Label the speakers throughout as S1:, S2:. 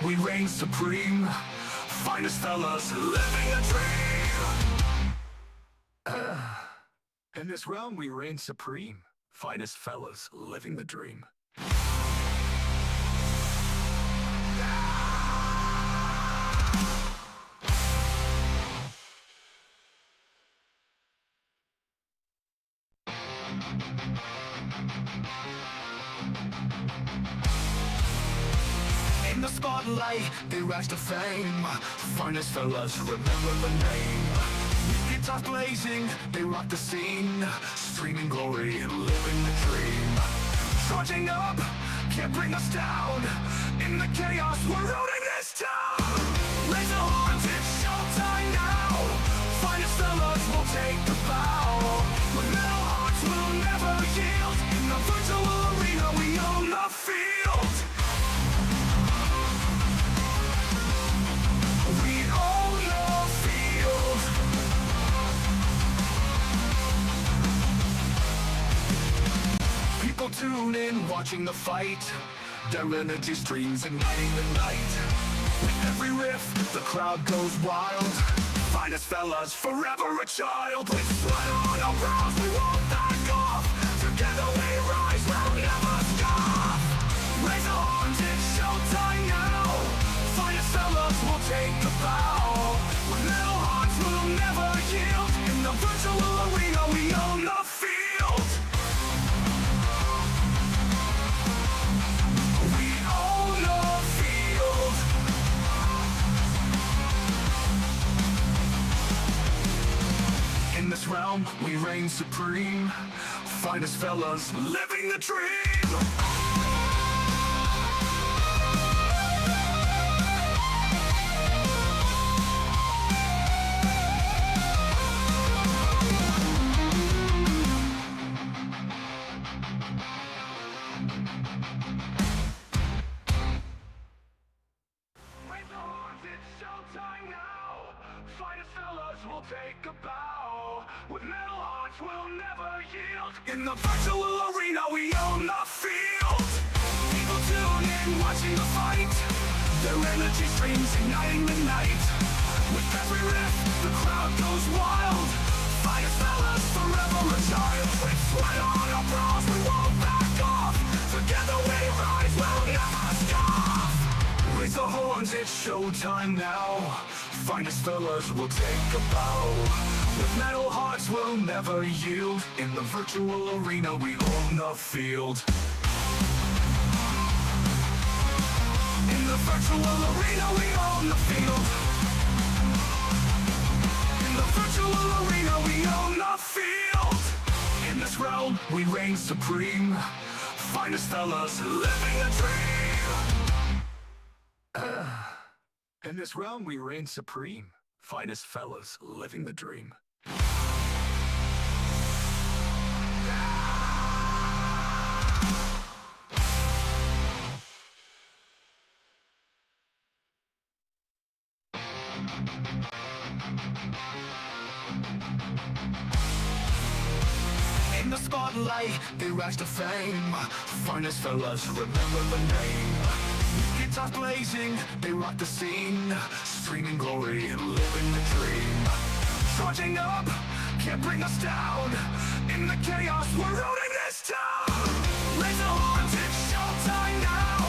S1: we reign supreme. Finest fellas living the dream. In this realm we reign supreme. Finest fellas living the dream. In the spotlight, they rise to fame. Finest fellas, remember the name. With guitars blazing, they rock the scene. Streaming glory, living the dream. Charging up, can't bring us down. In the chaos, we're ruling this town. Raise the horns, it's showtime now. Finest fellas will take the bow. With metal hearts, we'll never yield. In the virtual arena, we own the field. We own the field. People tune in, watching the fight. Their energy streams igniting the night. With every riff, the crowd goes wild. Finest fellas, forever a child. With sweat on our brows, we won't back off. Together we rise, we'll never scoff. Raise the horns, it's showtime now. Finest fellas will take the bow. With metal hearts, we'll never yield. In the virtual arena, we own the field. We own the field. In this realm, we reign supreme. Finest fellas living the dream. Raise the horns, it's showtime now. Finest fellas will take a bow. With metal hearts, we'll never yield. In the virtual arena, we own the field. People tune in, watching the fight. Their energy streams igniting the night. With every riff, the crowd goes wild. Finest fellas, forever a child. With sweat on our brows, we won't back off. Together we rise, we'll never scoff. Raise the horns, it's showtime now. Finest fellas will take a bow. With metal hearts, we'll never yield. In the virtual arena, we own the field. In the virtual arena, we own the field. In the virtual arena, we own the field. In this realm, we reign supreme. Finest fellas living the dream. In this realm, we reign supreme. Finest fellas living the dream. In the spotlight, they rise to fame. Finest fellas, remember the name. With guitars blazing, they rock the scene. Streaming glory, living the dream. Charging up, can't bring us down. In the chaos, we're ruling this town. Raise the horns, it's showtime now.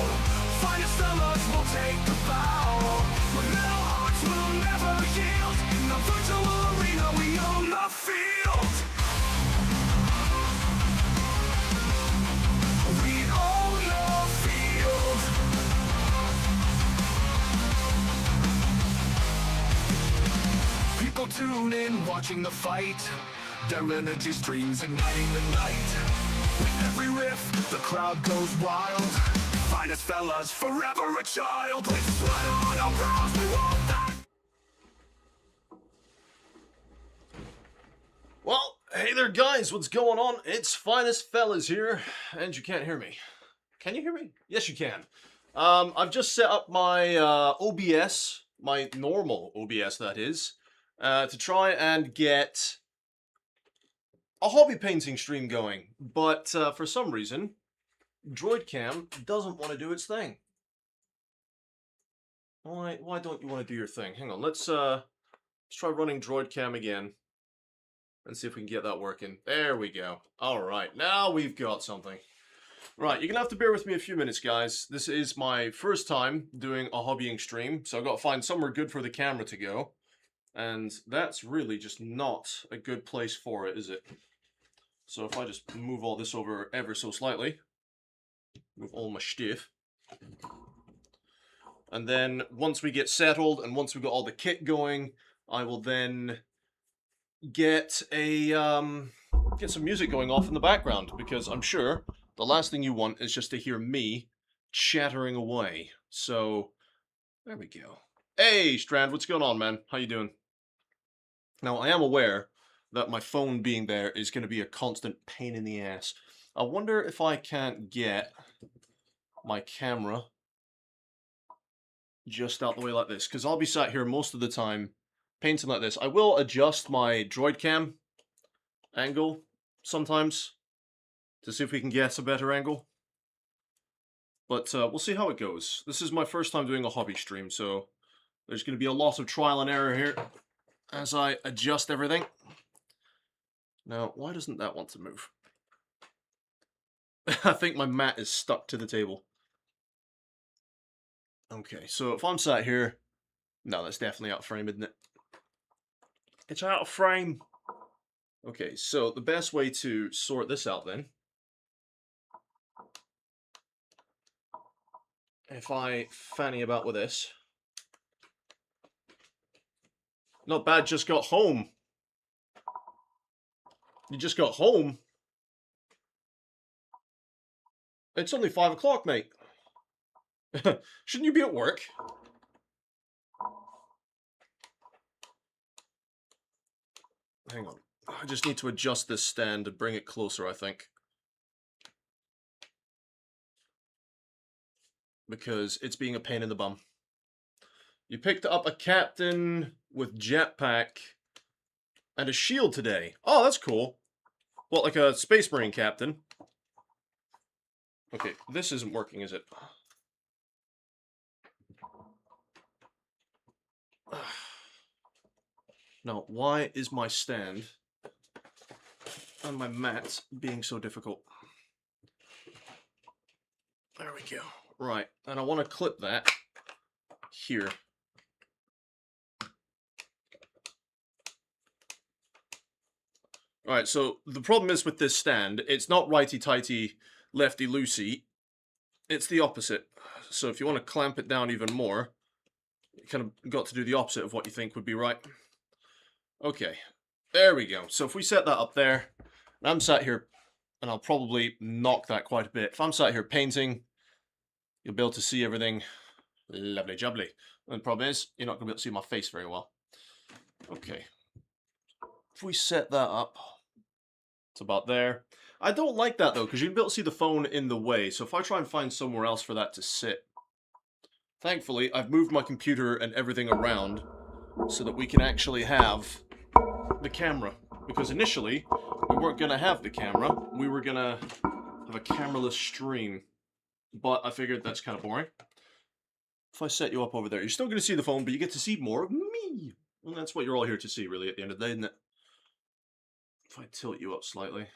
S1: Finest fellas will take the bow. With metal hearts, we'll never yield. In the virtual arena, we own the field. We own the field. People tune in, watching the fight. Their energy streams igniting the night. With every riff, the crowd goes wild. Finest fellas, forever a child. With sweat on our brows, we won't die.
S2: Well, hey there guys, what's going on? It's Finest Fellas here, and you can't hear me. Can you hear me? Yes, you can. I've just set up my OBS, my normal OBS that is, to try and get a hobby painting stream going, but for some reason, DroidCam doesn't want to do its thing. Why don't you want to do your thing? Hang on, let's try running droid cam again. And see if we can get that working. There we go. Alright, now we've got something. Right, you're gonna have to bear with me a few minutes, guys. This is my first time doing a hobbying stream, so I've got to find somewhere good for the camera to go. And that's really just not a good place for it, is it? So if I just move all this over ever so slightly, move all my stuff. And then once we get settled and once we've got all the kit going, I will then get some music going off in the background, because I'm sure the last thing you want is just to hear me chattering away. So there we go. Hey Strand, what's going on, man? How you doing? Now I am aware that my phone being there is going to be a constant pain in the ass. I wonder if I can't get my camera just out the way like this, because I'll be sat here most of the time painting like this. I will adjust my droid cam angle sometimes to see if we can get a better angle. But we'll see how it goes. This is my first time doing a hobby stream, so there's going to be a lot of trial and error here as I adjust everything. Now, why doesn't that want to move? I think my mat is stuck to the table. Okay, so if I'm sat here... No, that's definitely out of frame, isn't it? It's out of frame! Okay, so the best way to sort this out then, if I fanny about with this. Not bad, just got home. You just got home? It's only 5 o'clock, mate. Shouldn't you be at work? Hang on. I just need to adjust this stand and bring it closer, I think. Because it's being a pain in the bum. You picked up a captain with jetpack and a shield today. Oh, that's cool. What, like a Space Marine captain? Okay, this isn't working, is it? Now, why is my stand and my mat being so difficult? There we go. Right, and I want to clip that here. Alright, so the problem is with this stand, it's not righty-tighty, lefty-loosey. It's the opposite. So if you want to clamp it down even more, you kind of got to do the opposite of what you think would be right. Okay, there we go. So if we set that up there, and I'm sat here, and I'll probably knock that quite a bit. If I'm sat here painting, you'll be able to see everything lovely jubbly. And the problem is, you're not going to be able to see my face very well. Okay. If we set that up, it's about there. I don't like that though, because you'll be able to see the phone in the way. So if I try and find somewhere else for that to sit. Thankfully, I've moved my computer and everything around so that we can actually have the camera. Because initially, we weren't going to have the camera. We were going to have a cameraless stream. But I figured that's kind of boring. If I set you up over there, you're still going to see the phone, but you get to see more of me. And that's what you're all here to see, really, at the end of the day, isn't it? If I tilt you up slightly.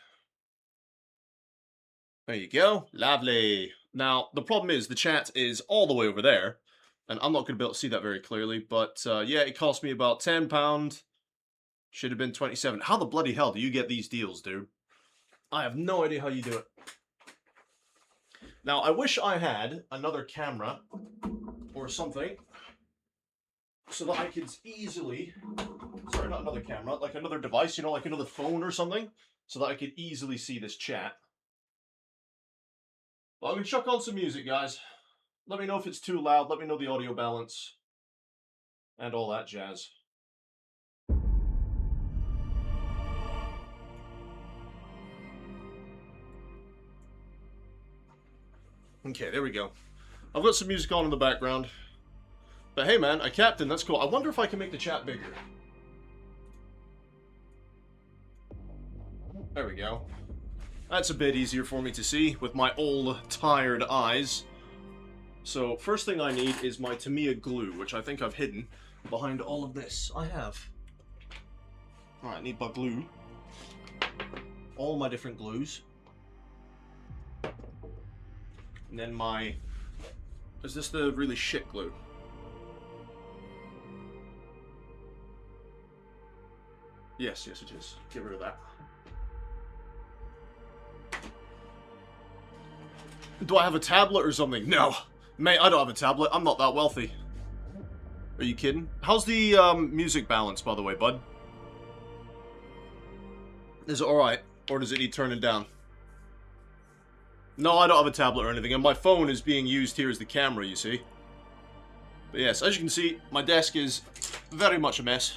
S2: There you go. Lovely. Now, the problem is the chat is all the way over there. And I'm not going to be able to see that very clearly. But, yeah, it cost me about £10. Should have been 27. How the bloody hell do you get these deals, dude? I have no idea how you do it. Now, I wish I had another camera or something so that I could easily... Sorry, not another camera. Like another device, you know, like another phone or something. So that I could easily see this chat. But I'm going to chuck on some music, guys. Let me know if it's too loud. Let me know the audio balance. And all that jazz. Okay, there we go. I've got some music on in the background. But hey man, a captain, that's cool. I wonder if I can make the chat bigger. There we go. That's a bit easier for me to see with my old, tired eyes. So first thing I need is my Tamiya glue, which I think I've hidden behind all of this. I have. Alright, I need my glue. All my different glues. And then my... Is this the really shit glue? Yes, yes it is. Get rid of that. Do I have a tablet or something? No. Mate, I don't have a tablet. I'm not that wealthy. Are you kidding? How's the music balance, by the way, bud? Is it alright? Or does it need turning down? No, I don't have a tablet or anything, and my phone is being used here as the camera, you see. But yes, as you can see, my desk is very much a mess.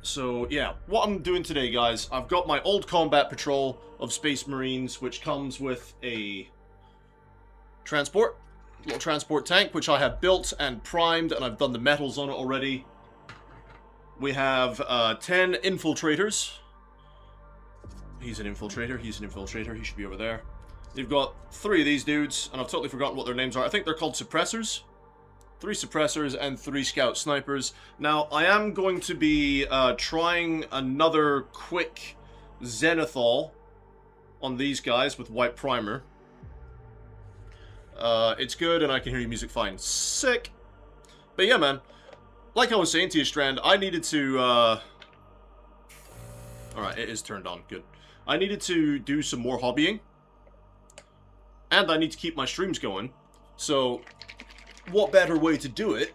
S2: So, yeah, what I'm doing today, guys, I've got my old combat patrol of Space Marines, which comes with a little transport tank, which I have built and primed, and I've done the metals on it already. We have 10 infiltrators. He's an infiltrator, he should be over there. You've got 3 of these dudes, and I've totally forgotten what their names are. I think they're called suppressors. 3 suppressors and 3 scout snipers. Now, I am going to be trying another quick zenithal on these guys with white primer. It's good, and I can hear your music fine. Sick! But yeah, man. Like I was saying to you, Strand, I needed to, Alright, it is turned on. Good. I needed to do some more hobbying. And I need to keep my streams going. So, what better way to do it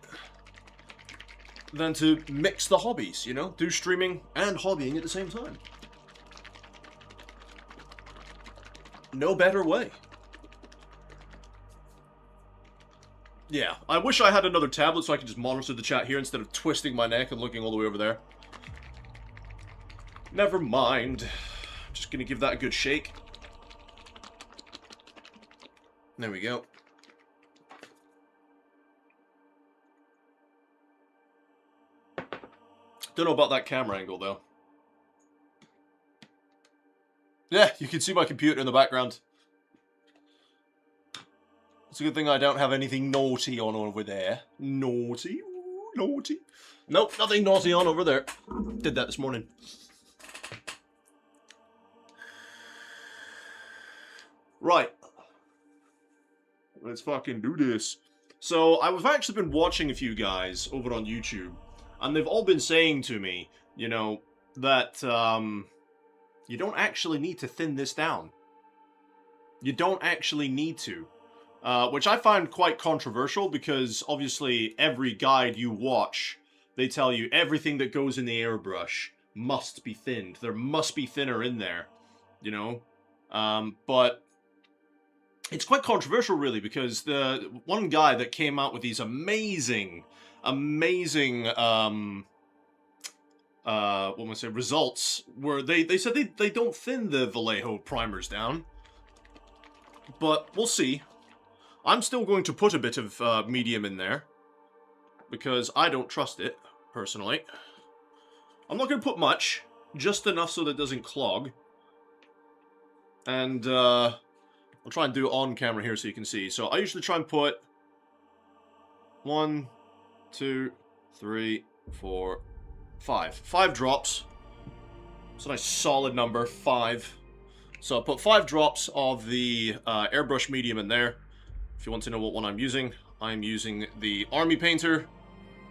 S2: than to mix the hobbies, you know? Do streaming and hobbying at the same time. No better way. Yeah, I wish I had another tablet so I could just monitor the chat here instead of twisting my neck and looking all the way over there. Never mind. Just gonna give that a good shake. There we go. Don't know about that camera angle, though. Yeah, you can see my computer in the background. It's a good thing I don't have anything naughty on over there. Naughty? Ooh, naughty. Nope, nothing naughty on over there. Did that this morning. Right. Let's fucking do this. So, I've actually been watching a few guys over on YouTube, and they've all been saying to me, you know, that, you don't actually need to thin this down. You don't actually need to. Which I find quite controversial, because obviously every guide you watch, they tell you everything that goes in the airbrush must be thinned. There must be thinner in there, you know? But it's quite controversial, really, because the one guy that came out with these amazing, what am I say, results, were they said they don't thin the Vallejo primers down. But we'll see. I'm still going to put a bit of medium in there, because I don't trust it, personally. I'm not going to put much, just enough so that it doesn't clog. And, I'll try and do it on camera here so you can see. So I usually try and put 1, 2, 3, 4, 5. 5 drops. It's a nice solid number, 5. So I put 5 drops of the airbrush medium in there. If you want to know what one I'm using the Army Painter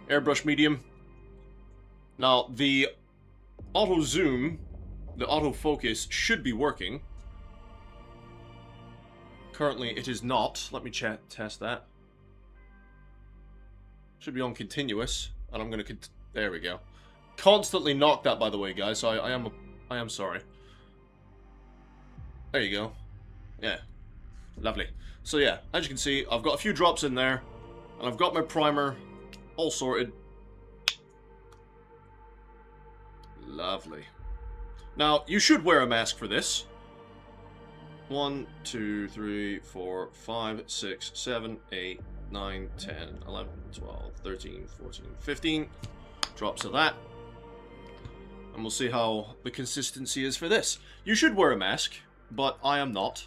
S2: airbrush medium. Now, the auto zoom, the autofocus should be working. Currently, it is not. Let me test that. Should be on continuous, and I'm gonna there we go. Constantly knock that, by the way, guys. So I am sorry. There you go. Yeah, lovely. So yeah, as you can see, I've got a few drops in there, and I've got my primer all sorted. Lovely. Now, you should wear a mask for this. 1, 2, 3, 4, 5, 6, 7, 8, 9, 10, 11, 12, 13, 14, 15 drops of that. And we'll see how the consistency is for this. You should wear a mask, but I am not.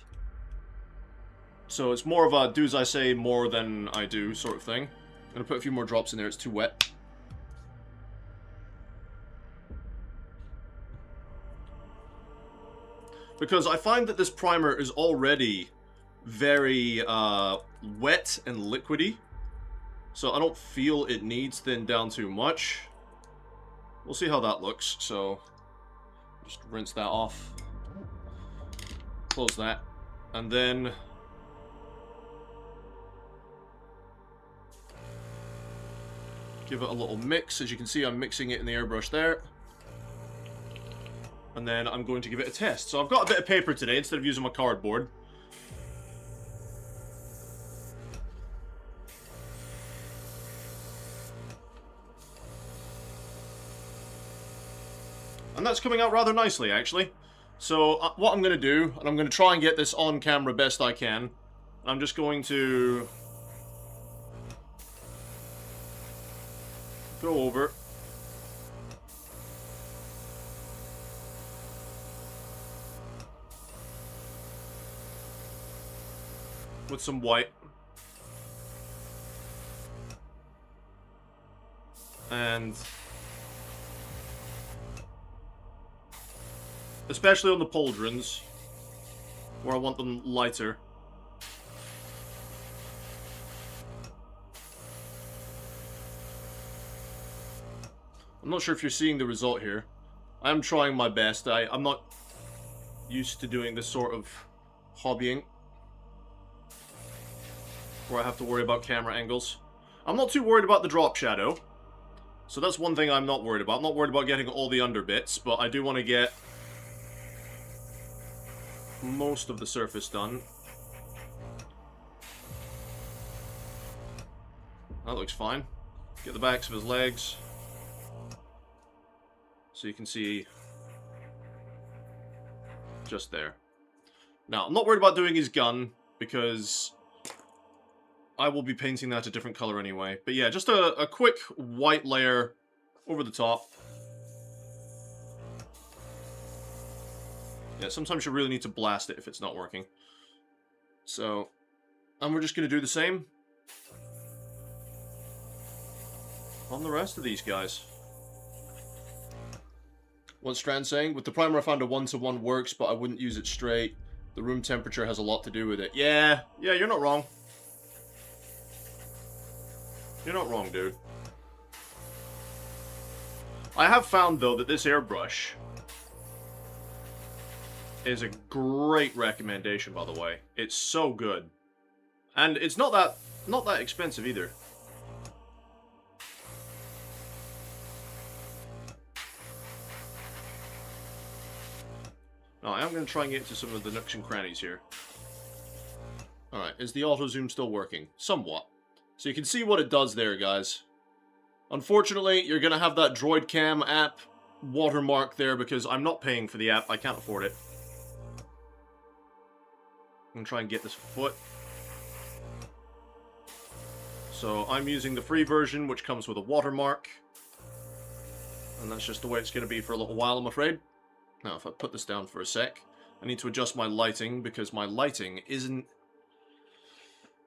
S2: So it's more of a do as I say more than I do sort of thing. I'm gonna put a few more drops in there, it's too wet. Because I find that this primer is already very wet and liquidy. So I don't feel it needs thin down too much. We'll see how that looks, so just rinse that off. Close that. And then give it a little mix. As you can see, I'm mixing it in the airbrush there. And then I'm going to give it a test. So I've got a bit of paper today instead of using my cardboard. And that's coming out rather nicely, actually. So what I'm going to do, and I'm going to try and get this on camera best I can, I'm just going to go over with some white. And especially on the pauldrons, where I want them lighter. I'm not sure if you're seeing the result here. I'm trying my best. I'm not used to doing this sort of hobbying, where I have to worry about camera angles. I'm not too worried about the drop shadow. So that's one thing I'm not worried about. I'm not worried about getting all the under bits, but I do want to get most of the surface done. That looks fine. Get the backs of his legs, so you can see just there. Now, I'm not worried about doing his gun, because I will be painting that a different color anyway. But yeah, just a quick white layer over the top. Yeah, sometimes you really need to blast it if it's not working. So, and we're just going to do the same on the rest of these guys. What's Strand saying? With the primer I found a 1-to-1 works, but I wouldn't use it straight. The room temperature has a lot to do with it. Yeah, you're not wrong. You're not wrong, dude. I have found, though, that this airbrush is a great recommendation, by the way. It's so good. And it's not that expensive either. Now, I am going to try and get to some of the nooks and crannies here. Alright, is the auto zoom still working? Somewhat. So you can see what it does there, guys. Unfortunately, you're going to have that Droid Cam app watermark there because I'm not paying for the app. I can't afford it. I'm going to try and get this foot. So I'm using the free version, which comes with a watermark. And that's just the way it's going to be for a little while, I'm afraid. Now, if I put this down for a sec, I need to adjust my lighting because my lighting isn't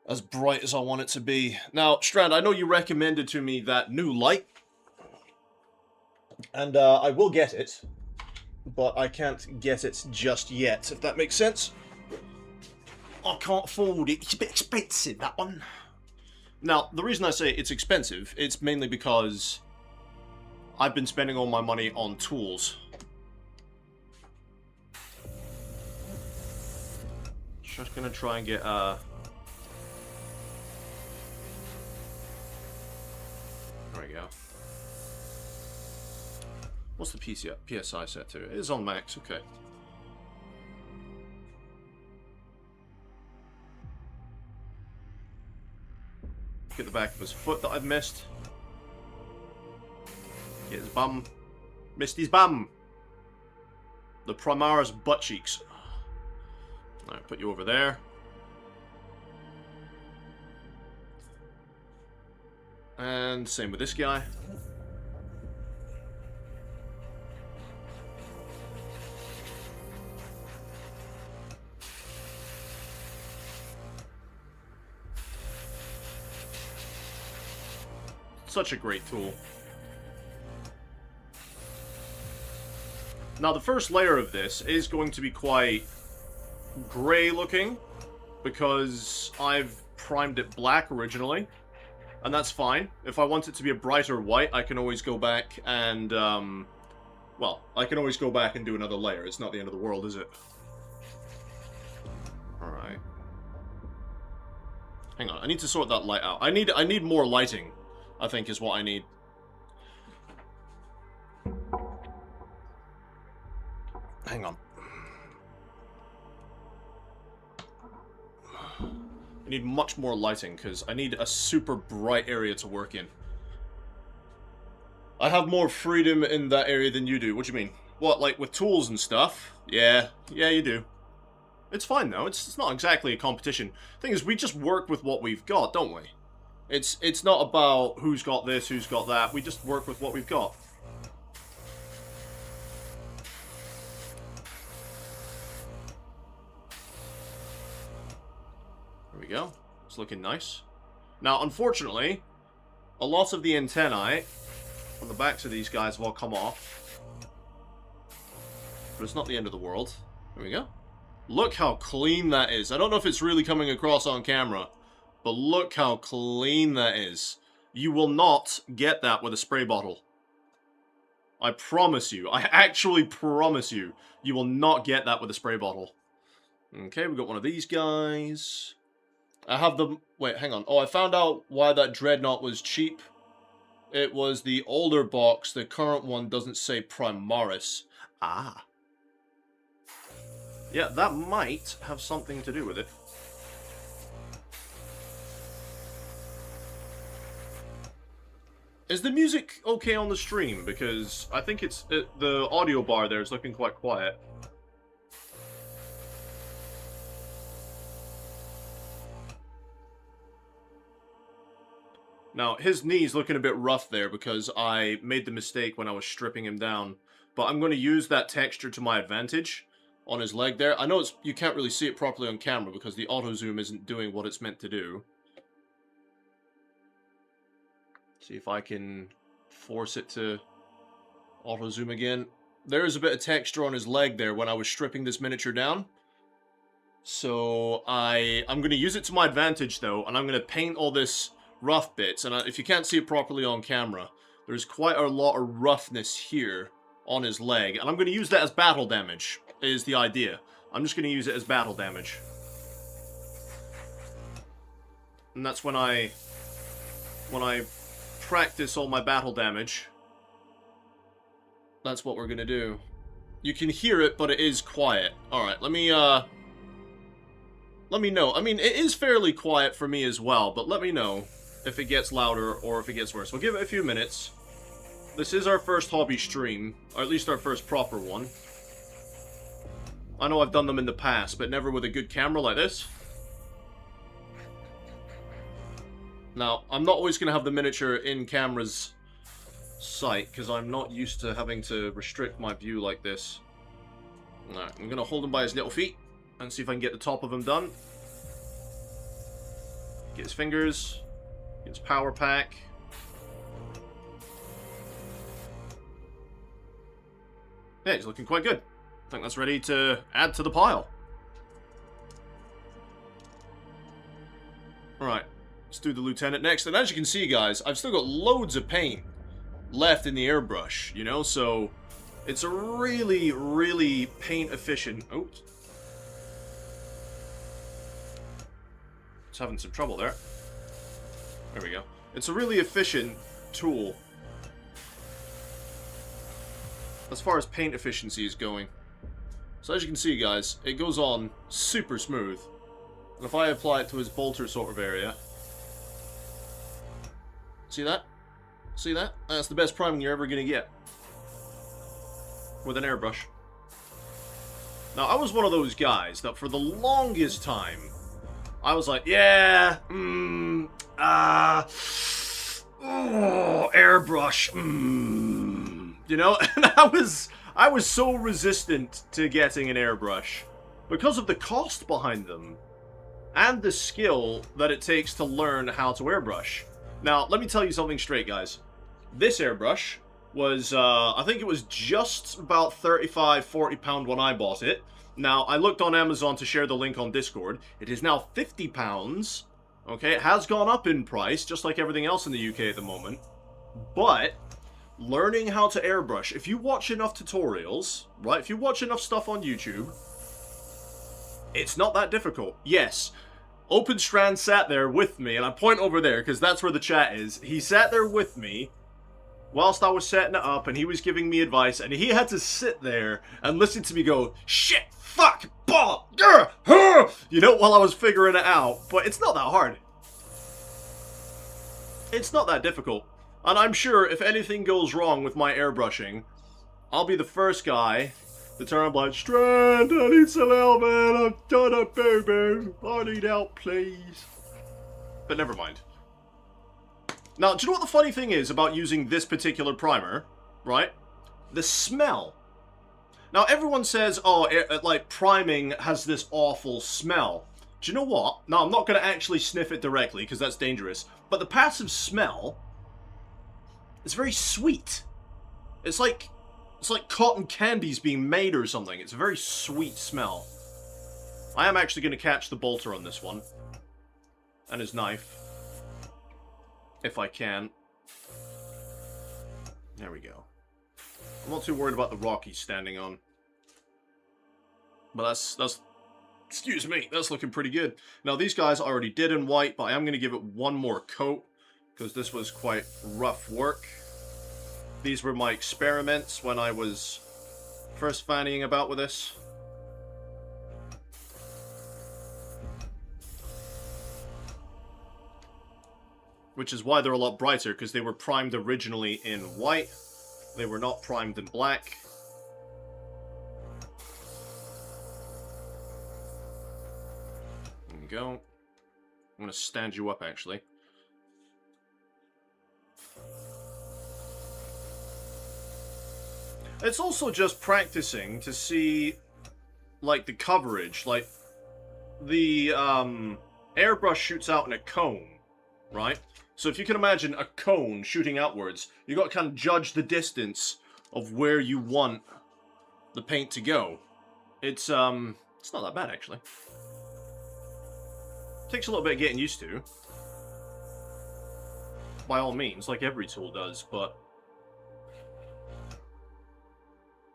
S2: as bright as I want it to be. Now, Strand, I know you recommended to me that new light. And I will get it. But I can't get it just yet, if that makes sense. I can't afford it. It's a bit expensive, that one. Now, the reason I say it's expensive, it's mainly because I've been spending all my money on tools. Just gonna try and get there we go. What's the PSI set to? It is on max, okay. Get the back of his foot that I've missed. Get his bum. Missed his bum. The Primara's butt cheeks. Alright, put you over there. And same with this guy. Such a great tool. Now, the first layer of this is going to be quite grey looking, because I've primed it black originally, and that's fine. If I want it to be a brighter white, I can always go back and, well, I can always go back and do another layer. It's not the end of the world, is it? Alright. Hang on, I need to sort that light out. I need more lighting, I think, is what I need. Hang on. I need much more lighting, because I need a super bright area to work in. I have more freedom in that area than you do. What do you mean? What, like with tools and stuff? Yeah, you do. It's fine, though. It's not exactly a competition. Thing is, we just work with what we've got, don't we? It's not about who's got this, who's got that. We just work with what we've got. There we go. It's looking nice. Now, unfortunately, a lot of the antennae on the backs of these guys have all come off. But it's not the end of the world. There we go. Look how clean that is. I don't know if it's really coming across on camera, but look how clean that is. You will not get that with a spray bottle. I promise you. I actually promise you. You will not get that with a spray bottle. Okay, we've got one of these guys. I have the... Wait, hang on. Oh, I found out why that Dreadnought was cheap. It was the older box. The current one doesn't say Primaris. Ah. Yeah, that might have something to do with it. Is the music okay on the stream? Because I think it's... the audio bar there is looking quite quiet. Now, his knee's looking a bit rough there because I made the mistake when I was stripping him down. But I'm going to use that texture to my advantage on his leg there. I know you can't really see it properly on camera because the auto zoom isn't doing what it's meant to do. See if I can force it to auto zoom again. There is a bit of texture on his leg there when I was stripping this miniature down. So I'm going to use it to my advantage though, and I'm going to paint all this rough bits. And if you can't see it properly on camera, there's quite a lot of roughness here on his leg. And I'm going to use that as battle damage, is the idea. I'm just going to use it as battle damage. And that's when I practice all my battle damage. That's what we're going to do. You can hear it, but it is quiet. Alright, let me know. I mean, it is fairly quiet for me as well, but let me know if it gets louder or if it gets worse. We'll give it a few minutes. This is our first hobby stream, or at least our first proper one. I know I've done them in the past, but never with a good camera like this. Now, I'm not always going to have the miniature in camera's sight, because I'm not used to having to restrict my view like this. Alright, I'm going to hold him by his little feet, and see if I can get the top of him done. Get his fingers, get his power pack. Yeah, he's looking quite good. I think that's ready to add to the pile. Alright, let's do the Lieutenant next. And as you can see, guys, I've still got loads of paint left in the airbrush, you know? So, it's a really, really paint efficient... Oops. It's having some trouble there. There we go. It's a really efficient tool as far as paint efficiency is going. So as you can see, guys, it goes on super smooth. And if I apply it to his bolter sort of area... See that? See that? That's the best priming you're ever going to get. With an airbrush. Now, I was one of those guys that for the longest time, I was like, yeah, airbrush, you know? And I was so resistant to getting an airbrush because of the cost behind them and the skill that it takes to learn how to airbrush. Now, let me tell you something straight, guys. This airbrush was, I think it was just about £35–40 when I bought it. Now, I looked on Amazon to share the link on Discord. It is now £50. Okay, it has gone up in price, just like everything else in the UK at the moment. But learning how to airbrush, if you watch enough tutorials, right, if you watch enough stuff on YouTube, it's not that difficult. Yes, Open Strand sat there with me, and I point over there because that's where the chat is. He sat there with me whilst I was setting it up, and he was giving me advice, and he had to sit there and listen to me go, shit, fuck, ball, you know, while I was figuring it out. But it's not that hard. It's not that difficult. And I'm sure if anything goes wrong with my airbrushing, I'll be the first guy to turn up like, Strand, I need some help, man. I've done a boo-boo. I need help, please. But never mind. Now, do you know what the funny thing is about using this particular primer, right? The smell. Now, everyone says, oh, like, priming has this awful smell. Do you know what? Now, I'm not going to actually sniff it directly, because that's dangerous. But the passive smell is very sweet. It's like cotton candy's being made or something. It's a very sweet smell. I am actually going to catch the bolter on this one. And his knife. If I can. There we go. I'm not too worried about the rock he's standing on. But that's excuse me, that's looking pretty good. Now these guys I already did in white, but I am going to give it one more coat, because this was quite rough work. These were my experiments when I was first fannying about with this. Which is why they're a lot brighter, because they were primed originally in white. They were not primed in black. There we go. I'm going to stand you up, actually. It's also just practicing to see, like, the coverage. Like, the airbrush shoots out in a cone, right? So if you can imagine a cone shooting outwards, you got to kind of judge the distance of where you want the paint to go. It's not that bad, actually. Takes a little bit of getting used to. By all means, like every tool does, but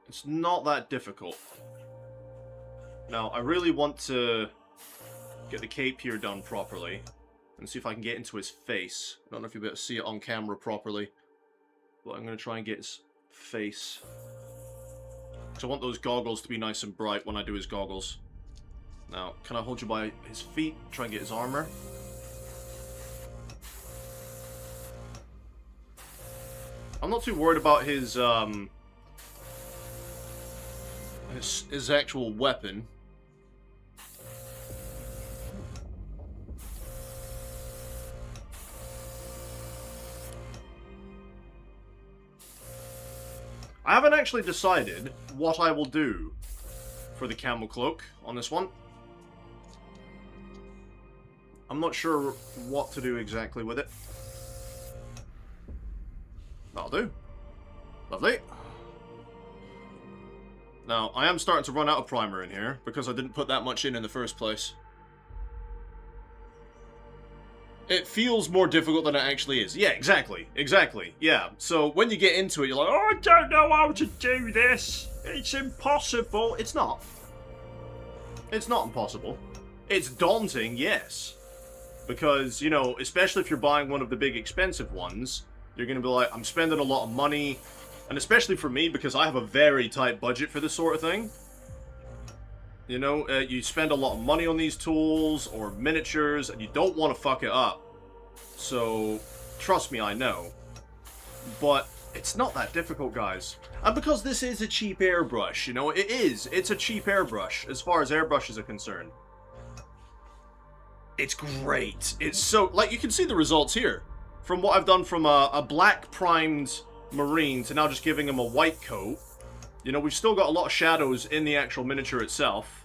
S2: it's not that difficult. Now, I really want to get the cape here done properly. And see if I can get into his face. I don't know if you'll be able to see it on camera properly. But I'm going to try and get his face. Because I want those goggles to be nice and bright when I do his goggles. Now, can I hold you by his feet? Try and get his armor. I'm not too worried about his actual weapon. I haven't actually decided what I will do for the camel cloak on this one. I'm not sure what to do exactly with it. That'll do. Lovely. Now, I am starting to run out of primer in here, because I didn't put that much in the first place. It feels more difficult than it actually is. Yeah, exactly. Exactly. Yeah. So when you get into it, you're like, oh, I don't know how to do this. It's impossible. It's not. It's not impossible. It's daunting, yes. Because, you know, especially if you're buying one of the big expensive ones, you're going to be like, I'm spending a lot of money. And especially for me, because I have a very tight budget for this sort of thing. You know, you spend a lot of money on these tools or miniatures, and you don't want to fuck it up. So, trust me, I know. But it's not that difficult, guys. And because this is a cheap airbrush, you know, it is. It's a cheap airbrush, as far as airbrushes are concerned. It's great. It's so, like, you can see the results here. From what I've done from a black primed marine to now just giving him a white coat. You know, we've still got a lot of shadows in the actual miniature itself.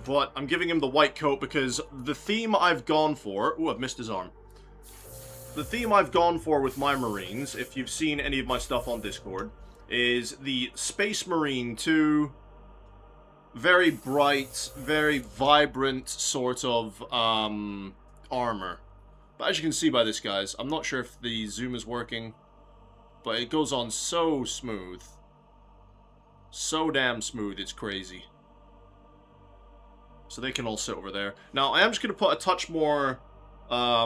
S2: But I'm giving him the white coat because the theme I've gone for... Ooh, I've missed his arm. the theme I've gone for with my Marines, if you've seen any of my stuff on Discord, is the Space Marine 2, very bright, very vibrant sort of armor. But as you can see by this, guys, I'm not sure if the zoom is working, but it goes on so smooth. So damn smooth, it's crazy. So they can all sit over there. Now, I am just going to put a touch more, I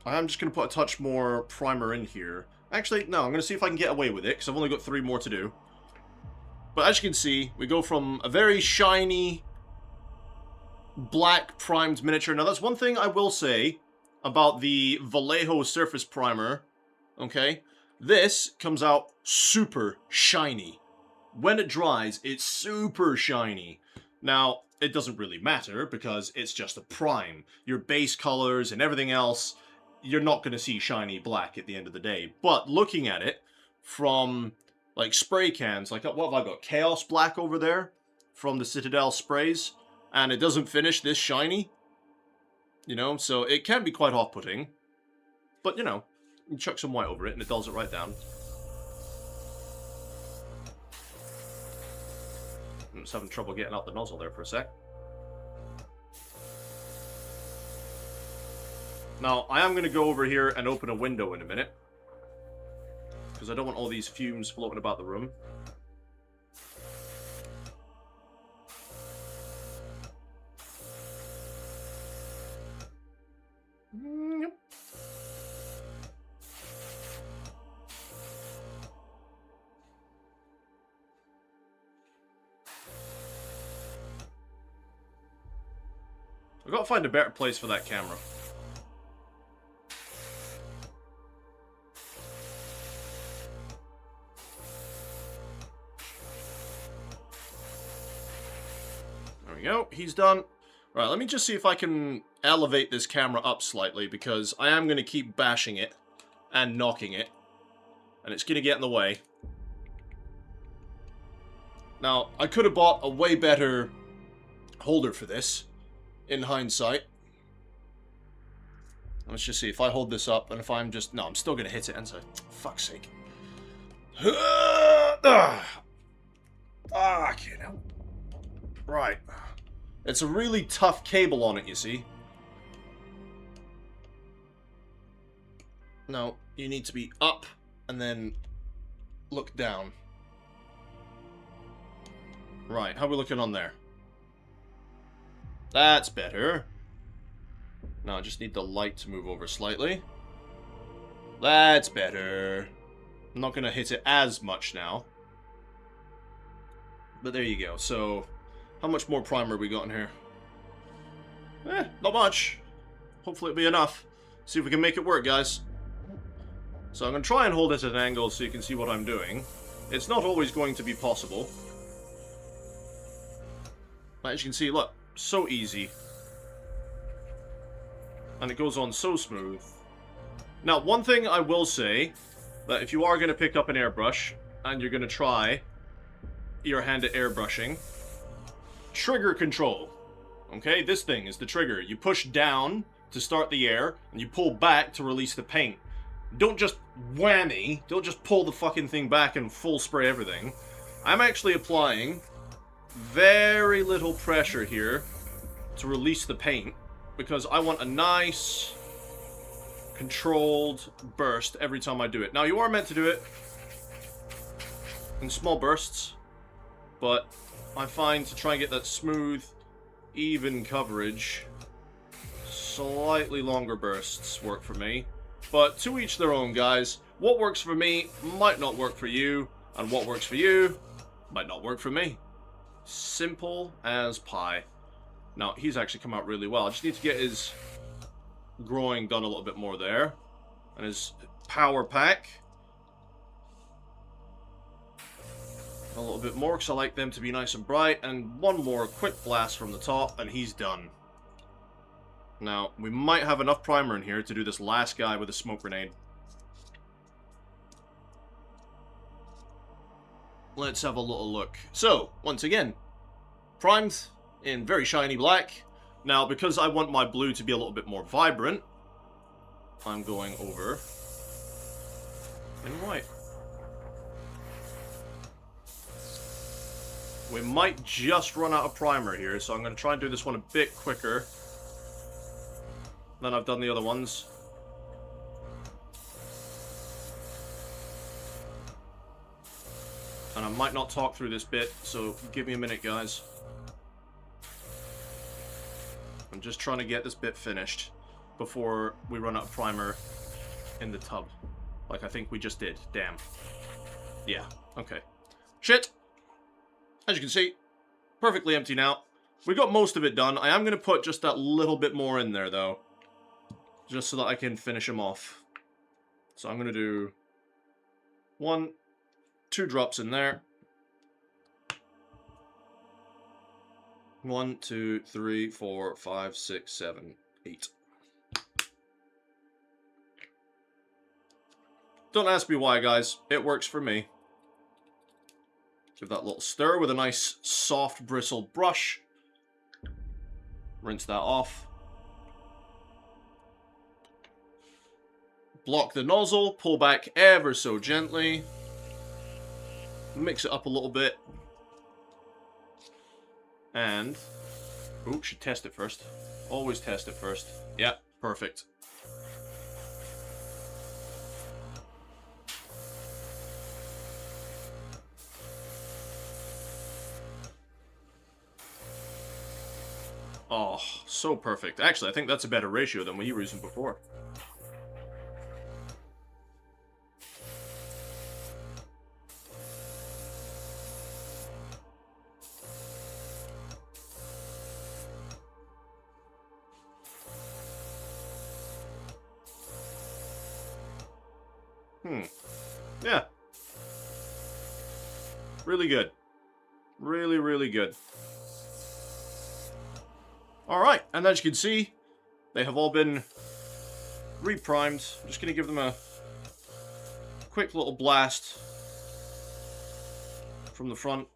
S2: am just going to put a touch more primer in here. Actually, no, I'm going to see if I can get away with it, because I've only got 3 more to do. But as you can see, we go from a very shiny, black primed miniature. Now, that's one thing I will say about the Vallejo Surface Primer, okay? This comes out super shiny. When it dries, it's super shiny. Now, it doesn't really matter because it's just a prime. Your base colors and everything else, you're not going to see shiny black at the end of the day. But looking at it from, like, spray cans, like, what have I got? Chaos Black over there from the Citadel sprays, and it doesn't finish this shiny. You know, so it can be quite off-putting. But, you know, you chuck some white over it and it dulls it right down. I'm just having trouble getting out the nozzle there for a sec. Now, I am going to go over here and open a window in a minute, because I don't want all these fumes floating about the room. Yep. I've got to find a better place for that camera. There we go, he's done. Right, let me just see if I can elevate this camera up slightly, because I am going to keep bashing it and knocking it, and it's going to get in the way. Now, I could have bought a way better holder for this, in hindsight. Let's just see if I hold this up, and if I'm just... No, I'm still going to hit it, and so... Fuck's sake. I can't help. Right. It's a really tough cable on it, you see. No, you need to be up, and then look down. Right, how are we looking on there? That's better. Now I just need the light to move over slightly. That's better. I'm not going to hit it as much now. But there you go. So, how much more primer we got in here? Not much. Hopefully it'll be enough. See if we can make it work, guys. So I'm going to try and hold it at an angle so you can see what I'm doing. It's not always going to be possible. But as you can see, look. So easy. And it goes on so smooth. Now, one thing I will say, that if you are going to pick up an airbrush, and you're going to try your hand at airbrushing, trigger control. Okay, this thing is the trigger. You push down to start the air, and you pull back to release the paint. Don't just whammy, don't just pull the fucking thing back and full spray everything. I'm actually applying very little pressure here to release the paint, because I want a nice controlled burst every time I do it. Now, you are meant to do it in small bursts, but I find to try and get that smooth, even coverage, slightly longer bursts work for me. But to each their own, guys. What works for me might not work for you, and what works for you might not work for me. Simple as pie. Now, he's actually come out really well. I just need to get his growing done a little bit more there. And his power pack. A little bit more, because I like them to be nice and bright. And one more quick blast from the top, and he's done. Now, we might have enough primer in here to do this last guy with a smoke grenade. Let's have a little look. So, once again, primed in very shiny black, Now, because I want my blue to be a little bit more vibrant, I'm going over in white. We might just run out of primer here, so I'm going to try and do this one a bit quicker than I've done the other ones. And I might not talk through this bit, so give me a minute, guys. I'm just trying to get this bit finished before we run out of primer in the tub. Like I think we just did. Damn. Yeah, okay. Shit! As you can see, perfectly empty now. We got most of it done. I am going to put just that little bit more in there, though. Just so that I can finish them off. So I'm going to do 1, 2 drops in there. 1, 2, 3, 4, 5, 6, 7, 8. Don't ask me why, guys. It works for me. Give that a little stir with a nice soft bristled brush. Rinse that off. Block the nozzle, pull back ever so gently. Mix it up a little bit. And, ooh, should test it first. Always test it first. Yeah, perfect. Oh, so perfect. Actually, I think that's a better ratio than we were using before. Yeah. Really good. Really, really good. Alright, and as you can see, they have all been reprimed. I'm just going to give them a quick little blast from the front.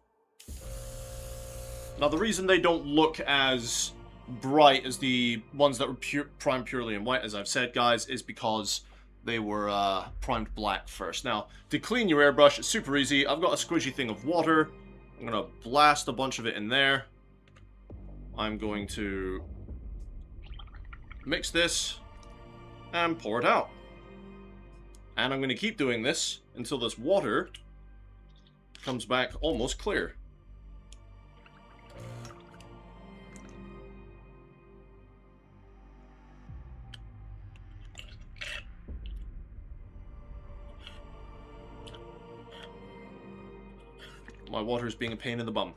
S2: Now, the reason they don't look as bright as the ones that were primed purely in white, as I've said, guys, is because they were primed black first. Now, to clean your airbrush, it's super easy. I've got a squishy thing of water. I'm going to blast a bunch of it in there. I'm going to mix this and pour it out. And I'm going to keep doing this until this water comes back almost clear. My water is being a pain in the bum.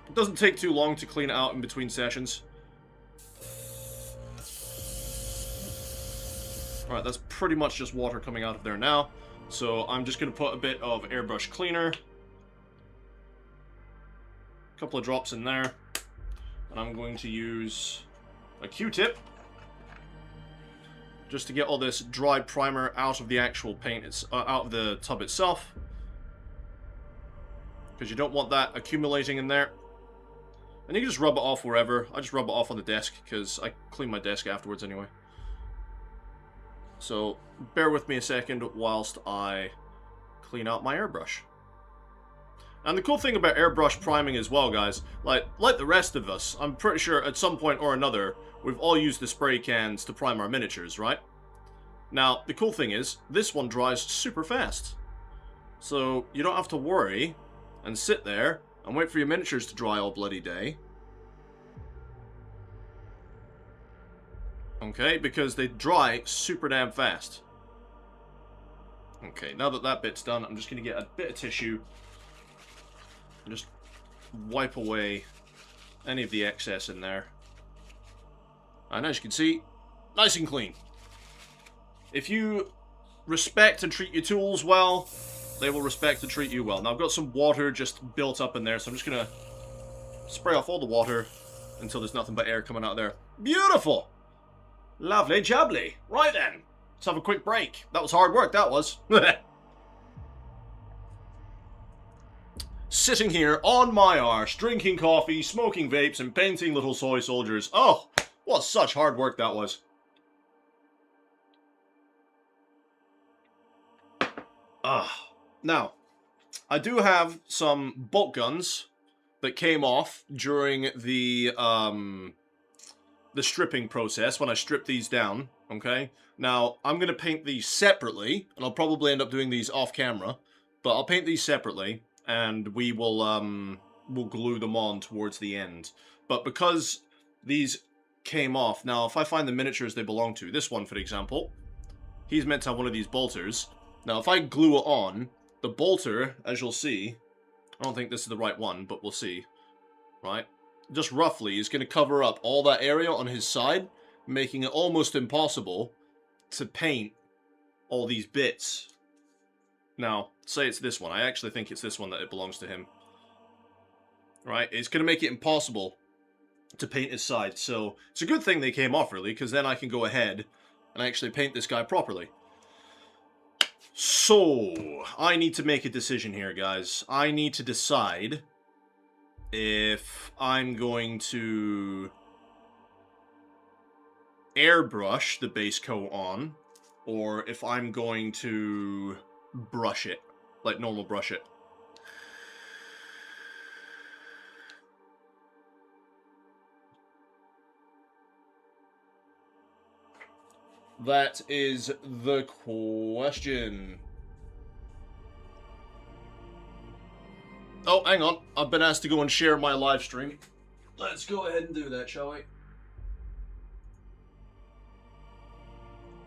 S2: It doesn't take too long to clean it out in between sessions. Alright, that's pretty much just water coming out of there now. So I'm just going to put a bit of airbrush cleaner. A couple of drops in there. And I'm going to use a Q-tip. Just to get all this dry primer out of the actual paint, out of the tub itself. Because you don't want that accumulating in there. And you can just rub it off wherever. I just rub it off on the desk, because I clean my desk afterwards anyway. So, bear with me a second whilst I clean out my airbrush. And the cool thing about airbrush priming as well, guys, like the rest of us, I'm pretty sure at some point or another, we've all used the spray cans to prime our miniatures, right? Now, the cool thing is, this one dries super fast. So, you don't have to worry and sit there and wait for your miniatures to dry all bloody day. Okay, because they dry super damn fast. Okay, now that that bit's done, I'm just going to get a bit of tissue and just wipe away any of the excess in there. And as you can see, nice and clean. If you respect and treat your tools well, they will respect and treat you well. Now I've got some water just built up in there, so I'm just going to spray off all the water until there's nothing but air coming out of there. Beautiful! Lovely jubbly. Right then, let's have a quick break. That was hard work, that was. sitting here on my arse, drinking coffee, smoking vapes, and painting little soy soldiers. Oh, what such hard work that was. Now, I do have some bolt guns that came off during the stripping process, when I stripped these down, okay? Now, I'm going to paint these separately, and I'll probably end up doing these off camera, but I'll paint these separately, and we will, we'll glue them on towards the end. But because these came off, now, if I find the miniatures they belong to, this one, for example, he's meant to have one of these bolters. Now, if I glue it on, the bolter, as you'll see, I don't think this is the right one, but we'll see, right? Just roughly, is going to cover up all that area on his side, making it almost impossible to paint all these bits. Now, say it's this one. I actually think it's this one that it belongs to him. Right? It's going to make it impossible to paint his side. So, it's a good thing they came off, really, because then I can go ahead and actually paint this guy properly. So, I need to make a decision here, guys. I need to decide if I'm going to airbrush the base coat on, or if I'm going to brush it, like normal brush it. That is the question. Oh, hang on. I've been asked to go and share my live stream. Let's go ahead and do that, shall we?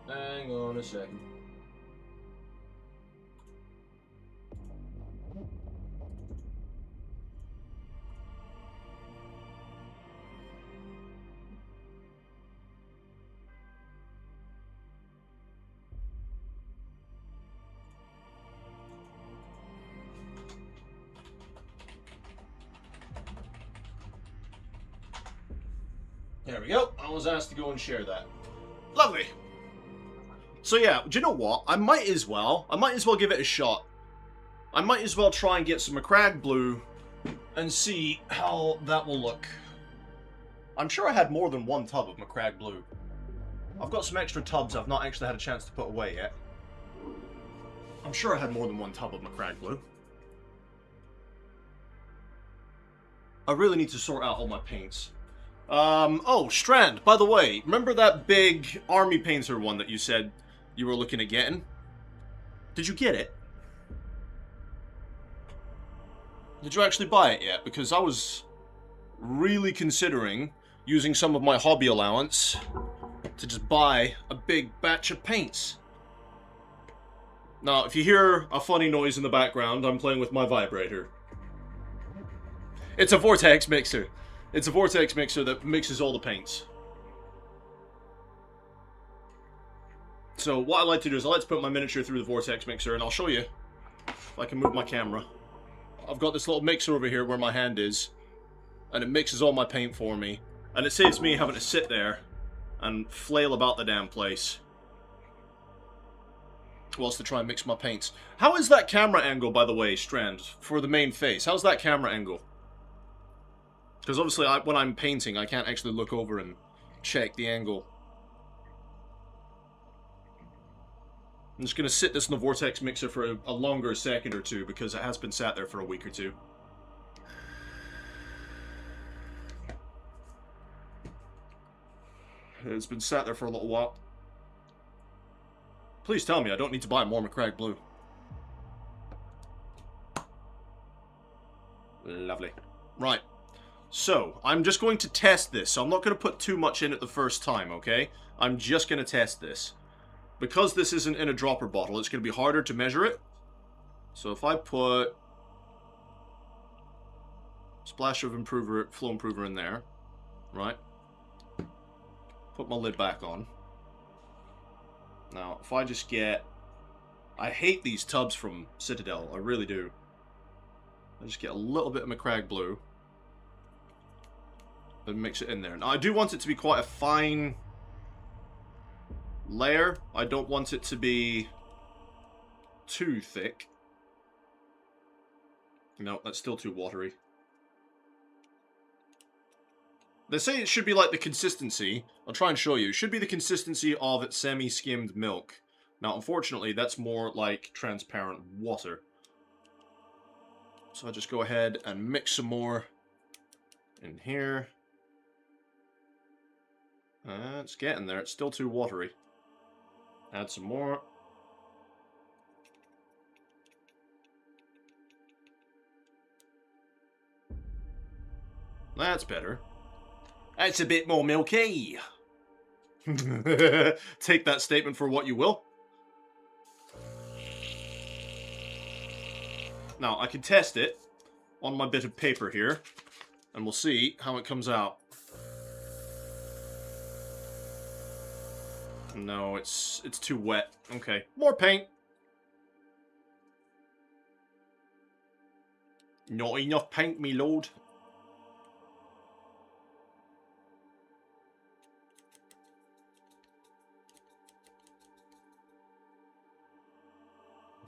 S2: Hang on a second. There we go. I was asked to go and share that. Lovely. So yeah, do you know what? I might as well give it a shot. I might as well try and get some Macragge blue and see how that will look. I'm sure I had more than one tub of Macragge blue. I've got some extra tubs I've not actually had a chance to put away yet. I'm sure I had more than one tub of Macragge blue. I really need to sort out all my paints. Oh, Strand, by the way, remember that big army painter one that you said you were looking at getting? Did you get it? Did you actually buy it yet? Because I was really considering using some of my hobby allowance to just buy a big batch of paints. Now, if you hear a funny noise in the background, I'm playing with my vibrator. It's a vortex mixer. It's a vortex mixer that mixes all the paints. So what I like to do is I like to put my miniature through the vortex mixer, and I'll show you if I can move my camera. I've got this little mixer over here where my hand is, and it mixes all my paint for me. And it saves me having to sit there and flail about the damn place whilst to try and mix my paints. How is that camera angle, by the way, Strand, for the main face? How's that camera angle? Because obviously, when I'm painting, I can't actually look over and check the angle. I'm just going to sit this in the vortex mixer for a longer second or two, because it has been sat there for a week or two. It's been sat there for a little while. Please tell me I don't need to buy more Macragge blue. Lovely. Right. So, I'm just going to test this. So I'm not going to put too much in it the first time, okay? I'm just going to test this. Because this isn't in a dropper bottle, it's going to be harder to measure it. So if I put splash of improver, flow improver in there, right? Put my lid back on. Now, if I just get... I hate these tubs from Citadel, I really do. I just get a little bit of Macragge blue. And mix it in there. Now, I do want it to be quite a fine layer. I don't want it to be too thick. No, that's still too watery. They say it should be like the consistency. I'll try and show you. It should be the consistency of semi-skimmed milk. Now, unfortunately, that's more like transparent water. So I'll just go ahead and mix some more in here. It's getting there. It's still too watery. Add some more. That's better. That's a bit more milky. Take that statement for what you will. Now, I can test it on my bit of paper here, and we'll see how it comes out. No, it's too wet. Okay, more paint. Not enough paint, me lord.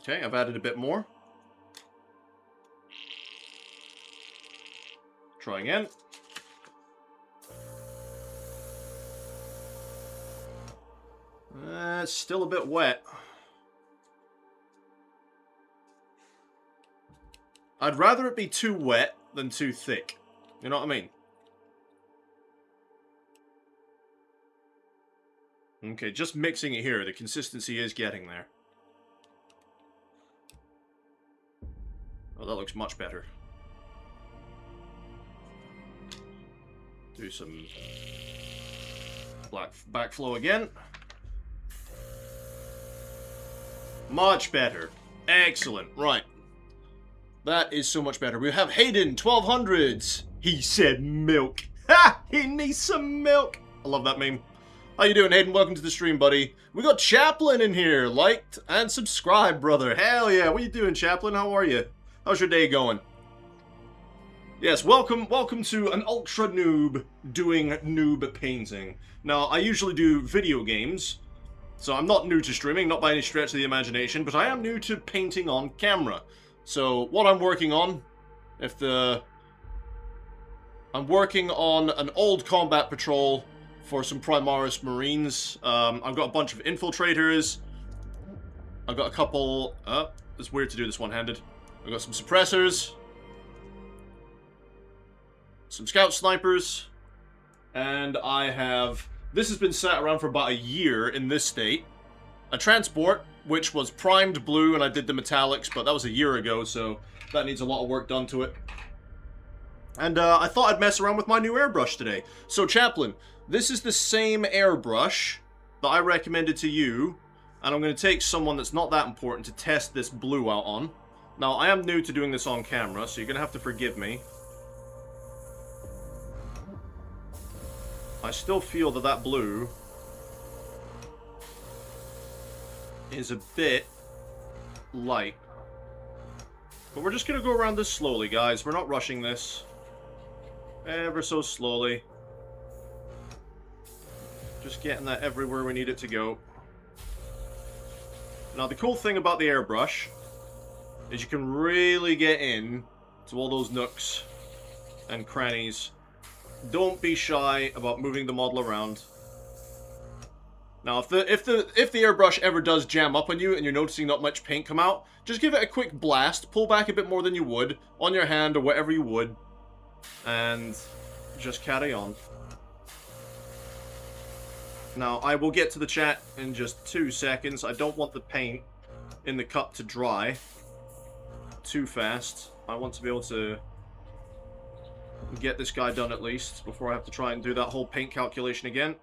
S2: Okay, I've added a bit more. Try again. It's still a bit wet. I'd rather it be too wet than too thick. You know what I mean? Okay, just mixing it here, the consistency is getting there. Oh, that looks much better. Do some black backflow again. Much better. Excellent. Right. That is so much better. We have Hayden, 1200s. He said milk. Ha! He needs some milk. I love that meme. How you doing, Hayden? Welcome to the stream, buddy. We got Chaplin in here. Liked and subscribed, brother. Hell yeah. What you doing, Chaplin? How are you? How's your day going? Yes, welcome to an ultra noob doing noob painting. Now, I usually do video games, so I'm not new to streaming, not by any stretch of the imagination, but I am new to painting on camera. So, what I'm working on, I'm working on an old combat patrol for some Primaris Marines. I've got a bunch of infiltrators. I've got a couple... it's weird to do this one-handed. I've got some suppressors. Some scout snipers. And I have... This has been sat around for about a year in this state. A transport, which was primed blue, and I did the metallics, but that was a year ago, so that needs a lot of work done to it. And I thought I'd mess around with my new airbrush today. So, Chaplin, this is the same airbrush that I recommended to you, and I'm going to take someone that's not that important to test this blue out on. Now, I am new to doing this on camera, so you're going to have to forgive me. I still feel that that blue is a bit light. But we're just going to go around this slowly, guys. We're not rushing this. Ever so slowly. Just getting that everywhere we need it to go. Now, the cool thing about the airbrush is you can really get in to all those nooks and crannies. Don't be shy about moving the model around. Now, if the airbrush ever does jam up on you and you're noticing not much paint come out, just give it a quick blast, pull back a bit more than you would on your hand or whatever you would, and just carry on. Now, I will get to the chat in just 2 seconds. I don't want the paint in the cup to dry too fast. I want to be able to get this guy done at least before I have to try and do that whole paint calculation again.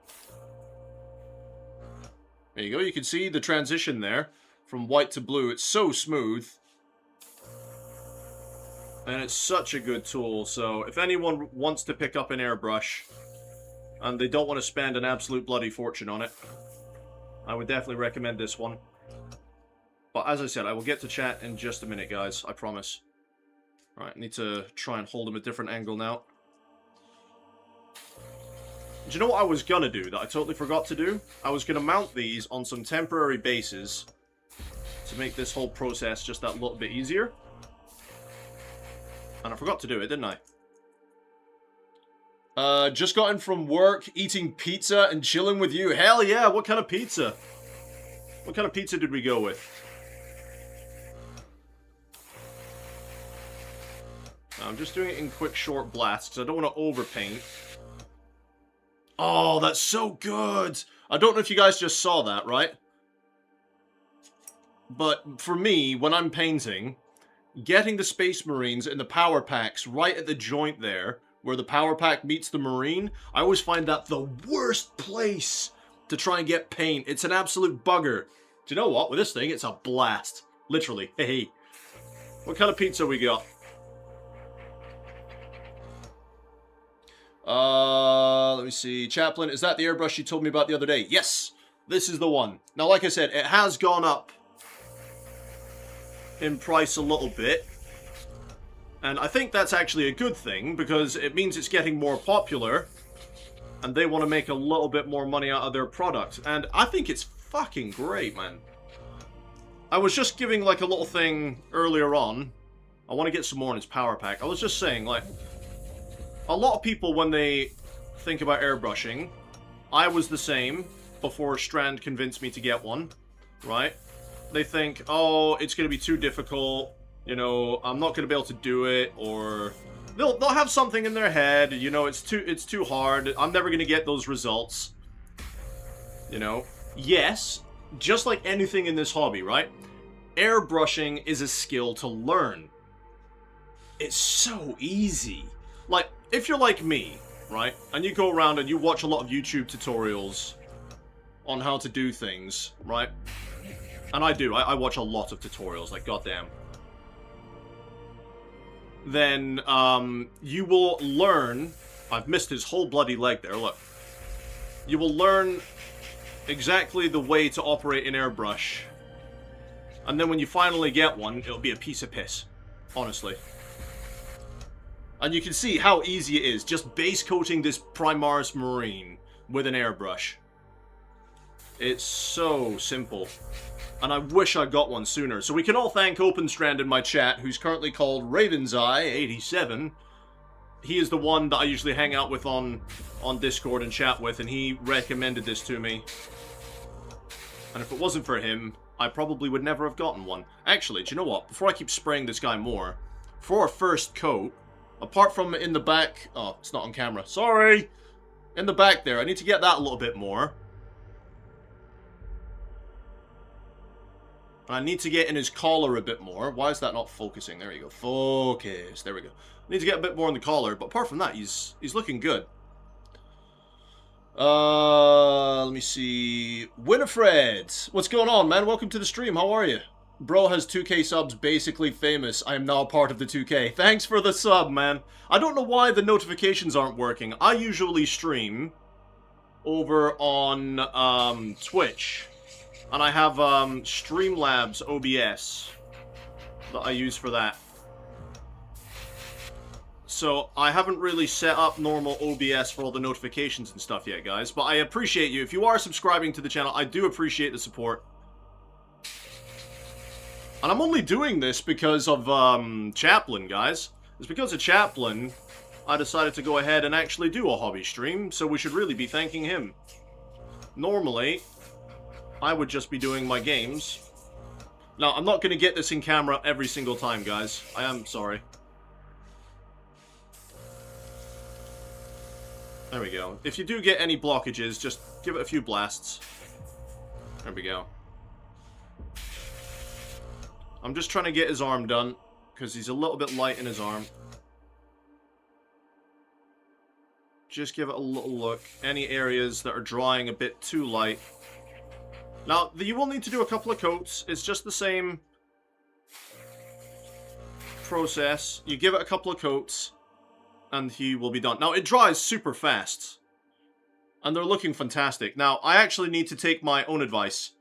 S2: There you go. You can see the transition there from white to blue. It's so smooth. And it's such a good tool. So if anyone wants to pick up an airbrush and they don't want to spend an absolute bloody fortune on it, I would definitely recommend this one. But as I said, I will get to chat in just a minute, guys. I promise. Alright, I need to try and hold him a different angle now. Do you know what I was gonna do that I totally forgot to do? I was gonna mount these on some temporary bases to make this whole process just that little bit easier. And I forgot to do it, didn't I? Just got in from work, eating pizza and chilling with you. Hell yeah, what kind of pizza? What kind of pizza did we go with? I'm just doing it in quick, short blasts, because I don't want to overpaint. Oh, that's so good! I don't know if you guys just saw that, right? But for me, when I'm painting, getting the Space Marines and the power packs right at the joint there, where the power pack meets the Marine, I always find that the worst place to try and get paint. It's an absolute bugger. Do you know what? With this thing, it's a blast. Literally. Hey. What kind of pizza we got? Let me see. Chaplin, is that the airbrush you told me about the other day? Yes! This is the one. Now, like I said, it has gone up in price a little bit. And I think that's actually a good thing, because it means it's getting more popular. And they want to make a little bit more money out of their product. And I think it's fucking great, man. I was just giving, like, a little thing earlier on. I want to get some more in its power pack. I was just saying, like, a lot of people, when they think about airbrushing, I was the same before Strand convinced me to get one, right? They think, oh, it's going to be too difficult, you know, I'm not going to be able to do it, or they'll have something in their head, you know, it's too hard, I'm never going to get those results, you know? Yes, just like anything in this hobby, right? Airbrushing is a skill to learn. It's so easy. Like, if you're like me, right, and you go around and you watch a lot of YouTube tutorials on how to do things, right? And I do. I watch a lot of tutorials, like, goddamn. Then, you will learn... I've missed his whole bloody leg there, look. You will learn exactly the way to operate an airbrush. And then when you finally get one, it'll be a piece of piss. Honestly. And you can see how easy it is, just base coating this Primaris Marine with an airbrush. It's so simple. And I wish I got one sooner. So we can all thank OpenStrand in my chat, who's currently called Ravenseye87. He is the one that I usually hang out with on Discord and chat with, and he recommended this to me. And if it wasn't for him, I probably would never have gotten one. Actually, do you know what? Before I keep spraying this guy more, for our first coat, apart from in the back... Oh, it's not on camera. Sorry! In the back there, I need to get that a little bit more. And I need to get in his collar a bit more. Why is that not focusing? There you go. Focus. There we go. I need to get a bit more in the collar, but apart from that, he's looking good. Let me see. Winifred! What's going on, man? Welcome to the stream. How are you? Bro has 2K subs, basically famous. I am now part of the 2K. Thanks for the sub, man. I don't know why the notifications aren't working. I usually stream over on Twitch. And I have Streamlabs OBS that I use for that. So I haven't really set up normal OBS for all the notifications and stuff yet, guys. But I appreciate you. If you are subscribing to the channel, I do appreciate the support. And I'm only doing this because of Chaplin, guys. It's because of Chaplin I decided to go ahead and actually do a hobby stream, so we should really be thanking him. Normally, I would just be doing my games. Now, I'm not going to get this in camera every single time, guys. I am sorry. There we go. If you do get any blockages, just give it a few blasts. There we go. I'm just trying to get his arm done, because he's a little bit light in his arm. Just give it a little look. Any areas that are drying a bit too light. Now, you will need to do a couple of coats. It's just the same process. You give it a couple of coats, and he will be done. Now, it dries super fast, and they're looking fantastic. Now, I actually need to take my own advice.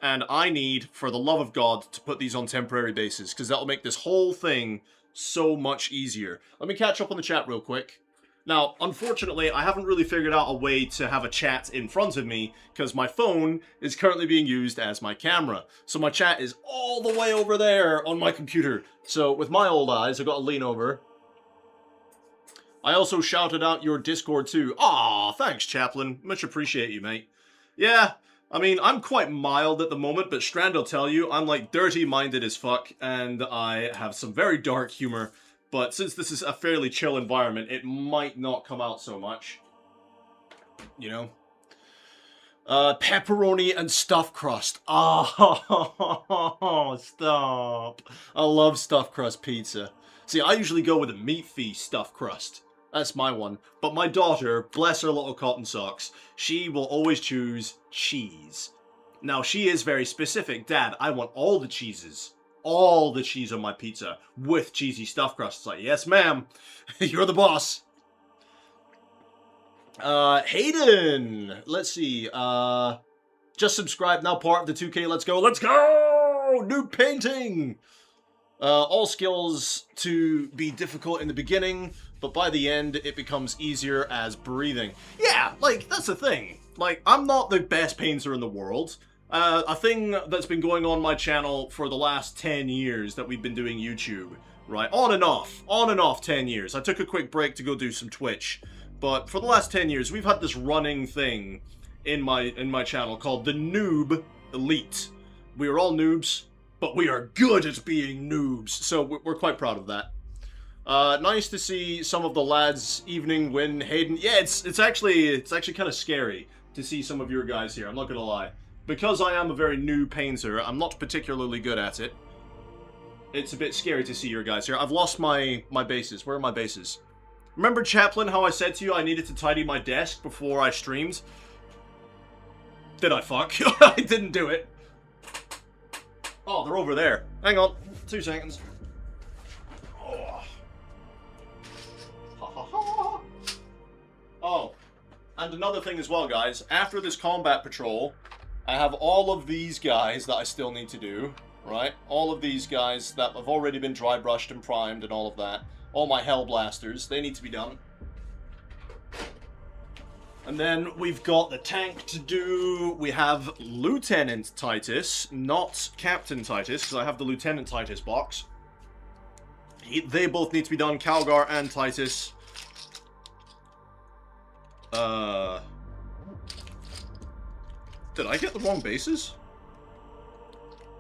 S2: And I need, for the love of God, to put these on temporary bases, because that'll make this whole thing so much easier. Let me catch up on the chat real quick. Now, unfortunately, I haven't really figured out a way to have a chat in front of me, because my phone is currently being used as my camera. So my chat is all the way over there on my computer. So with my old eyes, I've got to lean over I also shouted out your Discord too. Aw, thanks, Chaplain. Much appreciate you, mate. Yeah, I mean, I'm quite mild at the moment, but Strand will tell you, I'm like dirty-minded as fuck, and I have some very dark humor. But since this is a fairly chill environment, it might not come out so much. You know? Pepperoni and stuffed crust. Oh, stop. I love stuffed crust pizza. See, I usually go with a meat feast stuffed crust. That's my one. But my daughter, bless her little cotton socks, she will always choose cheese. Now, she is very specific. Dad, I want all the cheeses. All the cheese on my pizza with cheesy stuffed crust. It's like, yes, ma'am. You're the boss. Hayden, let's see, just subscribed, now part of the 2K, let's go, Noob Painting, all skills to be difficult in the beginning, but by the end, it becomes easier as breathing. Yeah, like, that's the thing, like, I'm not the best painter in the world. A thing that's been going on my channel for the last 10 years that we've been doing YouTube, right, on and off 10 years, I took a quick break to go do some Twitch. But for the last 10 years, we've had this running thing in my channel called the Noob Elite. We are all noobs, but we are good at being noobs, so we're quite proud of that. Nice to see some of the lads' evening win, Hayden. Yeah, it's actually kind of scary to see some of your guys here. I'm not gonna lie, because I am a very new painter. I'm not particularly good at it. It's a bit scary to see your guys here. I've lost my bases. Where are my bases? Remember, Chaplain, how I said to you I needed to tidy my desk before I streamed? Did I fuck? I didn't do it. Oh, they're over there. Hang on. 2 seconds. Oh. Ha, ha, ha. Oh. And another thing as well, guys. After this combat patrol, I have all of these guys that I still need to do. Right? All of these guys that have already been dry brushed and primed and all of that. All my hell blasters, they need to be done. And then we've got the tank to do. We have Lieutenant Titus, not Captain Titus, because I have the Lieutenant Titus box. They both need to be done, Calgar and Titus. Did I get the wrong bases?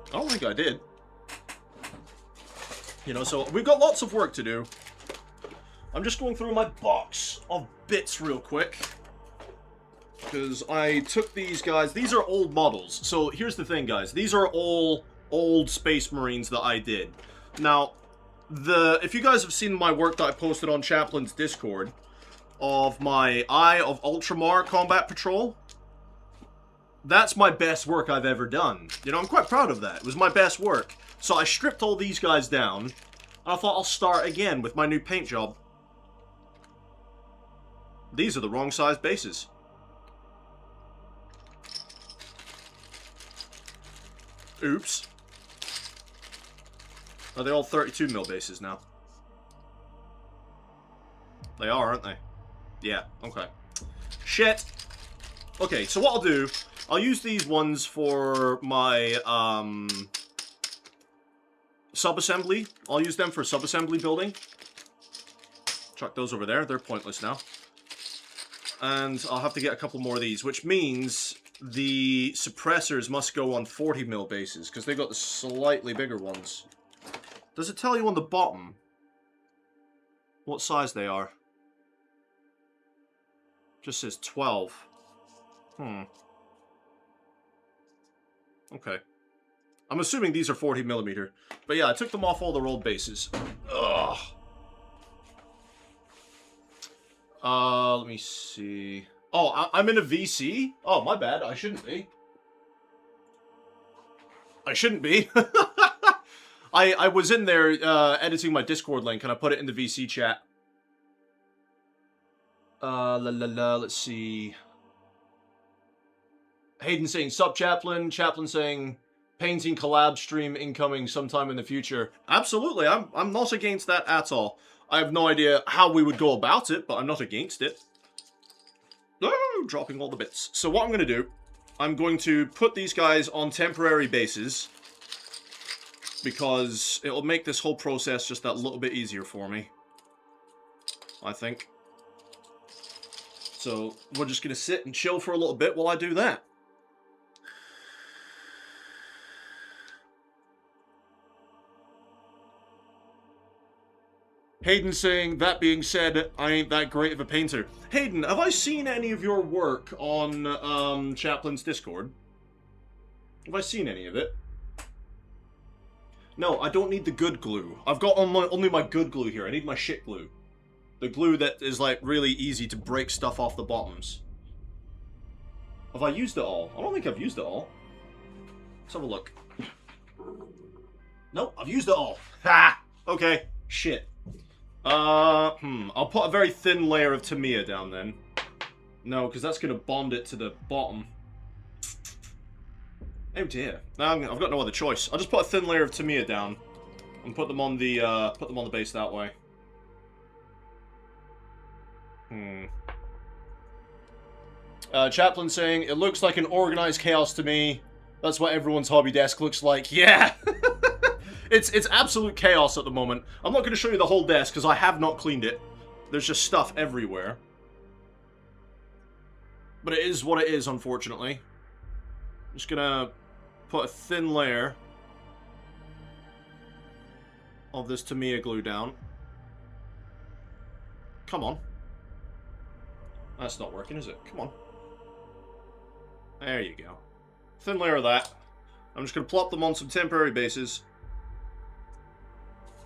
S2: I don't think I did. You know, so we've got lots of work to do. I'm just going through my box of bits real quick. Because I took these guys. These are old models. So here's the thing, guys. These are all old Space Marines that I did. Now, if you guys have seen my work that I posted on Chaplain's Discord of my Eye of Ultramar Combat Patrol, that's my best work I've ever done. You know, I'm quite proud of that. It was my best work. So I stripped all these guys down, and I thought I'll start again with my new paint job. These are the wrong size bases. Oops. Are they all 32mm bases now? They are, aren't they? Yeah, okay. Shit! Okay, so what I'll do, I'll use these ones for my, sub-assembly. I'll use them for sub-assembly building. Chuck those over there. They're pointless now. And I'll have to get a couple more of these, which means the suppressors must go on 40mm bases, because they got the slightly bigger ones. Does it tell you on the bottom what size they are? Just says 12. Okay. I'm assuming these are 40mm. But yeah, I took them off all their old bases. Ugh. Let me see. Oh, I'm in a VC? Oh, my bad. I shouldn't be. I shouldn't be. I was in there editing my Discord link, and I put it in the VC chat. Let's see. Hayden saying, sup, Chaplain. Chaplain saying, painting collab stream incoming sometime in the future. Absolutely, I'm not against that at all. I have no idea how we would go about it, but I'm not against it. Oh, dropping all the bits. So what I'm going to do, I'm going to put these guys on temporary bases, because it'll make this whole process just that little bit easier for me. I think. So, we're just going to sit and chill for a little bit while I do that. Hayden saying, that being said, I ain't that great of a painter. Hayden, have I seen any of your work on Chaplin's Discord? Have I seen any of it? No, I don't need the good glue. I've got only my good glue here. I need my shit glue. The glue that is, like, really easy to break stuff off the bottoms. Have I used it all? I don't think I've used it all. Let's have a look. Nope, I've used it all. Ha! Okay, shit. I'll put a very thin layer of Tamiya down then. No, because that's going to bond it to the bottom. Oh dear. I've got no other choice. I'll just put a thin layer of Tamiya down and put them on the base that way. Chaplin saying, it looks like an organized chaos to me. That's what everyone's hobby desk looks like. Yeah! It's absolute chaos at the moment. I'm not going to show you the whole desk because I have not cleaned it. There's just stuff everywhere. But it is what it is, unfortunately. I'm just going to put a thin layer of this Tamiya glue down. Come on. That's not working, is it? Come on. There you go. Thin layer of that. I'm just going to plop them on some temporary bases.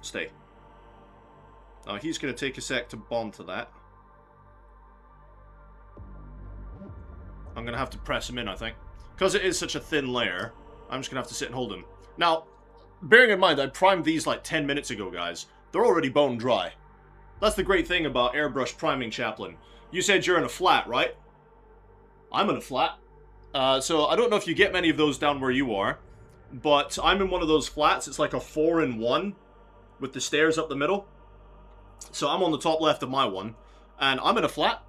S2: Stay. Now he's going to take a sec to bond to that. I'm going to have to press him in, I think. Because it is such a thin layer, I'm just going to have to sit and hold him. Now, bearing in mind, I primed these like 10 minutes ago, guys. They're already bone dry. That's the great thing about airbrush priming, Chaplin. You said you're in a flat, right? I'm in a flat. So I don't know if you get many of those down where you are, but I'm in one of those flats. It's like a 4-in-1 with the stairs up the middle. So I'm on the top left of my one, and I'm in a flat,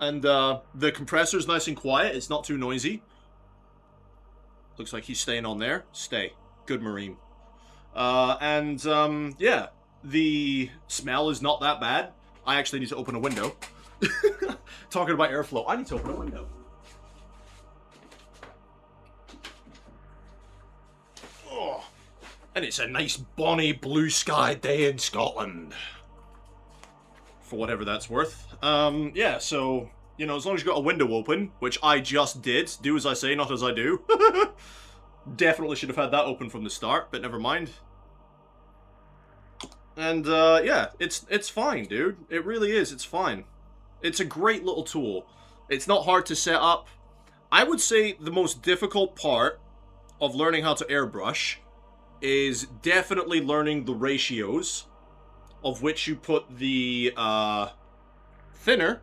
S2: and the compressor's nice and quiet. It's not too noisy. Looks like he's staying on there. Stay. Good Marine. Yeah, the smell is not that bad. I actually need to open a window. Talking about airflow, I need to open a window. Oh, and it's a nice bonny blue sky day in Scotland. For whatever that's worth. Yeah, so, you know, as long as you've got a window open, which I just did, do as I say, not as I do. Definitely should have had that open from the start, but never mind. And, yeah, it's fine, dude. It really is, it's fine. It's a great little tool. It's not hard to set up. I would say the most difficult part of learning how to airbrush is definitely learning the ratios of which you put the thinner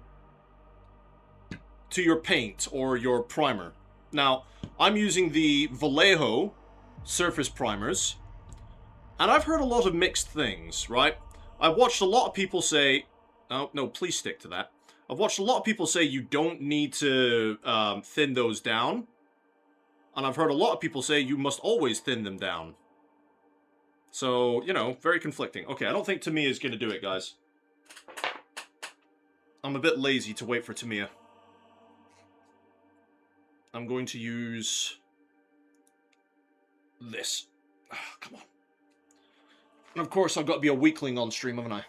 S2: to your paint or your primer. Now, I'm using the Vallejo surface primers, and I've heard a lot of mixed things, right? I've watched a lot of people say, oh, no, please stick to that. I've watched a lot of people say you don't need to thin those down, and I've heard a lot of people say you must always thin them down. So, you know, very conflicting. Okay, I don't think Tamiya is going to do it, guys. I'm a bit lazy to wait for Tamiya. I'm going to use this. Oh, come on. And of course, I've got to be a weakling on stream, haven't I?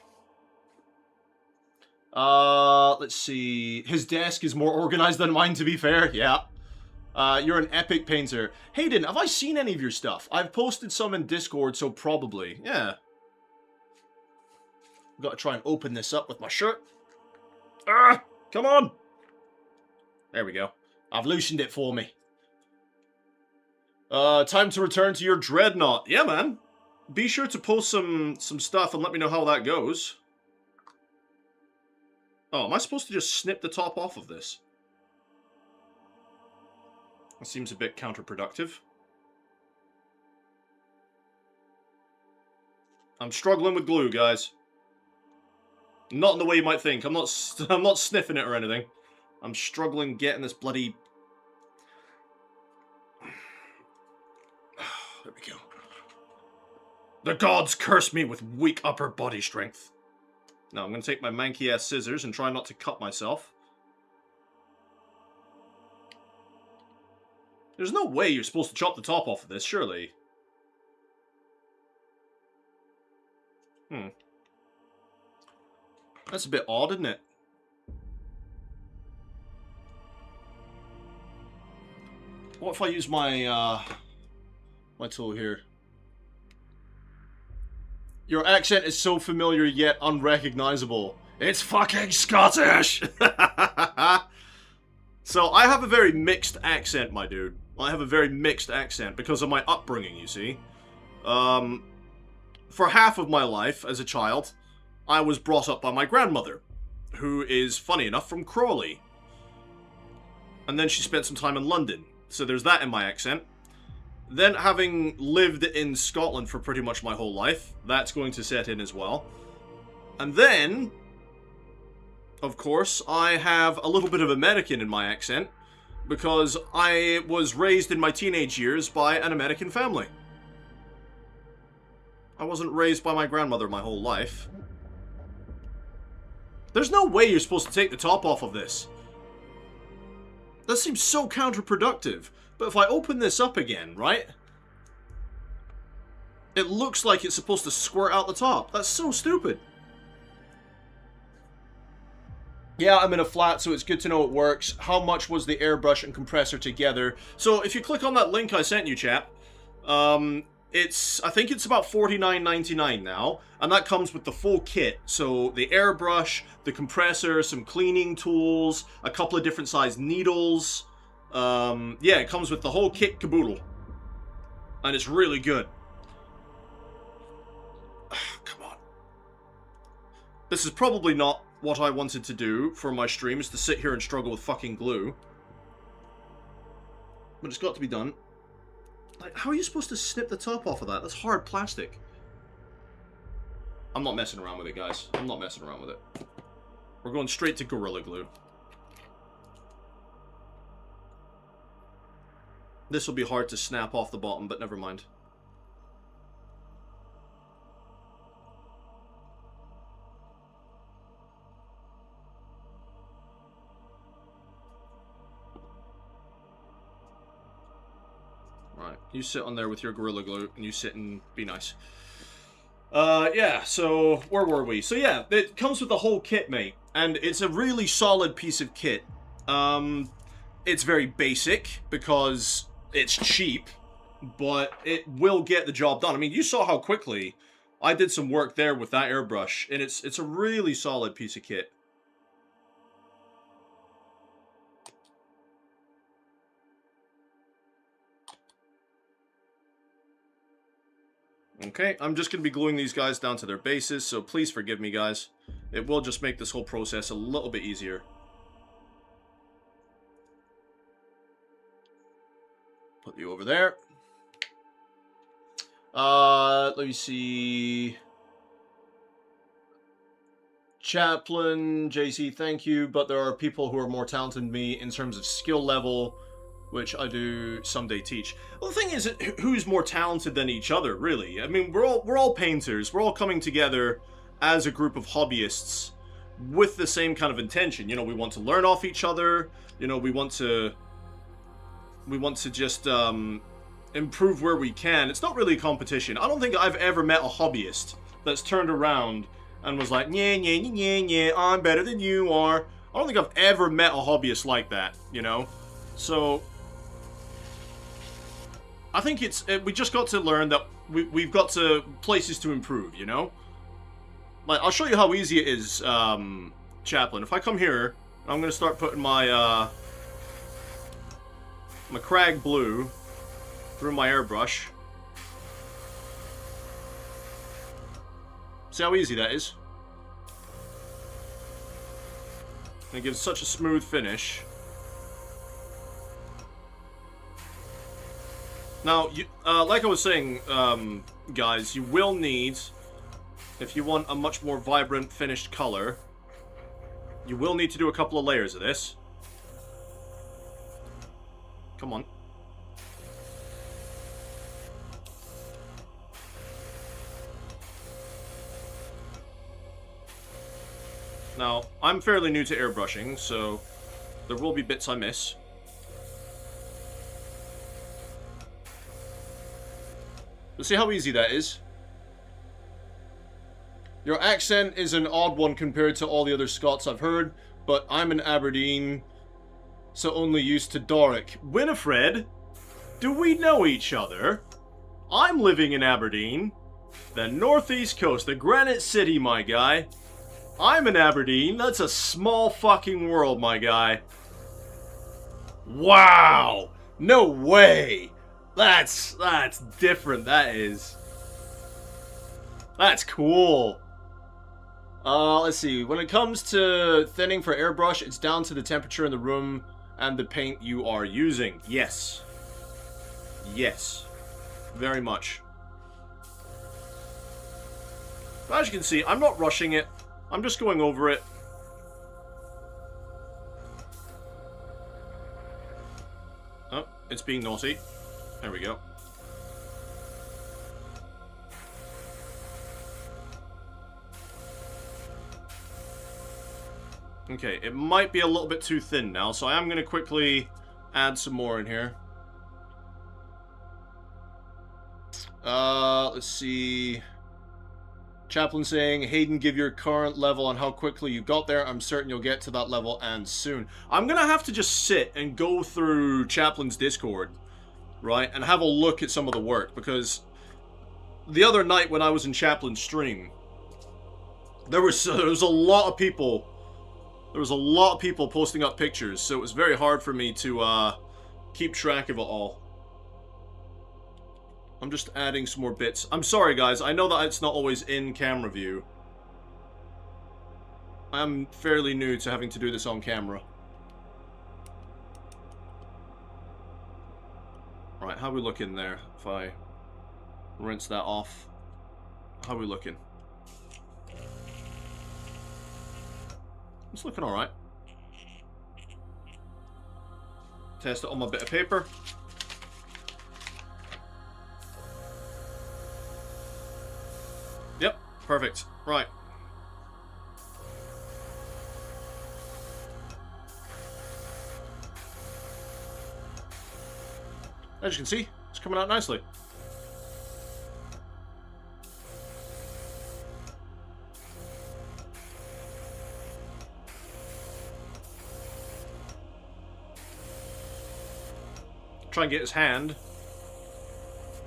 S2: Let's see. His desk is more organized than mine, to be fair. Yeah. You're an epic painter. Hayden, have I seen any of your stuff? I've posted some in Discord, so probably. Yeah. I've got to try and open this up with my shirt. Ah! Come on! There we go. I've loosened it for me. Time to return to your dreadnought. Yeah, man. Be sure to post some stuff and let me know how that goes. Oh, am I supposed to just snip the top off of this? That seems a bit counterproductive. I'm struggling with glue, guys. Not in the way you might think. I'm not sniffing it or anything. I'm struggling getting this bloody... There we go. The gods curse me with weak upper body strength. Now I'm going to take my manky-ass scissors and try not to cut myself. There's no way you're supposed to chop the top off of this, surely. That's a bit odd, isn't it? What if I use my, my tool here? Your accent is so familiar yet unrecognizable. It's fucking Scottish! So, I have a very mixed accent, my dude. I have a very mixed accent because of my upbringing, you see. For half of my life, as a child, I was brought up by my grandmother, who is, funny enough, from Crawley. And then she spent some time in London, so there's that in my accent. Then, having lived in Scotland for pretty much my whole life, that's going to set in as well. And then, of course, I have a little bit of American in my accent, because I was raised in my teenage years by an American family. I wasn't raised by my grandmother my whole life. There's no way you're supposed to take the top off of this. That seems so counterproductive. But if I open this up again, right? It looks like it's supposed to squirt out the top. That's so stupid. Yeah, I'm in a flat, so it's good to know it works. How much was the airbrush and compressor together? So if you click on that link I sent you, chap, I think it's about $49.99 now, and that comes with the full kit. So the airbrush, the compressor, some cleaning tools, a couple of different size needles. Yeah, it comes with the whole kit caboodle, and it's really good. Come on. This is probably not what I wanted to do for my stream, is to sit here and struggle with fucking glue. But it's got to be done. Like, how are you supposed to snip the top off of that? That's hard plastic. I'm not messing around with it, guys. I'm not messing around with it. We're going straight to Gorilla Glue. This will be hard to snap off the bottom, but never mind. Right, you sit on there with your Gorilla Glue, and you sit and be nice. Yeah, so, where were we? So yeah, it comes with the whole kit, mate, and it's a really solid piece of kit. It's very basic, because it's cheap, but it will get the job done. I mean, you saw how quickly I did some work there with that airbrush, and it's a really solid piece of kit. Okay, I'm just going to be gluing these guys down to their bases, so please forgive me, guys. It will just make this whole process a little bit easier. Put you over there. Let me see. Chaplain, JC, thank you, but there are people who are more talented than me in terms of skill level, which I do someday teach. Well, the thing is, who's more talented than each other, really? I mean, we're all painters. We're all coming together as a group of hobbyists with the same kind of intention. You know, we want to learn off each other. You know, we want to just improve where we can. It's not really a competition. I don't think I've ever met a hobbyist that's turned around and was like, yeah, yeah, yeah, yeah, I'm better than you are. I don't think I've ever met a hobbyist like that, you know? So I think we just got to learn that we've got to places to improve, you know? Like, I'll show you how easy it is, Chaplain. If I come here, I'm going to start putting my, my Crag Blue through my airbrush. See how easy that is? And it gives such a smooth finish. Now, like I was saying, guys, you will need, if you want a much more vibrant finished color, you will need to do a couple of layers of this. Come on. Now, I'm fairly new to airbrushing, so there will be bits I miss. Let's see how easy that is. Your accent is an odd one compared to all the other Scots I've heard, but I'm in Aberdeen, so only used to Doric. Winifred, do we know each other? I'm living in Aberdeen, the northeast coast, the Granite City, my guy. I'm in Aberdeen, that's a small fucking world, my guy. Wow! No way! That's different, that is. That's cool. Let's see. When it comes to thinning for airbrush, it's down to the temperature in the room and the paint you are using. Yes. Yes. Very much. But as you can see, I'm not rushing it. I'm just going over it. Oh, it's being naughty. There we go. Okay, it might be a little bit too thin now, so I am going to quickly add some more in here. Let's see. Chaplain saying, Hayden, give your current level on how quickly you got there. I'm certain you'll get to that level and soon. I'm going to have to just sit and go through Chaplain's Discord, right, and have a look at some of the work, because the other night when I was in Chaplain's stream, there was a lot of people. There was a lot of people posting up pictures, so it was very hard for me to keep track of it all. I'm just adding some more bits. I'm sorry, guys. I know that it's not always in camera view. I'm fairly new to having to do this on camera. Right, how are we looking there? If I rinse that off. How are we looking? It's looking alright. Test it on my bit of paper. Yep, perfect. Right. As you can see, it's coming out nicely. Try and get his hand.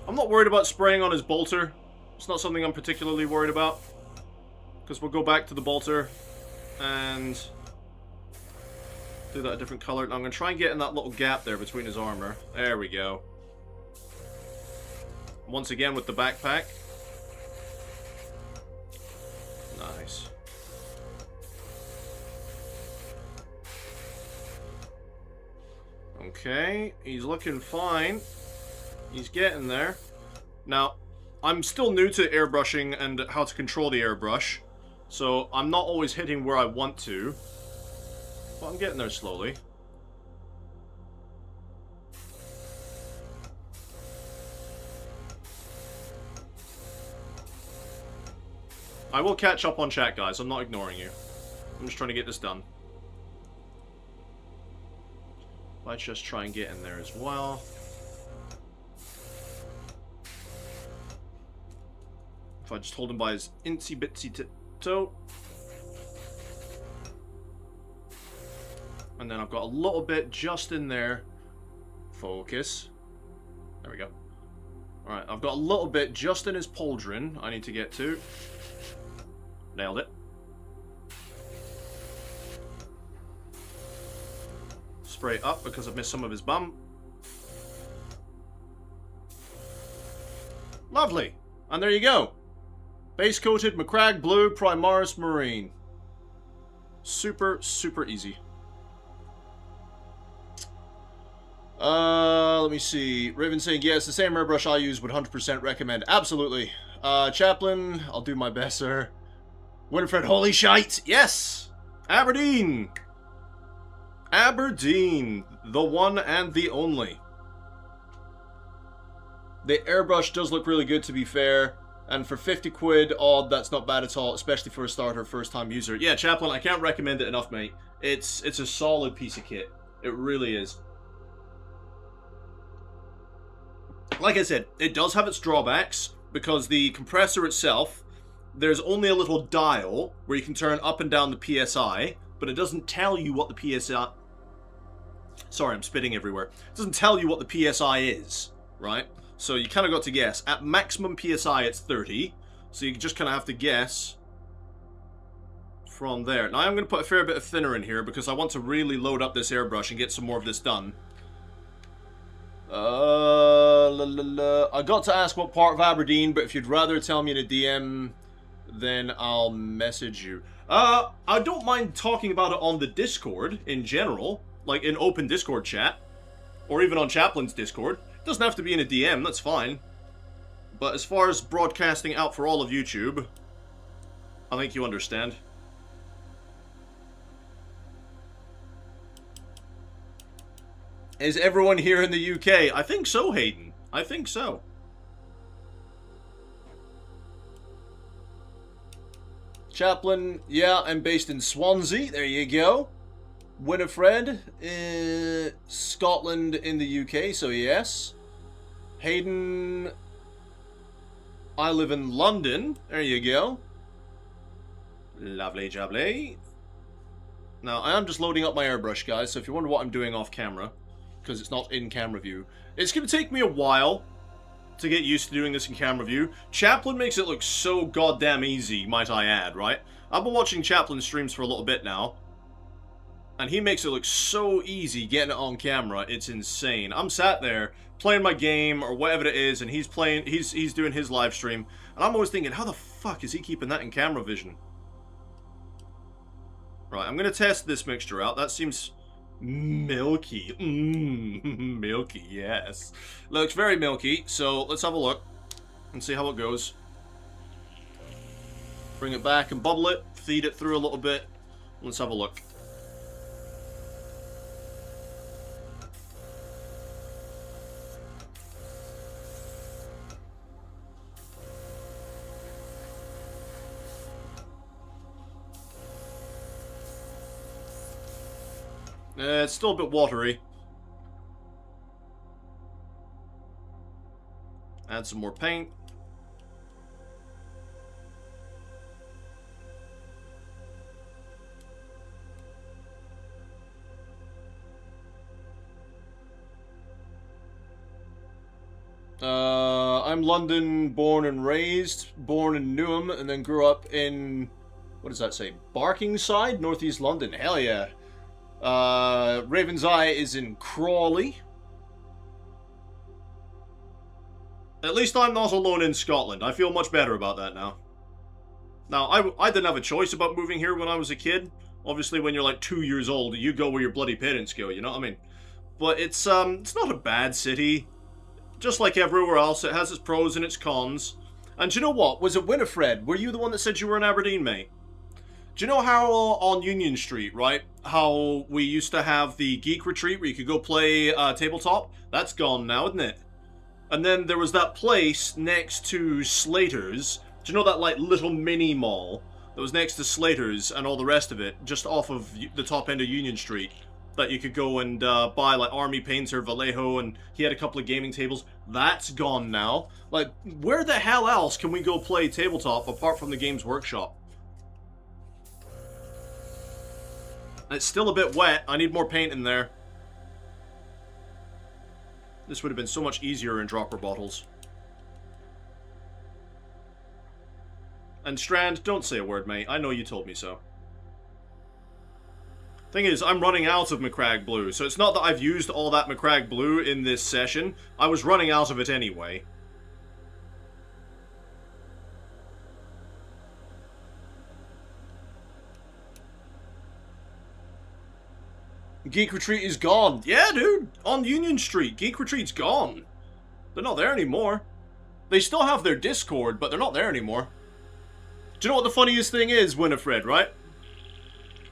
S2: I'm not worried about spraying on his bolter. It's not something I'm particularly worried about, because we'll go back to the bolter and do that a different color. And I'm going to try and get in that little gap there between his armor. There we go. Once again with the backpack. Nice. Okay, he's looking fine. He's getting there. Now, I'm still new to airbrushing and how to control the airbrush, so I'm not always hitting where I want to, but I'm getting there slowly. I will catch up on chat, guys. I'm not ignoring you. I'm just trying to get this done. Let's just try and get in there as well. If I just hold him by his incy bitsy toe. And then I've got a little bit just in there. Focus. There we go. Alright, I've got a little bit just in his pauldron I need to get to. Nailed it. Spray up because I've missed some of his bum. Lovely. And there you go. Base coated Macragge Blue Primaris Marine. Super, super easy. Let me see. Raven saying, yes, the same airbrush I use would 100% recommend. Absolutely. Chaplain, I'll do my best, sir. Winifred, holy shite! Yes! Aberdeen! Aberdeen. The one and the only. The airbrush does look really good, to be fair. And for 50 quid odd, that's not bad at all, especially for a starter first-time user. Yeah, Chaplain, I can't recommend it enough, mate. It's a solid piece of kit. It really is. Like I said, it does have its drawbacks, because the compressor itself, there's only a little dial where you can turn up and down the PSI, but it doesn't tell you what the PSI... Sorry, I'm spitting everywhere. It doesn't tell you what the PSI is, right? So you kind of got to guess. At maximum PSI, it's 30, so you just kind of have to guess from there. Now I'm going to put a fair bit of thinner in here, because I want to really load up this airbrush and get some more of this done. I got to ask what part of Aberdeen, but if you'd rather tell me in a DM, then I'll message you. I don't mind talking about it on the Discord in general, like in open Discord chat, or even on Chaplain's Discord. It doesn't have to be in a DM, that's fine. But as far as broadcasting out for all of YouTube, I think you understand. Is everyone here in the UK? I think so, Hayden. I think so. Chaplain, yeah, I'm based in Swansea. There you go. Winifred, Scotland in the UK, so yes. Hayden, I live in London. There you go. Lovely jubbly. Now, I am just loading up my airbrush, guys, so if you wonder what I'm doing off camera, because it's not in camera view, it's going to take me a while to get used to doing this in camera view. Chaplain makes it look so goddamn easy, might I add, right? I've been watching Chaplain streams for a little bit now, and he makes it look so easy getting it on camera, it's insane. I'm sat there playing my game or whatever it is, and he's doing his live stream, and I'm always thinking, how the fuck is he keeping that in camera vision? Right, I'm gonna test this mixture out. That seems milky. Milky, yes. Looks very milky, so let's have a look and see how it goes. Bring it back and bubble it, feed it through a little bit. Let's have a look. It's still a bit watery. Add some more paint. I'm London born and raised, born in Newham, and then grew up in, what does that say, Barkingside, northeast London. Hell yeah. Raven's Eye is in Crawley. At least I'm not alone in Scotland. I feel much better about that now. Now, I didn't have a choice about moving here when I was a kid. Obviously, when you're like 2 years old, you go where your bloody parents go, you know what I mean? But it's not a bad city. Just like everywhere else, it has its pros and its cons. And do you know what? Was it Winifred? Were you the one that said you were in Aberdeen, mate? Do you know how on Union Street, right? How we used to have the Geek Retreat where you could go play tabletop? That's gone now, isn't it? And then there was that place next to Slater's. Do you know that like little mini mall that was next to Slater's and all the rest of it, just off of the top end of Union Street? That you could go and buy like Army Painter, Vallejo, and he had a couple of gaming tables. That's gone now. Like, where the hell else can we go play tabletop apart from the Games Workshop? It's still a bit wet. I need more paint in there. This would have been so much easier in dropper bottles. And Strand, don't say a word, mate. I know you told me so. Thing is, I'm running out of Macragge Blue, so it's not that I've used all that Macragge Blue in this session. I was running out of it anyway. Geek Retreat is gone. Yeah, dude. On Union Street, Geek Retreat's gone. They're not there anymore. They still have their Discord, but they're not there anymore. Do you know what the funniest thing is, Winifred, right?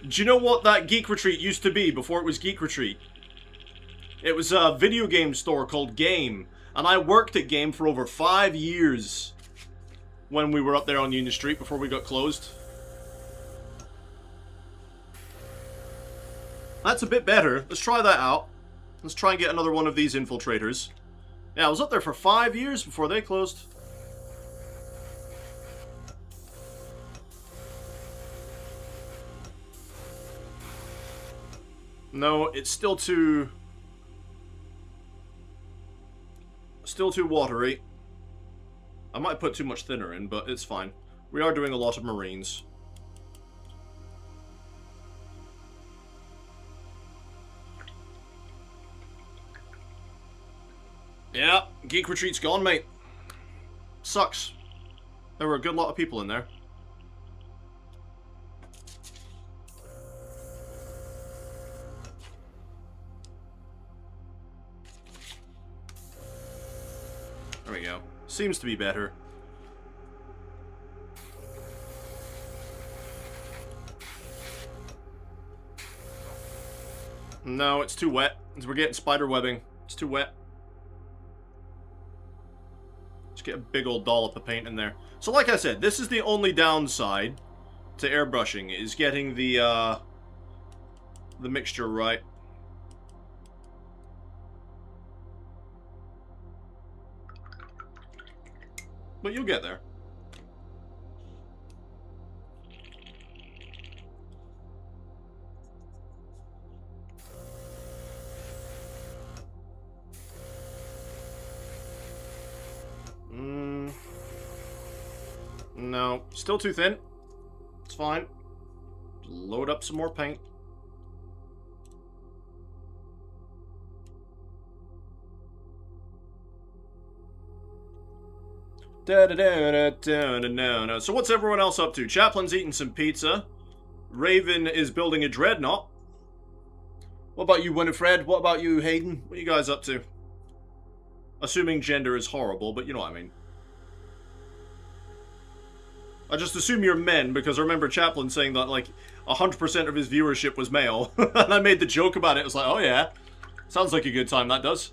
S2: Do you know what that Geek Retreat used to be before it was Geek Retreat? It was a video game store called Game, and I worked at Game for over 5 years. when we were up there on Union Street before we got closed. That's a bit better. Let's try that out. Let's try and get another one of these infiltrators. Yeah, I was up there for 5 years before they closed. No, it's still too watery. I might put too much thinner in, but it's fine. We are doing a lot of Marines. Yeah, Geek Retreat's gone, mate. Sucks. There were a good lot of people in there. There we go. Seems to be better. No, it's too wet. We're getting spider webbing. It's too wet. Just get a big old dollop of paint in there. So like I said, this is the only downside to airbrushing, is getting the mixture right. But you'll get there. No, still too thin. It's fine. Load up some more paint. So what's everyone else up to? Chaplin's eating some pizza. Raven is building a dreadnought. What about you, Winifred? What about you, Hayden? What are you guys up to? Assuming gender is horrible, but you know what I mean. I just assume you're men, because I remember Chaplin saying that, like, 100% of his viewership was male. And I made the joke about it. It was like, oh yeah. Sounds like a good time, that does.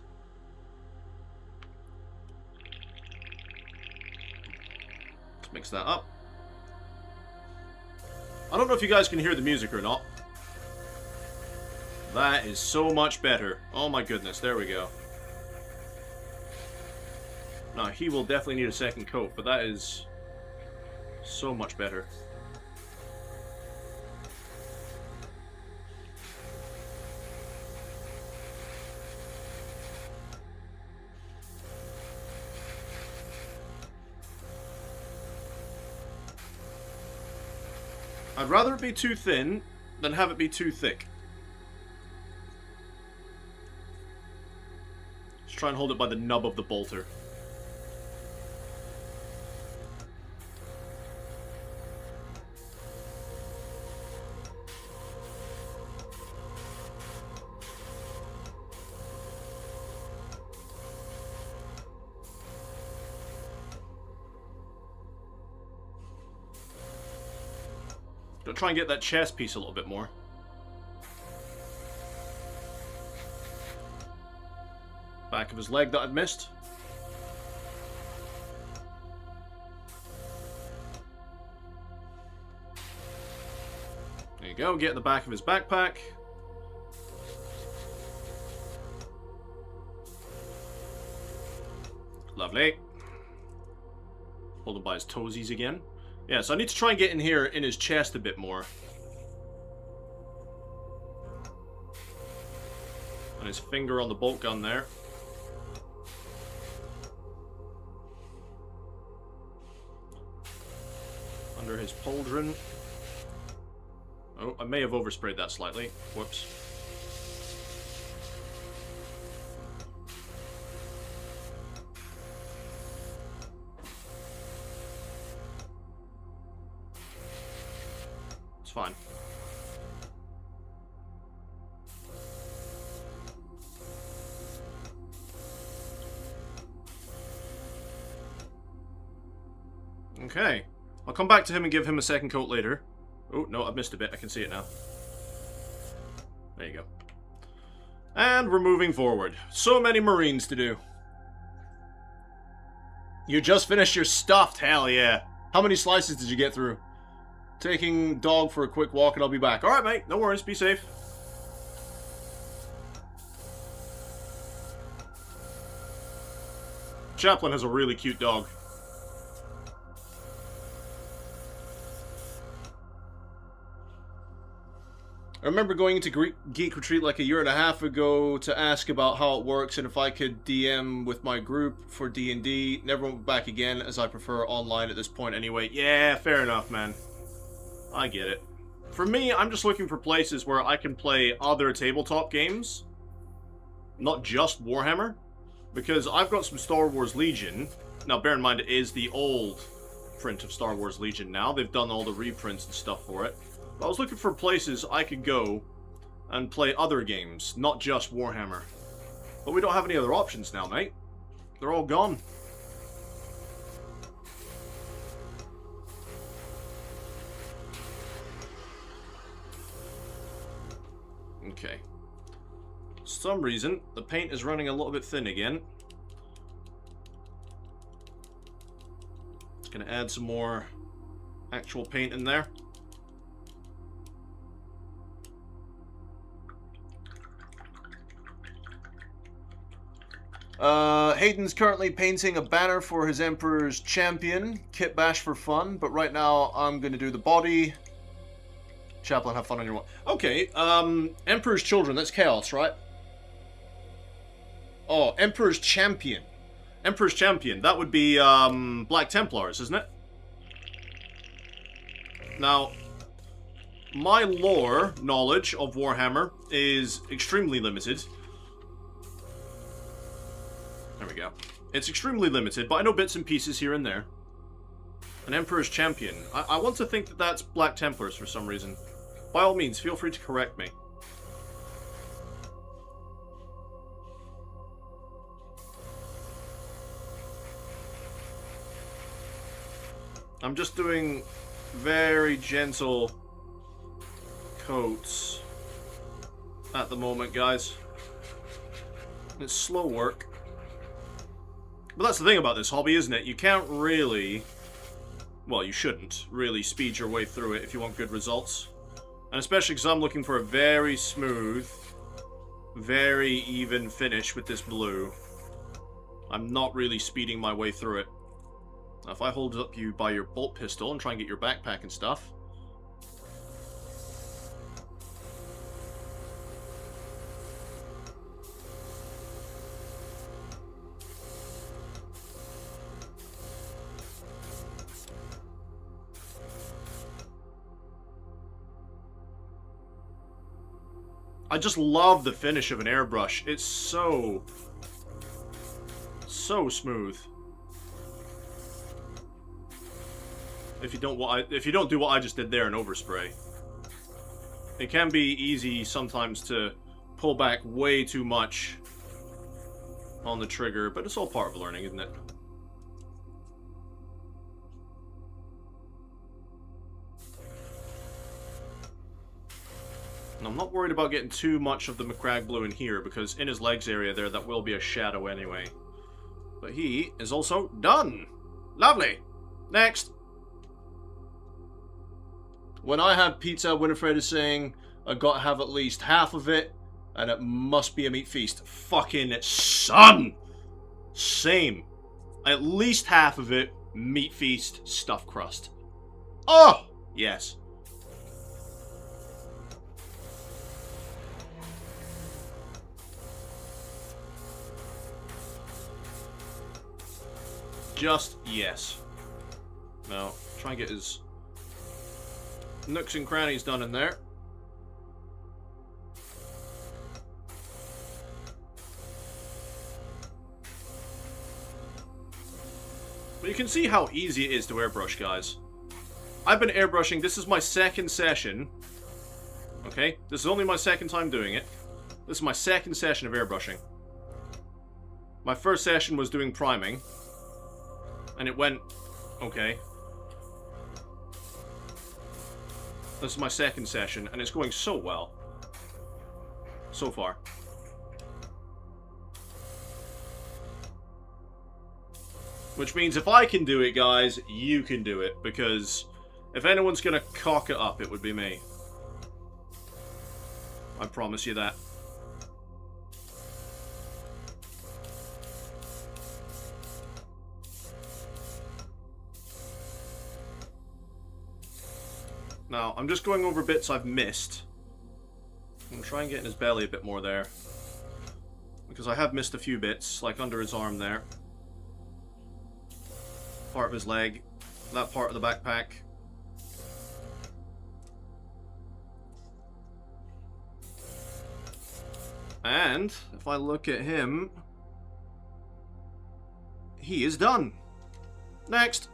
S2: Let's mix that up. I don't know if you guys can hear the music or not. That is so much better. Oh my goodness, there we go. Now, he will definitely need a second coat, but that is so much better. I'd rather it be too thin than have it be too thick. Just try and hold it by the nub of the bolter. Don't try and get that chest piece a little bit more. Back of his leg that I've missed. There you go, get the back of his backpack. Lovely. Hold him by his toesies again. Yeah, so I need to try and get in here in his chest a bit more. And his finger on the bolt gun there. Under his pauldron. Oh, I may have oversprayed that slightly. Whoops. It's fine. Okay. I'll come back to him and give him a second coat later. Oh, no, I've missed a bit. I can see it now. There you go. And we're moving forward. So many Marines to do. You just finished your stuffed? Hell yeah. How many slices did you get through? Taking dog for a quick walk and I'll be back. Alright, mate. No worries. Be safe. Chaplin has a really cute dog. I remember going into Geek Retreat like a year and a half ago to ask about how it works and if I could DM with my group for D&D. Never went back again, as I prefer online at this point anyway. Yeah, fair enough, man. I get it. For me, I'm just looking for places where I can play other tabletop games. Not just Warhammer. Because I've got some Star Wars Legion. Now, bear in mind, it is the old print of Star Wars Legion now. They've done all the reprints and stuff for it. But I was looking for places I could go and play other games, not just Warhammer. But we don't have any other options now, mate. They're all gone. Okay. For some reason, the paint is running a little bit thin again. Just gonna add some more actual paint in there. Hayden's currently painting a banner for his Emperor's Champion. Kit bash for fun, but right now I'm gonna do the body. Chaplain, have fun on your one. Okay, Emperor's Children, that's Chaos, right? Oh, Emperor's Champion. Emperor's Champion, that would be, Black Templars, isn't it? Now, my lore knowledge of Warhammer is extremely limited. There we go. It's extremely limited, but I know bits and pieces here and there. An Emperor's Champion. I want to think that that's Black Templars for some reason. By all means, feel free to correct me. I'm just doing very gentle coats at the moment, guys. It's slow work. But that's the thing about this hobby, isn't it? You can't really... Well, you shouldn't really speed your way through it if you want good results. And especially because I'm looking for a very smooth, very even finish with this blue. I'm not really speeding my way through it. Now, if I hold up you by your bolt pistol and try and get your backpack and stuff... I just love the finish of an airbrush. It's so smooth. If you don't do what I just did there and overspray. It can be easy sometimes to pull back way too much on the trigger, but it's all part of learning, isn't it? And I'm not worried about getting too much of the McCrag blue in here, because in his legs area there, that will be a shadow anyway. But he is also done! Lovely! Next! When I have pizza, Winifred is saying, I gotta have at least half of it, and it must be a meat feast. Fucking son! Same. At least half of it, meat feast, stuffed crust. Oh! Yes. Just yes. Now, try and get his nooks and crannies done in there. But you can see how easy it is to airbrush, guys. I've been airbrushing, this is my second session. Okay? This is only my second time doing it. This is my second session of airbrushing. My first session was doing priming. And it went okay. This is my second session, and it's going so well. So far. Which means if I can do it, guys, you can do it. Because if anyone's gonna cock it up, it would be me. I promise you that. Now, I'm just going over bits I've missed. I'm gonna try and get in his belly a bit more there. Because I have missed a few bits, like under his arm there. Part of his leg. That part of the backpack. And, if I look at him... he is done. Next.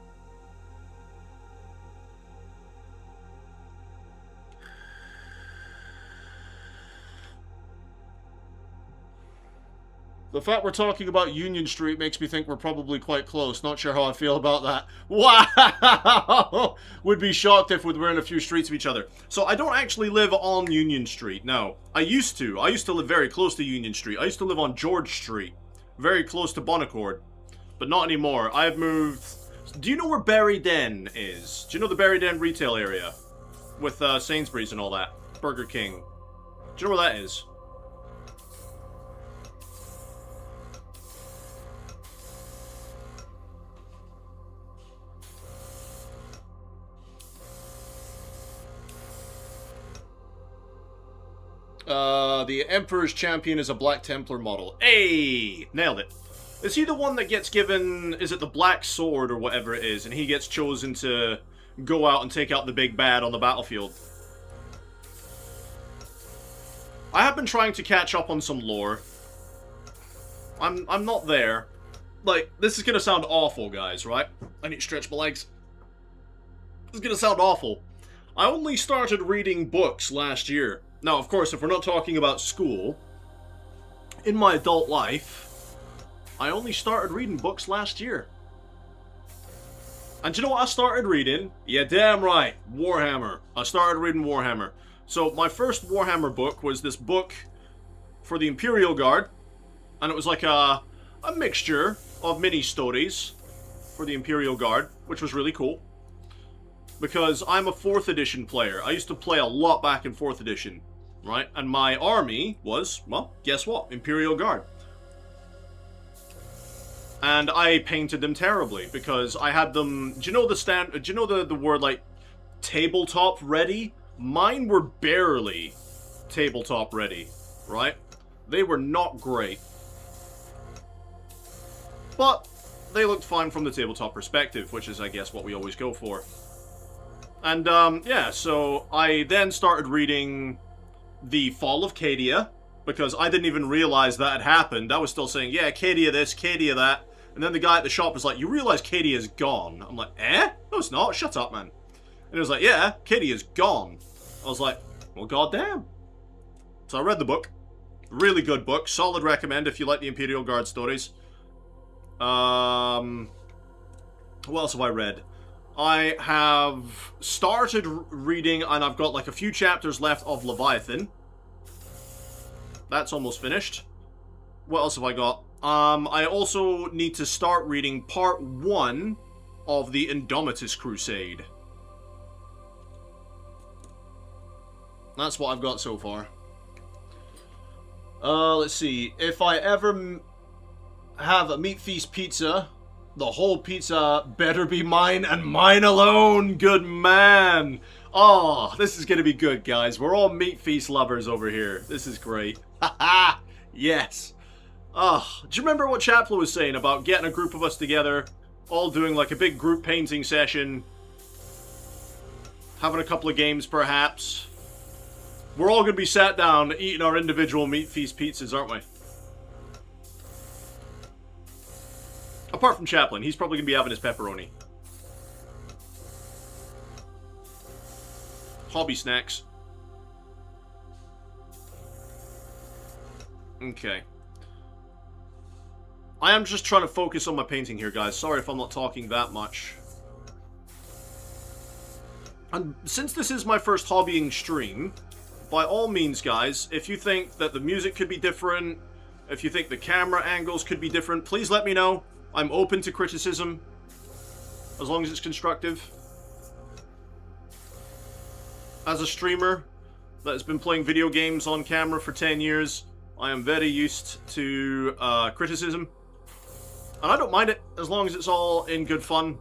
S2: The fact we're talking about Union Street makes me think we're probably quite close. Not sure how I feel about that. Wow! Would be shocked if we were in a few streets of each other. So I don't actually live on Union Street, no. I used to. I used to live very close to Union Street. I used to live on George Street. Very close to Bonaccord. But not anymore. I've moved... Do you know where Berry Den is? Do you know the Berry Den retail area? With Sainsbury's and all that. Burger King. Do you know where that is? The Emperor's Champion is a Black Templar model. Hey! Nailed it. Is he the one that gets given... is it the Black Sword or whatever it is, and he gets chosen to go out and take out the big bad on the battlefield? I have been trying to catch up on some lore. I'm not there. Like, this is gonna sound awful, guys, right? I need to stretch my legs. This is gonna sound awful. I only started reading books last year. Now, of course, if we're not talking about school, in my adult life, I only started reading books last year. And do you know what I started reading? Yeah, damn right, Warhammer. I started reading Warhammer. So, my first Warhammer book was this book for the Imperial Guard, and it was like a mixture of mini-stories for the Imperial Guard, which was really cool. Because I'm a 4th edition player. I used to play a lot back in 4th edition, right? And my army was, well, guess what? Imperial Guard. And I painted them terribly because I had them... Do you know the word like tabletop ready? Mine were barely tabletop ready, right? They were not great. But they looked fine from the tabletop perspective, which is, I guess, what we always go for. And, yeah, so I then started reading The Fall of Cadia, because I didn't even realize that had happened. I was still saying, yeah, Cadia this, Cadia that. And then the guy at the shop was like, you realize Cadia's gone? I'm like, eh? No, it's not. Shut up, man. And he was like, yeah, Cadia's gone. I was like, well, goddamn. So I read the book. Really good book. Solid recommend if you like the Imperial Guard stories. What else have I read? I have started reading, and I've got like a few chapters left of Leviathan. That's almost finished. What else have I got? I also need to start reading part 1 of the Indomitus Crusade. That's what I've got so far. Let's see. If I ever have a Meat Feast pizza, the whole pizza better be mine and mine alone. Good man. Oh, this is going to be good, guys. We're all Meat Feast lovers over here. This is great. Haha. Yes. Oh, do you remember what Chapla was saying about getting a group of us together, all doing like a big group painting session, having a couple of games perhaps? We're all going to be sat down eating our individual Meat Feast pizzas, aren't we? Apart from Chaplin, he's probably going to be having his pepperoni. Hobby snacks. Okay. I am just trying to focus on my painting here, guys. Sorry if I'm not talking that much. And since this is my first hobbying stream, by all means, guys, if you think that the music could be different, if you think the camera angles could be different, please let me know. I'm open to criticism, as long as it's constructive. As a streamer that has been playing video games on camera for 10 years, I am very used to criticism. And I don't mind it, as long as it's all in good fun.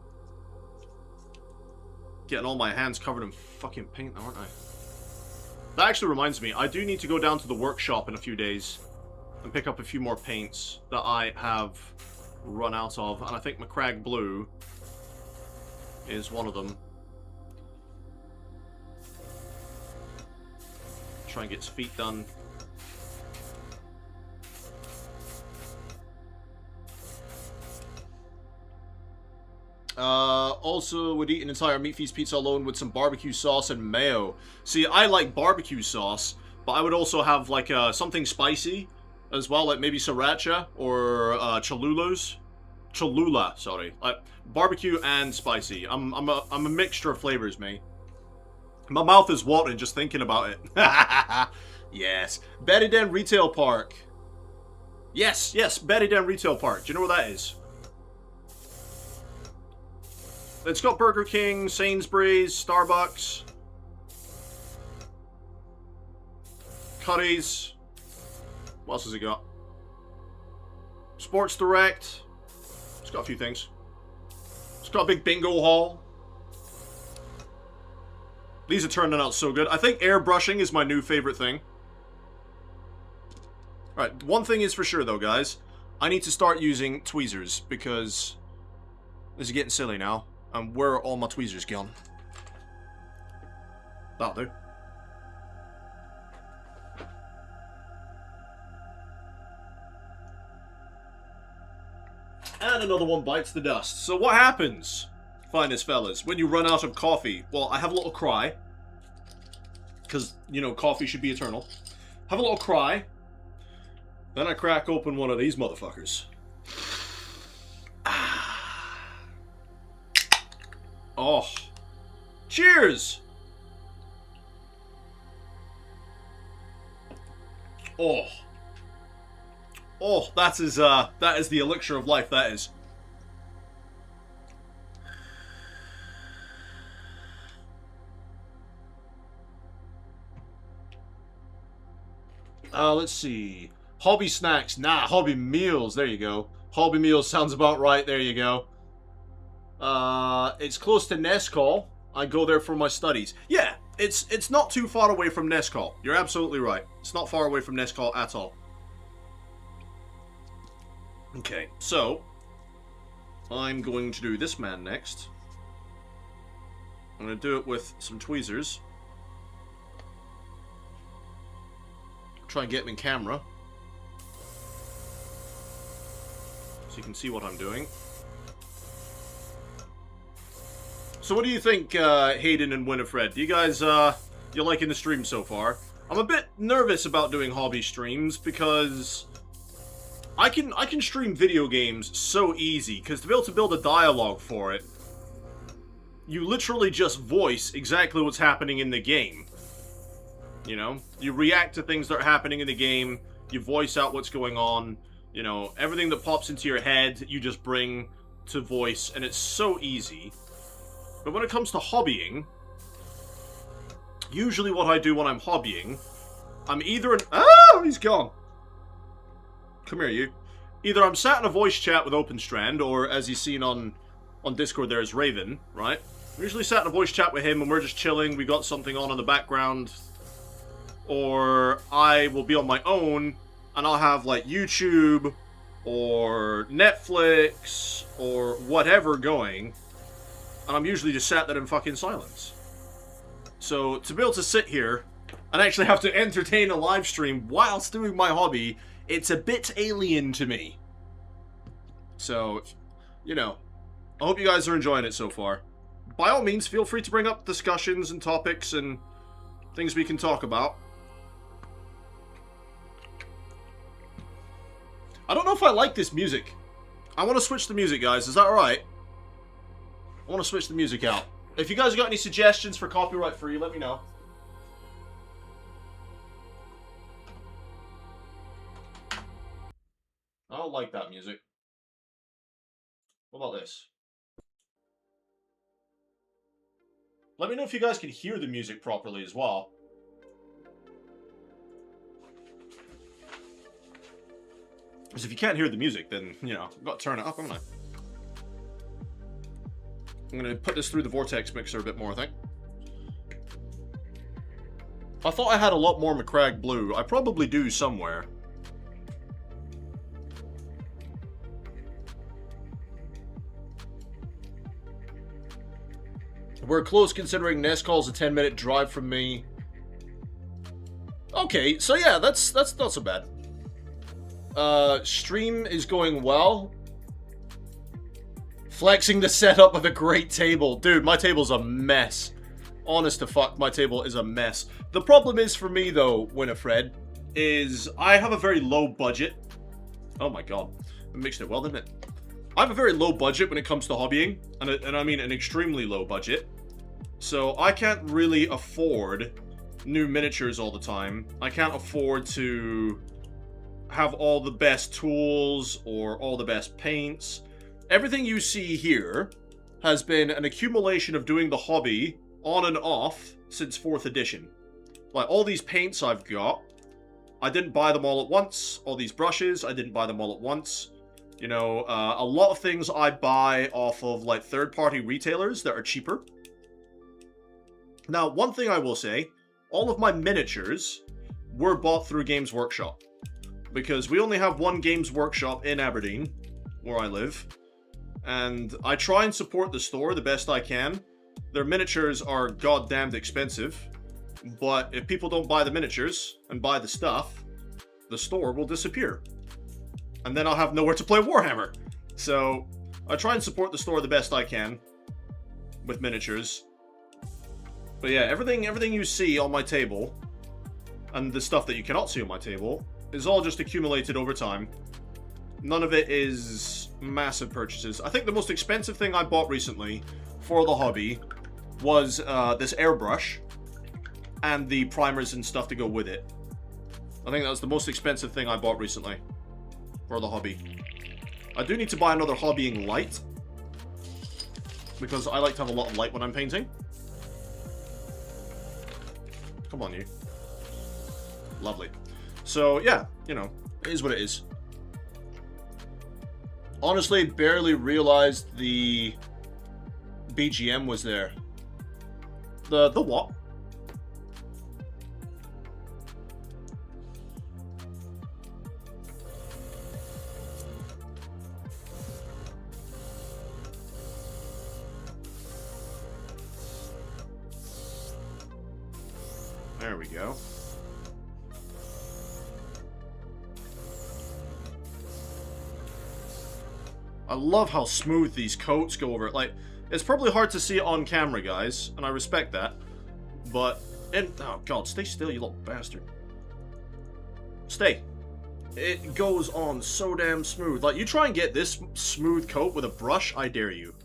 S2: Getting all my hands covered in fucking paint, aren't I? That actually reminds me, I do need to go down to the workshop in a few days and pick up a few more paints that I have run out of. And I think McCrag Blue is one of them. Try and get his feet done. Also, would eat an entire Meat Feast pizza alone with some barbecue sauce and mayo. See, I like barbecue sauce, but I would also have, like, something spicy as well, like maybe sriracha or Cholulas. Cholula, sorry. Barbecue and spicy. I'm a mixture of flavors, mate. My mouth is watering just thinking about it. Yes. Betty Den Retail Park. Yes, Betty Den Retail Park. Do you know where that is? It's got Burger King, Sainsbury's, Starbucks, Curry's. What else has it got? Sports Direct. It's got a few things. It's got a big bingo hall. These are turning out so good. I think airbrushing is my new favorite thing. Alright, one thing is for sure though, guys. I need to start using tweezers because this is getting silly now. And where are all my tweezers gone? That'll do. And another one bites the dust. So what happens, finest fellas, when you run out of coffee? Well, I have a little cry. Because, you know, coffee should be eternal. Have a little cry. Then I crack open one of these motherfuckers. Oh. Cheers! Oh. Oh, that is the elixir of life, that is. Let's see. Hobby snacks. Nah, hobby meals. There you go. Hobby meals sounds about right. There you go. It's close to Nescall. I go there for my studies. Yeah, it's not too far away from Nescall. You're absolutely right. It's not far away from Nescall at all. Okay, so I'm going to do this man next. I'm going to do it with some tweezers. Try and get him in camera, so you can see what I'm doing. So what do you think, Hayden and Winifred? Do you guys, you liking the stream so far? I'm a bit nervous about doing hobby streams because I can stream video games so easy, because to be able to build a dialogue for it, you literally just voice exactly what's happening in the game. You know? You react to things that are happening in the game, you voice out what's going on, you know, everything that pops into your head, you just bring to voice, and it's so easy. But when it comes to hobbying, usually what I do when I'm hobbying, I'm either an... Oh, he's gone! Come here, you. Either I'm sat in a voice chat with OpenStrand, or as you've seen on Discord, there's Raven, right? I'm usually sat in a voice chat with him, and we're just chilling, we got something on in the background. Or I will be on my own, and I'll have, like, YouTube, or Netflix, or whatever going, and I'm usually just sat there in fucking silence. So, to be able to sit here, and actually have to entertain a live stream whilst doing my hobby, it's a bit alien to me. So, you know, I hope you guys are enjoying it so far. By all means, feel free to bring up discussions and topics and things we can talk about. I don't know if I like this music. I want to switch the music, guys. Is that alright? I want to switch the music out. If you guys got any suggestions for copyright free, let me know. I don't like that music. What about this? Let me know if you guys can hear the music properly as well. Because if you can't hear the music, then, you know, I've got to turn it up, haven't I? I'm going to put this through the vortex mixer a bit more, I think. I thought I had a lot more Macragge Blue. I probably do somewhere. We're close considering Nescall's a 10-minute drive from me. Okay, so yeah, that's not so bad. Stream is going well. Flexing the setup of a great table. Dude, my table's a mess. Honest to fuck, my table is a mess. The problem is for me, though, Winifred, is I have a very low budget. Oh my god. I mixed it well, didn't it? I have a very low budget when it comes to hobbying. And I mean an extremely low budget. So I can't really afford new miniatures all the time. I can't afford to have all the best tools or all the best paints. Everything you see here has been an accumulation of doing the hobby on and off since 4th edition. Like, all these paints I've got, I didn't buy them all at once. All these brushes, I didn't buy them all at once. You know, a lot of things I buy off of, like, third-party retailers that are cheaper. Now, one thing I will say, all of my miniatures were bought through Games Workshop. Because we only have one Games Workshop in Aberdeen, where I live. And I try and support the store the best I can. Their miniatures are goddamned expensive. But if people don't buy the miniatures and buy the stuff, the store will disappear. And then I'll have nowhere to play Warhammer. So I try and support the store the best I can with miniatures. But yeah, everything you see on my table, and the stuff that you cannot see on my table, is all just accumulated over time. None of it is massive purchases. I think the most expensive thing I bought recently for the hobby was this airbrush and the primers and stuff to go with it. I think that was the most expensive thing I bought recently for the hobby. I do need to buy another hobbying light, because I like to have a lot of light when I'm painting. Come on, you. Lovely. So, yeah, you know, it is what it is. Honestly, barely realized the BGM was there. The what? There we go. I love how smooth these coats go over it. Like, it's probably hard to see it on camera, guys, and I respect that. But, oh god, stay still, you little bastard. Stay. It goes on so damn smooth. Like, you try and get this smooth coat with a brush, I dare you.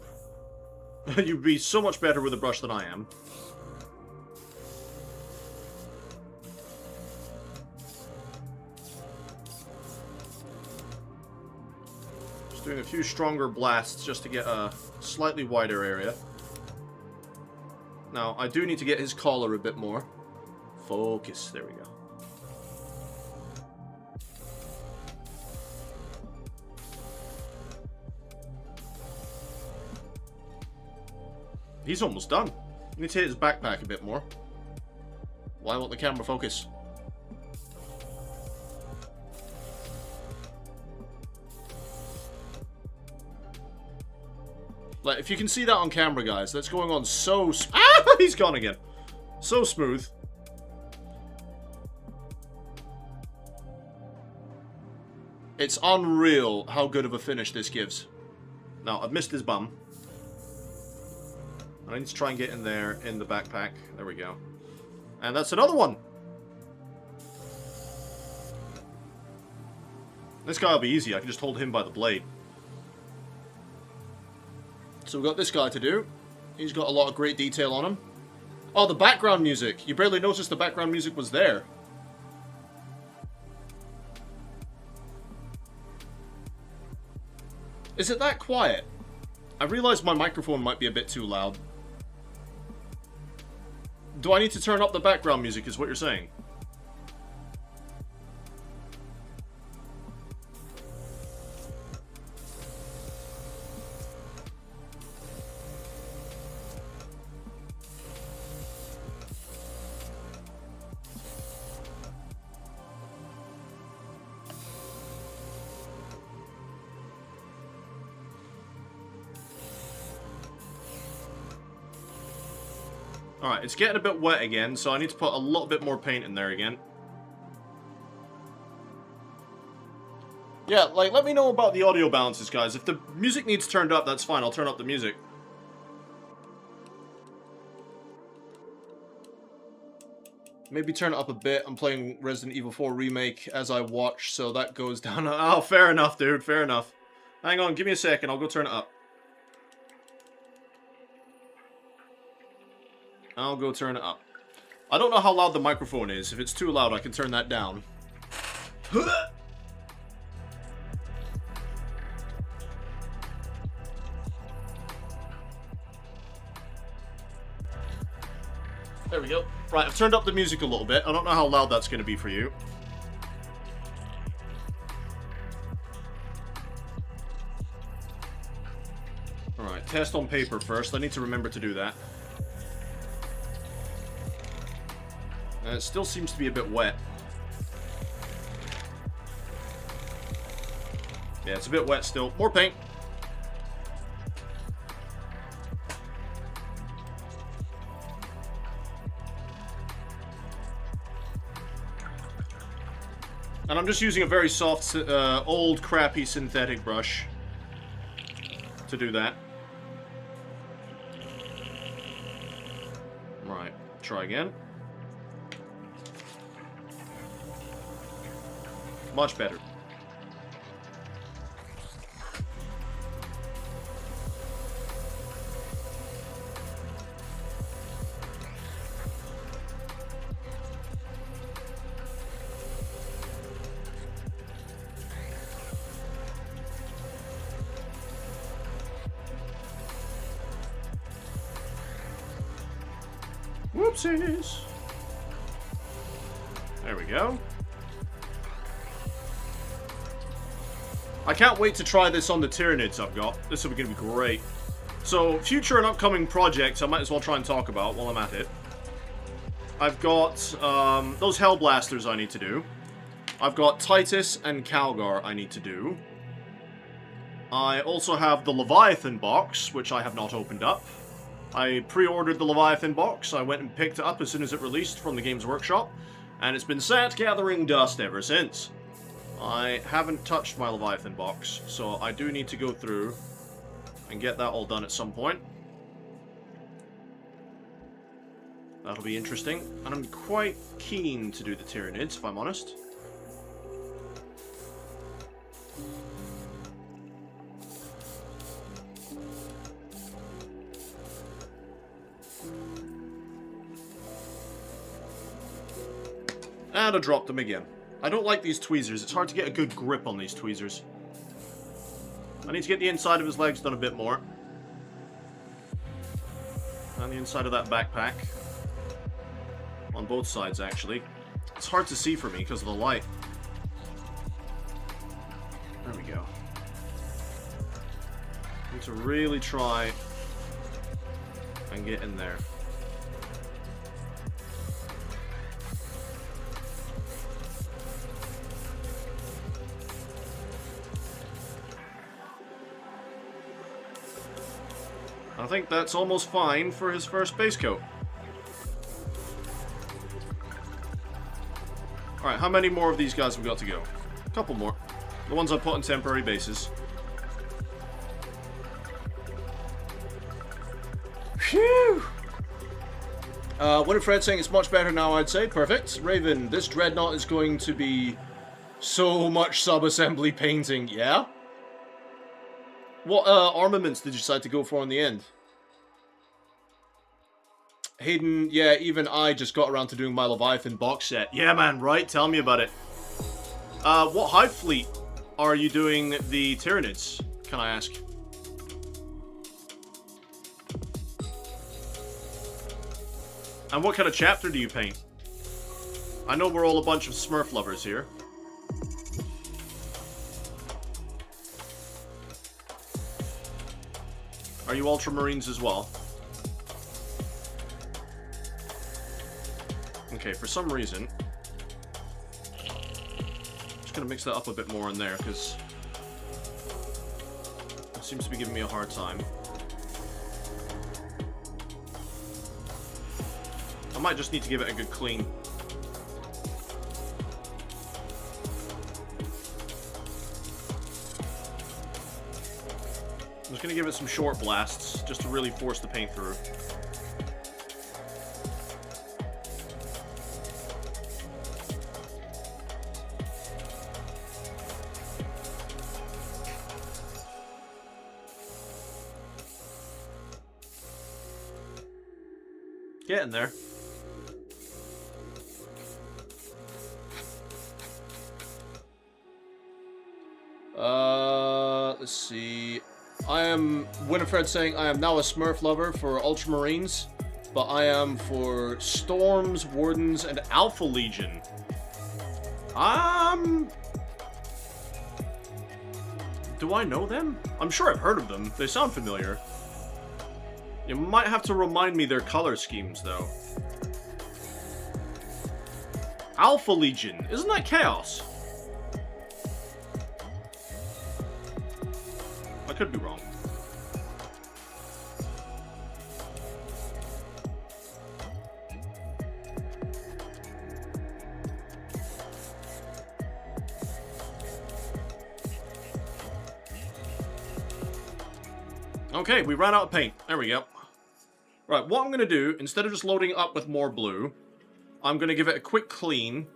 S2: You'd be so much better with a brush than I am. Doing a few stronger blasts just to get a slightly wider area. Now, I do need to get his collar a bit more. Focus. There we go. He's almost done. I need to hit his backpack a bit more. Why won't the camera focus? Like, if you can see that on camera, guys, that's going on so... Ah! He's gone again. So smooth. It's unreal how good of a finish this gives. Now, I've missed his bum. I need to try and get in there, in the backpack. There we go. And that's another one! This guy will be easy. I can just hold him by the blade. So we've got this guy to do. He's got a lot of great detail on him. Oh, the background music. You barely noticed the background music was there. Is it that quiet? I realize my microphone might be a bit too loud. Do I need to turn up the background music, is what you're saying? Alright, it's getting a bit wet again, so I need to put a little bit more paint in there again. Yeah, like, let me know about the audio balances, guys. If the music needs turned up, that's fine. I'll turn up the music. Maybe turn it up a bit. I'm playing Resident Evil 4 Remake as I watch, so that goes down. Oh, fair enough, dude. Fair enough. Hang on, give me a second. I'll go turn it up. I'll go turn it up. I don't know how loud the microphone is. If it's too loud, I can turn that down. There we go. Right, I've turned up the music a little bit. I don't know how loud that's going to be for you. Alright, test on paper first. I need to remember to do that. It still seems to be a bit wet. Yeah, it's a bit wet still. More paint. And I'm just using a very soft, old, crappy synthetic brush to do that. Right, try again. Much better. Whoopsies. There we go. I can't wait to try this on the Tyranids I've got. This is going to be great. So, future and upcoming projects I might as well try and talk about while I'm at it. I've got those Hellblasters I need to do. I've got Titus and Calgar I need to do. I also have the Leviathan box, which I have not opened up. I pre-ordered the Leviathan box. I went and picked it up as soon as it released from the Games Workshop. And it's been sat gathering dust ever since. I haven't touched my Leviathan box, so I do need to go through and get that all done at some point. That'll be interesting. And I'm quite keen to do the Tyranids, if I'm honest. And I dropped them again. I don't like these tweezers. It's hard to get a good grip on these tweezers. I need to get the inside of his legs done a bit more. And the inside of that backpack. On both sides, actually. It's hard to see for me because of the light. There we go. Need to really try and get in there. I think that's almost fine for his first base coat. Alright, how many more of these guys have we got to go? A couple more. The ones I put on temporary bases. Phew! Winifred saying it's much better now, I'd say. Perfect. Raven, this Dreadnought is going to be so much sub-assembly painting. Yeah? What armaments did you decide to go for in the end? Hayden, yeah, even I just got around to doing my Leviathan box set. Yeah, man, right? Tell me about it. What Hive Fleet are you doing the Tyranids, can I ask? And what kind of chapter do you paint? I know we're all a bunch of Smurf lovers here. Are you Ultramarines as well? Okay, for some reason... just gonna mix that up a bit more in there, because... it seems to be giving me a hard time. I might just need to give it a good clean. I'm just gonna give it some short blasts, just to really force the paint through. Getting there. Let's see. I am Winifred saying I am now a Smurf lover for Ultramarines, but I am for Storms, Wardens, and Alpha Legion. Do I know them? I'm sure I've heard of them. They sound familiar. You might have to remind me their color schemes, though. Alpha Legion. Isn't that Chaos? I could be wrong. Okay, we ran out of paint. There we go. Right, what I'm going to do, instead of just loading it up with more blue, I'm going to give it a quick clean,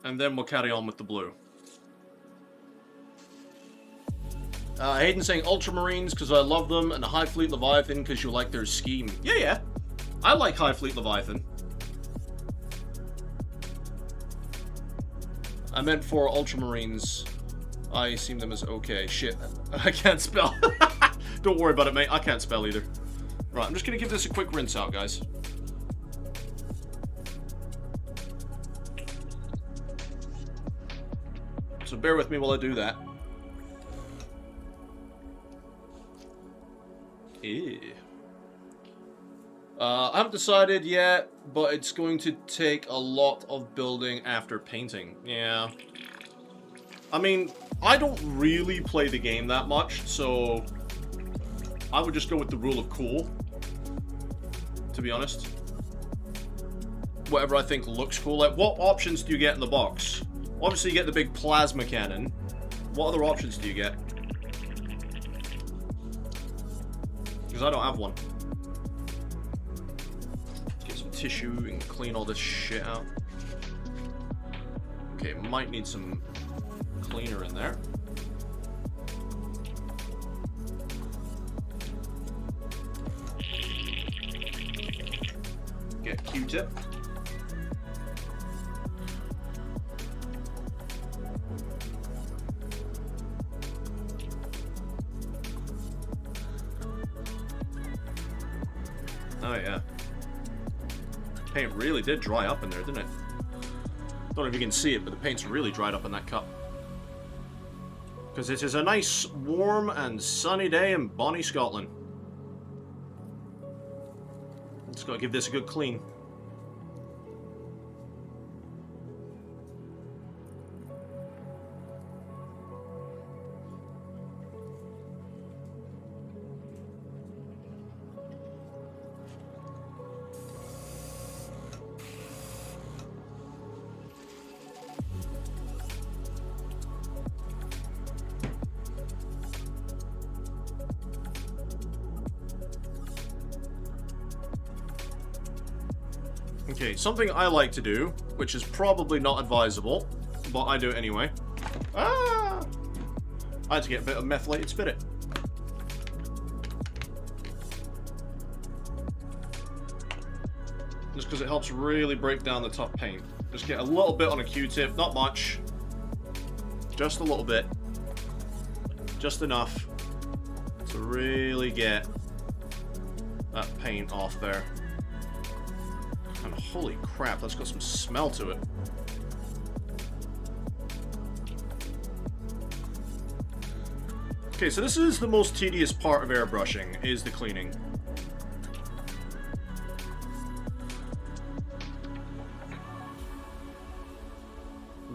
S2: and then we'll carry on with the blue. Hayden saying Ultramarines because I love them, and High Fleet Leviathan because you like their scheme. Yeah. I like High Fleet Leviathan. I meant for Ultramarines. I seem them as okay. Shit. I can't spell. Don't worry about it, mate. I can't spell either. Right, I'm just going to give this a quick rinse out, guys. So bear with me while I do that. Ew. I haven't decided yet, but it's going to take a lot of building after painting. Yeah. I mean, I don't really play the game that much, so I would just go with the rule of cool, to be honest. Whatever I think looks cool. Like, what options do you get in the box? Obviously, you get the big plasma cannon. What other options do you get? Because I don't have one. Let's get some tissue and clean all this shit out. Okay, might need some cleaner in there. Get Q-tip. Oh yeah. Paint really did dry up in there, didn't it? Don't know if you can see it, but the paint's really dried up in that cup. Because it is a nice, warm and sunny day in bonny Scotland. Just gotta give this a good clean. Okay, something I like to do, which is probably not advisable, but I do it anyway. Ah! I had to get a bit of methylated spirit. Just because it helps really break down the tough paint. Just get a little bit on a Q-tip, not much. Just a little bit. Just enough to really get that paint off there. And Holy crap, that's got some smell to it. Okay, so this is the most tedious part of airbrushing, is the cleaning.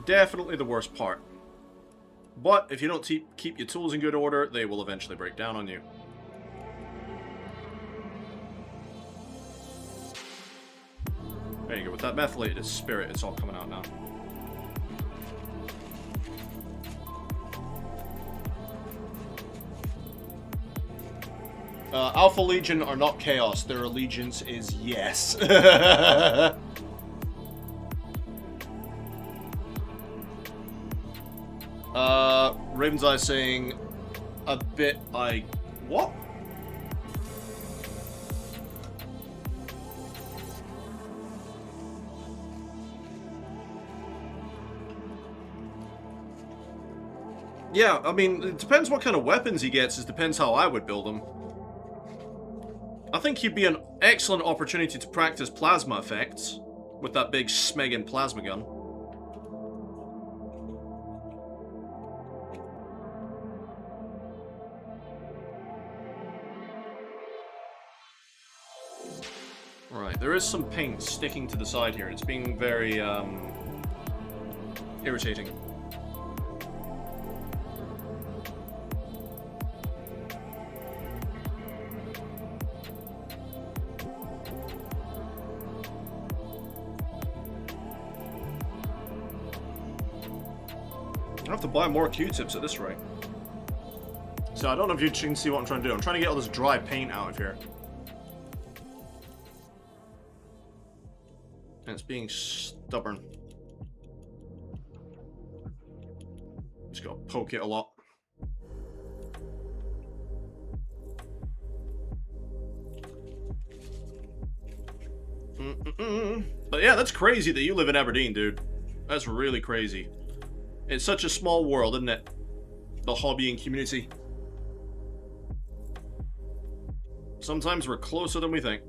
S2: Definitely the worst part. But if you don't keep your tools in good order, they will eventually break down on you. There you go, with that methylated spirit, it's all coming out now. Alpha Legion are not chaos, their allegiance is yes. Raven's Eye saying a bit what? Yeah, I mean, it depends what kind of weapons he gets, it depends how I would build them. I think he'd be an excellent opportunity to practice plasma effects with that big Smeggin plasma gun. Right, there is some paint sticking to the side here. It's being very, irritating. I have to buy more Q-tips at this rate. So I don't know if you can see what I'm trying to do. I'm trying to get all this dry paint out of here. And it's being stubborn. Just gotta poke it a lot. But yeah, that's crazy that you live in Aberdeen, dude. That's really crazy. It's such a small world, isn't it? The hobbying community. Sometimes we're closer than we think.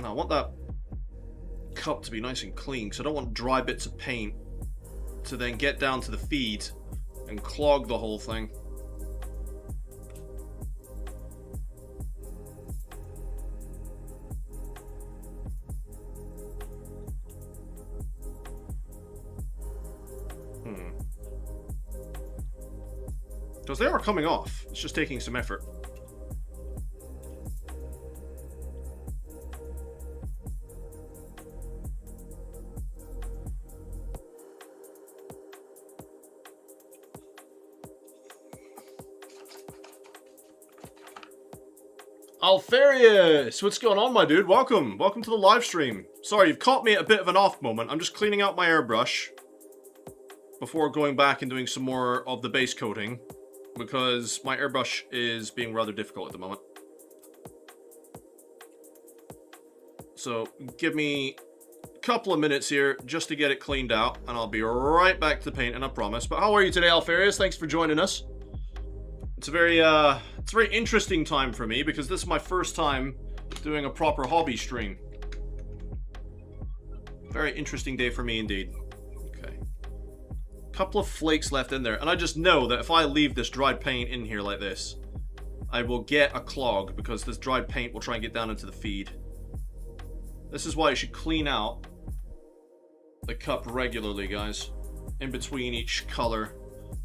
S2: Now, I want that cup to be nice and clean, because I don't want dry bits of paint to then get down to the feed and clog the whole thing. Because they are coming off. It's just taking some effort. Alfarius! What's going on, my dude? Welcome. Welcome to the live stream. Sorry, you've caught me at a bit of an off moment. I'm just cleaning out my airbrush before going back and doing some more of the base coating, because my airbrush is being rather difficult at the moment. So give me a couple of minutes here just to get it cleaned out, and I'll be right back to the painting, I promise. But how are you today, Alfarius? Thanks for joining us. It's a very interesting time for me, because this is my first time doing a proper hobby stream. Very interesting day for me indeed. Okay. Couple of flakes left in there, and I just know that if I leave this dried paint in here like this, I will get a clog, because this dried paint will try and get down into the feed. This is why you should clean out the cup regularly, guys, in between each color.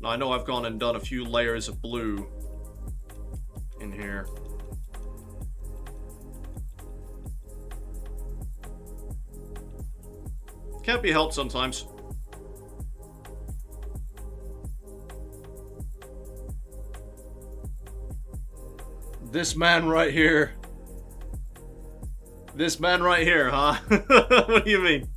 S2: Now I know I've gone and done a few layers of blue in here. Can't be helped sometimes. This man right here. This man right here, huh? What do you mean?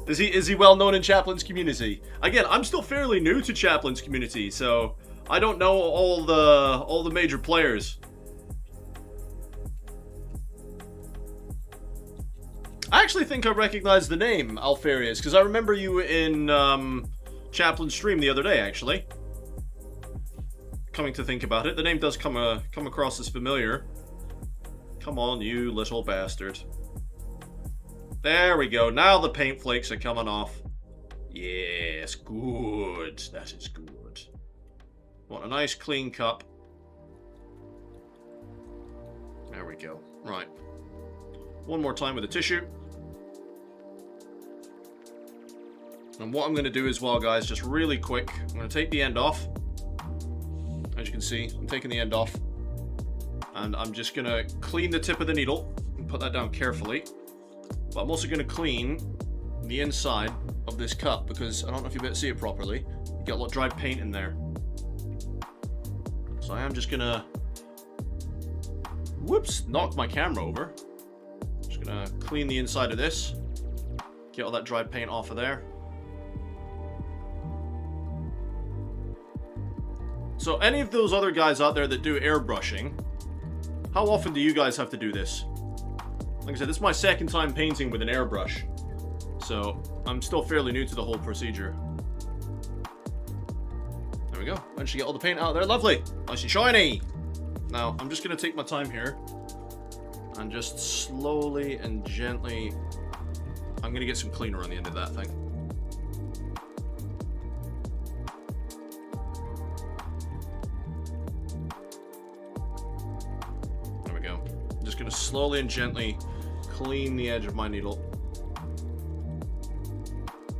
S2: Is he well known in Chaplin's community? Again, I'm still fairly new to Chaplin's community, so I don't know all the major players. I actually think I recognize the name Alfarius, because I remember you in Chaplin's stream the other day, actually. Coming to think about it, the name does come across as familiar. Come on, you little bastard. There we go. Now the paint flakes are coming off. Yes, good. That is good. Want a nice clean cup. There we go. Right. One more time with a tissue. And what I'm going to do as well, guys, just really quick, I'm going to take the end off. As you can see, I'm taking the end off. And I'm just going to clean the tip of the needle and put that down carefully. But I'm also going to clean the inside of this cup because I don't know if you'll be able to see it properly. You got a lot of dried paint in there. So I am just going to... Whoops! Knocked my camera over. Just going to clean the inside of this. Get all that dried paint off of there. So any of those other guys out there that do airbrushing, how often do you guys have to do this? Like I said, this is my second time painting with an airbrush. So I'm still fairly new to the whole procedure. There we go. Once you get all the paint out of there, lovely. Nice and shiny. Now, I'm just going to take my time here. And just slowly and gently... I'm going to get some cleaner on the end of that thing. Just going to slowly and gently clean the edge of my needle.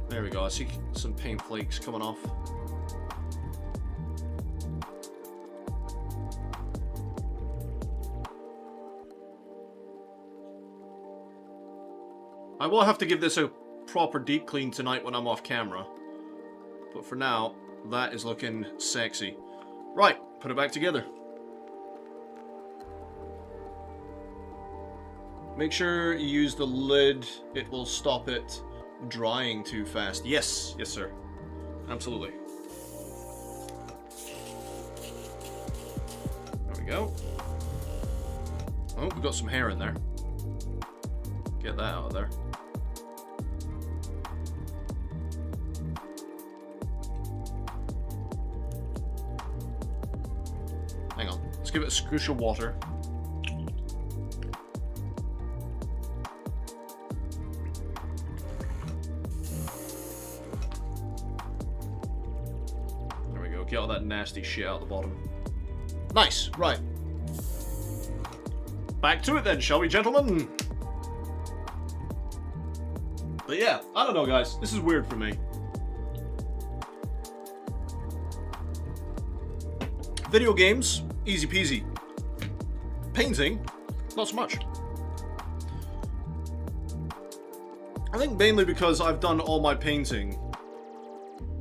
S2: There we go. I see some paint flakes coming off. I will have to give this a proper deep clean tonight when I'm off camera. But for now, that is looking sexy. Right, put it back together. Make sure you use the lid. It will stop it drying too fast. Yes. Yes, sir. Absolutely. There we go. Oh, we've got some hair in there. Get that out of there. Hang on. Let's give it a scoosh of water. Get all that nasty shit out the bottom. Nice, right. Back to it then, shall we, gentlemen? But yeah, I don't know, guys. This is weird for me. Video games, easy peasy. Painting, not so much. I think mainly because I've done all my painting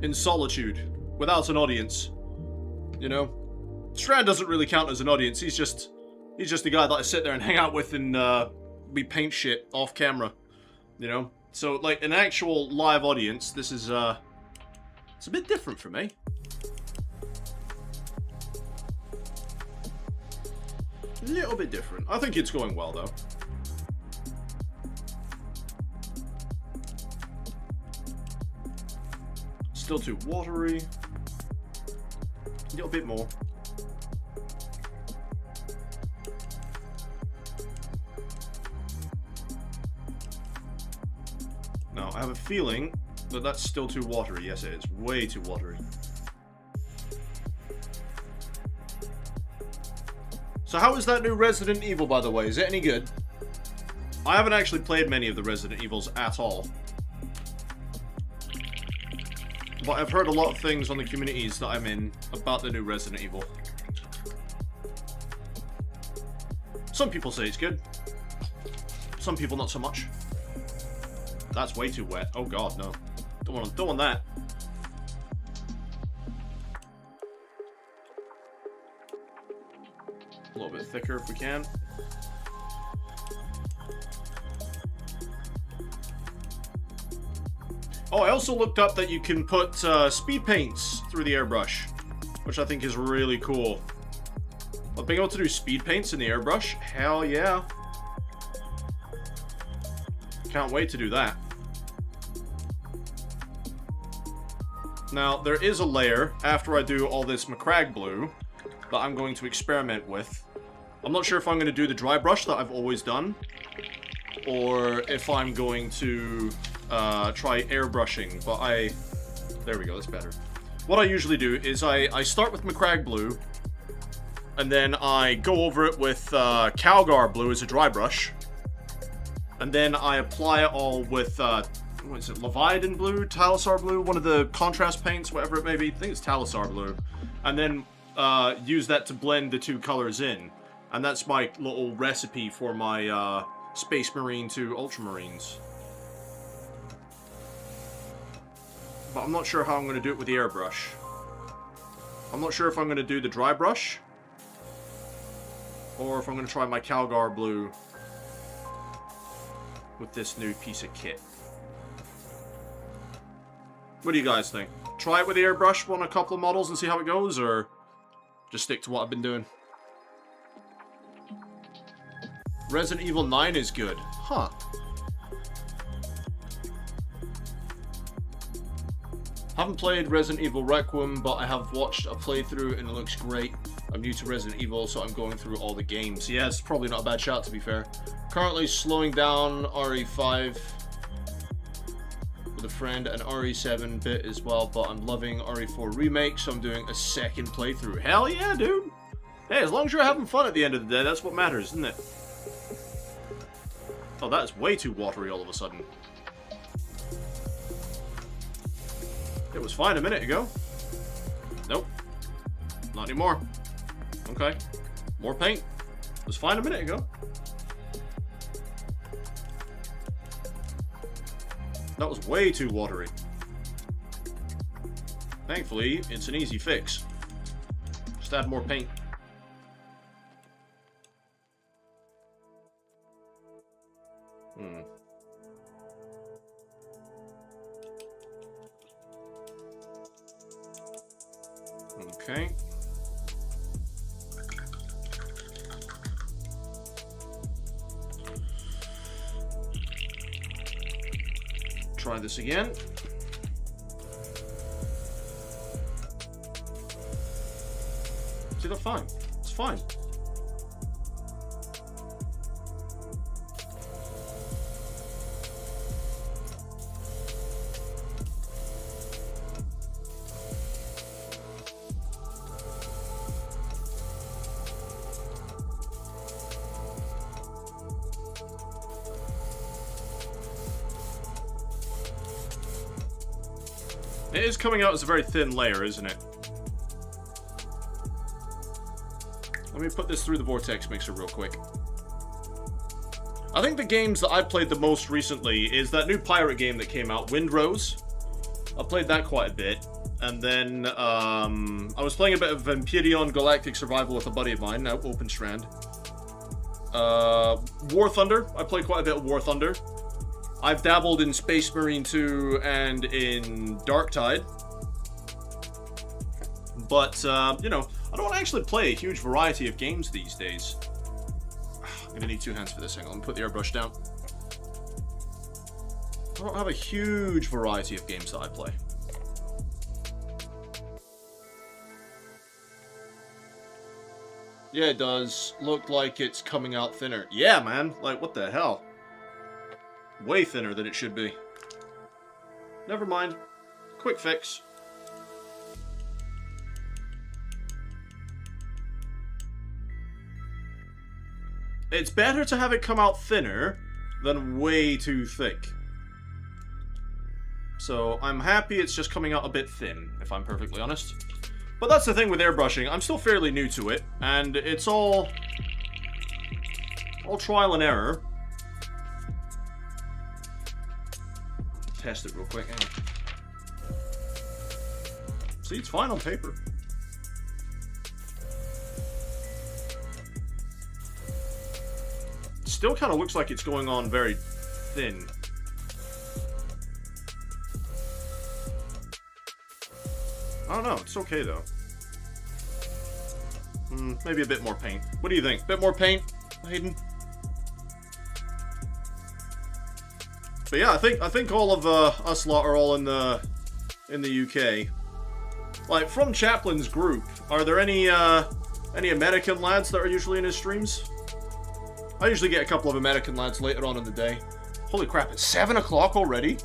S2: in solitude. Without an audience, you know, Strand doesn't really count as an audience. He's just the guy that I sit there and hang out with and we paint shit off camera, you know. So like an actual live audience, this is it's a bit different for me. A little bit different. I think it's going well though. Still too watery. A little bit more. Now, I have a feeling that that's still too watery. Yes, it is. Way too watery. So how is that new Resident Evil, by the way? Is it any good? I haven't actually played many of the Resident Evils at all. But I've heard a lot of things on the communities that I'm in about the new Resident Evil. Some people say it's good. Some people not so much. That's way too wet. Oh god, no. Don't want that. A little bit thicker if we can. Oh, I also looked up that you can put speed paints through the airbrush, which I think is really cool. But being able to do speed paints in the airbrush, hell yeah. Can't wait to do that. Now, there is a layer after I do all this Macragge blue that I'm going to experiment with I'm not sure if I'm going to do the dry brush that I've always done, or if I'm going to try airbrushing, but there we go, that's better. What I usually do is I start with Macragge blue, and then I go over it with Calgar blue as a dry brush, and then I apply it all with, what is it, Leviathan blue, Talisar blue, one of the contrast paints, whatever it may be. I think it's Talisar blue. And then use that to blend the two colors in. And that's my little recipe for my Space Marine to Ultramarines. But I'm not sure how I'm going to do it with the airbrush. I'm not sure if I'm going to do the dry brush, or if I'm going to try my Calgar blue with this new piece of kit. What do you guys think? Try it with the airbrush on a couple of models and see how it goes, or just stick to what I've been doing? Resident Evil 9 is good. Huh. Haven't played Resident Evil Requiem, but I have watched a playthrough and it looks great. I'm new to Resident Evil, so I'm going through all the games. Yeah, it's probably not a bad shout, to be fair. Currently slowing down RE5 with a friend, and RE7 bit as well, but I'm loving RE4 Remake, so I'm doing a second playthrough. Hell yeah, dude! Hey, as long as you're having fun at the end of the day, that's what matters, isn't it? Oh, that is way too watery all of a sudden. It was fine a minute ago. Nope. Not anymore. Okay. More paint. It was fine a minute ago. That was way too watery. Thankfully, it's an easy fix. Just add more paint. Okay. Try this again. See, that's fine. It's fine. It is coming out as a very thin layer, isn't it? Let me put this through the Vortex mixer real quick. I think the games that I've played the most recently is that new pirate game that came out, Windrose. I played that quite a bit. And then, I was playing a bit of Empyrean Galactic Survival with a buddy of mine, now Open Strand. War Thunder. I played quite a bit of War Thunder. I've dabbled in Space Marine 2 and in Darktide. But, you know, I don't actually play a huge variety of games these days. I'm gonna need two hands for this. Hang on, let me put the airbrush down. I don't have a huge variety of games that I play. Yeah, it does look like it's coming out thinner. Yeah, man. Like, what the hell? Way thinner than it should be. Never mind. Quick fix. It's better to have it come out thinner than way too thick. So I'm happy it's just coming out a bit thin, if I'm perfectly honest. But that's the thing with airbrushing. I'm still fairly new to it, and it's all trial and error. Test it real quick. Hang on. See, it's fine on paper. Still kind of looks like it's going on very thin. I don't know. It's okay, though. Maybe a bit more paint. What do you think? Bit more paint, Hayden? But yeah, I think all of us lot are all in the UK. Like, from Chaplin's group, are there any Any American lads that are usually in his streams? I usually get a couple of American lads later on in the day. Holy crap, it's 7 o'clock already?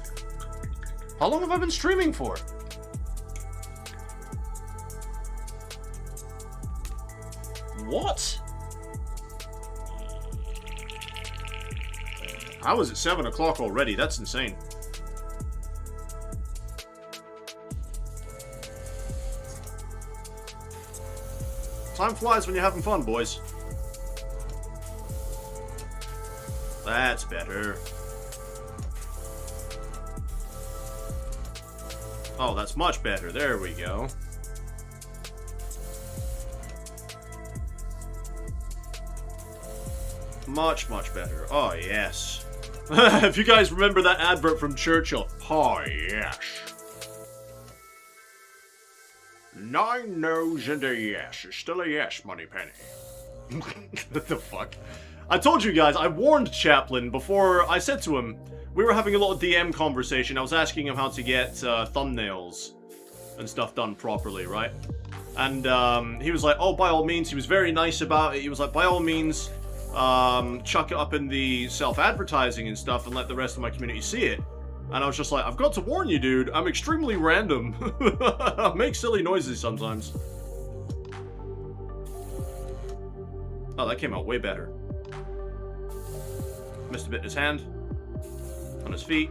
S2: How long have I been streaming for? What? How is it 7 o'clock already? That's insane. Time flies when you're having fun, boys. That's better. Oh, that's much better. There we go. Much, much better. Oh, yes. If you guys remember that advert from Churchill. Oh, yes. 9 no's and a yes. It's still a yes, Moneypenny. What the fuck? I told you guys, I warned Chaplin before. I said to him, we were having a little DM conversation. I was asking him how to get thumbnails and stuff done properly, right? And he was like, oh, by all means. He was very nice about it. He was like, by all means, chuck it up in the self-advertising and stuff and let the rest of my community see it. And I was just like, I've got to warn you, dude. I'm extremely random. I make silly noises sometimes. Oh, that came out way better. Missed a bit in his hand. On his feet.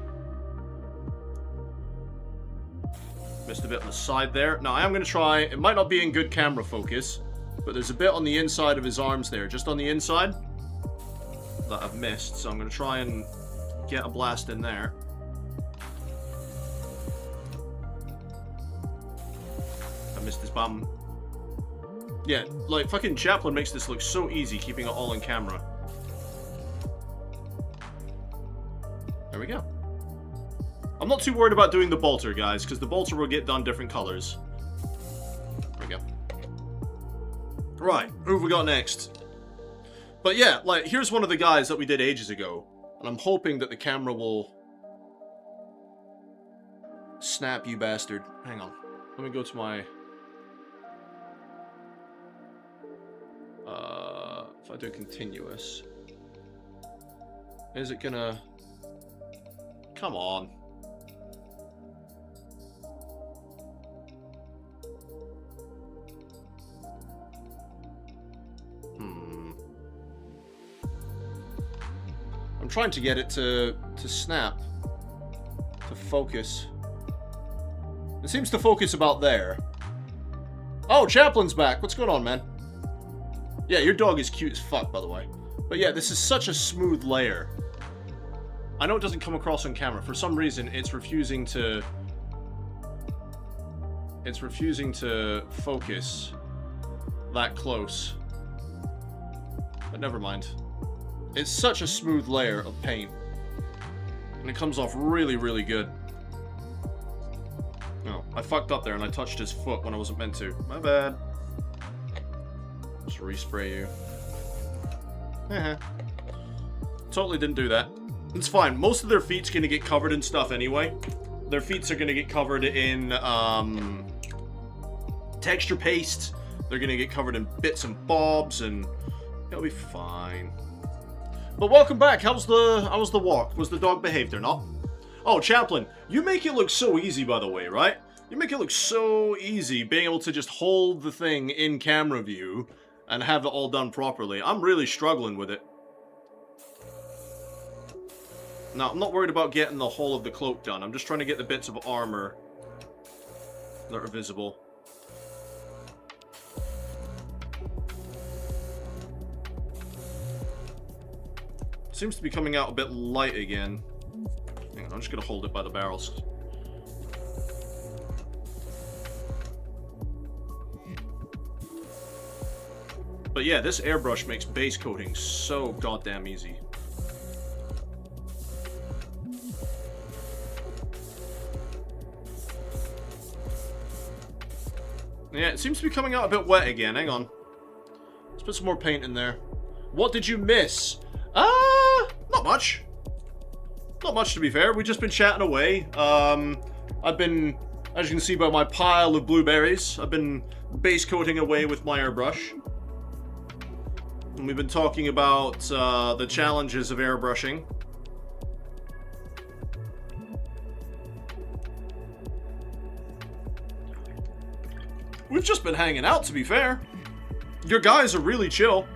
S2: Missed a bit on the side there. Now, I am going to try... It might not be in good camera focus, but there's a bit on the inside of his arms there. Just on the inside. That I've missed. So I'm going to try and get a blast in there. I missed his bum. Yeah, like, fucking Chaplin makes this look so easy, keeping it all in camera. There we go. I'm not too worried about doing the bolter, guys, because the bolter will get done different colors. There we go. Right, who have we got next? But yeah, like, here's one of the guys that we did ages ago, and I'm hoping that the camera will... Snap, you bastard. Hang on. Let me go to my... if I do continuous... Is it gonna... Come on. I'm trying to get it to snap. To focus. It seems to focus about there. Oh, Chaplin's back. What's going on, man? Yeah, your dog is cute as fuck, by the way. But yeah, this is such a smooth layer. I know it doesn't come across on camera. For some reason, it's refusing to... It's refusing to focus that close. But never mind. It's such a smooth layer of paint. And it comes off really, really good. Oh, I fucked up there and I touched his foot when I wasn't meant to. My bad. Just respray you. Totally didn't do that. It's fine. Most of their feet's gonna get covered in stuff anyway. Their feet are gonna get covered in texture paste. They're gonna get covered in bits and bobs, and it'll be fine. But welcome back. How was the walk? Was the dog behaved or not? Oh, Chaplin, you make it look so easy, by the way, right? You make it look so easy being able to just hold the thing in camera view and have it all done properly. I'm really struggling with it. Now, I'm not worried about getting the whole of the cloak done. I'm just trying to get the bits of armor that are visible. Seems to be coming out a bit light again. Hang on, I'm just going to hold it by the barrels. But yeah, this airbrush makes base coating so goddamn easy. Yeah, it seems to be coming out a bit wet again. Hang on. Let's put some more paint in there. What did you miss? Not much. Not much, to be fair. We've just been chatting away. I've been, as you can see by my pile of blueberries, I've been base coating away with my airbrush. And we've been talking about the challenges of airbrushing. We've just been hanging out, to be fair. Your guys are really chill.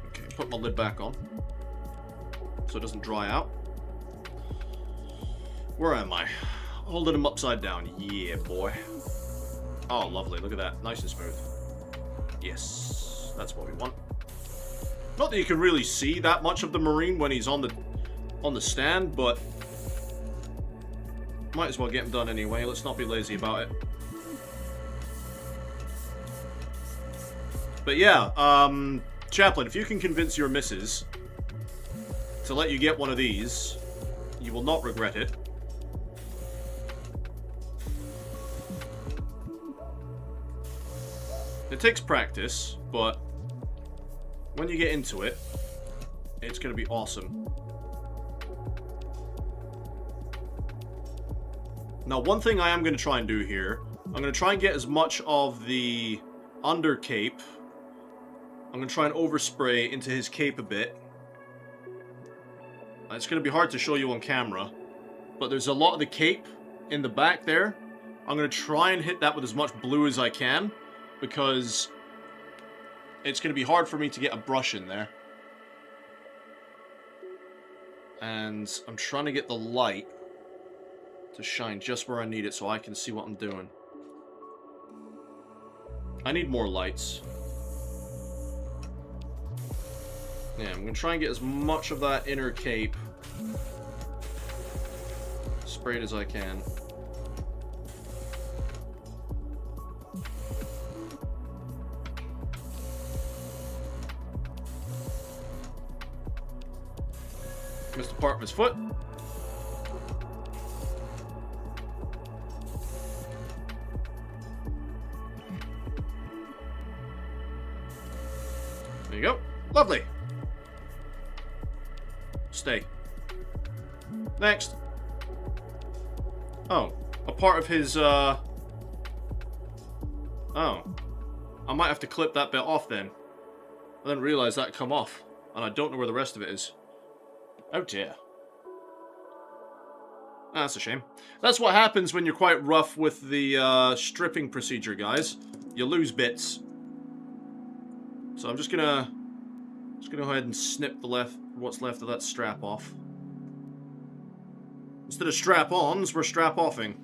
S2: Okay, put my lid back on so it doesn't dry out. Where am I? Holding him upside down. Yeah, boy. Oh, lovely. Look at that. Nice and smooth. Yes, that's what we want. Not that you can really see that much of the Marine when he's on the stand, but might as well get him done anyway. Let's not be lazy about it. But yeah, Chaplain, if you can convince your missus to let you get one of these, you will not regret it. It takes practice, but when you get into it, it's going to be awesome. Now, one thing I am going to try and do here, I'm going to try and get as much of the under cape. I'm going to try and overspray into his cape a bit. It's going to be hard to show you on camera, but there's a lot of the cape in the back there. I'm going to try and hit that with as much blue as I can, because it's going to be hard for me to get a brush in there. And I'm trying to get the light to shine just where I need it so I can see what I'm doing. I need more lights. Yeah, I'm going to try and get as much of that inner cape sprayed as I can. Missed the part of his foot. There you go. Lovely. Stay. Next. Oh, a part of his, Oh. I might have to clip that bit off then. I didn't realize that come off, and I don't know where the rest of it is. Oh dear. That's a shame. That's what happens when you're quite rough with the stripping procedure, guys. You lose bits. So I'm just gonna go ahead and snip what's left of that strap off. Instead of strap-ons, we're strap-offing.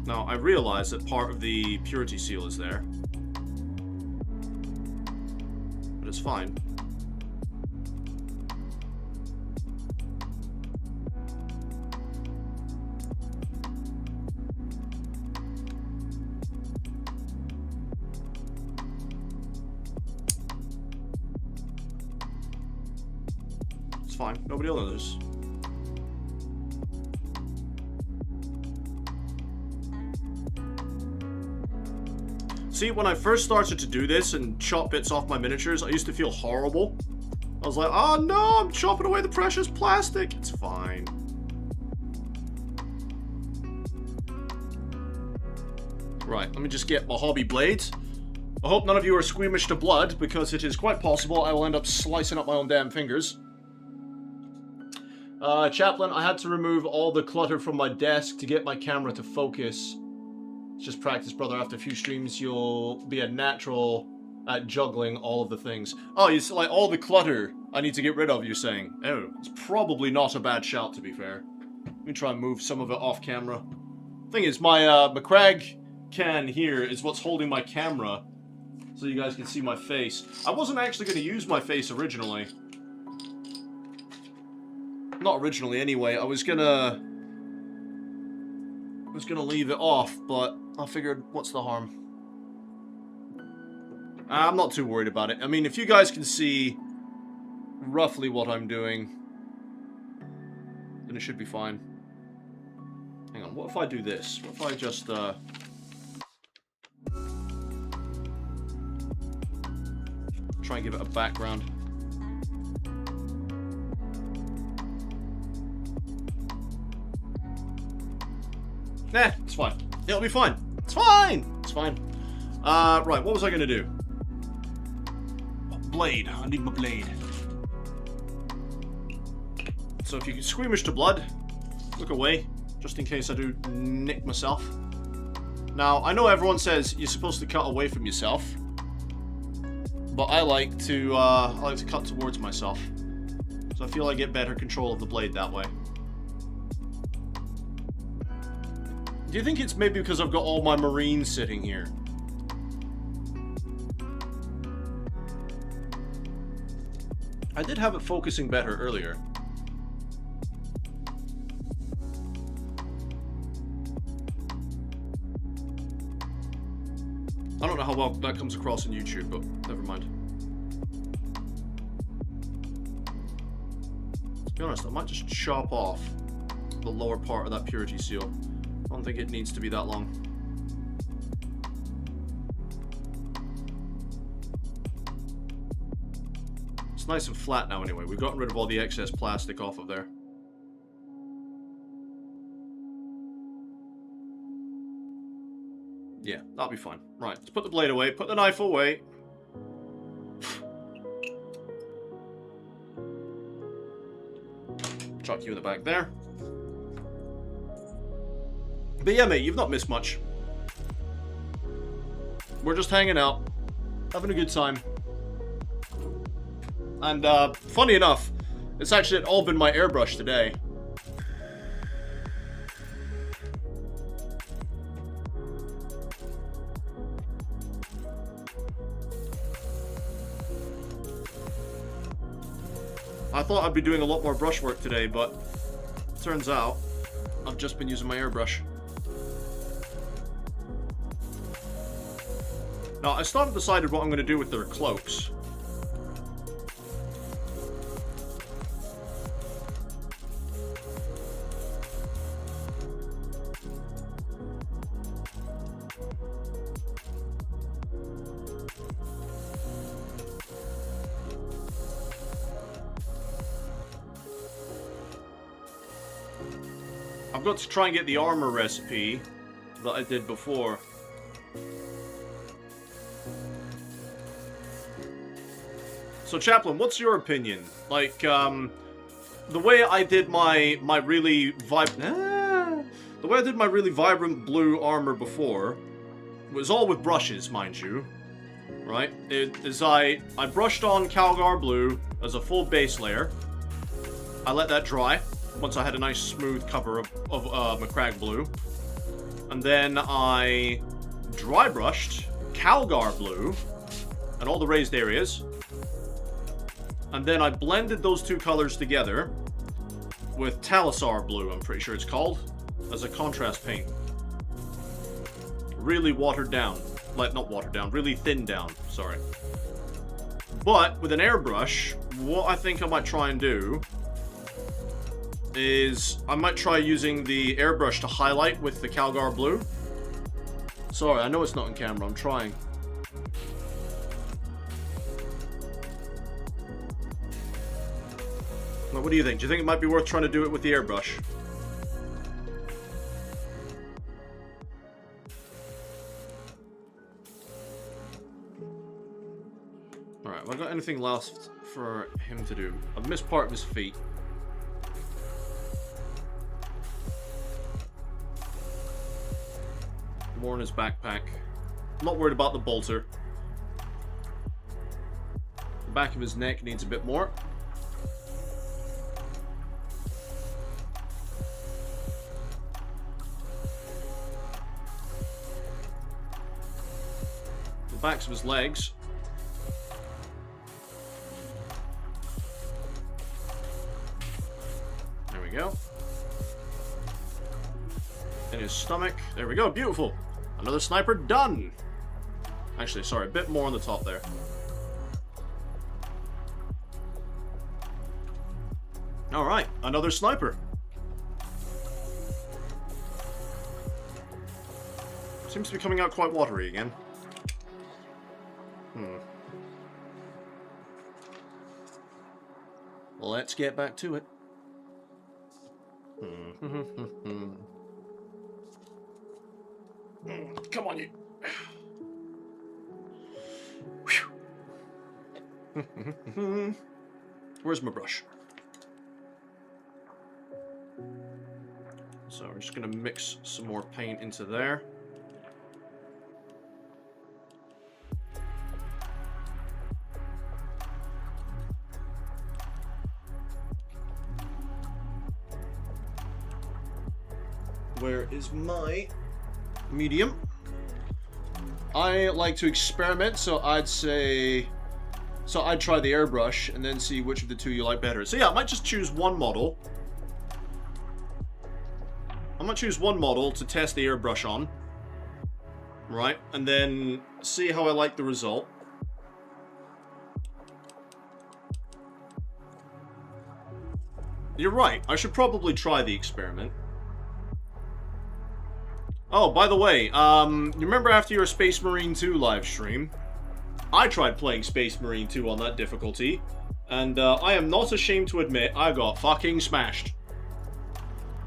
S2: Now, I realize that part of the purity seal is there. But it's fine. It's fine. Nobody will notice. See, when I first started to do this and chop bits off my miniatures, I used to feel horrible. I was like, oh no, I'm chopping away the precious plastic. It's fine. Right, let me just get my hobby blades. I hope none of you are squeamish to blood, because it is quite possible I will end up slicing up my own damn fingers. Chaplain, I had to remove all the clutter from my desk to get my camera to focus. It's just practice, brother. After a few streams, you'll be a natural at juggling all of the things. Oh, you like all the clutter I need to get rid of, you're saying? Oh, it's probably not a bad shout, to be fair. Let me try and move some of it off camera. Thing is, my McCrag can here is what's holding my camera, so you guys can see my face. I wasn't actually going to use my face originally. Not originally, anyway. I was gonna leave it off, but I figured, what's the harm? I'm not too worried about it. I mean, if you guys can see roughly what I'm doing, then it should be fine. Hang on, what if I do this? What if I just, try and give it a background? Nah, it's fine. It'll be fine. It's fine. It's fine. Right, what was I gonna do? Blade. I need my blade. So if you squeamish to blood, look away, just in case I do nick myself. Now, I know everyone says you're supposed to cut away from yourself, but I like to cut towards myself. So I feel I get better control of the blade that way. Do you think it's maybe because I've got all my marines sitting here? I did have it focusing better earlier. I don't know how well that comes across on YouTube, but never mind. To be honest, I might just chop off the lower part of that purity seal. I don't think it needs to be that long. It's nice and flat now anyway. We've gotten rid of all the excess plastic off of there. Yeah, that'll be fine. Right, let's put the blade away, put the knife away. Chuck you in the back there. But yeah, mate, you've not missed much. We're just hanging out, having a good time. And, funny enough, it's actually all been my airbrush today. I thought I'd be doing a lot more brushwork today, but turns out I've just been using my airbrush. Now, I still haven't decided what I'm going to do with their cloaks. I've got to try and get the armor recipe that I did before. So, Chaplain, what's your opinion? Like, the way I did my really vibrant blue armor before was all with brushes, mind you. Right? I brushed on Calgar blue as a full base layer. I let that dry once I had a nice smooth cover of Macragge blue. And then I dry brushed Calgar blue and all the raised areas. And then I blended those two colors together with Talisar blue, I'm pretty sure it's called, as a contrast paint. Really watered down. Like, not watered down, really thinned down, sorry. But with an airbrush, what I think I might try and do is I might try using the airbrush to highlight with the Calgar blue. Sorry, I know it's not on camera, I'm trying. Now, what do you think? Do you think it might be worth trying to do it with the airbrush? Alright, have I got anything left for him to do? I've missed part of his feet. More in his backpack. I'm not worried about the bolter. The back of his neck needs a bit more. The backs of his legs. There we go. In his stomach. There we go. Beautiful. Another sniper done. Actually, sorry, a bit more on the top there. Alright, another sniper. Seems to be coming out quite watery again. Let's get back to it. Come on, you. Where's my brush? So we're just going to mix some more paint into there. Where is my medium? I like to experiment, so I'd say... So I'd try the airbrush and then see which of the two you like better. So yeah, I might just choose one model. I might choose one model to test the airbrush on. Right, and then see how I like the result. You're right, I should probably try the experiment. Oh, by the way, you remember after your Space Marine 2 live stream? I tried playing Space Marine 2 on that difficulty, and I am not ashamed to admit I got fucking smashed.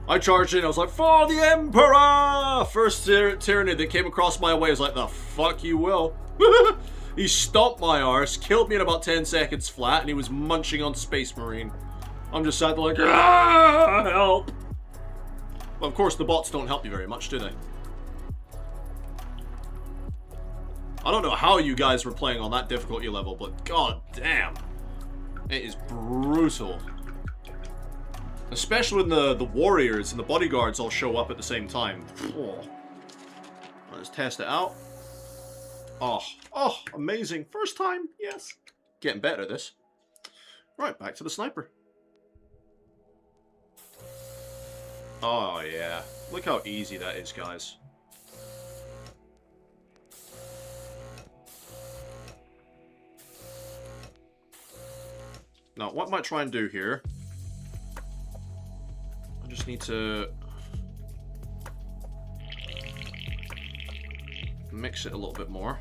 S2: I charged in, I was like, for the Emperor! First Tyranid that came across my way, I was like, the fuck you will. He stomped my arse, killed me in about 10 seconds flat, and he was munching on Space Marine. I'm just sat there like, ah, help! Well, of course, the bots don't help you very much, do they? I don't know how you guys were playing on that difficulty level, but god damn. It is brutal. Especially when the warriors and the bodyguards all show up at the same time. Oh. Let's test it out. Oh, amazing. First time, yes. Getting better at this. Right, back to the sniper. Oh, yeah. Look how easy that is, guys. Now, what I might try and do here... I just need to... mix it a little bit more.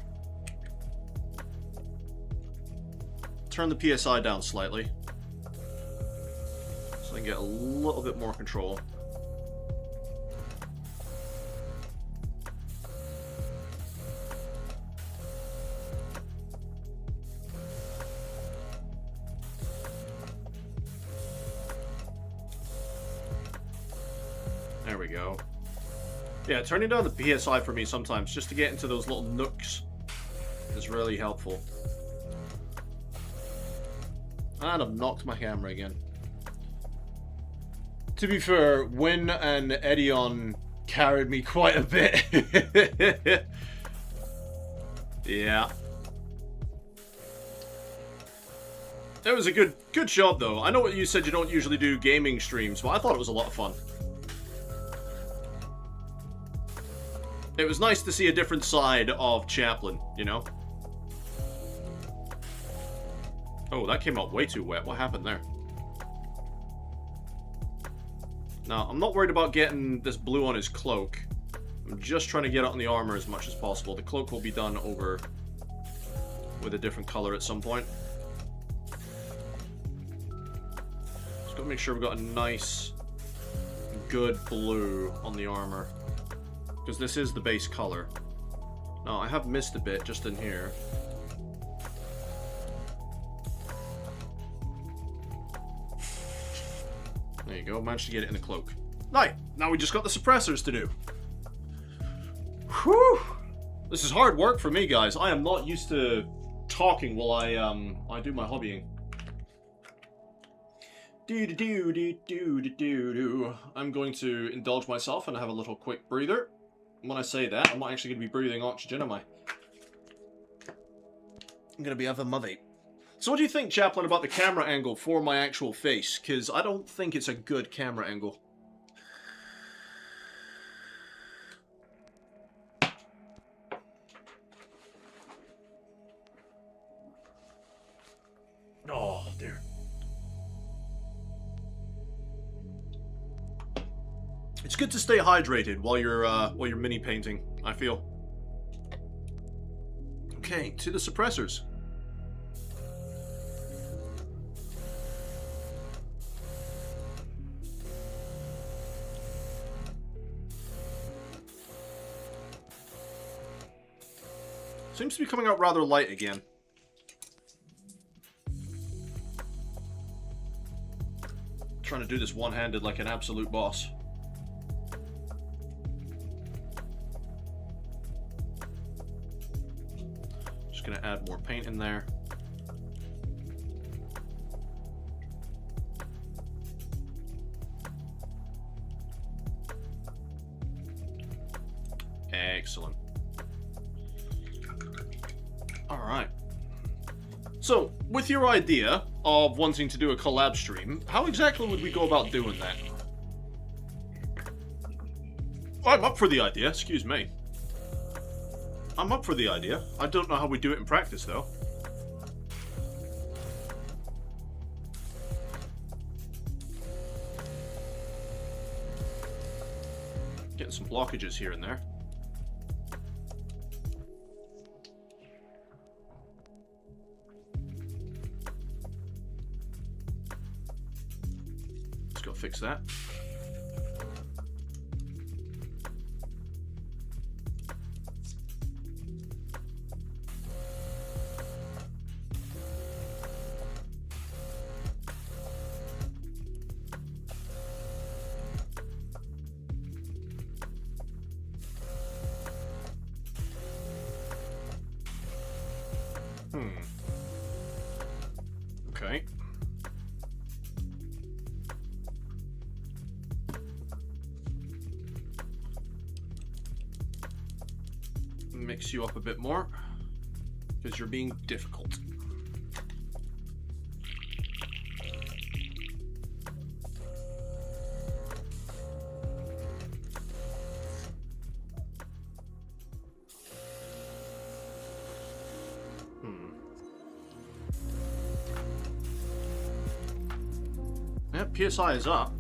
S2: Turn the PSI down slightly. So I can get a little bit more control. There we go. Yeah, turning down the PSI for me sometimes, just to get into those little nooks, is really helpful. And I've knocked my camera again. To be fair, Win and Edion carried me quite a bit. Yeah. It was a good job, though. I know what you said, you don't usually do gaming streams, but I thought it was a lot of fun. It was nice to see a different side of Chaplin, you know? Oh, that came out way too wet. What happened there? Now, I'm not worried about getting this blue on his cloak. I'm just trying to get it on the armor as much as possible. The cloak will be done over with a different color at some point. Just gotta make sure we've got a nice, good blue on the armor. Because this is the base color. Now, I have missed a bit just in here. There you go, managed to get it in the cloak. Right, now we just got the suppressors to do. Whew! This is hard work for me, guys. I am not used to talking while I do my hobbying. I'm going to indulge myself and have a little quick breather. When I say that, I'm not actually going to be breathing oxygen, am I? I'm going to be having my vape. So what do you think, Chaplin, about the camera angle for my actual face? Because I don't think it's a good camera angle. Oh, dear. It's good to stay hydrated while you're mini painting, I feel. Okay, to the suppressors. Seems to be coming out rather light again. Trying to do this one-handed like an absolute boss. Just gonna add more paint in there. Excellent. Alright. So, with your idea of wanting to do a collab stream, how exactly would we go about doing that? I'm up for the idea, excuse me. I'm up for the idea. I don't know how we do it in practice, though. Getting some blockages here and there. Let's go fix that. Okay. Mix you up a bit more, because you're being difficult. Yep, PSI is up.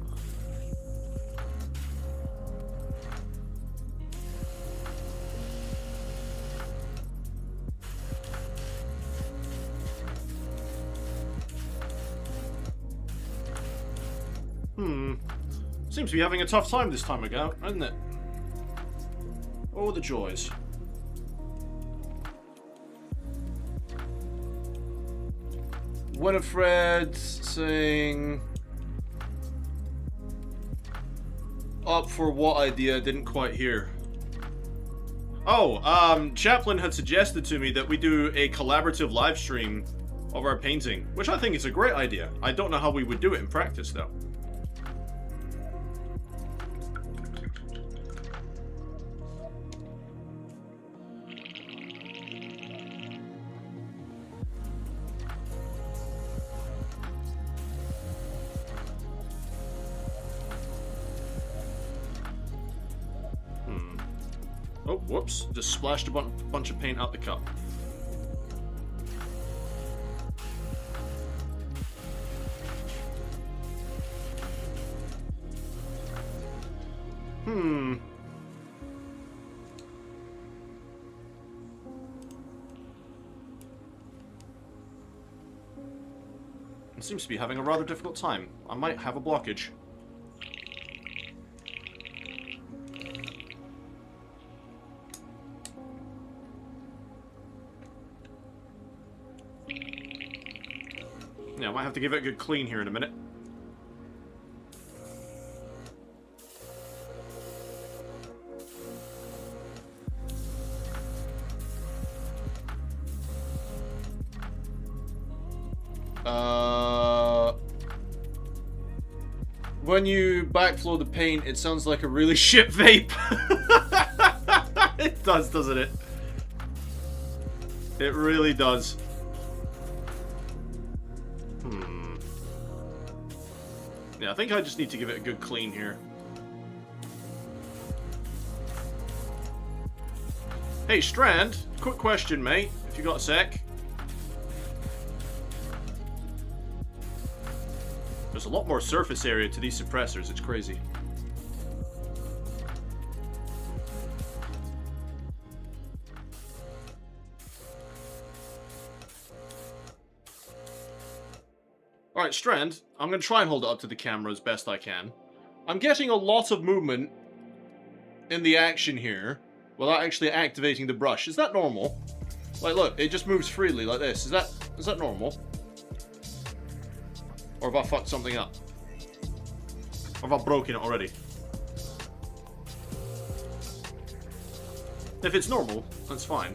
S2: Seems to be having a tough time this time ago, isn't it? Oh, the joys. Winifred saying... Up for what idea? Didn't quite hear. Oh, Chaplin had suggested to me that we do a collaborative live stream of our painting, which I think is a great idea. I don't know how we would do it in practice, though. Oh, whoops. Just splashed a bunch of paint out the cup. It seems to be having a rather difficult time. I might have a blockage. Yeah, I might have to give it a good clean here in a minute. When you backflow the paint, it sounds like a really shit vape. It does, doesn't it? It really does. Yeah, I think I just need to give it a good clean here. Hey, Strand, quick question, mate, if you got a sec. There's a lot more surface area to these suppressors, it's crazy. Alright, Strand, I'm going to try and hold it up to the camera as best I can. I'm getting a lot of movement in the action here without actually activating the brush. Is that normal? Like, look, it just moves freely like this. Is that normal? Or have I fucked something up? Or have I broken it already? If it's normal, that's fine.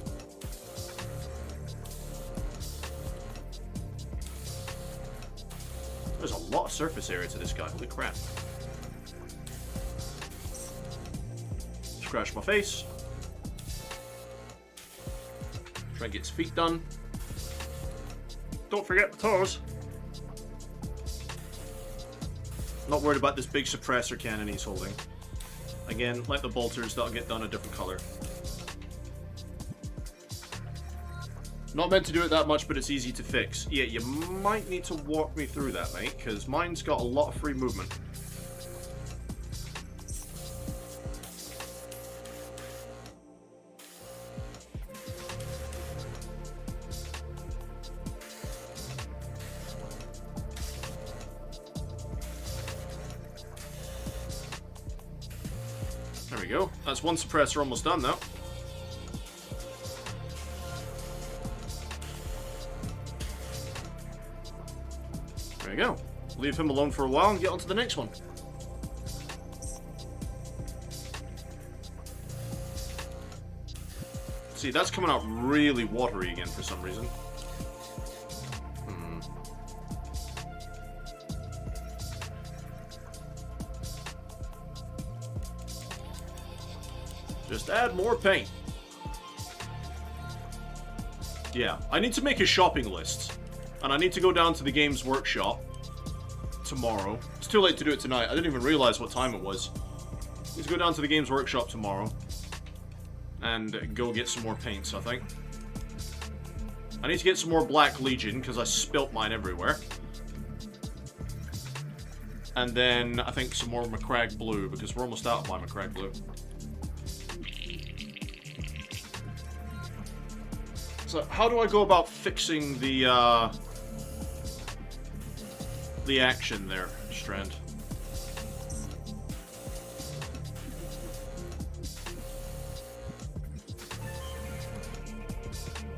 S2: There's a lot of surface area to this guy. Holy crap. Scratch my face. Try and get his feet done. Don't forget the toes. Not worried about this big suppressor cannon he's holding. Again, like the bolters, that'll get done a different color. Not meant to do it that much, but it's easy to fix. Yeah, you might need to walk me through that, mate, because mine's got a lot of free movement. There we go. That's one suppressor almost done, though. There you go. Leave him alone for a while and get on to the next one. See, that's coming out really watery again for some reason. Just add more paint. Yeah, I need to make a shopping list. And I need to go down to the Games Workshop tomorrow. It's too late to do it tonight. I didn't even realize what time it was. I need to go down to the Games Workshop tomorrow and go get some more paints, I think. I need to get some more Black Legion because I spilt mine everywhere. And then I think some more McCrag Blue because we're almost out of my McCrag Blue. So how do I go about fixing the action there, Strand?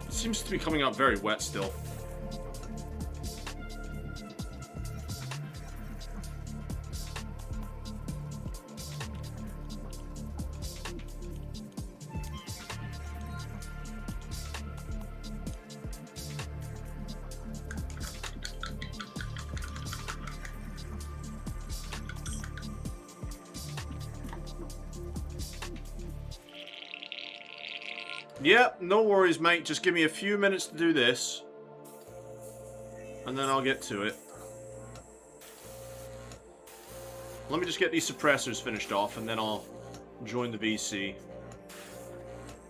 S2: It seems to be coming out very wet still. Yep, no worries, mate. Just give me a few minutes to do this. And then I'll get to it. Let me just get these suppressors finished off, and then I'll join the VC.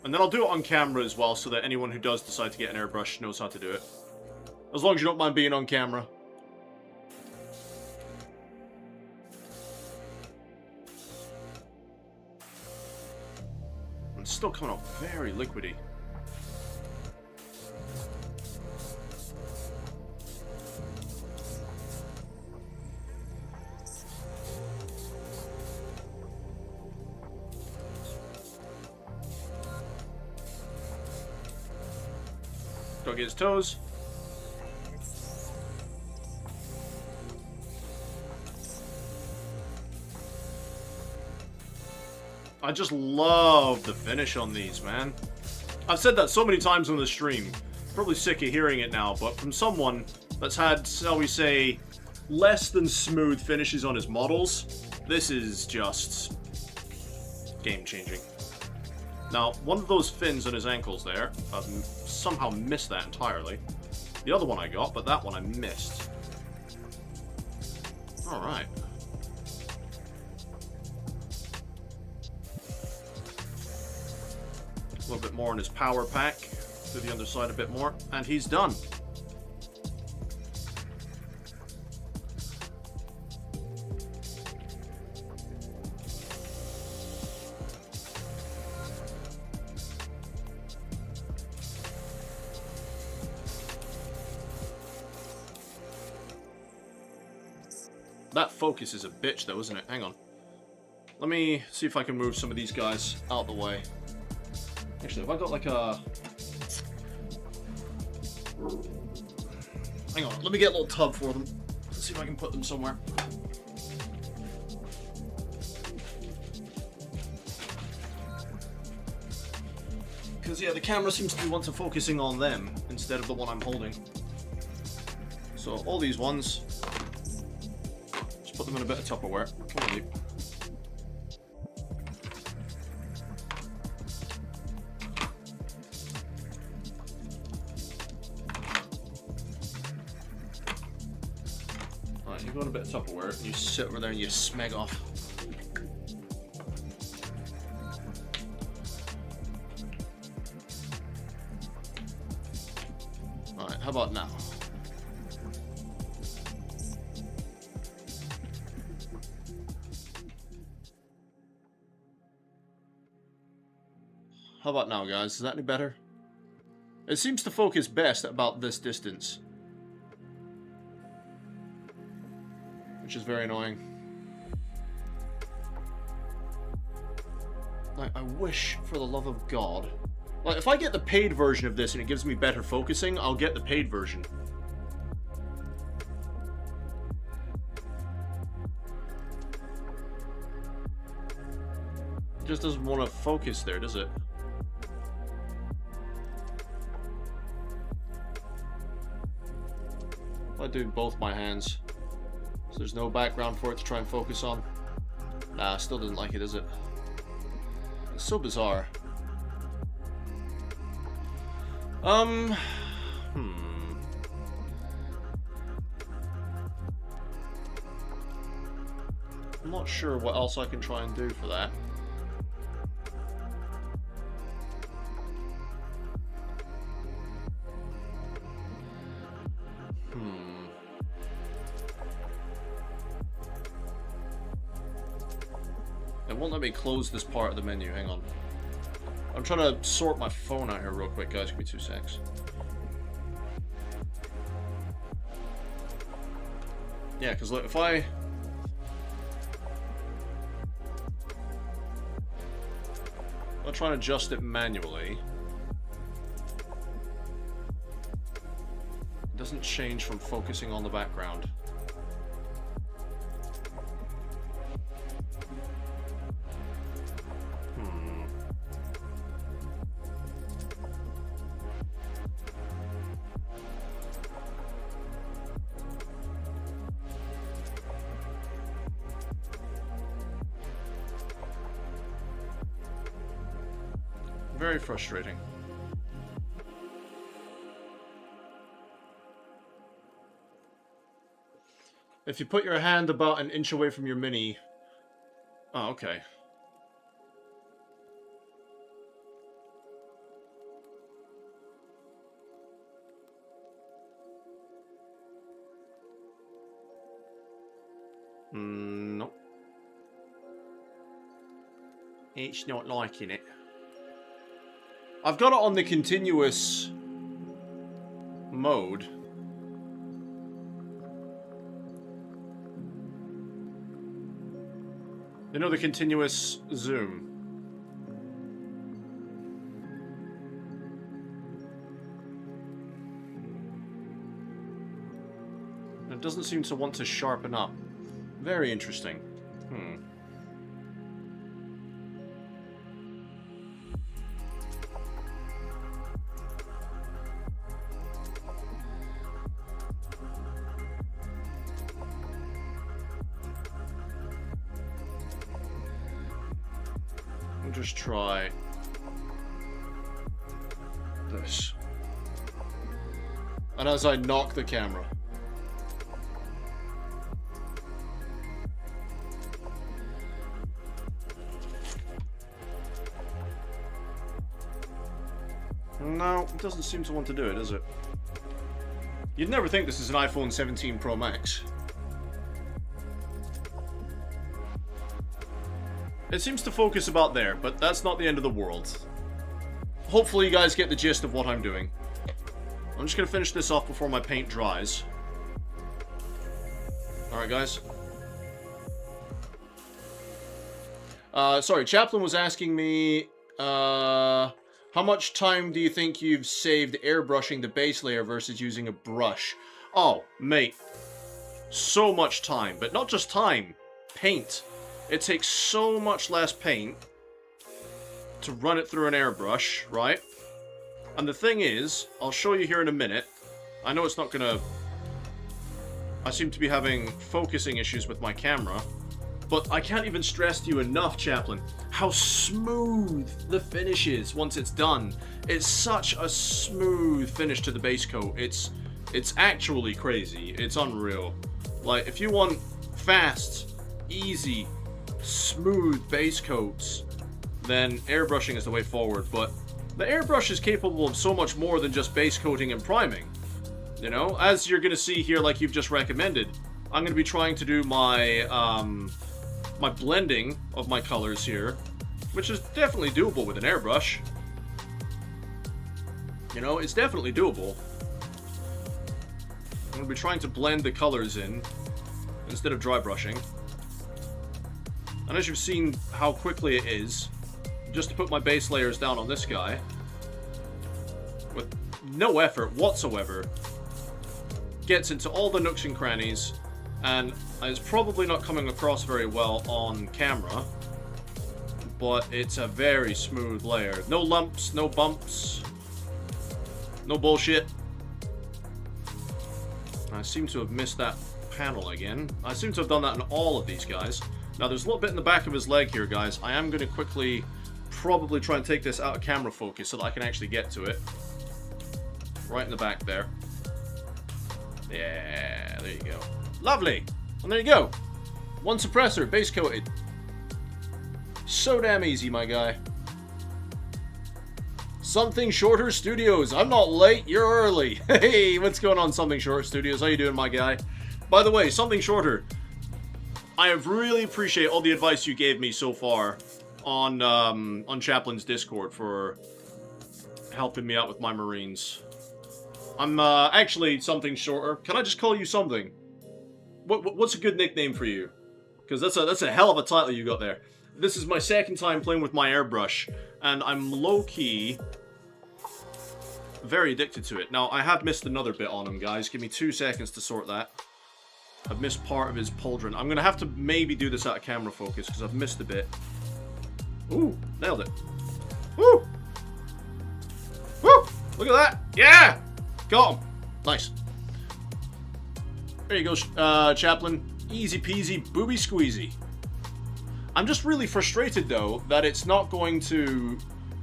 S2: And then I'll do it on camera as well, so that anyone who does decide to get an airbrush knows how to do it. As long as you don't mind being on camera. It's still coming out very liquidy. Don't get his toes. I just love the finish on these, man. I've said that so many times on the stream. Probably sick of hearing it now, but from someone that's had, shall we say, less than smooth finishes on his models, this is just game-changing. Now, one of those fins on his ankles there, I've somehow missed that entirely. The other one I got, but that one I missed. Alright. A little bit more on his power pack, to the underside a bit more, and he's done. That focus is a bitch though, isn't it? Hang on. Let me see if I can move some of these guys out of the way. Actually, have I got like a... Hang on, let me get a little tub for them. Let's see if I can put them somewhere. Because, yeah, the camera seems to be wanting focusing on them instead of the one I'm holding. So, all these ones, just put them in a bit of Tupperware. Come on, Leap. Alright, you go in a bit of Tupperware, and you sit over there and you smeg off. Alright, how about now? How about now, guys? Is that any better? It seems to focus best at about this distance. Which is very annoying. Like, I wish, for the love of God... Like, if I get the paid version of this and it gives me better focusing, I'll get the paid version. It just doesn't want to focus there, does it? I do both my hands, so there's no background for it to try and focus on. Nah, still doesn't like it, does it? It's so bizarre. I'm not sure what else I can try and do for that. It won't let me close this part of the menu, hang on. I'm trying to sort my phone out here real quick, guys. Give me 2 secs. Yeah, because look, if I try and adjust it manually, it doesn't change from focusing on the background. Very frustrating. If you put your hand about an inch away from your mini... Oh, okay. Nope. It's not liking it. I've got it on the continuous mode. You know, the continuous zoom. It doesn't seem to want to sharpen up. Very interesting. Just try this. And as I knock the camera. No, it doesn't seem to want to do it, does it? You'd never think this is an iPhone 17 Pro Max. It seems to focus about there, but that's not the end of the world. Hopefully you guys get the gist of what I'm doing. I'm just going to finish this off before my paint dries. Alright, guys. Sorry, Chaplin was asking me, How much time do you think you've saved airbrushing the base layer versus using a brush? Oh, mate. So much time. But not just time. Paint. It takes so much less paint to run it through an airbrush, right? And the thing is, I'll show you here in a minute. I know it's not gonna... I seem to be having focusing issues with my camera. But I can't even stress to you enough, Chaplain, how smooth the finish is once it's done. It's such a smooth finish to the base coat. It's actually crazy. It's unreal. Like, if you want fast, easy, smooth base coats, then airbrushing is the way forward. But the airbrush is capable of so much more than just base coating and priming. You know, as you're going to see here, like you've just recommended, I'm going to be trying to do my, my blending of my colors here, which is definitely doable with an airbrush. You know, it's definitely doable. I'm going to be trying to blend the colors in instead of dry brushing. And as you've seen how quickly it is, just to put my base layers down on this guy, with no effort whatsoever, gets into all the nooks and crannies, and it's probably not coming across very well on camera, but it's a very smooth layer. No lumps, no bumps, no bullshit. I seem to have missed that panel again. I seem to have done that in all of these guys. Now there's a little bit in the back of his leg here, guys. I am going to quickly probably try and take this out of camera focus so that I can actually get to it. Right in the back there. Yeah, there you go. Lovely! And there you go. One suppressor, base coated. So damn easy, my guy. Something Shorter Studios. I'm not late, you're early. Hey, what's going on, Something Shorter Studios? How you doing, my guy? By the way, Something Shorter, I have really appreciate all the advice you gave me so far on Chaplin's Discord for helping me out with my Marines. I'm actually Something Shorter. Can I just call you something? What's a good nickname for you? Because that's a hell of a title you got there. This is my second time playing with my airbrush, and I'm low-key very addicted to it. Now, I have missed another bit on him, guys. Give me 2 seconds to sort that. I've missed part of his pauldron. I'm going to have to maybe do this out of camera focus, because I've missed a bit. Ooh, nailed it. Woo! Woo! Look at that! Yeah! Got him. Nice. There you go, Chaplain. Easy peasy, booby squeezy. I'm just really frustrated, though, that it's not going to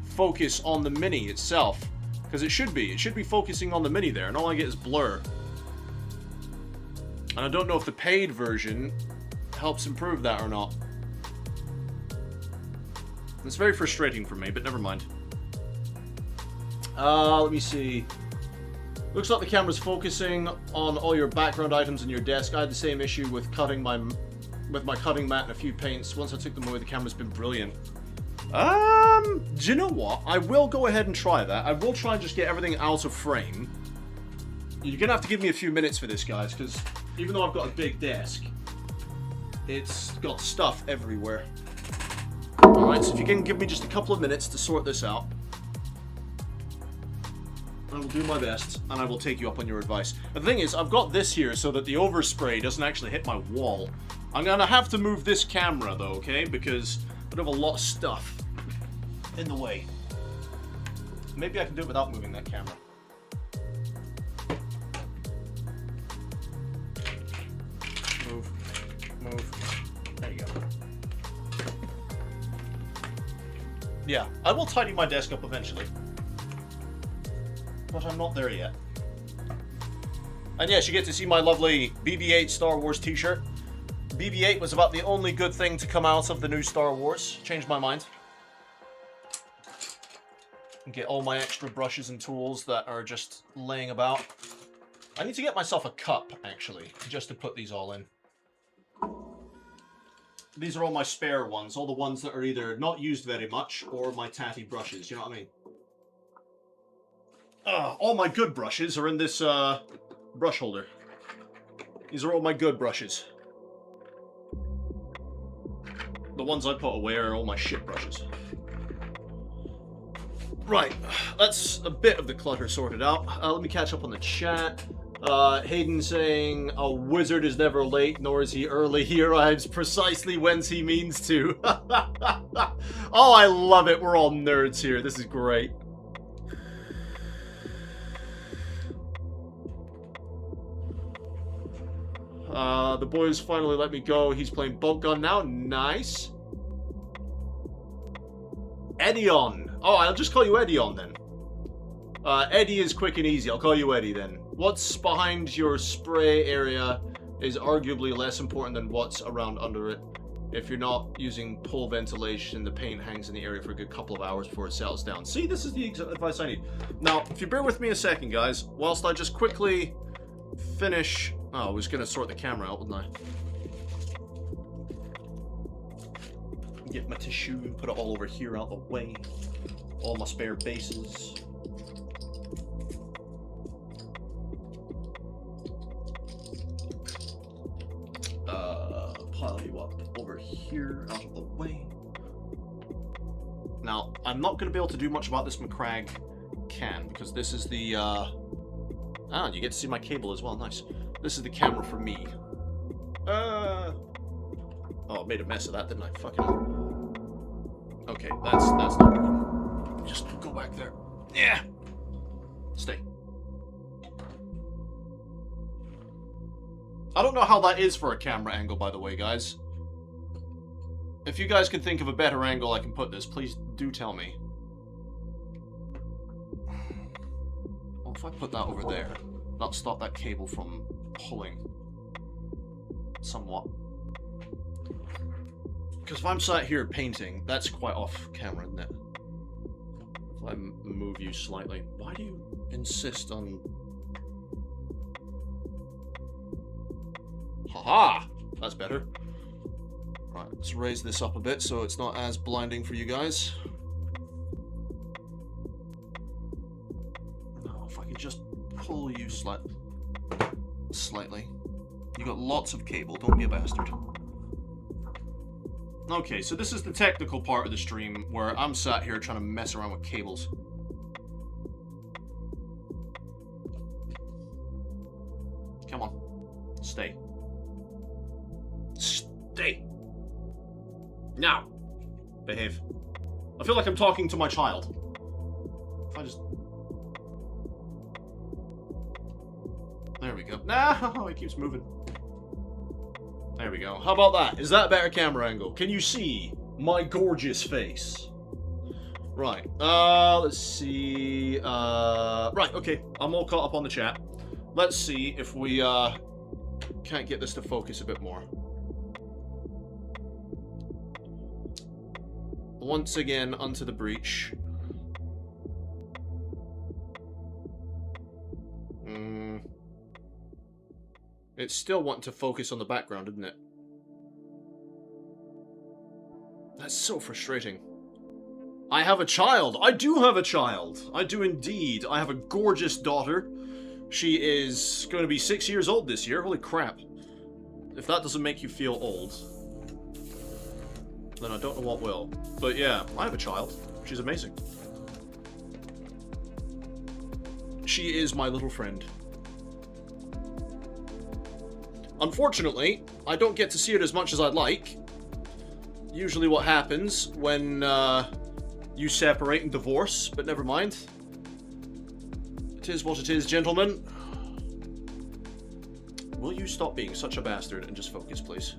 S2: focus on the Mini itself. Because it should be. It should be focusing on the Mini there, and all I get is blur. And I don't know if the paid version helps improve that or not. It's very frustrating for me, but never mind. Let me see. Looks like the camera's focusing on all your background items in your desk. I had the same issue with cutting my cutting mat and a few paints. Once I took them away, the camera's been brilliant. Do you know what? I will go ahead and try that. I will try and just get everything out of frame. You're gonna have to give me a few minutes for this, guys, because even though I've got a big desk, it's got stuff everywhere. Alright, so if you can give me just a couple of minutes to sort this out, I will do my best, and I will take you up on your advice. The thing is, I've got this here so that the overspray doesn't actually hit my wall. I'm gonna have to move this camera, though, okay? Because I have a lot of stuff in the way. Maybe I can do it without moving that camera. Move. There you go. Yeah, I will tidy my desk up eventually. But I'm not there yet. And yes, you get to see my lovely BB-8 Star Wars t-shirt. BB-8 was about the only good thing to come out of the new Star Wars. Changed my mind. And get all my extra brushes and tools that are just laying about. I need to get myself a cup, actually, just to put these all in. These are all my spare ones, all the ones that are either not used very much or my tatty brushes, you know what I mean? All my good brushes are in this brush holder. These are all my good brushes. The ones I put away are all my shit brushes. Right, that's a bit of the clutter sorted out. Let me catch up on the chat. Hayden saying, a wizard is never late, nor is he early. He arrives precisely when he means to. Oh, I love it. We're all nerds here. This is great. The boys finally let me go. He's playing bolt gun now. Nice. Edion. Oh, I'll just call you Edion then. Eddie is quick and easy. I'll call you Eddie then. What's behind your spray area is arguably less important than what's around under it. If you're not using pull ventilation, the paint hangs in the area for a good couple of hours before it settles down. See, this is the advice I need. Now, if you bear with me a second, guys, whilst I just quickly finish... Oh, I was going to sort the camera out, wouldn't I? Get my tissue and put it all over here out the way. All my spare bases. Pile you up over here out of the way. Now, I'm not going to be able to do much about this McCrag can because this is the, Ah, you get to see my cable as well. Nice. This is the camera for me. Oh, I made a mess of that, didn't I? Fucking hell. Okay, that's not working. Just go back there. Yeah. Stay. I don't know how that is for a camera angle, by the way, guys. If you guys can think of a better angle I can put this, please do tell me. Well, if I put that over there, that'll stop that cable from pulling somewhat. Because if I'm sat here painting, that's quite off camera, isn't it? If I move you slightly. Why do you insist on... Haha! That's better. Right, let's raise this up a bit so it's not as blinding for you guys. Oh, if I could just pull you slightly. You got lots of cable, don't be a bastard. Okay, so this is the technical part of the stream where I'm sat here trying to mess around with cables. Come on. Stay. Stay. Now. Behave. I feel like I'm talking to my child. If I just... There we go. No, it keeps moving. There we go. How about that? Is that a better camera angle? Can you see my gorgeous face? Right. Let's see. Right, okay. I'm all caught up on the chat. Let's see if we, can't get this to focus a bit more. Once again, onto the breach. It's still wanting to focus on the background, isn't it? That's so frustrating. I have a child. I do have a child. I do indeed. I have a gorgeous daughter. She is going to be 6 years old this year. Holy crap. If that doesn't make you feel old, then I don't know what will. But yeah, I have a child. She's amazing. She is my little friend. Unfortunately, I don't get to see it as much as I'd like. Usually what happens when you separate and divorce, but never mind. It is what it is, gentlemen. Will you stop being such a bastard and just focus, please?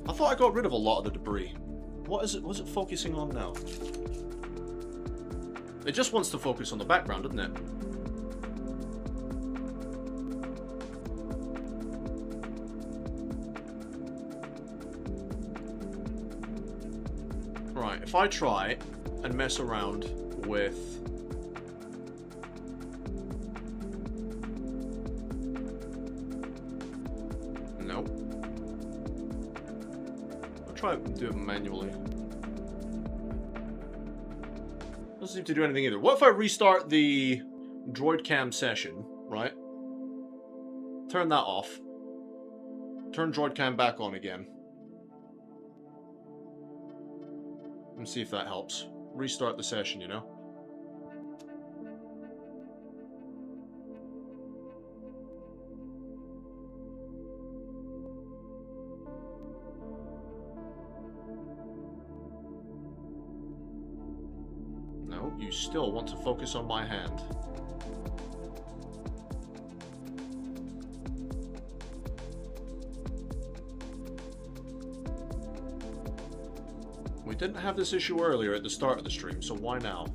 S2: I thought I got rid of a lot of the debris. What is it? What's it focusing on now? It just wants to focus on the background, doesn't it? Right, if I try and mess around with... Nope. I'll try and do it manually. Doesn't seem to do anything either. What if I restart the droid cam session, right? Turn that off. Turn droid cam back on again. And see if that helps. restart the session, you know? No, you still want to focus on my hand. We didn't have this issue earlier at the start of the stream, so why now?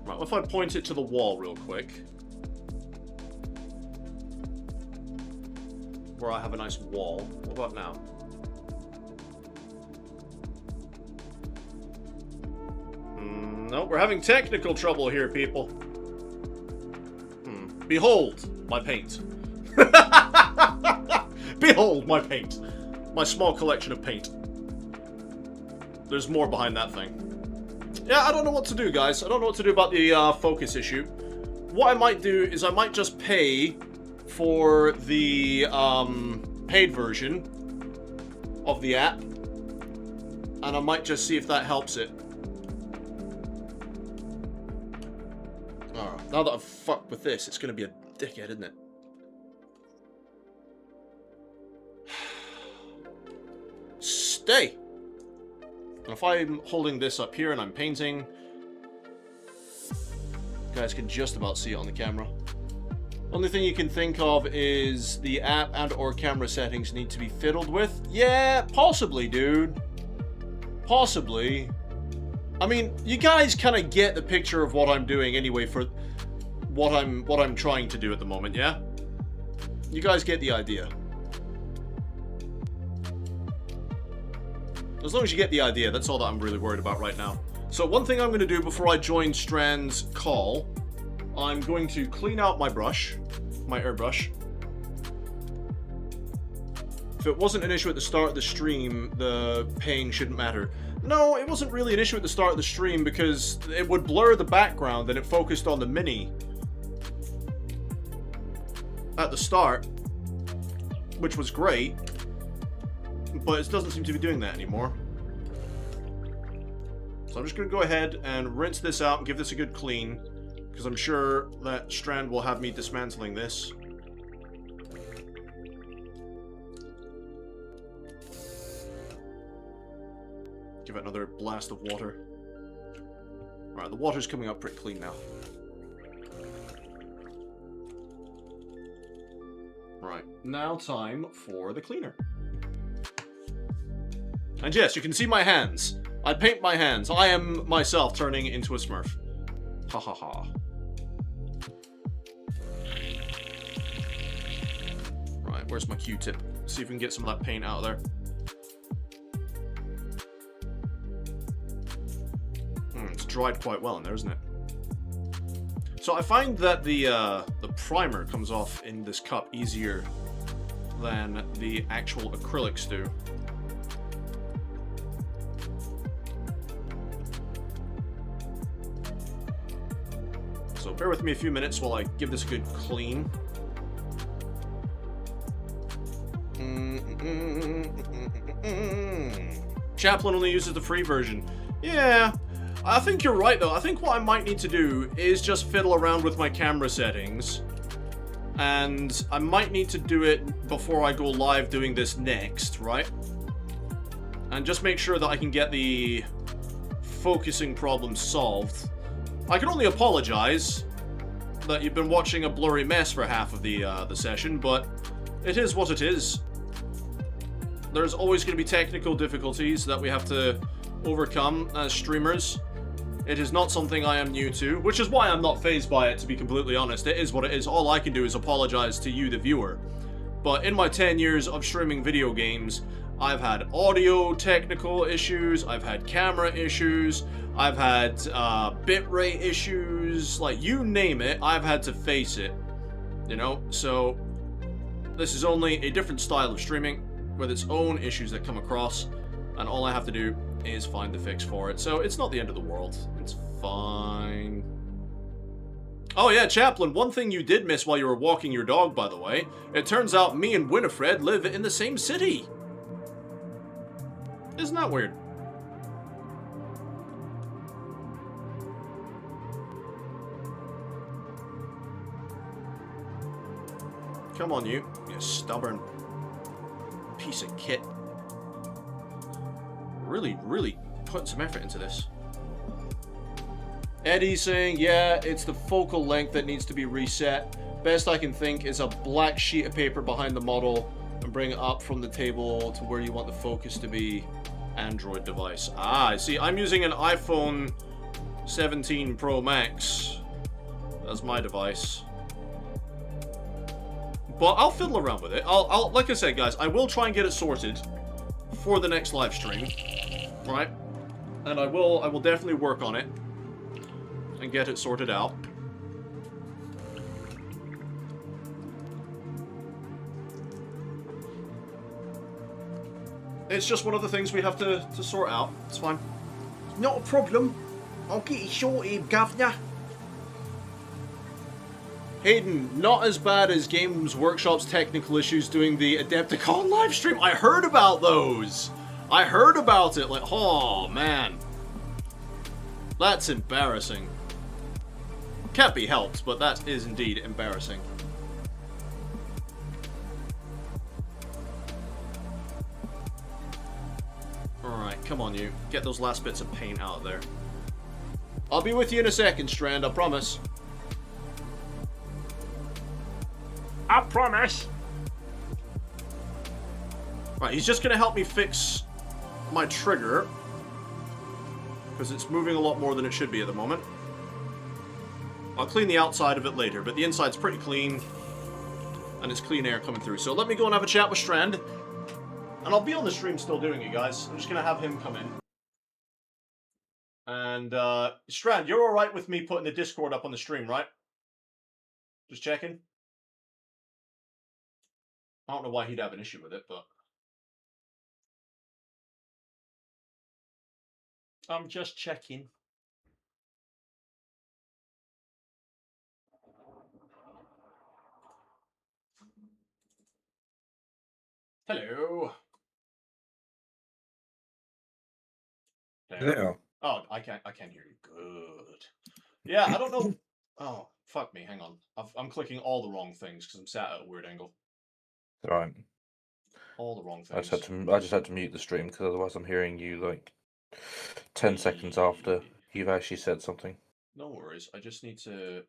S2: Right, what if I point it to the wall real quick? Where I have a nice wall. What about now? No, we're having technical trouble here, people. Behold my paint. Behold my paint. My small collection of paint. There's more behind that thing. Yeah, I don't know what to do, guys. I don't know what to do about the focus issue. What I might do is I might just pay for the paid version of the app. And I might just see if that helps it. Alright, now that I've fucked with this, it's going to be a dickhead, isn't it? Stay! And if I'm holding this up here and I'm painting, you guys can just about see it on the camera. Only thing you can think of is the app and or camera settings need to be fiddled with. Yeah, possibly, dude. Possibly. I mean, you guys kind of get the picture of what I'm doing anyway for what I'm trying to do at the moment, yeah? You guys get the idea. As long as you get the idea, that's all that I'm really worried about right now. So one thing I'm going to do before I join Strand's call, I'm going to clean out my brush, my airbrush. If it wasn't an issue at the start of the stream, the pain shouldn't matter. No, it wasn't really an issue at the start of the stream because it would blur the background and it focused on the mini at the start, which was great. But it doesn't seem to be doing that anymore. So I'm just going to go ahead and rinse this out and give this a good clean, because I'm sure that Strand will have me dismantling this. Give it another blast of water. Alright, the water's coming up pretty clean now. Right, now time for the cleaner. And yes, you can see my hands. I paint my hands. I am myself turning into a Smurf. Ha ha ha. Right, where's my Q-tip? See if we can get some of that paint out of there. It's dried quite well in there, isn't it? So I find that the primer comes off in this cup easier than the actual acrylics do. So bear with me a few minutes while I give this a good clean. Chaplin only uses the free version. Yeah, I think you're right though. I think what I might need to do is just fiddle around with my camera settings. And I might need to do it before I go live doing this next, right? And just make sure that I can get the focusing problem solved. I can only apologize that you've been watching a blurry mess for half of the session, but it is what it is. There's always going to be technical difficulties that we have to overcome as streamers. It is not something I am new to, which is why I'm not fazed by it, to be completely honest. It is what it is. All I can do is apologize to you, the viewer. But in my 10 years of streaming video games, I've had audio technical issues, I've had camera issues, I've had bitrate issues, like you name it, I've had to face it, you know? So this is only a different style of streaming with its own issues that come across, and all I have to do is find the fix for it. So it's not the end of the world. It's fine. Oh yeah, Chaplin, one thing you did miss while you were walking your dog, by the way. It turns out me and Winifred live in the same city. Isn't that weird? Come on, you stubborn piece of kit. Really, really putting some effort into this. Eddie's saying, yeah, it's the focal length that needs to be reset. Best I can think is a black sheet of paper behind the model and bring it up from the table to where you want the focus to be. Android device. Ah, I see. I'm using an iPhone 17 Pro Max as my device. But I'll fiddle around with it. I'll like I said, guys, I will try and get it sorted for the next live stream, right? And I will definitely work on it and get it sorted out. It's just one of the things we have to sort out. It's fine.
S3: Not a problem. I'll get it sorted, governor.
S2: Hayden, not as bad as Games Workshop's technical issues doing the Adepticon live stream. I heard about those. I heard about it. Like, oh man, that's embarrassing. Can't be helped, but that is indeed embarrassing. Alright, come on you. Get those last bits of paint out of there. I'll be with you in a second, Strand, I promise.
S3: I promise.
S2: Right, he's just gonna help me fix my trigger. Because it's moving a lot more than it should be at the moment. I'll clean the outside of it later, but the inside's pretty clean. And it's clean air coming through. So let me go and have a chat with Strand. And I'll be on the stream still doing it, guys. I'm just gonna have him come in. And, Strand, you're alright with me putting the Discord up on the stream, right? Just checking. I don't know why he'd have an issue with it, but... I'm just checking. Hello.
S4: Yeah.
S2: Oh, I can't hear you. Good. Yeah, I don't know. Oh, fuck me. Hang on. I'm clicking all the wrong things because I'm sat at a weird angle.
S4: Right.
S2: All the wrong
S4: I
S2: things.
S4: just had to mute the stream because otherwise I'm hearing you like 10 seconds after you've actually said something.
S2: No worries. I just need to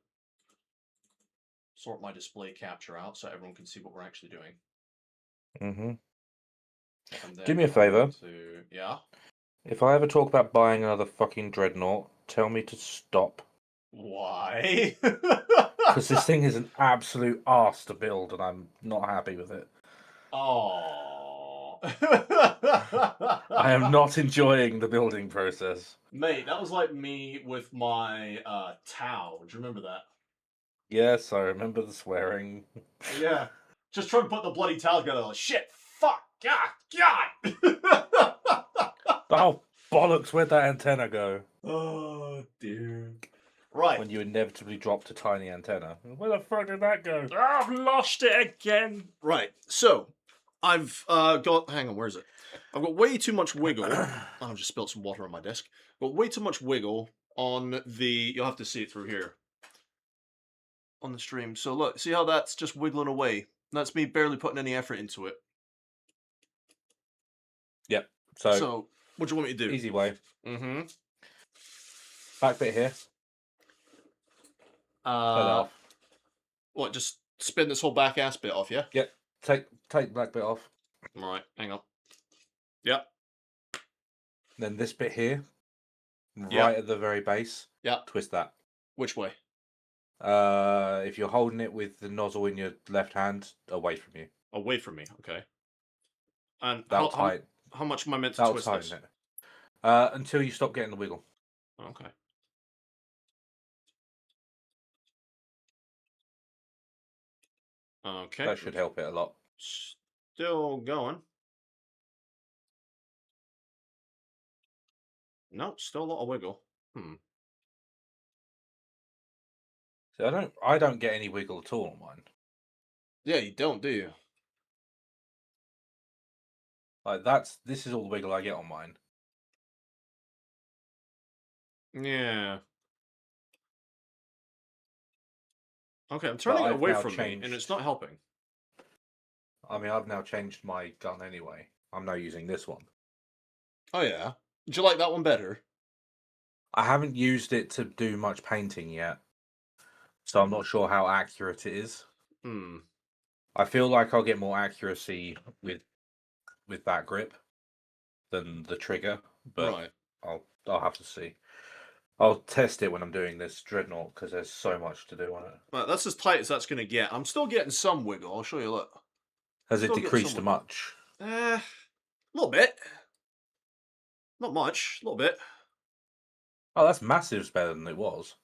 S2: sort my display capture out so everyone can see what we're actually doing.
S4: Mm-hmm.
S2: And then
S4: Do me a
S2: I'm
S4: favour.
S2: going to... Yeah?
S4: If I ever talk about buying another fucking dreadnought, tell me to stop.
S2: Why?
S4: Because this thing is an absolute arse to build and I'm not happy with it.
S2: Oh.
S4: I am not enjoying the building process.
S2: Mate, that was like me with my Tau. Do you remember that?
S4: Yes, I remember the swearing.
S2: Yeah. Just trying to put the bloody Tau together. Like, shit, fuck, God.
S4: Oh, bollocks, where'd that antenna go?
S2: Oh, dear. Right.
S4: When you inevitably dropped a tiny antenna. Where the fuck did that go?
S3: I've lost it again.
S2: Right. So, I've got... Hang on, where is it? I've got way too much wiggle. Oh, I've just spilled some water on my desk. Got way too much wiggle on the... You'll have to see it through here. On the stream. So look, see how that's just wiggling away? That's me barely putting any effort into it.
S4: Yep.
S2: So what do you want me to do?
S4: Easy way.
S2: Mm-hmm.
S4: Back bit here. Turn that off.
S2: What, just spin this whole back ass bit off, yeah?
S4: Yep. Take the black bit off.
S2: Alright, hang on. Yep.
S4: Then this bit here.
S2: Yep.
S4: Right at the very base.
S2: Yep.
S4: Twist that.
S2: Which way?
S4: If you're holding it with the nozzle in your left hand, away from you.
S2: Away from me, okay. And how much am I meant to twist this?
S4: It. Until you stop getting the wiggle.
S2: Okay. Okay.
S4: That should help it a lot.
S2: Still going. No, still a lot of wiggle.
S4: So I don't get any wiggle at all on mine.
S2: Yeah, you don't, do you?
S4: Like this is all the wiggle I get on mine.
S2: Yeah. Okay, I'm
S4: But
S2: turning it
S4: I've
S2: away
S4: now
S2: from me, and it's
S4: changed.
S2: not helping.
S4: I mean, I've now changed my gun anyway. I'm now using this one.
S2: Oh yeah. Did you like that one better?
S4: I haven't used it to do much painting yet, so I'm not sure how accurate it is.
S2: Hmm.
S4: I feel like I'll get more accuracy with that grip than the trigger, but
S2: Right.
S4: I'll have to see. I'll test it when I'm doing this Dreadnought because there's so much to do on it.
S2: Right, that's as tight as that's going to get. I'm still getting some wiggle. I'll show you. Look.
S4: Has it
S2: Still getting some
S4: decreased
S2: wiggle.
S4: much?
S2: A little bit. Not much. A little bit.
S4: Oh, that's massive better than it was.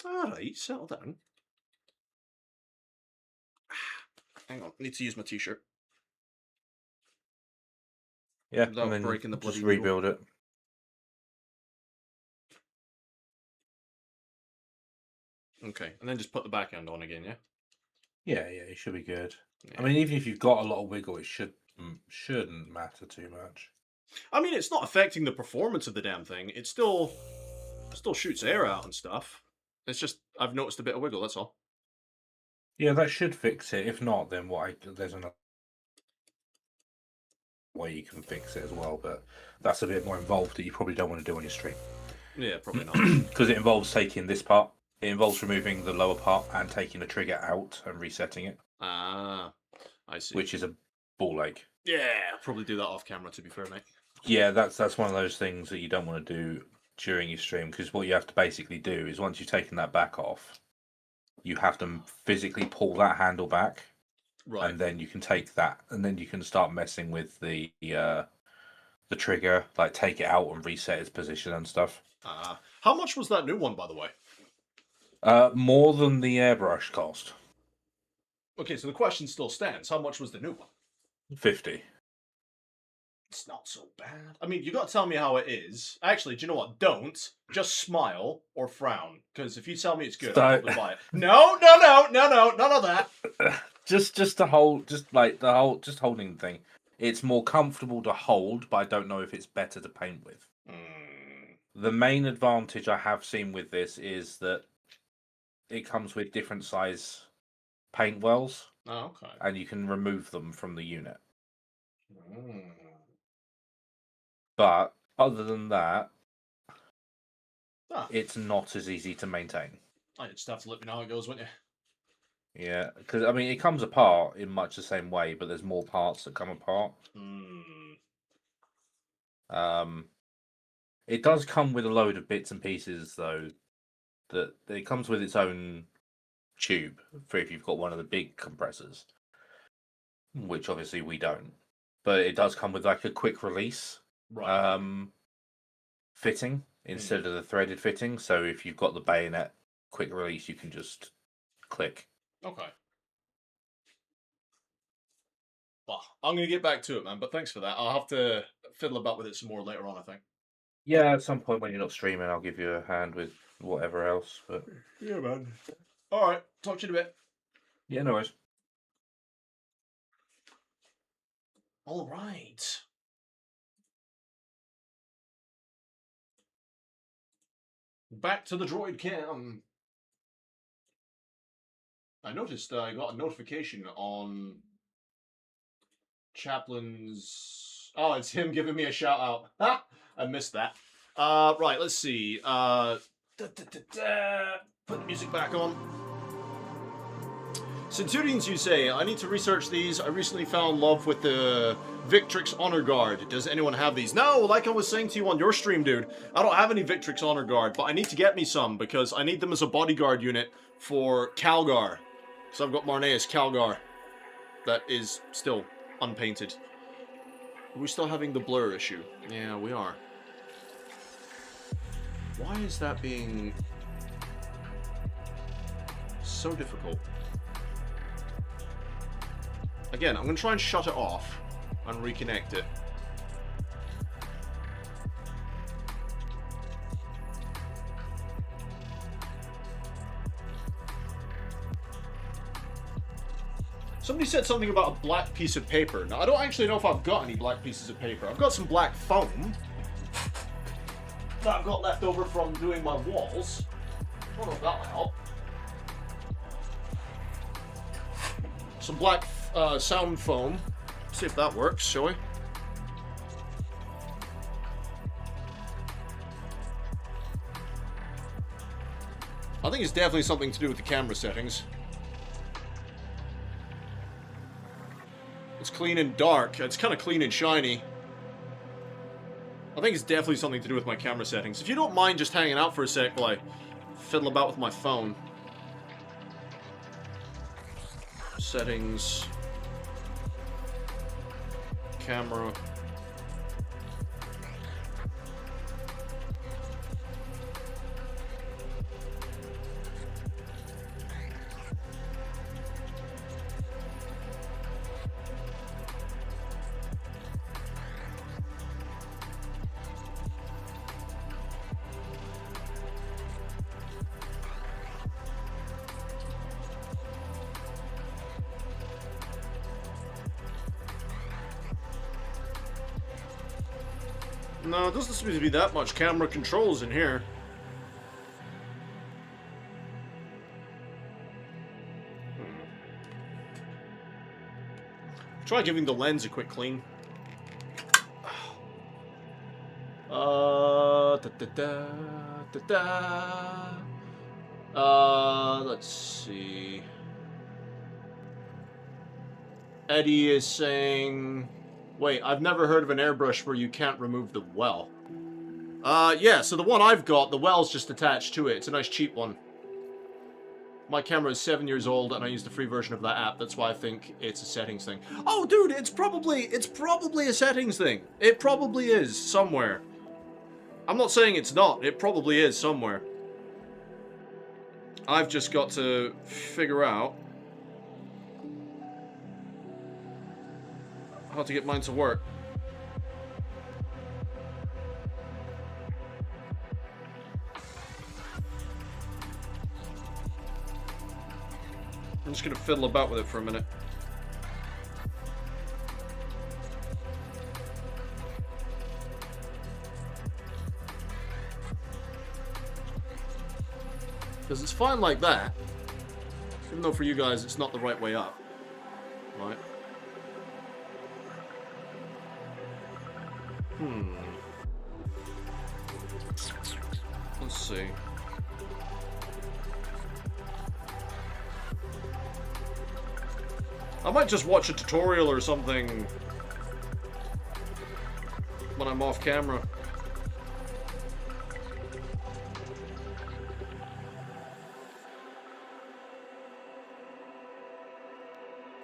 S2: All right, settle down. Hang on, I need to use my t-shirt.
S4: Yeah,
S2: Without
S4: and then
S2: breaking the
S4: just
S2: bloody needle.
S4: rebuild it.
S2: Okay, and then just put the back end on again, yeah?
S4: Yeah, it should be good.
S2: Yeah.
S4: I mean, even if you've got a lot of wiggle, it shouldn't matter too much.
S2: I mean, it's not affecting the performance of the damn thing. It still shoots air out and stuff. It's just I've noticed a bit of wiggle. That's all.
S4: Yeah, that should fix it. If not, then there's another way you can fix it as well, but that's a bit more involved that you probably don't want to do on your stream.
S2: Yeah, probably not.
S4: Because it involves taking this part, it involves removing the lower part and taking the trigger out and resetting it.
S2: Ah, I see.
S4: Which is a ball ache.
S2: Yeah, I'll probably do that off camera. To be fair, mate.
S4: Yeah, that's one of those things that you don't want to do during your stream because what you have to basically do is once you've taken that back off, you have to physically pull that handle back.
S2: Right.
S4: And then you can take that, and then you can start messing with the trigger, like take it out and reset its position and stuff.
S2: How much was that new one, by the way?
S4: More than the airbrush cost.
S2: Okay, so the question still stands. How much was the new one?
S4: 50.
S2: It's not so bad. I mean, you got to tell me how it is. Actually, do you know what? Don't. Just smile or frown. Because if you tell me it's good, I'll probably buy it. No, none of that.
S4: just to hold, just holding the thing. It's more comfortable to hold, but I don't know if it's better to paint with. The main advantage I have seen with this is that it comes with different size paint wells.
S2: Oh, okay.
S4: And you can remove them from the unit. But other than that, it's not as easy to maintain.
S2: I just have to let me know how it goes, wouldn't you?
S4: Yeah, because I mean, it comes apart in much the same way, but there's more parts that come apart. It does come with a load of bits and pieces, though. That it comes with its own tube for if you've got one of the big compressors, which obviously we don't. But it does come with like a quick release fitting instead of the threaded fitting. So if you've got the bayonet quick release, you can just click.
S2: Okay. Well, I'm going to get back to it, man, but thanks for that. I'll have to fiddle about with it some more later on, I think.
S4: Yeah, at some point when you're not streaming, I'll give you a hand with whatever else. But
S2: yeah, man. All right, talk to you in a bit.
S4: Yeah, no worries.
S2: All right. Back to the droid cam. I noticed I got a notification on Chaplin's... Oh, it's him giving me a shout out. Ha! I missed that. Right, let's see. Put the music back on. Centurions, you say, I need to research these. I recently found love with the Victrix Honor Guard. Does anyone have these? No, like I was saying to you on your stream, dude. I don't have any Victrix Honor Guard, but I need to get me some because I need them as a bodyguard unit for Calgar. So I've got Marneus Calgar. That is still unpainted. Are we still having the blur issue? Yeah, we are. Why is that being so difficult? Again, I'm going to try and shut it off and reconnect it. Somebody said something about a black piece of paper. Now, I don't actually know if I've got any black pieces of paper. I've got some black foam that I've got left over from doing my walls. I don't know if that'll help. Some black sound foam. See if that works, shall we? I think it's definitely something to do with the camera settings. It's clean and dark. It's kind of clean and shiny. I think it's definitely something to do with my camera settings. If you don't mind just hanging out for a sec while I fiddle about with my phone. Settings. Camera. No, it doesn't seem to be that much camera controls in here. Try giving the lens a quick clean. Let's see. Eddie is saying... Wait, I've never heard of an airbrush where you can't remove the well. Yeah, so the one I've got, the well's just attached to it. It's a nice cheap one. My camera is 7 years old and I use the free version of that app. That's why I think it's a settings thing. Oh, dude, it's probably a settings thing. It probably is somewhere. I'm not saying it's not. It probably is somewhere. I've just got to figure out how to get mine to work. I'm just gonna fiddle about with it for a minute. Because it's fine like that, even though for you guys it's not the right way up, right? Let's see. I might just watch a tutorial or something when I'm off camera.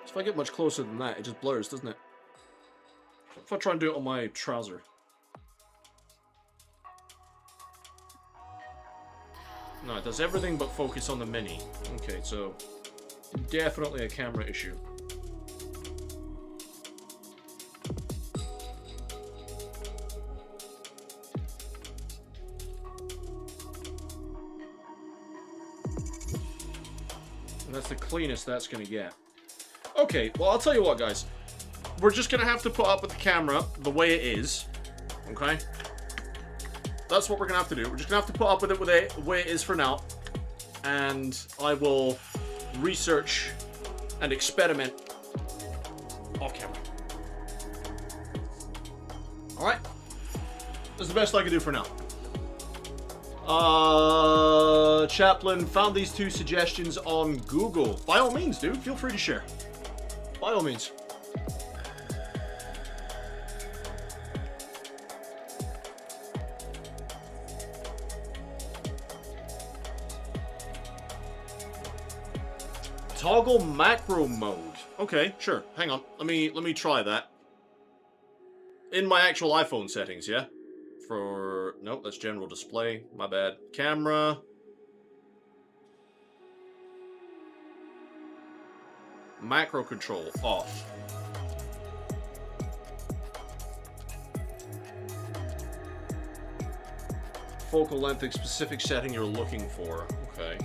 S2: If I get much closer than that, it just blurs, doesn't it? If I try and do it on my trouser. No, it does everything but focus on the mini. Okay, so definitely a camera issue. And that's the cleanest that's gonna get. Okay, well, I'll tell you what, guys. We're just gonna have to put up with the camera the way it is. Okay? That's what we're gonna have to do. We're just gonna have to put up with it the way it is for now. And I will research and experiment off camera. Alright? That's the best I can do for now. Chaplain found these two suggestions on Google. By all means, dude, feel free to share. By all means. Toggle macro mode. Okay, sure. Hang on. Let me try that. In my actual iPhone settings, yeah? Nope, that's general display. My bad. Camera. Macro control off. Focal length, a specific setting you're looking for. Okay.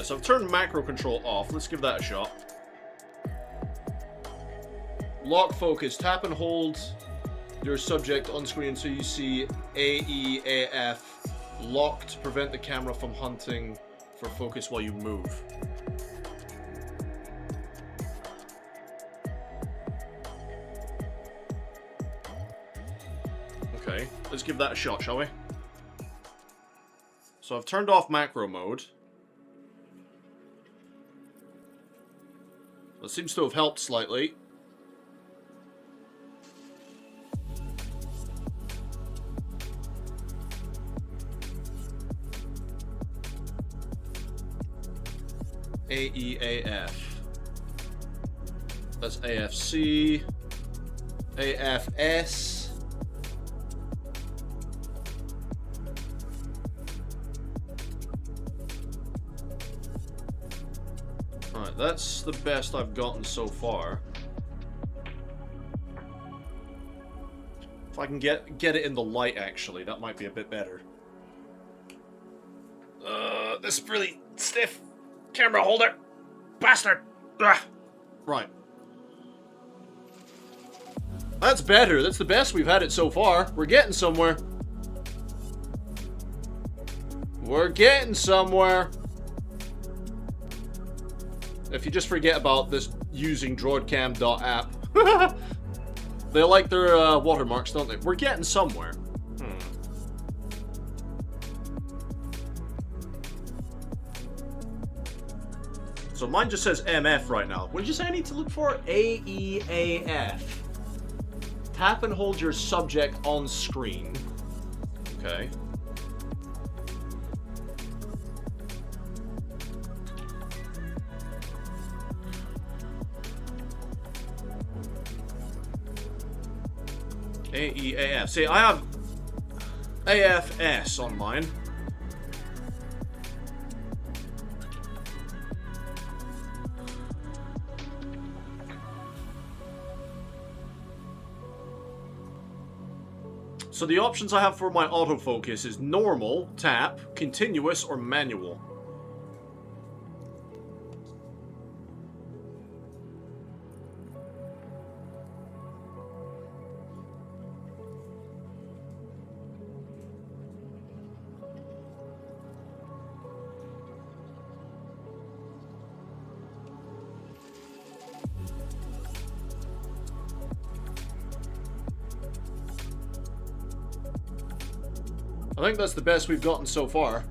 S2: so I've turned macro control off. Let's give that a shot. Lock focus. Tap and hold your subject on screen so you see AEAF. Lock to prevent the camera from hunting for focus while you move. Okay, let's give that a shot, shall we? So I've turned off macro mode. That seems to have helped slightly. AEAF. That's AFC. AFS. Alright, that's the best I've gotten so far. If I can get it in the light, actually, that might be a bit better. This is really stiff. Camera holder! Bastard! Ugh. Right. That's better. That's the best we've had it so far. We're getting somewhere. We're getting somewhere. If you just forget about this using droidcam.app. They like their watermarks, don't they? We're getting somewhere. So mine just says MF right now. What did you say I need to look for? AEAF. Tap and hold your subject on screen. Okay. AEAF. See, I have AFS on mine. So the options I have for my autofocus is normal, tap, continuous, or manual. I think that's the best we've gotten so far.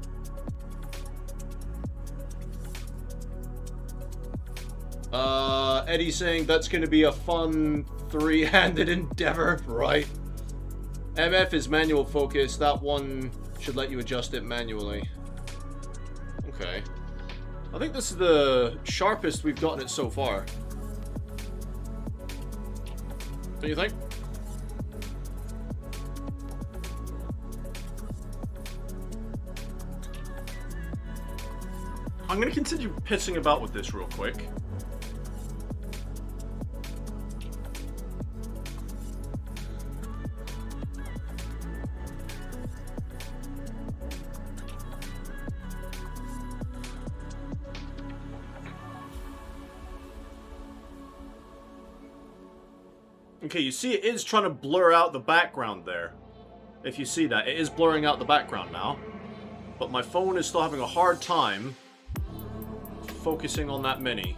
S2: Eddie's saying that's going to be a fun three-handed endeavor. Right. MF is manual focus. That one should let you adjust it manually. Okay. I think this is the sharpest we've gotten it so far. Don't you think? I'm going to continue pissing about with this real quick. Okay, you see it is trying to blur out the background there. If you see that, it is blurring out the background now. But my phone is still having a hard time focusing on that mini.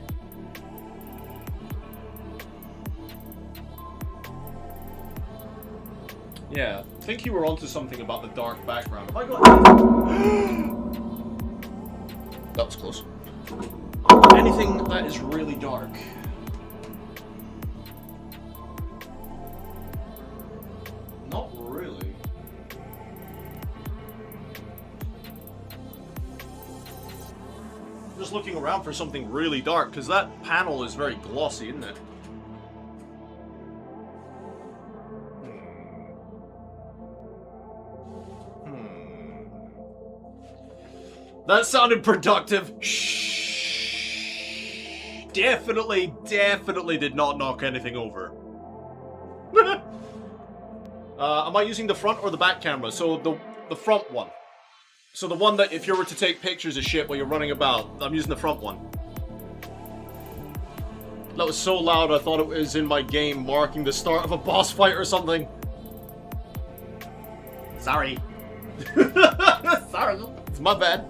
S2: Yeah, I think you were onto something about the dark background. Have I got that was close. Anything that is really dark. Not really. Just looking around for something really dark, because that panel is very glossy, isn't it? That sounded productive. Shh. Definitely did not knock anything over. Am I using the front or the back camera? So the front one. So the one that if you were to take pictures of shit while you're running about, I'm using the front one. That was so loud I thought it was in my game marking the start of a boss fight or something. Sorry. Sorry. It's my bad.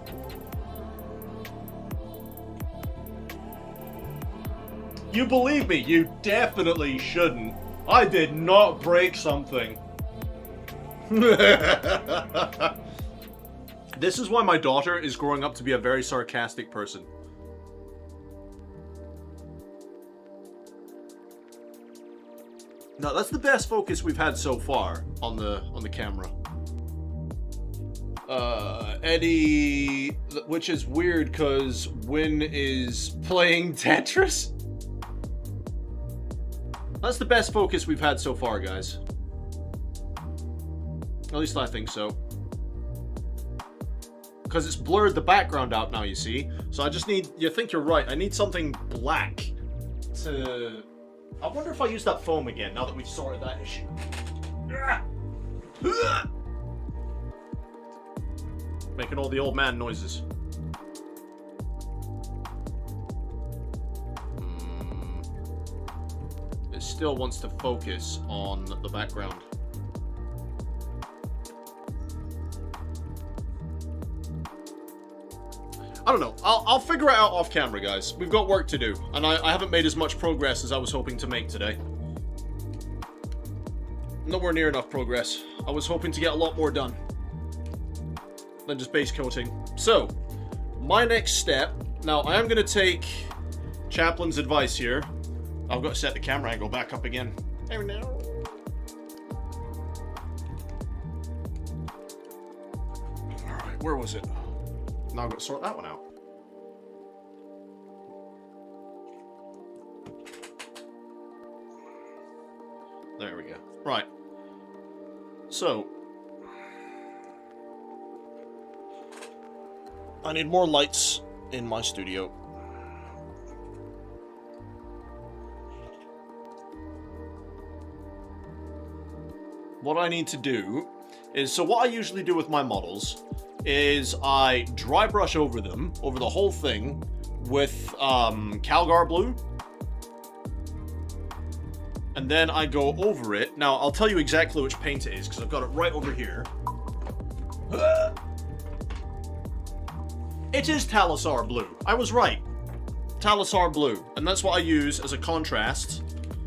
S2: You believe me, you definitely shouldn't. I did not break something. This is why my daughter is growing up to be a very sarcastic person. No, that's the best focus we've had so far on the camera. Eddie, which is weird because Win is playing Tetris. That's the best focus we've had so far, guys. At least I think so. Because it's blurred the background out now, you see. So I just need, you think you're right, I need something black to... I wonder if I use that foam again, now that we've sorted that issue. Making all the old man noises. It still wants to focus on the background. I don't know. I'll figure it out off camera, guys. We've got work to do, and I haven't made as much progress as I was hoping to make today. Nowhere near enough progress. I was hoping to get a lot more done than just base coating. So, my next step... Now, I am going to take Chaplin's advice here. I've got to set the camera angle back up again. There we go. Alright, where was it? Now I've got to sort that one out. There we go. Right. So, I need more lights in my studio. What I need to do is, so what I usually do with my models is I dry brush over them, over the whole thing, with Calgar blue. And then I go over it. Now, I'll tell you exactly which paint it is, because I've got it right over here. It is Talisar blue. I was right. Talisar blue. And that's what I use as a contrast.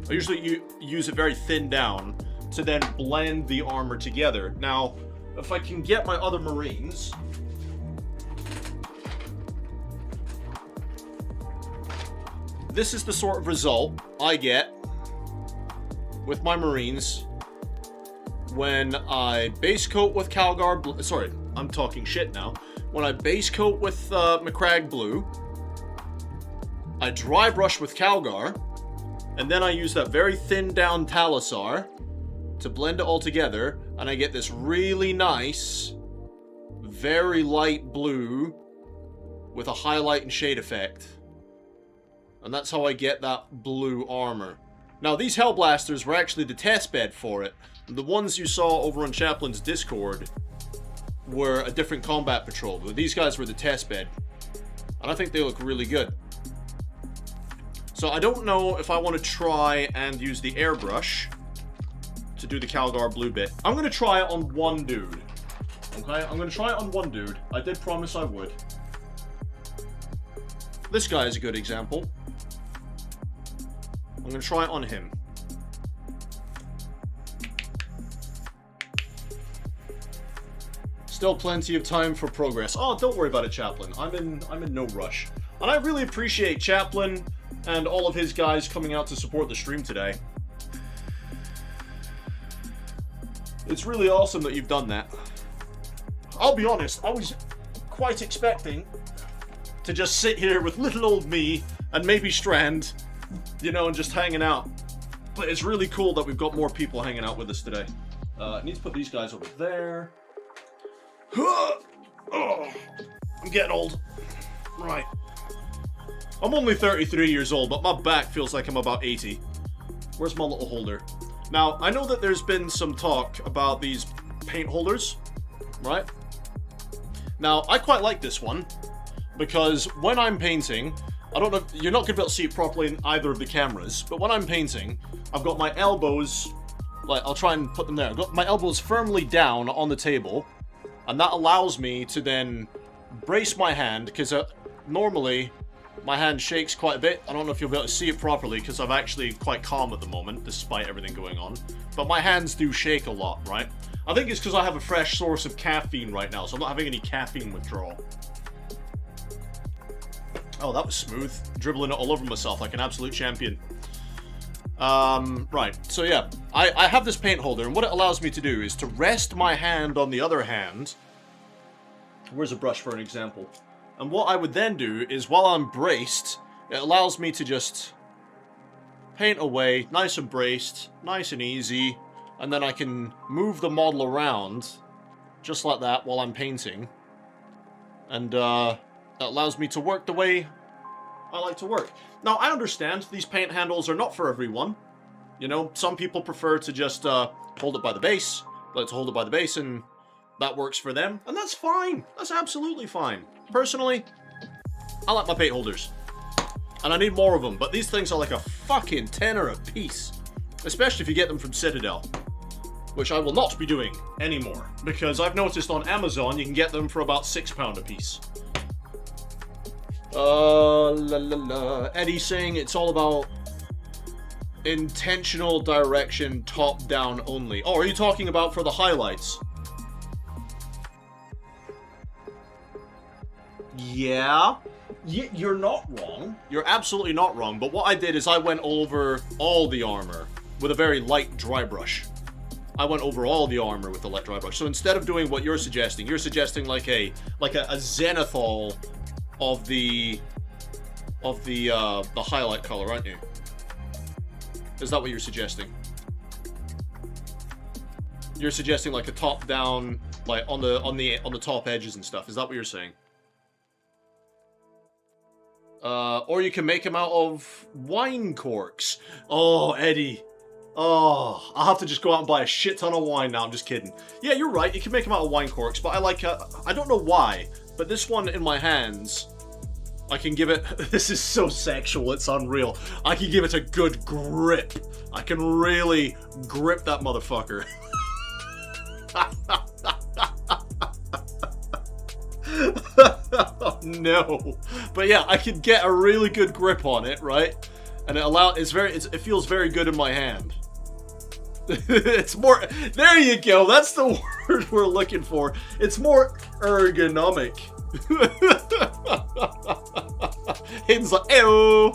S2: I usually use it very thin down to then blend the armor together. Now, if I can get my other Marines... This is the sort of result I get with my Marines when I base coat with Calgar blue. Sorry, I'm talking shit now. When I base coat with Macragge blue, I dry brush with Calgar, and then I use that very thin down Talisar to blend it all together, and I get this really nice, very light blue with a highlight and shade effect. And that's how I get that blue armor. Now, these Hellblasters were actually the test bed for it. The ones you saw over on Chaplin's Discord were a different combat patrol, but these guys were the test bed. And I think they look really good. So I don't know if I want to try and use the airbrush to do the Calgar blue bit. I'm going to try it on one dude. Okay? I'm going to try it on one dude. I did promise I would. This guy is a good example. I'm going to try it on him. Still plenty of time for progress. Oh, don't worry about it, Chaplin. I'm in no rush. And I really appreciate Chaplin and all of his guys coming out to support the stream today. It's really awesome that you've done that. I'll be honest, I was quite expecting to just sit here with little old me and maybe Strand, you know, and just hanging out. But it's really cool that we've got more people hanging out with us today. I need to put these guys over there. Oh, I'm getting old. Right. I'm only 33 years old, but my back feels like I'm about 80. Where's my little holder? Now, I know that there's been some talk about these paint holders, right? Now, I quite like this one, because when I'm painting, I don't know, you're not going to be able to see it properly in either of the cameras, but when I'm painting, I've got my elbows, like, I'll try and put them there. I've got my elbows firmly down on the table, and that allows me to then brace my hand, because normally my hand shakes quite a bit. I don't know if you'll be able to see it properly, because I'm actually quite calm at the moment, despite everything going on. But my hands do shake a lot, right? I think it's because I have a fresh source of caffeine right now, so I'm not having any caffeine withdrawal. Oh, that was smooth. Dribbling it all over myself like an absolute champion. Right, so yeah. I have this paint holder, and what it allows me to do is to rest my hand on the other hand. Where's a brush for an example? And what I would then do is, while I'm braced, it allows me to just paint away, nice and braced, nice and easy, and then I can move the model around, just like that, while I'm painting. And, that allows me to work the way I like to work. Now, I understand these paint handles are not for everyone. You know, some people prefer to just hold it by the base. Like to hold it by the base, and that works for them. And that's fine. That's absolutely fine. Personally, I like my paint holders. And I need more of them. But these things are like a fucking tenner a piece. Especially if you get them from Citadel. Which I will not be doing anymore. Because I've noticed on Amazon you can get them for about £6 a piece. Eddie's saying it's all about intentional direction, top down only. Oh, are you talking about for the highlights? Yeah. You're not wrong. You're absolutely not wrong. But what I did is I went over all the armor with a very light dry brush. I went over all the armor with the light dry brush. So instead of doing what you're suggesting like a zenithal of the highlight color, aren't you? Is that what you're suggesting? You're suggesting like a top down, like on the top edges and stuff. Is that what you're saying? Or you can make them out of wine corks. Oh, Eddie. Oh, I'll have to just go out and buy a shit ton of wine now. I'm just kidding. Yeah, you're right. You can make them out of wine corks, but I like, I don't know why, but this one in my hands, I can give it, this is so sexual, it's unreal. I can give it a good grip. I can really grip that motherfucker. Oh, no. But yeah, I can get a really good grip on it, right? And it feels very good in my hand. It's more, there you go, that's the word we're looking for. It's more ergonomic. Hayden's like, ew.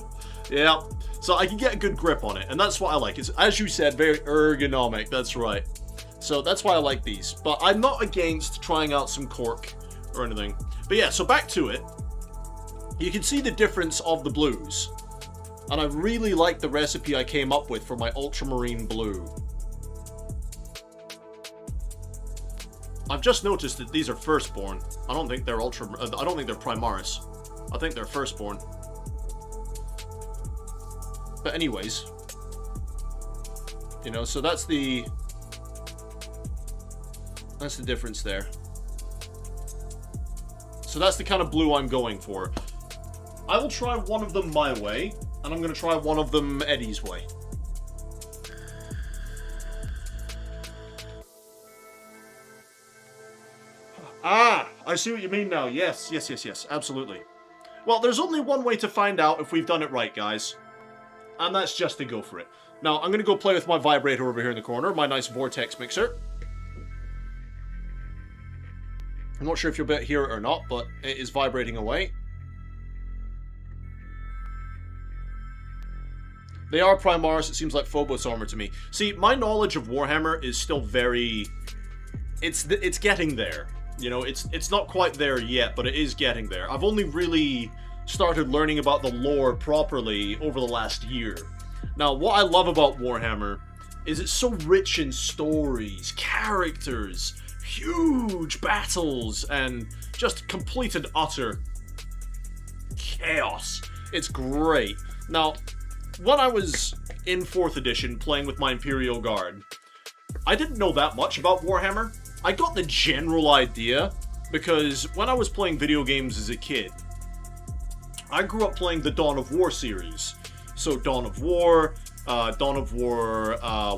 S2: Yeah, so I can get a good grip on it, and that's what I like. It's, as you said, very ergonomic, that's right. So that's why I like these. But I'm not against trying out some cork or anything. But yeah, so back to it. You can see the difference of the blues. And I really like the recipe I came up with for my ultramarine blue. I've just noticed that these are firstborn. I don't think they're I don't think they're Primaris. I think they're firstborn. But anyways, you know, so that's the difference there. So that's the kind of blue I'm going for. I will try one of them my way, and I'm going to try one of them Eddie's way. Ah, I see what you mean now. Yes, absolutely. Well, there's only one way to find out if we've done it right, guys. And that's just to go for it. Now, I'm going to go play with my vibrator over here in the corner, my nice vortex mixer. I'm not sure if you'll be able to hear it or not, but it is vibrating away. They are Primaris, it seems like Phobos armor to me. See, my knowledge of Warhammer is still very... It's getting there. You know, it's not quite there yet, but it is getting there. I've only really started learning about the lore properly over the last year. Now, what I love about Warhammer is it's so rich in stories, characters, huge battles, and just complete and utter chaos. It's great. Now, when I was in 4th edition playing with my Imperial Guard, I didn't know that much about Warhammer. I got the general idea, because when I was playing video games as a kid, I grew up playing the Dawn of War series. So Dawn of War,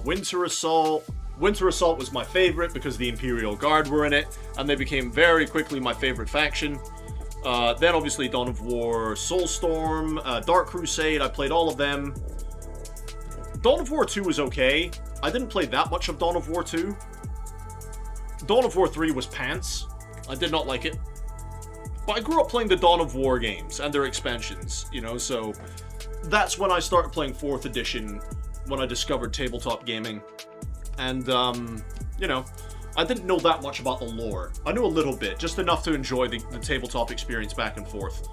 S2: Winter Assault. Winter Assault was my favorite because the Imperial Guard were in it, and they became very quickly my favorite faction. Then obviously Dawn of War, Soulstorm, Dark Crusade, I played all of them. Dawn of War 2 was okay. I didn't play that much of Dawn of War 2. Dawn of War 3 was pants. I did not like it. But I grew up playing the Dawn of War games and their expansions, you know, so that's when I started playing 4th edition, when I discovered tabletop gaming. And, you know, I didn't know that much about the lore. I knew a little bit, just enough to enjoy the tabletop experience back and forth.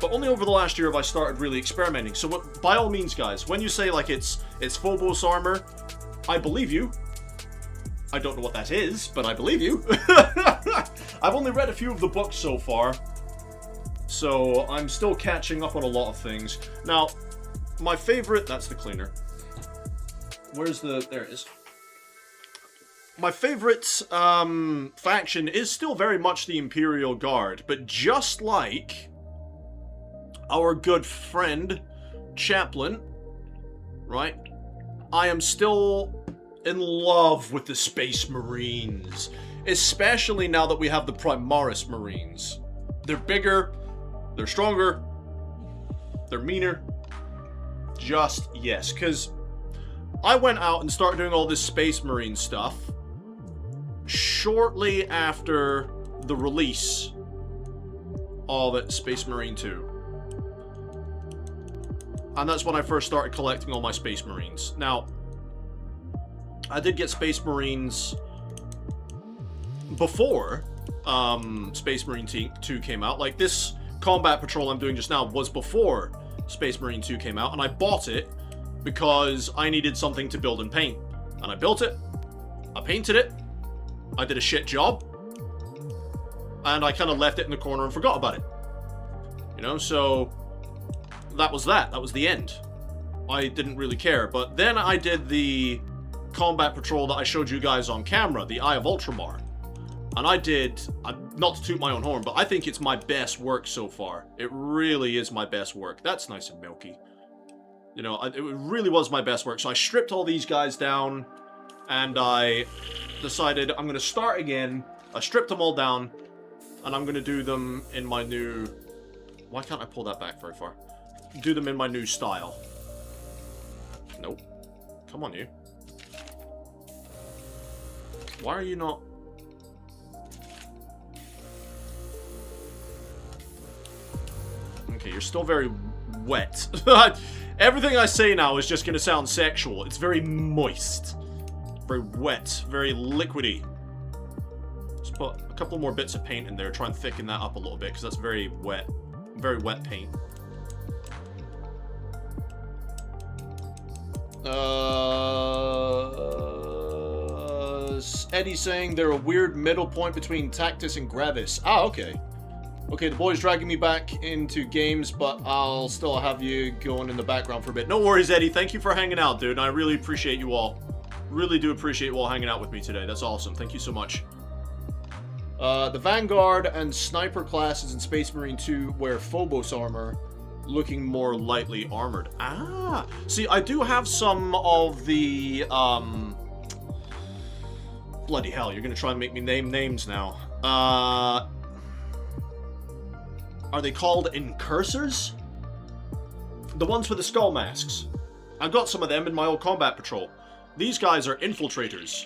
S2: But only over the last year have I started really experimenting. So by all means, guys, when you say, like, it's Phobos armor, I believe you. I don't know what that is, but I believe you. I've only read a few of the books so far, so I'm still catching up on a lot of things. Now, my favorite... That's the cleaner. Where's the... There it is. My favorite faction is still very much the Imperial Guard, but just like our good friend, Chaplain, right? I am still in love with the Space Marines, especially now that we have the Primaris Marines. They're bigger, they're stronger, they're meaner. Just yes, because I went out and started doing all this Space Marine stuff shortly after the release of Space Marine 2. And that's when I first started collecting all my Space Marines. Now, I did get Space Marines before Space Marine 2 came out. Like, this combat patrol I'm doing just now was before Space Marine 2 came out, and I bought it because I needed something to build and paint. And I built it, I painted it, I did a shit job, and I kind of left it in the corner and forgot about it. You know, so that was that. That was the end. I didn't really care. But then I did the combat patrol that I showed you guys on camera, the Eye of Ultramar. And I did, not to toot my own horn, but I think it's my best work so far. It really is my best work. That's nice and milky. You know, it really was my best work. So I stripped all these guys down, and I decided I'm going to start again. I stripped them all down, and I'm going to do them in my new... Why can't I pull that back very far? Do them in my new style. Nope. Come on, you. Why are you not... Okay, you're still very wet. Everything I say now is just going to sound sexual. It's very moist. Very wet. Very liquidy. Just put a couple more bits of paint in there. Try and thicken that up a little bit, because that's very wet. Very wet paint. Eddie's saying they're a weird middle point between Tactus and Gravis. Ah, okay. Okay, the boy's dragging me back into games, but I'll still have you going in the background for a bit. No worries, Eddie. Thank you for hanging out, dude. I really appreciate you all. Really do appreciate you all hanging out with me today. That's awesome. Thank you so much. The Vanguard and Sniper classes in Space Marine 2 wear Phobos armor, looking more lightly armored. Ah! See, I do have some of the, Bloody hell, you're gonna try and make me name names now. Are they called incursors? The ones with the skull masks. I've got some of them in my old combat patrol. These guys are infiltrators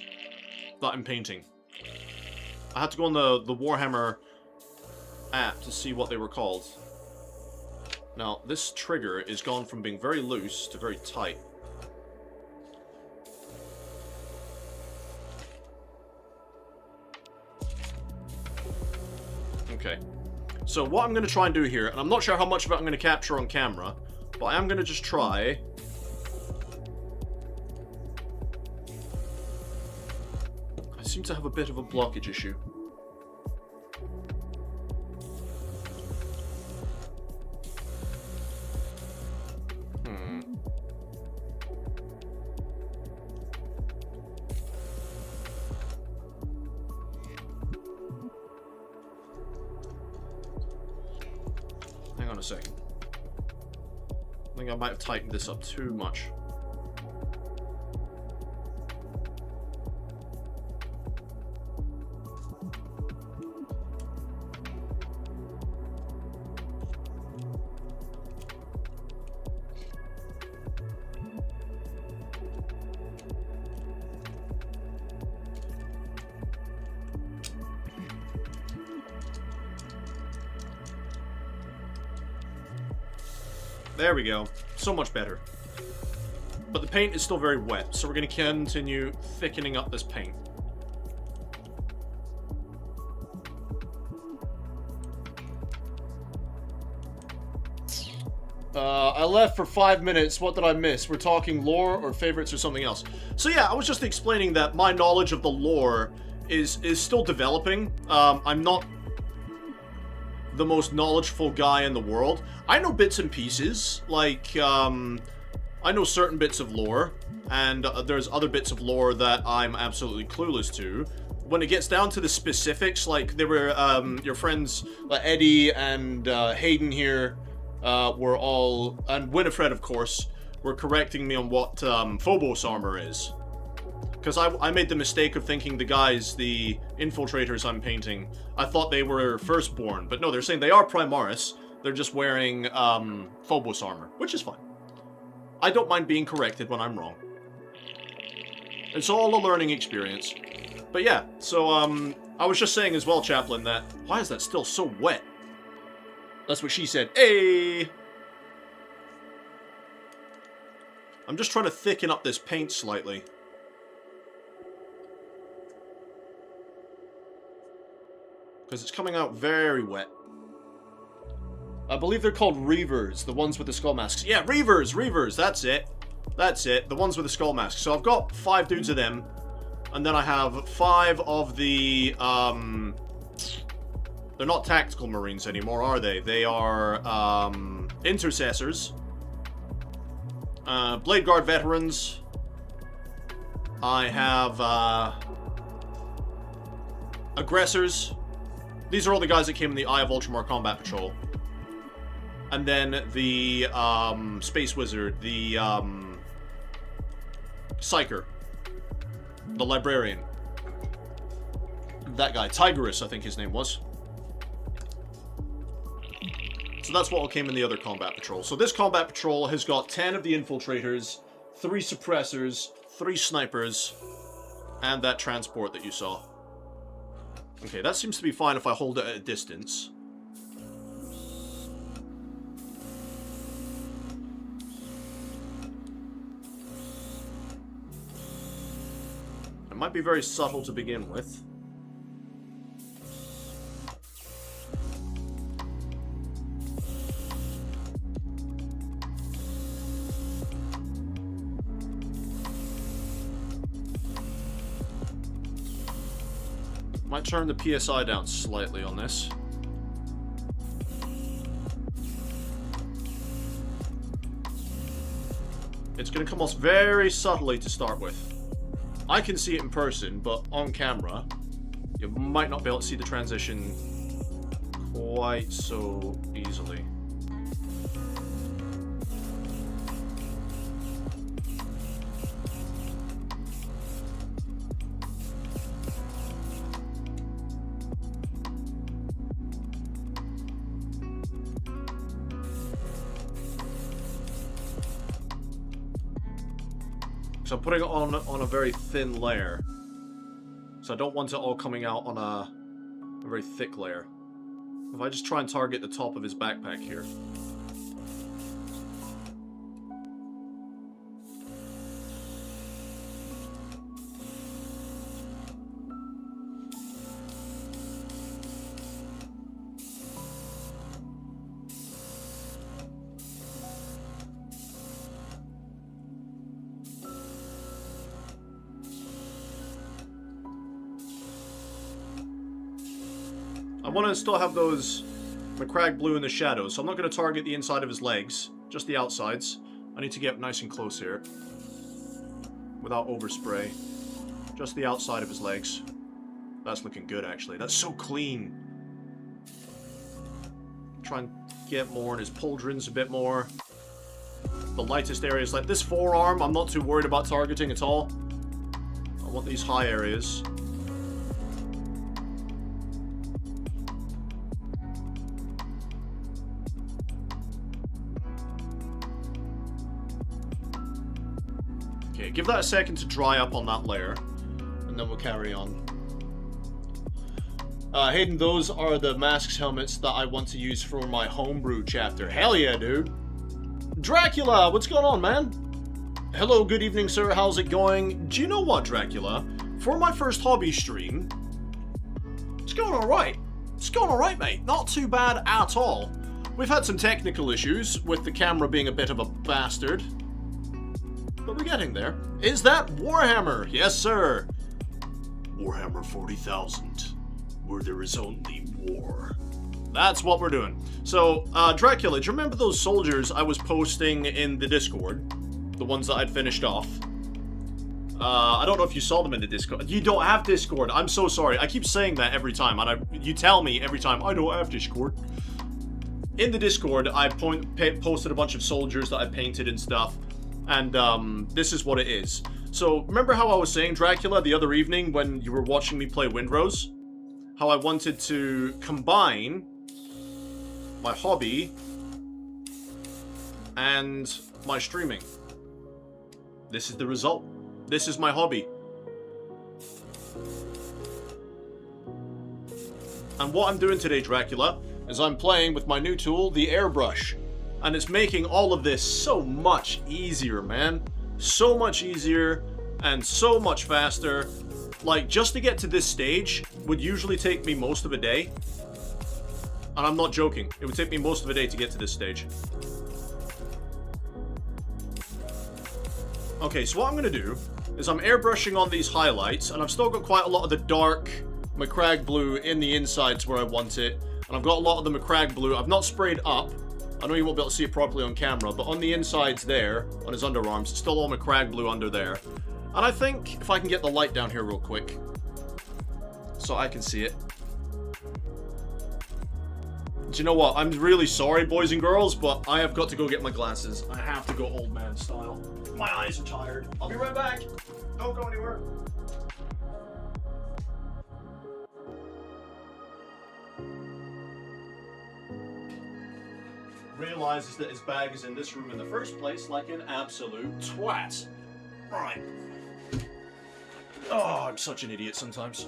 S2: that I'm painting. I had to go on the Warhammer app to see what they were called. Now, this trigger is gone from being very loose to very tight. Okay. So what I'm going to try and do here, and I'm not sure how much of it I'm going to capture on camera, but I am going to just try... I seem to have a bit of a blockage issue. a second. I think I might have tightened this up too much. There we go. So much better. But the paint is still very wet, so we're going to continue thickening up this paint. I left for 5 minutes. What did I miss? We're talking lore or favorites or something else. So yeah, I was just explaining that my knowledge of the lore is still developing. I'm not the most knowledgeful guy in the world. I know bits and pieces, like, I know certain bits of lore, and there's other bits of lore that I'm absolutely clueless to. When it gets down to the specifics, like, there were, your friends, Eddie and Hayden here, were all, and Winifred, of course, were correcting me on what Phobos armor is. Because I made the mistake of thinking the guys, the infiltrators I'm painting, I thought they were Firstborn. But no, they're saying they are Primaris. They're just wearing Phobos armor, which is fine. I don't mind being corrected when I'm wrong. It's all a learning experience. But yeah, so I was just saying as well, Chaplain, that why is that still so wet? That's what she said. Hey! I'm just trying to thicken up this paint slightly. Because it's coming out very wet. I believe they're called Reavers, the ones with the skull masks. Yeah, Reavers, that's it. That's it, the ones with the skull masks. So I've got 5 dudes of them, and then I have 5 of the, they're not tactical marines anymore, are they? They are, intercessors. Blade Guard veterans. I have, aggressors. These are all the guys that came in the Eye of Ultramar Combat Patrol. And then the, Space Wizard, the, Psyker. The Librarian. That guy, Tigerus, I think his name was. So that's what all came in the other Combat Patrol. So this Combat Patrol has got 10 of the Infiltrators, 3 Suppressors, 3 Snipers, and that Transport that you saw. Okay, that seems to be fine if I hold it at a distance. It might be very subtle to begin with. Might turn the PSI down slightly on this. It's going to come off very subtly to start with. I can see it in person, but on camera, you might not be able to see the transition quite so easily. So I'm putting it on a very thin layer. So I don't want it all coming out on a very thick layer. If I just try and target the top of his backpack here. I want to still have those McCrag blue in the shadows, so I'm not going to target the inside of his legs, just the outsides. I need to get nice and close here, without overspray. Just the outside of his legs. That's looking good, actually. That's so clean. Try and get more in his pauldrons a bit more. The lightest areas, like this forearm, I'm not too worried about targeting at all. I want these high areas. Okay, give that a second to dry up on that layer, and then we'll carry on. Hayden, those are the masks helmets that I want to use for my homebrew chapter. Hell yeah, dude. Dracula, what's going on, man? Hello, good evening, sir. How's it going? Do you know what, Dracula? For my first hobby stream, it's going alright. It's going alright, mate. Not too bad at all. We've had some technical issues with the camera being a bit of a bastard, but we're getting there. Is that Warhammer? Yes, sir. Warhammer 40,000, where there is only war. That's what we're doing. So, Dracula, do you remember those soldiers I was posting in the Discord? The ones that I'd finished off? I don't know if you saw them in the Discord. You don't have Discord. I'm so sorry. I keep saying that every time, and you tell me every time, I don't have Discord. In the Discord, I posted a bunch of soldiers that I painted and stuff, and this is what it is. So, remember how I was saying, Dracula, the other evening when you were watching me play Windrose? How I wanted to combine my hobby and my streaming. This is the result. This is my hobby. And what I'm doing today, Dracula, is I'm playing with my new tool, the airbrush. And it's making all of this so much easier, man. So much easier and so much faster. Like, just to get to this stage would usually take me most of a day. And I'm not joking. It would take me most of a day to get to this stage. Okay, so what I'm going to do is I'm airbrushing on these highlights, and I've still got quite a lot of the dark McCrag blue in the insides where I want it. And I've got a lot of the McCrag blue. I've not sprayed up. I know you won't be able to see it properly on camera, but on the insides there, on his underarms, it's still all McCrag blue under there. And I think if I can get the light down here real quick, so I can see it. Do you know what? I'm really sorry, boys and girls, but I have got to go get my glasses. I have to go old man style. My eyes are tired. I'll be right back. Don't go anywhere. Realizes that his bag is in this room in the first place like an absolute twat. Right. Oh, I'm such an idiot sometimes.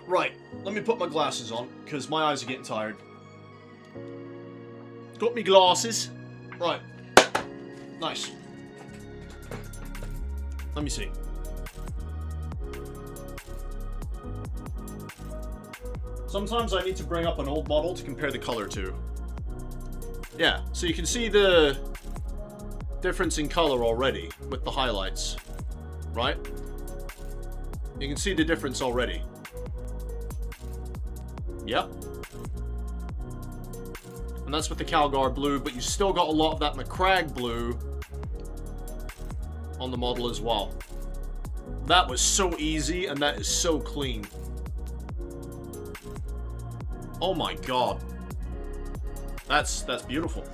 S2: Right, let me put my glasses on, because my eyes are getting tired. Got me glasses. Right. Nice. Let me see. Sometimes I need to bring up an old model to compare the color to. Yeah, so you can see the difference in color already with the highlights, right? You can see the difference already. Yep. And that's with the Calgar blue, but you still got a lot of that McCrag blue on the model as well. That was so easy, and that is so clean. Oh my god. That's beautiful.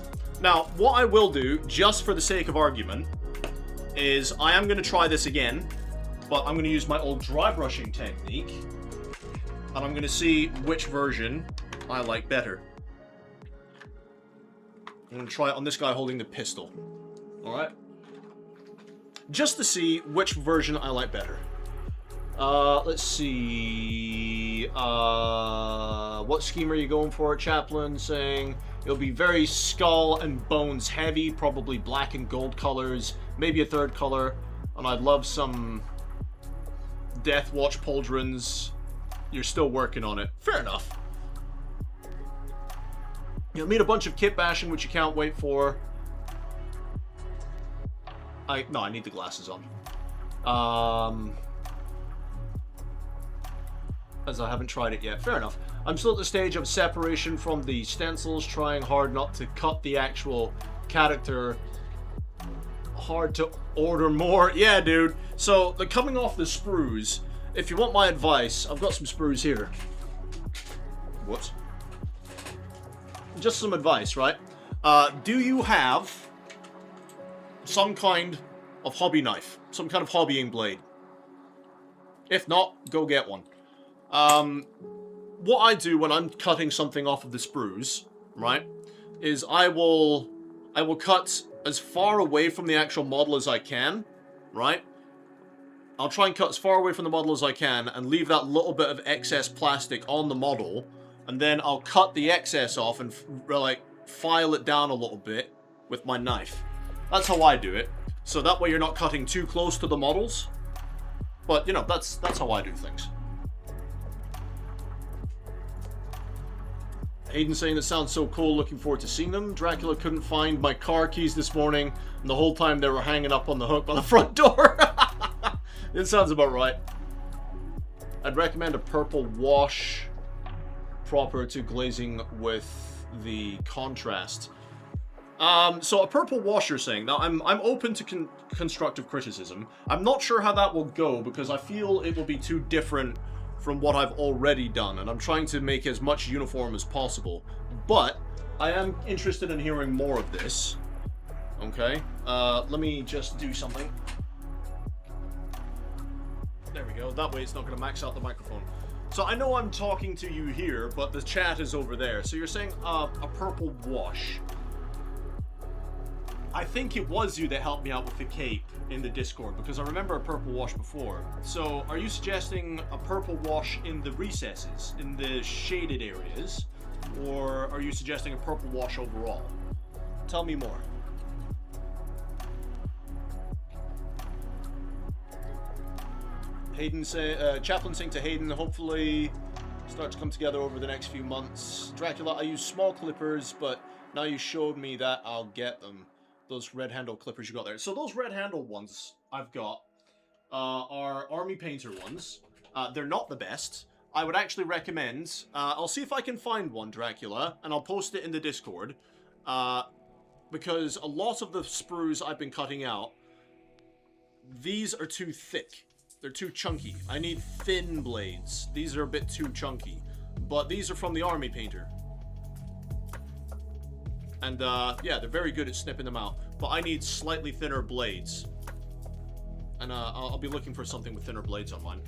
S2: Now, what I will do, just for the sake of argument, is I am going to try this again, but I'm going to use my old dry brushing technique, and I'm going to see which version I like better. I'm going to try it on this guy holding the pistol. Alright? Just to see which version I like better. Let's see. What scheme are you going for? Chaplain saying it'll be very skull and bones heavy, probably black and gold colors, maybe a third color, and I'd love some Death Watch pauldrons. You're still working on it. Fair enough. You'll meet a bunch of kit bashing, which you can't wait for. No, I need the glasses on. As I haven't tried it yet. Fair enough. I'm still at the stage of separation from the stencils, trying hard not to cut the actual character. Hard to order more. Yeah, dude. So, the coming off the sprues, if you want my advice, I've got some sprues here. Whoops. just some advice, right? Do you have some kind of hobby knife? Some kind of hobbying blade? If not, go get one. What I do when I'm cutting something off of the sprues, right, is I will cut as far away from the actual model as I can, right? I'll try and cut as far away from the model as I can and leave that little bit of excess plastic on the model, and then I'll cut the excess off and like file it down a little bit with my knife. That's how I do it. So that way you're not cutting too close to the models. But, you know, that's how I do things. Hayden saying that sounds so cool, looking forward to seeing them. Dracula couldn't find my car keys this morning, and the whole time they were hanging up on the hook by the front door. It sounds about right. I'd recommend a purple wash proper to glazing with the contrast. So a purple wash, you're saying. Now, I'm open to constructive criticism. I'm not sure how that will go, because I feel it will be too different from what I've already done, and I'm trying to make as much uniform as possible. But I am interested in hearing more of this. Okay, let me just do something. There we go. That way it's not going to max out the microphone. So I know I'm talking to you here, but the chat is over there. So you're saying a purple wash. I think it was you that helped me out with the cape in the Discord, because I remember a purple wash before. So are you suggesting a purple wash in the recesses, in the shaded areas, or are you suggesting a purple wash overall? Tell me more. Hayden Chaplain saying to Hayden, hopefully start to come together over the next few months. Dracula, I use small clippers, but now you showed me that, I'll get them. Those red handle clippers you got there. So those red handle ones I've got are Army Painter ones. They're not the best. I would actually recommend, I'll see if I can find one, Dracula, and I'll post it in the Discord. Because a lot of the sprues I've been cutting out, these are too thick. They're too chunky. I need thin blades. These are a bit too chunky. But these are from the Army Painter. And, yeah, they're very good at snipping them out. But I need slightly thinner blades. And, I'll be looking for something with thinner blades on mine.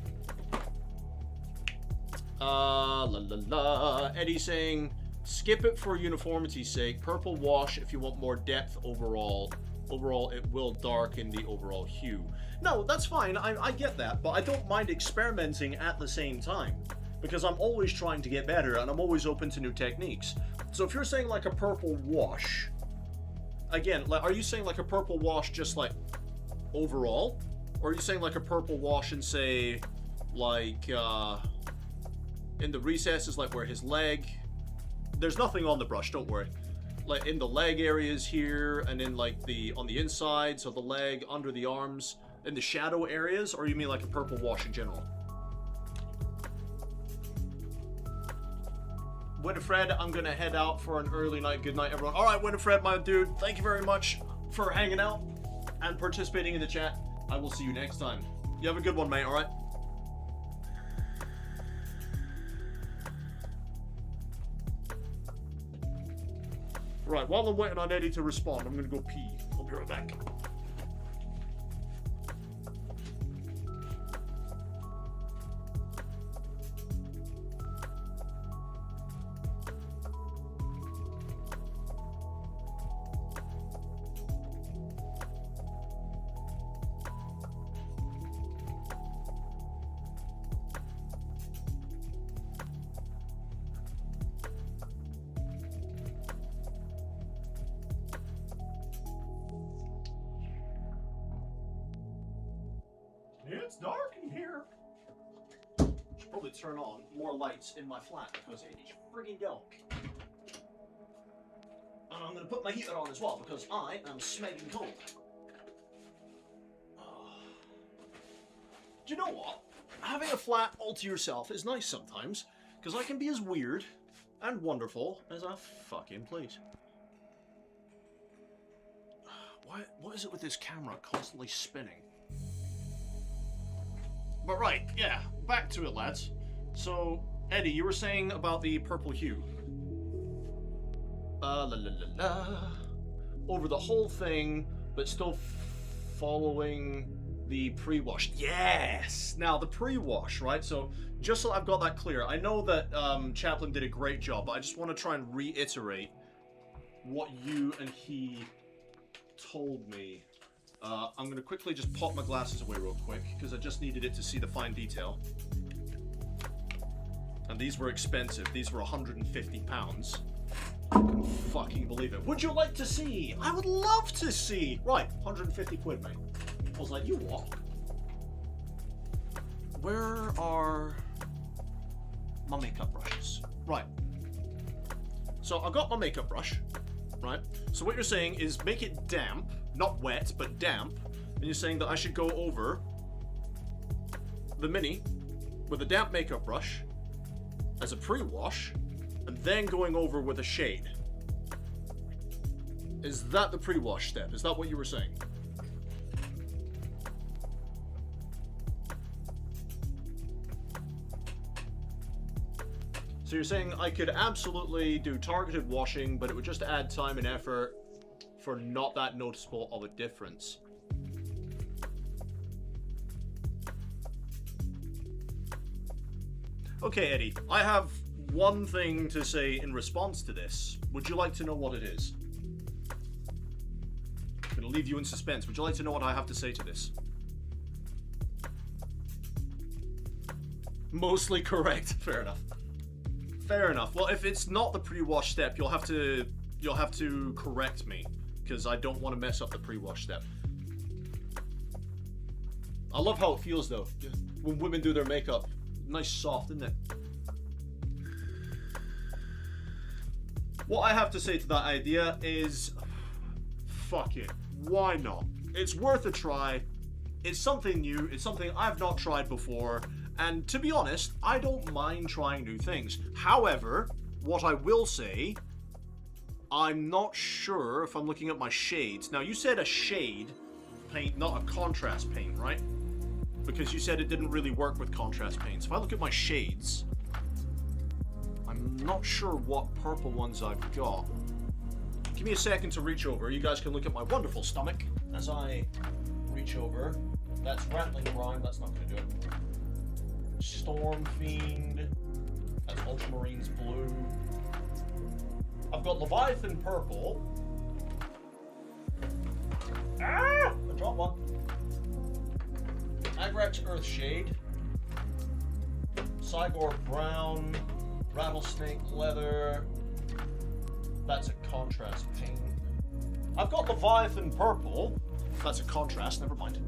S2: La la la. Eddie saying, skip it for uniformity's sake. Purple wash if you want more depth overall. Overall, it will darken the overall hue. No, that's fine. I get that. But I don't mind experimenting at the same time. Because I'm always trying to get better, and I'm always open to new techniques. So if you're saying like a purple wash, again, like, are you saying like a purple wash just like overall? Or are you saying like a purple wash and say like in the recesses, like where his leg, there's nothing on the brush, don't worry. Like in the leg areas here, and in like on the insides of the leg, under the arms, in the shadow areas, or you mean like a purple wash in general? Winifred, I'm gonna head out for an early night. Good night, everyone. All right, Winifred, my dude, thank you very much for hanging out and participating in the chat. I will see you next time. You have a good one, mate, all right? Right, while I'm waiting on Eddie to respond, I'm gonna go pee. I'll be right back. It's dark in here. Should probably turn on more lights in my flat because it is friggin' dark. And I'm gonna put my heater on as well because I am smelling cold. Do you know what? Having a flat all to yourself is nice sometimes because I can be as weird and wonderful as I fucking please. What is it with this camera constantly spinning? But right, yeah, back to it, lads. So, Eddie, you were saying about the purple hue. la la la la. Over the whole thing, but still following the pre-wash. Yes! Now, the pre-wash, right? So, just so I've got that clear, I know that Chaplin did a great job, but I just want to try and reiterate what you and he told me. I'm going to quickly just pop my glasses away real quick, because I just needed it to see the fine detail. And these were expensive. These were £150. I can fucking believe it. Would you like to see? I would love to see. Right, 150 quid, mate. I was like, you what? Where are my makeup brushes? Right. So I got my makeup brush, right? So what you're saying is make it damp, not wet, but damp. And you're saying that I should go over the Mini with a damp makeup brush as a pre-wash, and then going over with a shade. Is that the pre-wash step? Is that what you were saying? So you're saying I could absolutely do targeted washing, but it would just add time and effort for not that noticeable of a difference. Okay, Eddie, I have one thing to say in response to this. Would you like to know what it is? I'm going to leave you in suspense. Would you like to know what I have to say to this? Mostly correct. Fair enough. Fair enough. Well, if it's not the pre-wash step, you'll have to correct me, because I don't want to mess up the pre-wash step. I love how it feels though when women do their makeup. Nice soft, isn't it? What I have to say to that idea is, fuck it. Why not? It's worth a try. It's something new. It's something I've not tried before. And to be honest, I don't mind trying new things. However, what I will say, I'm not sure if I'm looking at my shades. Now, you said a shade paint, not a contrast paint, right? Because you said it didn't really work with contrast paints. If I look at my shades, I'm not sure what purple ones I've got. Give me a second to reach over. You guys can look at my wonderful stomach as I reach over. That's Rattling Rhyme. That's not going to do it. Storm Fiend. That's Ultramarines Blue. I've got Leviathan Purple. Ah! I dropped one. Agrax Earthshade. Cygor Brown. Rattlesnake Leather. That's a contrast paint. I've got Leviathan Purple. That's a contrast, never mind.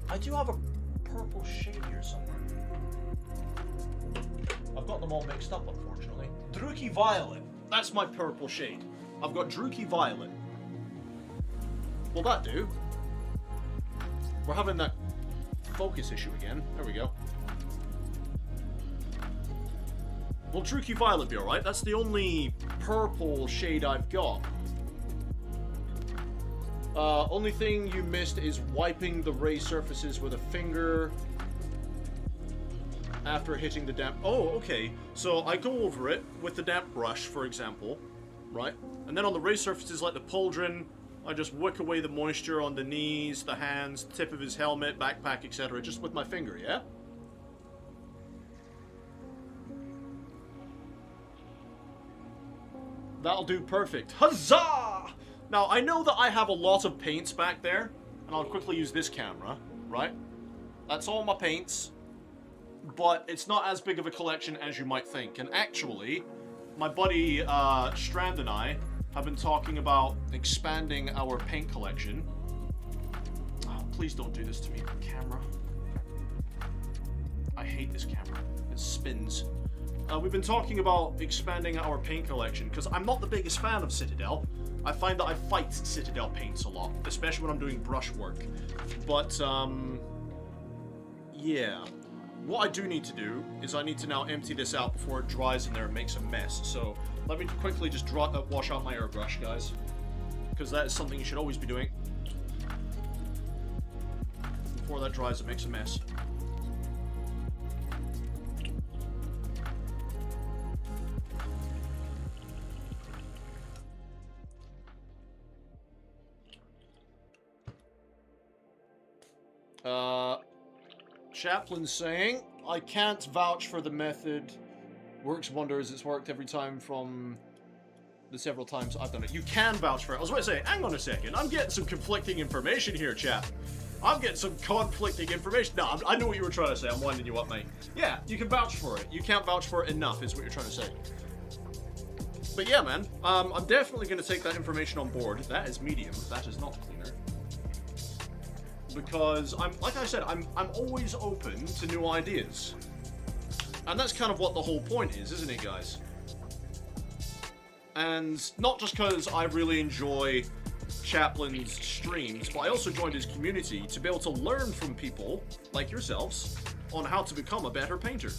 S2: I do have a purple shade here somewhere. I've got them all mixed up, unfortunately. Druchii Violet. That's my purple shade. I've got Druchii Violet. Will that do? We're having that focus issue again. There we go. Will Druchii Violet be alright? That's the only purple shade I've got. Only thing you missed is wiping the ray surfaces with a finger after hitting the damp... Oh, okay. So I go over it with the damp brush, for example, right? And then on the ray surfaces like the pauldron, I just wick away the moisture on the knees, the hands, the tip of his helmet, backpack, etc. just with my finger, yeah? That'll do perfect. Huzzah! Now, I know that I have a lot of paints back there, and I'll quickly use this camera, right? That's all my paints, but it's not as big of a collection as you might think. And actually, my buddy Strand and I have been talking about expanding our paint collection. Oh, please don't do this to me, camera. I hate this camera. It spins. We've been talking about expanding our paint collection, because I'm not the biggest fan of Citadel. I find that I fight Citadel paints a lot, especially when I'm doing brush work. But, yeah. What I do need to do is I need to now empty this out before it dries in there and makes a mess. So, let me quickly just wash out my airbrush, guys. Because that is something you should always be doing. Before that dries, it makes a mess. Chaplain's saying, I can't vouch for the method. Works wonders. It's worked every time from the several times I've done it. You can vouch for it. I was about to say, hang on a second. I'm getting some conflicting information here, chap. I'm getting some conflicting information. No, I know what you were trying to say. I'm winding you up, mate. Yeah, you can vouch for it. You can't vouch for it enough, is what you're trying to say. But yeah, man, I'm definitely going to take that information on board. That is medium. That is not cleaner. Because like I said, I'm always open to new ideas. And that's kind of what the whole point is, isn't it, guys? And not just because I really enjoy Chaplin's streams, but I also joined his community to be able to learn from people like yourselves on how to become a better painter.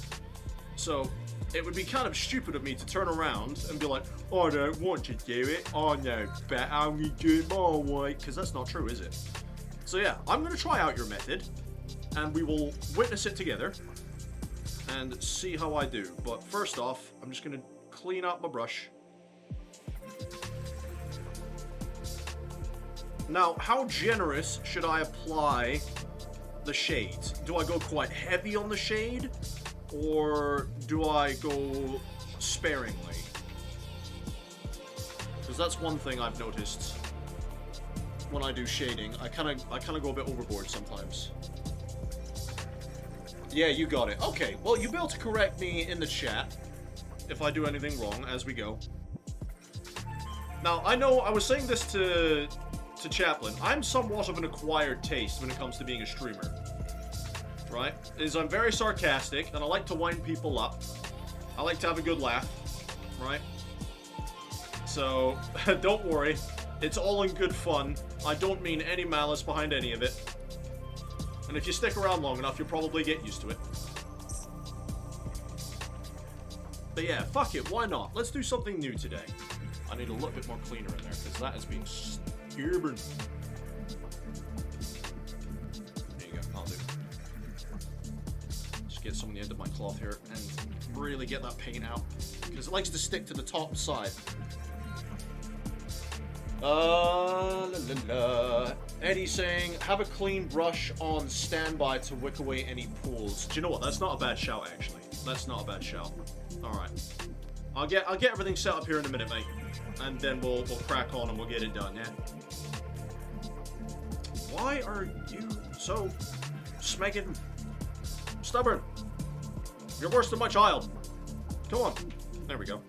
S2: So it would be kind of stupid of me to turn around and be like, I don't want to do it, I know better, I'm going to do it my way, because that's not true, is it? So yeah, I'm going to try out your method, and we will witness it together, and see how I do. But first off, I'm just going to clean out my brush. Now, how generous should I apply the shades? Do I go quite heavy on the shade? Or do I go sparingly? Because that's one thing I've noticed when I do shading. I kind of go a bit overboard sometimes. Yeah, you got it. Okay, well, you'll be able to correct me in the chat if I do anything wrong as we go. Now, I know I was saying this to Chaplin. I'm somewhat of an acquired taste when it comes to being a streamer. Right? I'm very sarcastic, and I like to wind people up. I like to have a good laugh. Right? So, don't worry. It's all in good fun. I don't mean any malice behind any of it. And if you stick around long enough, you'll probably get used to it. But yeah, fuck it, why not? Let's do something new today. I need a little bit more cleaner in there, because that is being stubborn. There you go, I'll do. Just get some on the end of my cloth here, and really get that paint out. Because it likes to stick to the top side. La la la. Eddie's saying, have a clean brush on standby to wick away any pools. Do you know what? That's not a bad shout, actually. That's not a bad shout. Alright. I'll get everything set up here in a minute, mate. And then we'll crack on and we'll get it done, yeah? Why are you so smegin' stubborn? You're worse than my child. Come on. There we go.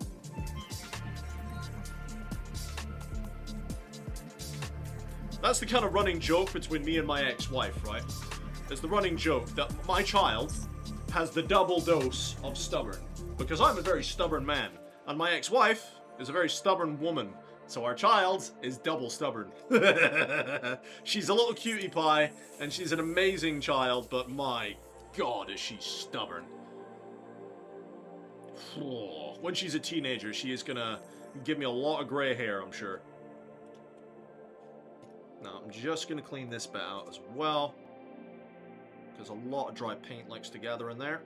S2: That's the kind of running joke between me and my ex-wife, right? It's the running joke that my child has the double dose of stubborn. Because I'm a very stubborn man, and my ex-wife is a very stubborn woman. So our child is double stubborn. She's a little cutie pie, and she's an amazing child, but my God, is she stubborn. When she's a teenager, she is gonna give me a lot of gray hair, I'm sure. Now, I'm just going to clean this bit out as well, because a lot of dry paint likes to gather in there.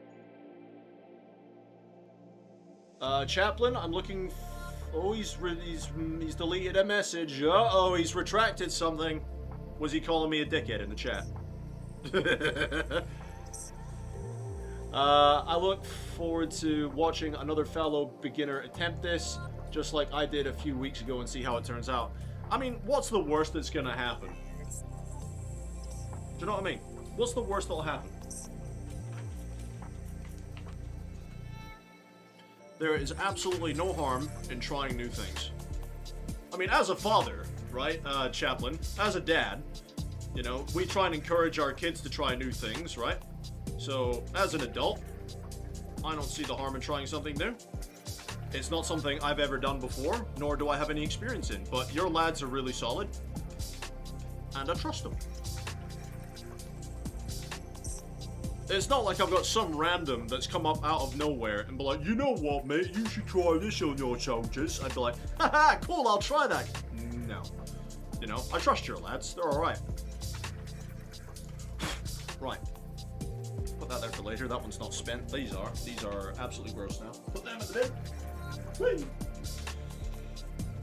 S2: Chaplain, I'm looking... Oh, he's deleted a message. Uh-oh, he's retracted something. Was he calling me a dickhead in the chat? I look forward to watching another fellow beginner attempt this, just like I did a few weeks ago, and see how it turns out. I mean, what's the worst that's gonna happen? Do you know what I mean? What's the worst that'll happen? There is absolutely no harm in trying new things. I mean, as a father, right, Chaplain, as a dad, you know, we try and encourage our kids to try new things, right? So, as an adult, I don't see the harm in trying something new. It's not something I've ever done before, nor do I have any experience in, but your lads are really solid, and I trust them. It's not like I've got some random that's come up out of nowhere and be like, you know what, mate, you should try this on your soldiers. I'd be like, haha, cool, I'll try that. No. You know, I trust your lads, they're alright. Right. Put that there for later, that one's not spent. These are absolutely gross now. Put them in the bin. Whee!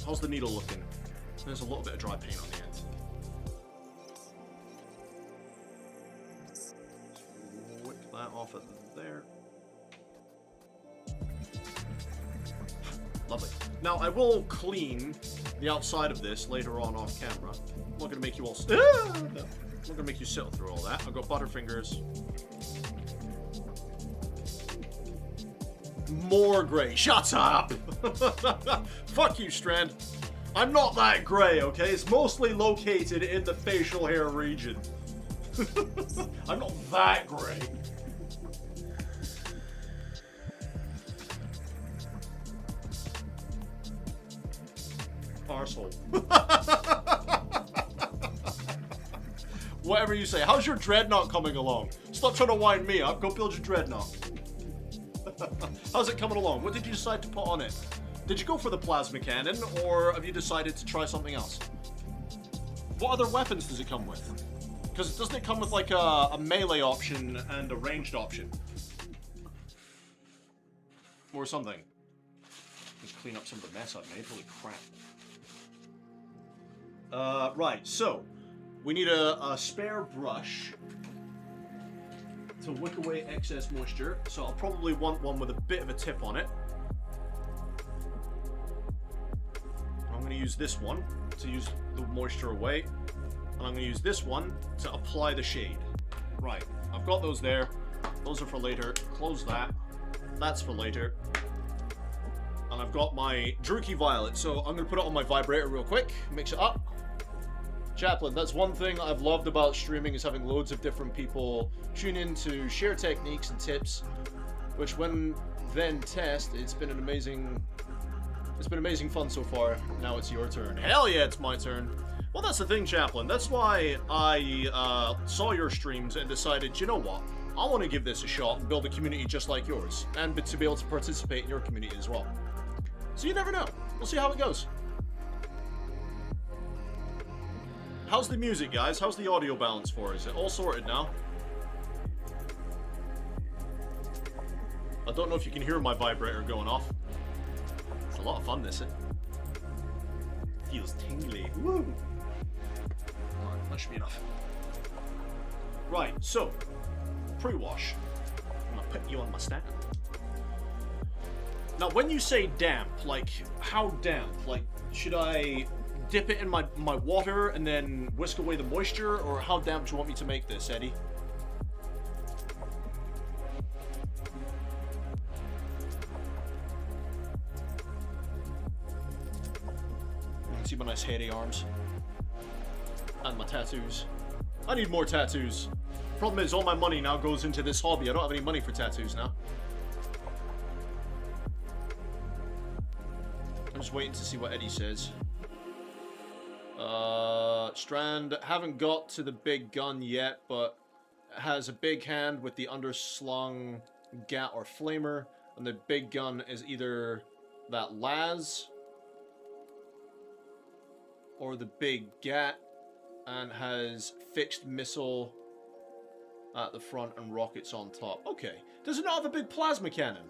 S2: How's the needle looking? There's a little bit of dry paint on the end. off at there. Lovely. Now, I will clean the outside of this later on off camera. I'm not going to make you all... No. I'm not going to make you sit through all that. I've got Butterfingers. More grey. Shut up! Fuck you, Strand. I'm not that grey, okay? It's mostly located in the facial hair region. I'm not that grey. Arsehole. Whatever you say. How's your dreadnought coming along? Stop trying to wind me up. Go build your dreadnought. How's it coming along? What did you decide to put on it? Did you go for the plasma cannon, or have you decided to try something else? What other weapons does it come with? Because doesn't it come with like a melee option and a ranged option? Or something. Let's clean up some of the mess I've made. Holy crap. Right, so we need a spare brush to wick away excess moisture. So I'll probably want one with a bit of a tip on it. I'm going to use this one to use the moisture away. And I'm going to use this one to apply the shade. Right, I've got those there. Those are for later. Close that. That's for later. And I've got my Druki Violet. So I'm going to put it on my vibrator real quick. Mix it up. Chaplain, that's one thing I've loved about streaming, is having loads of different people tune in to share techniques and tips, which when then test, it's been amazing fun so far. Now it's your turn. Hell yeah, it's my turn. Well, that's the thing, Chaplain. That's why I saw your streams and decided, you know what? I want to give this a shot and build a community just like yours, and to be able to participate in your community as well. So you never know. We'll see how it goes. How's the music, guys? How's the audio balance for it? Is it all sorted now? I don't know if you can hear my vibrator going off. It's a lot of fun, this. Feels tingly. Woo! Alright, that should be enough. Right, so, pre-wash. I'm gonna put you on my stack. Now, when you say damp, like, how damp? Like, should I dip it in my water and then whisk away the moisture, or how damp do you want me to make this, Eddie? You can see my nice hairy arms. And my tattoos. I need more tattoos. Problem is, all my money now goes into this hobby. I don't have any money for tattoos now. I'm just waiting to see what Eddie says. Strand, haven't got to the big gun yet, but has a big hand with the underslung gat or flamer, and the big gun is either that Laz or the big gat, and has fixed missile at the front and rockets on top. Okay. Does it not have a big plasma cannon?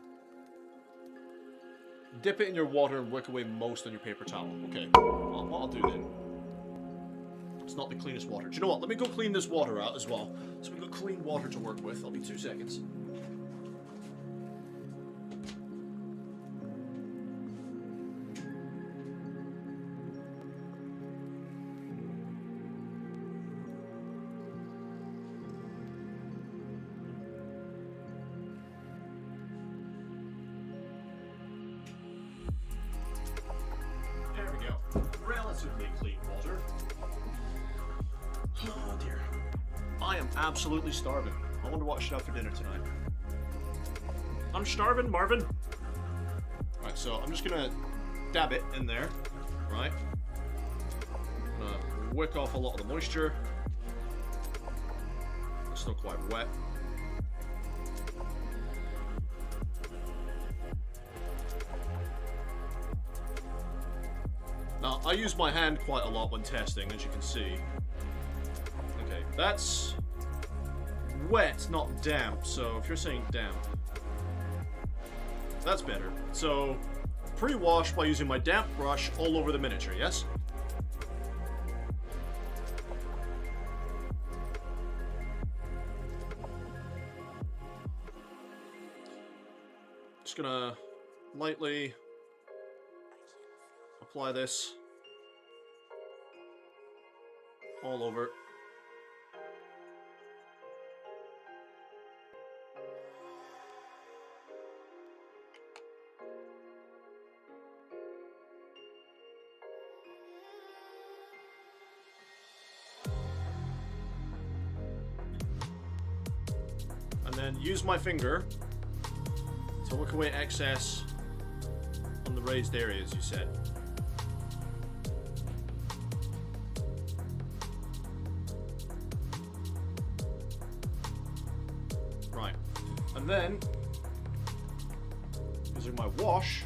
S2: Dip it in your water and wick away most on your paper towel. Okay. Well, what I'll do then. It's not the cleanest water. Do you know what? Let me go clean this water out as well. So we've got clean water to work with. I'll be 2 seconds. There we go. Relatively clean water. Oh dear. I am absolutely starving. I wonder what I should have for dinner tonight. I'm starving, Marvin. Alright, so I'm just gonna dab it in there, right? I'm gonna wick off a lot of the moisture. It's still quite wet. Now, I use my hand quite a lot when testing, as you can see. Okay, that's wet, not damp, so if you're saying damp, that's better. So, pre-wash by using my damp brush all over the miniature, yes? Just gonna lightly apply this all over. And then use my finger to work away excess on the raised areas, you said. Right. And then, using my wash.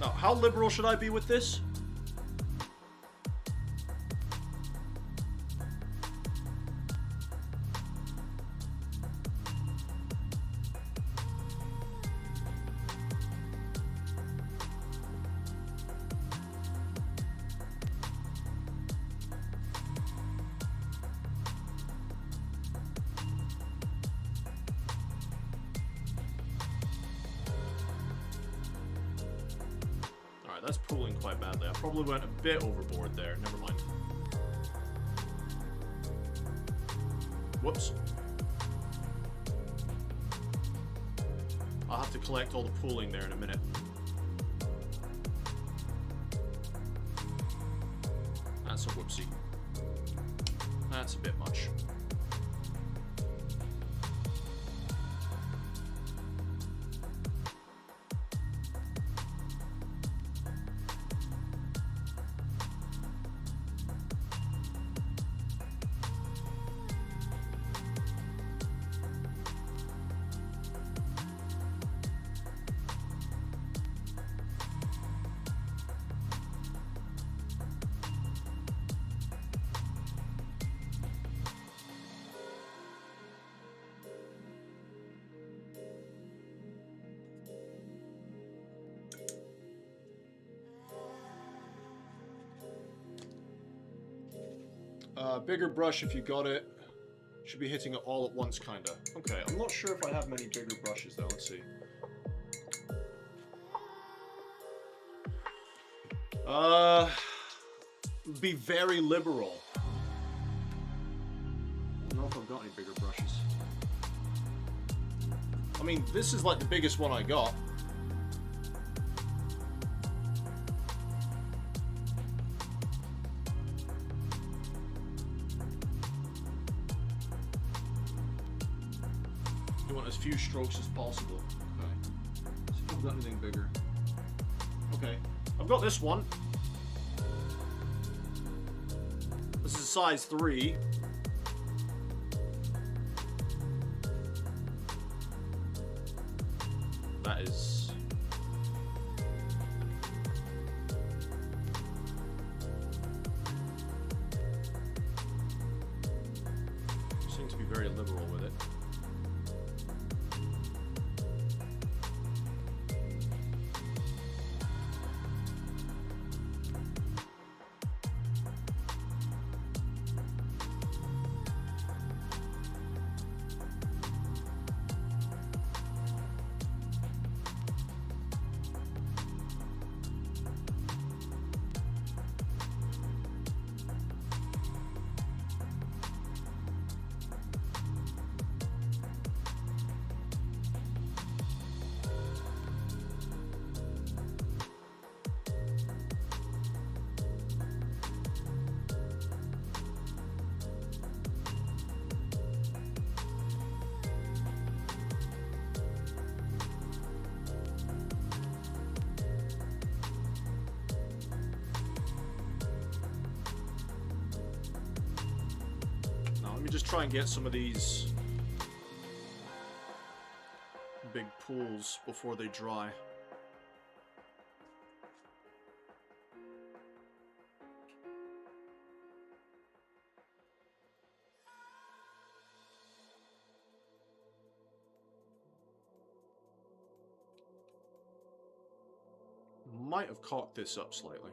S2: Now, how liberal should I be with this? That's pooling quite badly. I probably went a bit overboard there. Never mind. Whoops. I'll have to collect all the pooling there in a minute. That's a whoopsie. That's a bit much. Bigger brush if you got it. Should be hitting it all at once, kinda. Okay, I'm not sure if I have many bigger brushes though. Let's see. Be very liberal. I don't know if I've got any bigger brushes. I mean, this is like the biggest one I got. You want as few strokes as possible. Okay. See if I've got anything bigger. Okay. I've got this one. This is a size 3. That is... seem to be very liberal with it. Let me just try and get some of these big pools before they dry. Might have cocked this up slightly.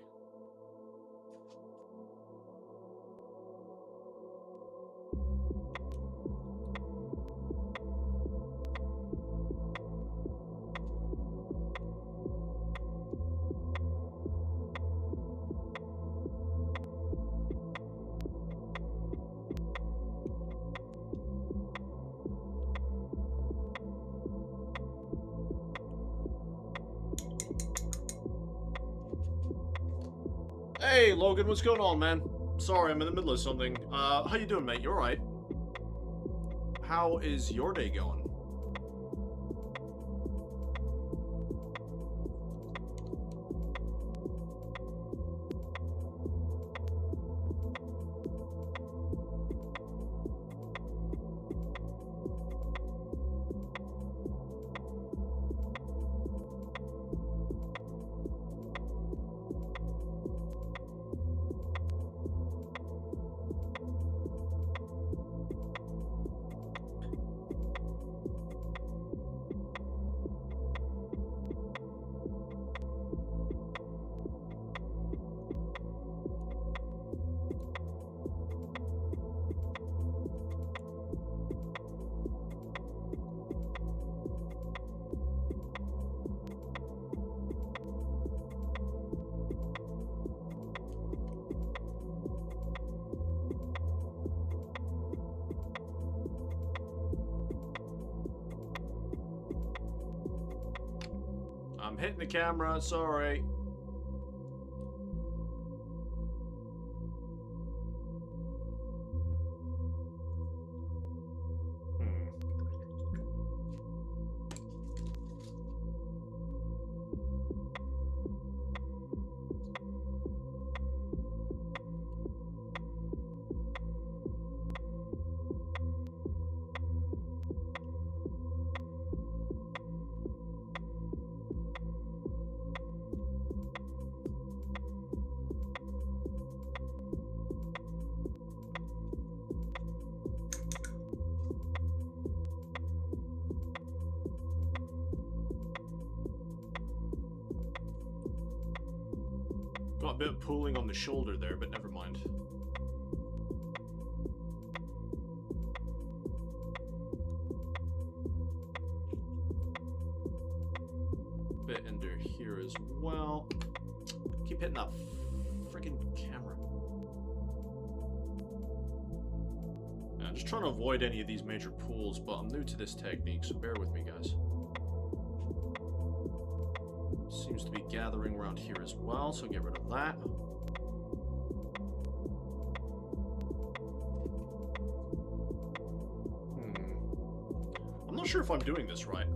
S2: Hey, Logan, what's going on, man? Sorry, I'm in the middle of something. How you doing, mate? You alright? How is your day going? I'm hitting the camera, sorry. Got a bit of pulling on the shoulder there, but never mind. Bit under here as well. Keep hitting that freaking camera. Yeah, I'm just trying to avoid any of these major pulls, but I'm new to this technique, so bear with me, guys. Seems to be gathering around here as well, so get rid of that. I'm not sure if I'm doing this right.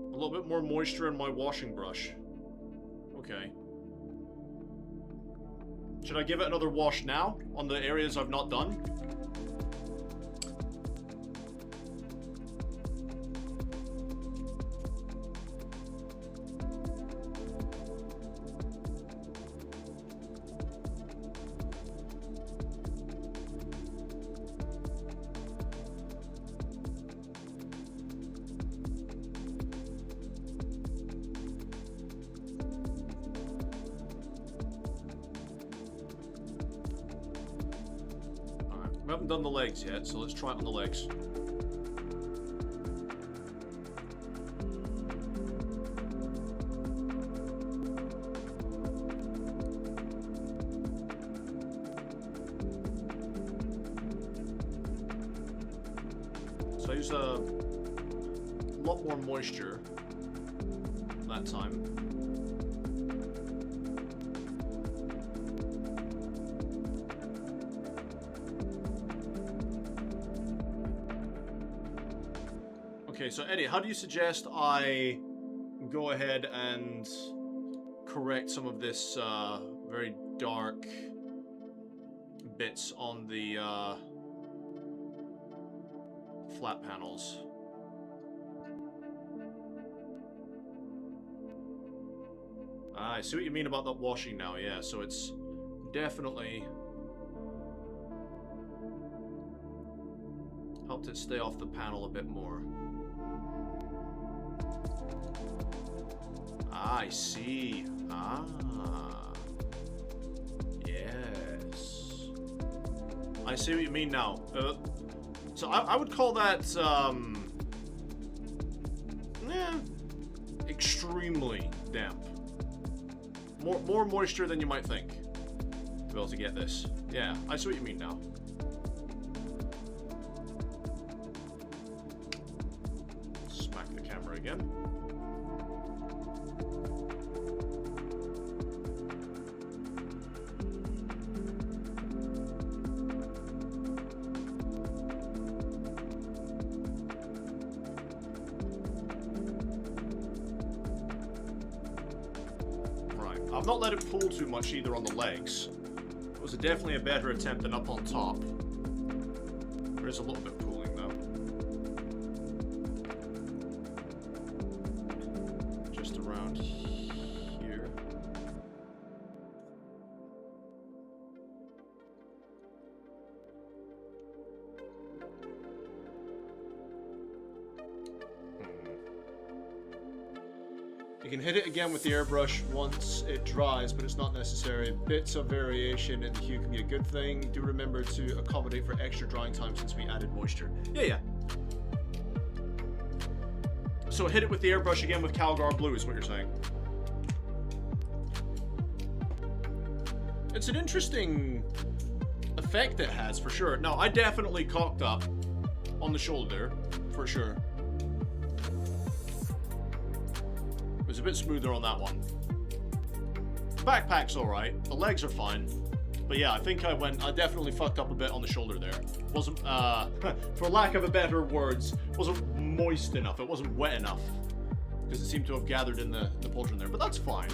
S2: A little bit more moisture in my washing brush. Okay. Should I give it another wash now on the areas I've not done? We haven't done the legs yet, so let's try it on the legs. So I use a lot more moisture that time. Okay, so Eddie, how do you suggest I go ahead and correct some of this very dark bits on the flat panels? I see what you mean about that washing now, yeah, so it's definitely helped it stay off the panel a bit more. I see. Ah. Yes. I see what you mean now. So I would call that, extremely damp. More moisture than you might think to be able to get this. Yeah, I see what you mean now. Smack the camera again. I've not let it pull too much either on the legs. It was definitely a better attempt than up on top. There is a little bit of pulling though. Just around here. You can hit it again with the airbrush once it dries, but it's not necessary. Bits of variation in the hue can be a good thing. Do remember to accommodate for extra drying time since we added moisture. Yeah. So hit it with the airbrush again with Calgar Blue is what you're saying. It's an interesting effect it has, for sure. Now, I definitely cocked up on the shoulder, for sure. It was a bit smoother on that one. Backpack's alright. The legs are fine. But yeah, I think I definitely fucked up a bit on the shoulder there. Wasn't, for lack of a better words, wasn't moist enough. It wasn't wet enough. Because it seemed to have gathered in the pauldron there. But that's fine.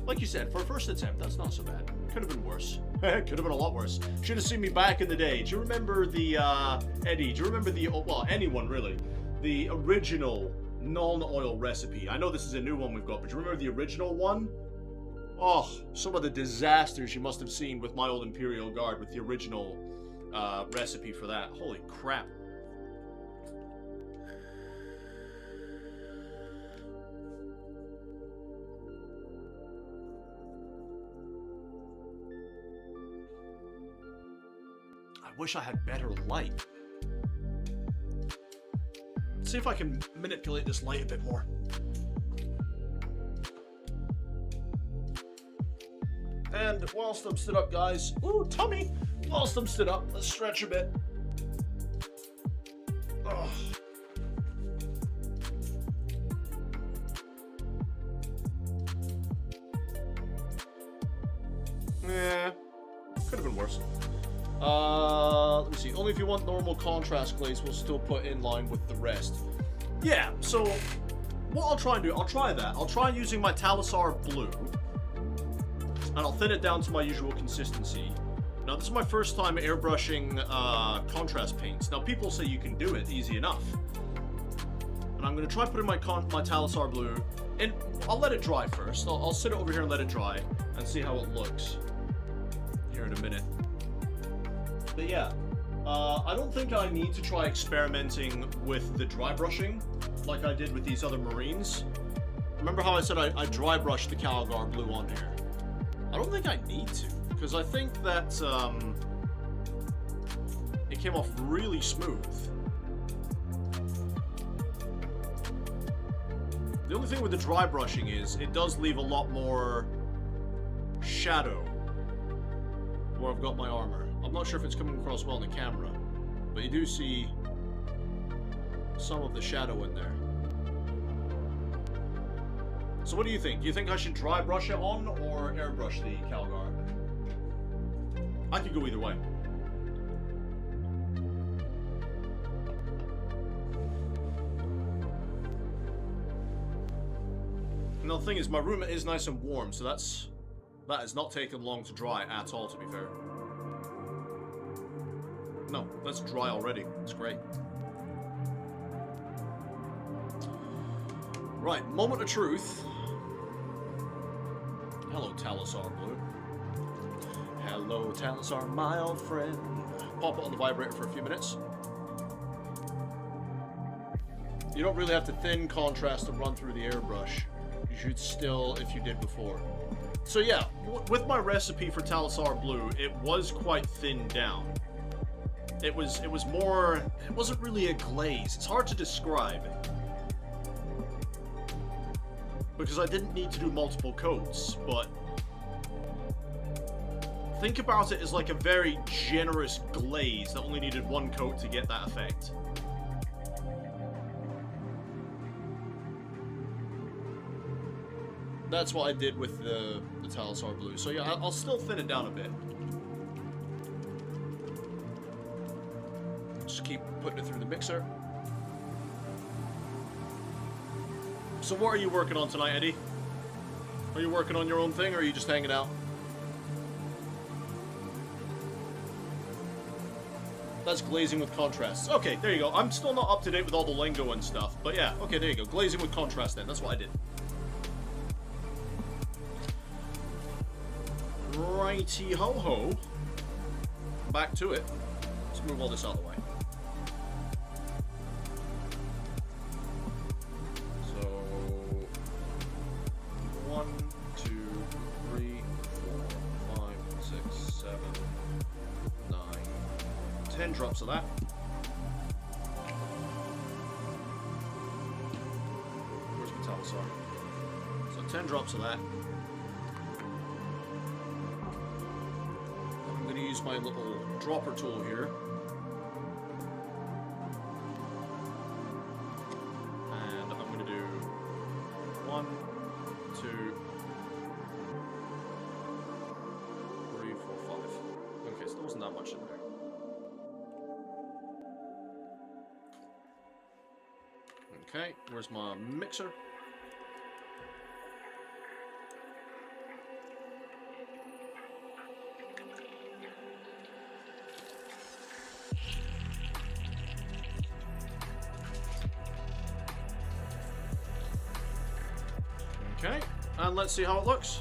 S2: Like you said, for a first attempt, that's not so bad. Could have been worse. Could have been a lot worse. Should have seen me back in the day. Do you remember the, Eddie, do you remember the, well, anyone really, the original non-oil recipe? I know this is a new one we've got, but do you remember the original one? Oh, some of the disasters you must have seen with my old Imperial Guard with the original recipe for that. Holy crap. I wish I had better light. Let's see if I can manipulate this light a bit more. And whilst I'm stood up, guys, ooh, tummy! Whilst I'm stood up, let's stretch a bit. Oh. Yeah, could have been worse. Let me see. Only if you want normal contrast glaze, we'll still put in line with the rest. Yeah, so what I'll try and do, I'll try that. I'll try using my Talisar Blue, and I'll thin it down to my usual consistency. Now, this is my first time airbrushing contrast paints. Now, people say you can do it easy enough. And I'm going to try putting my Talisar Blue, and I'll let it dry first. I'll sit it over here and let it dry, and see how it looks here in a minute. But yeah, I don't think I need to try experimenting with the dry brushing like I did with these other Marines. Remember how I said I dry brushed the Calgar Blue on here? I don't think I need to, because I think that it came off really smooth. The only thing with the dry brushing is it does leave a lot more shadow where I've got my armor. I'm not sure if it's coming across well in the camera, but you do see some of the shadow in there. So what do you think? Do you think I should dry brush it on or airbrush the Calgar? I could go either way. Now the thing is, my room is nice and warm, so that has not taken long to dry at all, to be fair. No, that's dry already. It's great. Right, moment of truth. Hello, Talisar Blue. Hello, Talisar, my old friend. Pop it on the vibrator for a few minutes. You don't really have to thin contrast to run through the airbrush. you should still if you did before. So yeah, with my recipe for Talisar Blue, it was quite thinned down. It was more, it wasn't really a glaze. It's hard to describe. Because I didn't need to do multiple coats, but think about it as like a very generous glaze that only needed one coat to get that effect. That's what I did with the Talisar Blue. So yeah, I'll still thin it down a bit. Just keep putting it through the mixer. So what are you working on tonight, Eddie? Are you working on your own thing, or are you just hanging out? That's glazing with contrasts. Okay, there you go. I'm still not up to date with all the lingo and stuff, but yeah, okay, there you go. Glazing with contrast then. That's what I did. Righty ho ho. Back to it. Let's move all this out of the way. So 1, 2, 3, 4, 5, 6, 7, 9, 10 drops of that. Where's my Talisar? So 10 drops of that. I'm going to use my little dropper tool here. And I'm going to do 1, 2, 3, 4, 5. Okay, so there wasn't that much in there. Okay, where's my mixer? Okay, and let's see how it looks.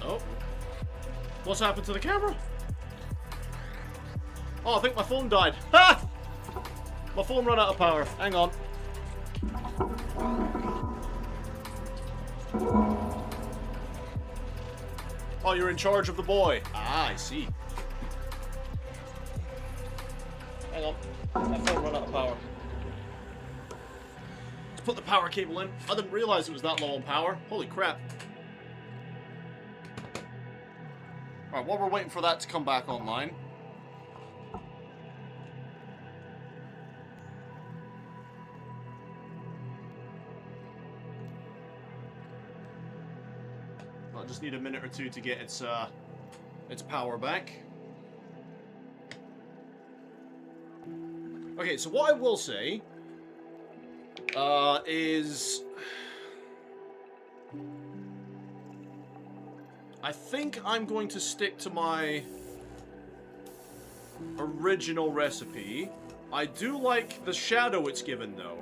S2: Oh. What's happened to the camera? Oh, I think my phone died. Ha! My phone ran out of power. Hang on. Oh, you're in charge of the boy. Ah, I see. Hang on. My phone ran out of power. Let's put the power cable in. I didn't realize it was that low on power. Holy crap. Alright, while we're waiting for that to come back online. I just need a minute or two to get its power back. Okay, so what I will say is I think I'm going to stick to my original recipe. I do like the shadow it's given though.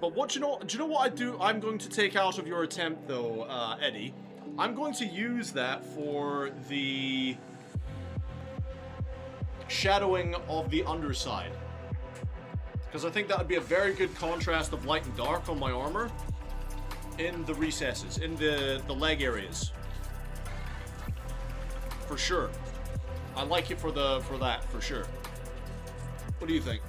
S2: But what do you know what I'm going to take out of your attempt though, Eddie? I'm going to use that for the shadowing of the underside. Because I think that would be a very good contrast of light and dark on my armor. in the recesses, in the leg areas. For sure. I like it for that, for sure. What do you think?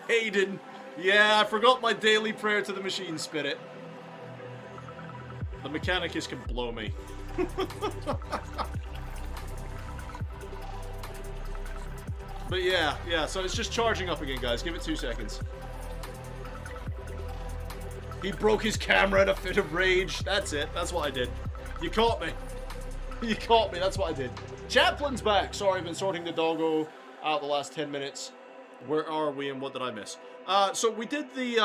S2: Hayden. Yeah, I forgot my daily prayer to the machine spirit. The Mechanicus can blow me. But yeah, so it's just charging up again, guys. Give it 2 seconds. He broke his camera in a fit of rage. That's it. That's what I did. You caught me. You caught me. That's what I did. Chaplin's back. Sorry, I've been sorting the doggo out the last 10 minutes. Where are we and what did I miss? So we did the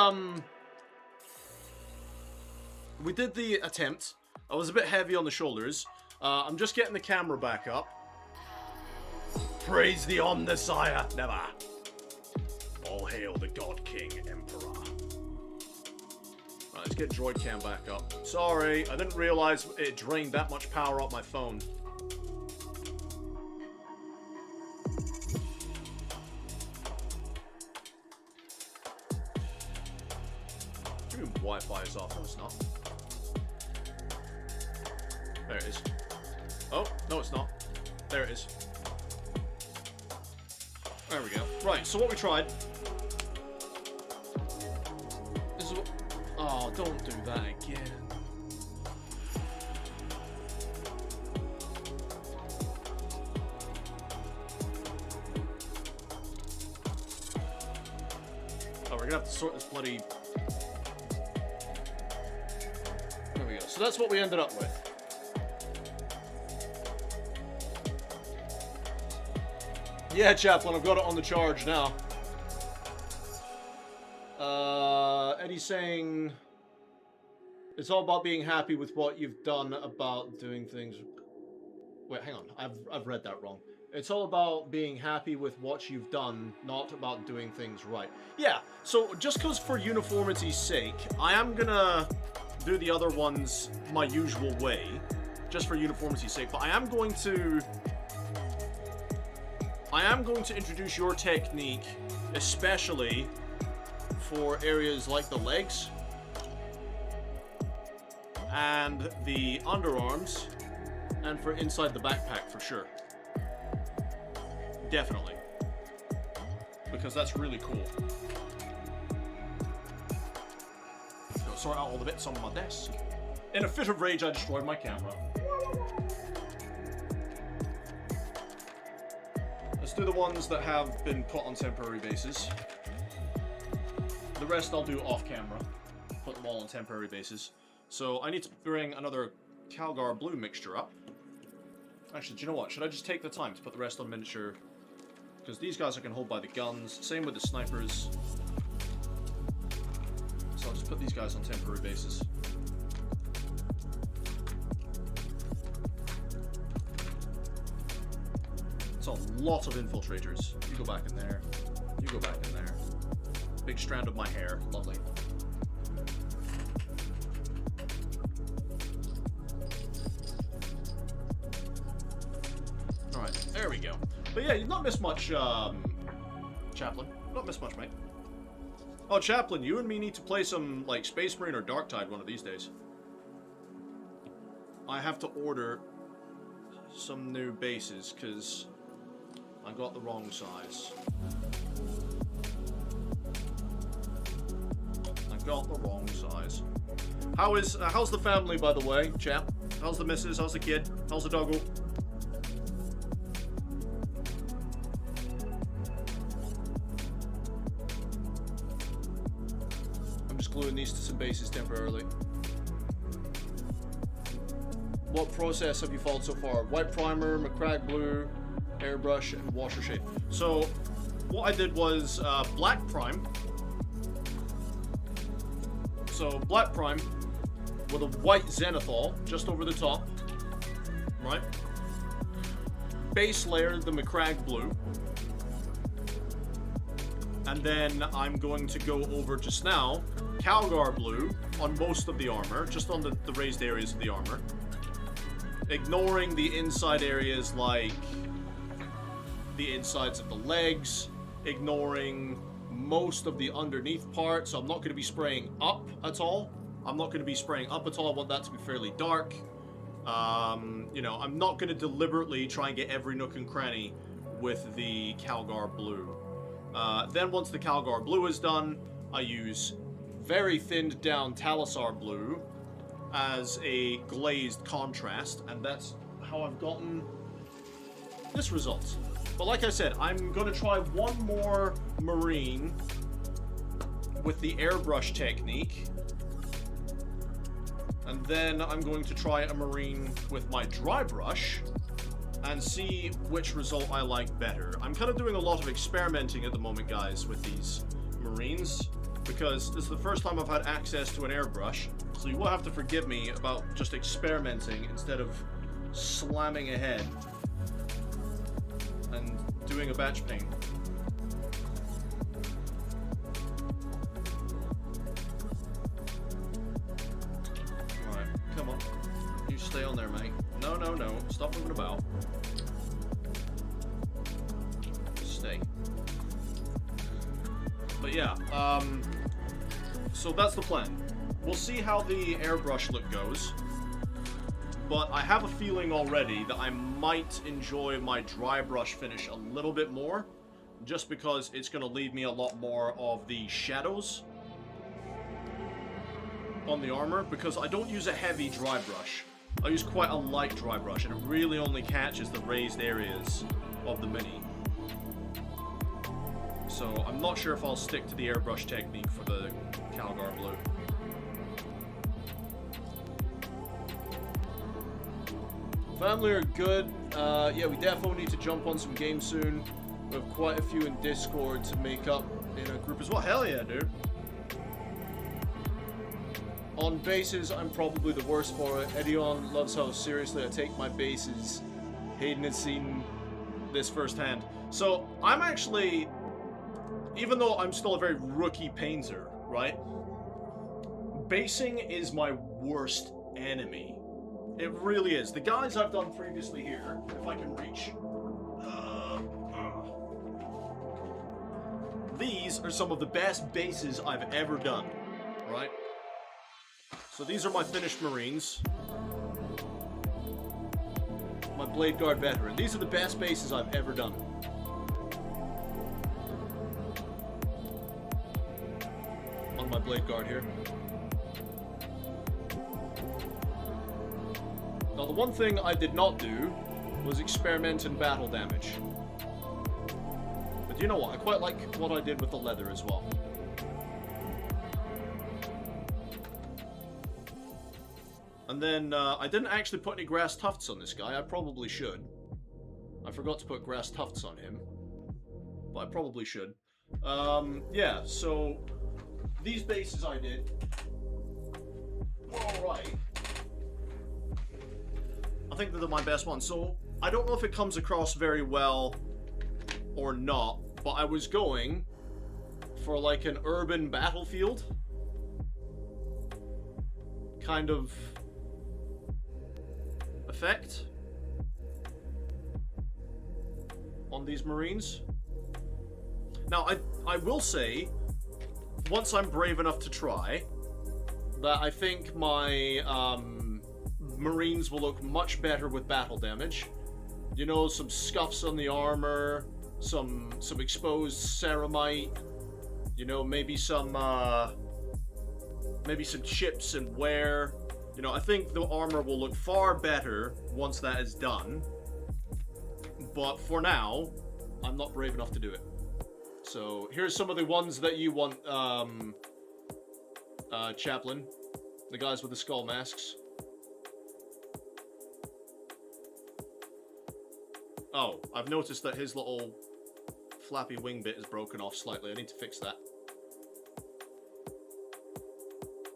S2: attempt. I was a bit heavy on the shoulders. I'm just getting the camera back up. Praise the Omnissiah, never. All hail the God King Emperor. Right, let's get Droid Cam back up. Sorry, I didn't realize it drained that much power off my phone. Wi-Fi is off. No, it's not. There it is. Oh, no, it's not. There it is. There we go. Right, so what we tried. This is what... Oh, don't do that again. Oh, we're gonna have to sort this bloody... So that's what we ended up with. Yeah, Chaplain, I've got it on the charge now. Eddie's saying it's all about being happy with what you've done about doing things. Wait, hang on. I've read that wrong. It's all about being happy with what you've done, not about doing things right. Yeah, so just because for uniformity's sake, I am gonna do the other ones my usual way, just for uniformity's sake, but I am going to introduce your technique, especially for areas like the legs and the underarms, and for inside the backpack for sure. Definitely. Because that's really cool. Sort out all the bits on my desk. In a fit of rage, I destroyed my camera. Let's do the ones that have been put on temporary bases. The rest I'll do off camera. Put them all on temporary bases. So I need to bring another Calgar blue mixture up. Actually, do you know what? Should I just take the time to put the rest on miniature? Because these guys I can hold by the guns. Same with the snipers. So I'll just put these guys on temporary bases. It's a lot of infiltrators. You go back in there. You go back in there. Big strand of my hair. Lovely. Alright, there we go. But yeah, you've not missed much, Chaplain. Not missed much, mate. Oh, Chaplain, you and me need to play some, like, Space Marine or Darktide one of these days. I have to order some new bases, because I got the wrong size. I got the wrong size. How's the family, by the way, chap? How's the missus? How's the kid? How's the doggo? Gluing these to some bases temporarily. What process have you followed so far? White primer, McCrag blue, airbrush, and washer shade. So what I did was black prime. So black prime with a white zenithal just over the top, right? Base layer the McCrag blue. And then I'm going to go over just now Calgar blue on most of the armor, just on the raised areas of the armor. Ignoring the inside areas like the insides of the legs ignoring most of the underneath part, so I'm not going to be spraying up at all. I'm not going to be spraying up at all. I want that to be fairly dark. You know, I'm not going to deliberately try and get every nook and cranny with the Calgar Blue. Then once the Calgar Blue is done, I use very thinned down Talisar Blue as a glazed contrast, and that's how I've gotten this result. But like I said, I'm going to try one more marine with the airbrush technique, and then I'm going to try a marine with my dry brush and see which result I like better. I'm kind of doing a lot of experimenting at the moment, guys, with these marines, because this is the first time I've had access to an airbrush, so you will have to forgive me about just experimenting instead of slamming ahead and doing a batch paint. Alright, come on. You stay on there, mate. No, no, no. Stop moving about. Stay. But yeah, so that's the plan. We'll see how the airbrush look goes. But I have a feeling already that I might enjoy my dry brush finish a little bit more, just because it's going to leave me a lot more of the shadows on the armor, because I don't use a heavy dry brush. I use quite a light dry brush, and it really only catches the raised areas of the mini. So I'm not sure if I'll stick to the airbrush technique for the Calgar Blue. Family are good. Yeah, we definitely need to jump on some games soon. We have quite a few in Discord to make up in a group as well. Hell yeah, dude. On bases, I'm probably the worst for it. Edion loves how seriously I take my bases. Hayden has seen this firsthand. So, I'm actually, even though I'm still a very rookie painter, right? Basing is my worst enemy. It really is. The guys I've done previously here, if I can reach. These are some of the best bases I've ever done, right? So these are my finished Marines. My Blade Guard Veteran. These are the best bases I've ever done. On my Blade Guard here. Now, the one thing I did not do was experiment in battle damage. But you know what? I quite like what I did with the leather as well. And then, I didn't actually put any grass tufts on this guy. I probably should. I forgot to put grass tufts on him. But I probably should. Yeah, so these bases I did were alright. I think they're my best ones. So I don't know if it comes across very well or not, but I was going for like an urban battlefield kind of effect on these Marines. Now, I will say, once I'm brave enough to try, that I think my Marines will look much better with battle damage. You know, some scuffs on the armor, some exposed ceramite, you know, maybe some chips and wear. You know, I think the armor will look far better once that is done. But for now, I'm not brave enough to do it. So here's some of the ones that you want, Chaplain. The guys with the skull masks. Oh, I've noticed that his little flappy wing bit is broken off slightly. I need to fix that.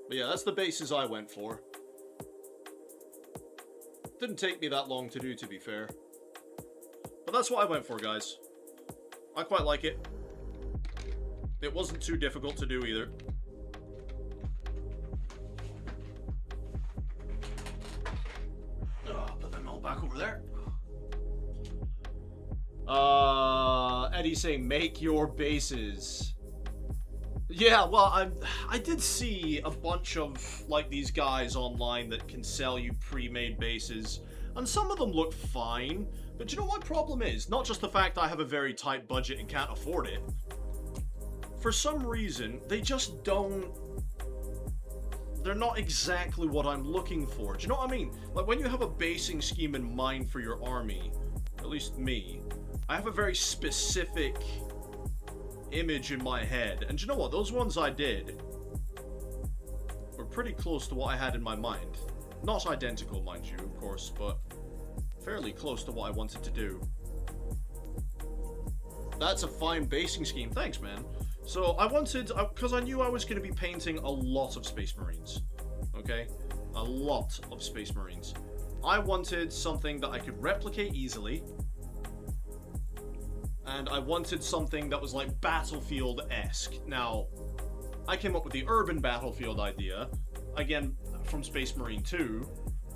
S2: But yeah, that's the bases I went for. Didn't take me that long to do, to be fair. But that's what I went for, guys. I quite like it. It wasn't too difficult to do either. Put them all back over there. Eddie saying, make your bases. Yeah, well, I did see a bunch of, like, these guys online that can sell you pre-made bases, and some of them look fine, but you know what my problem is? Not just the fact I have a very tight budget and can't afford it. For some reason, they just don't... They're not exactly what I'm looking for. Do you know what I mean? Like, when you have a basing scheme in mind for your army, at least me, I have a very specific image in my head. And do you know what? Those ones I did were pretty close to what I had in my mind. Not identical, mind you, of course, but fairly close to what I wanted to do. That's a fine basing scheme. Thanks, man. So I wanted, because I knew I was going to be painting a lot of Space Marines, okay? A lot of Space Marines. I wanted something that I could replicate easily, and I wanted something that was like Battlefield-esque. Now, I came up with the urban battlefield idea, again, from Space Marine 2,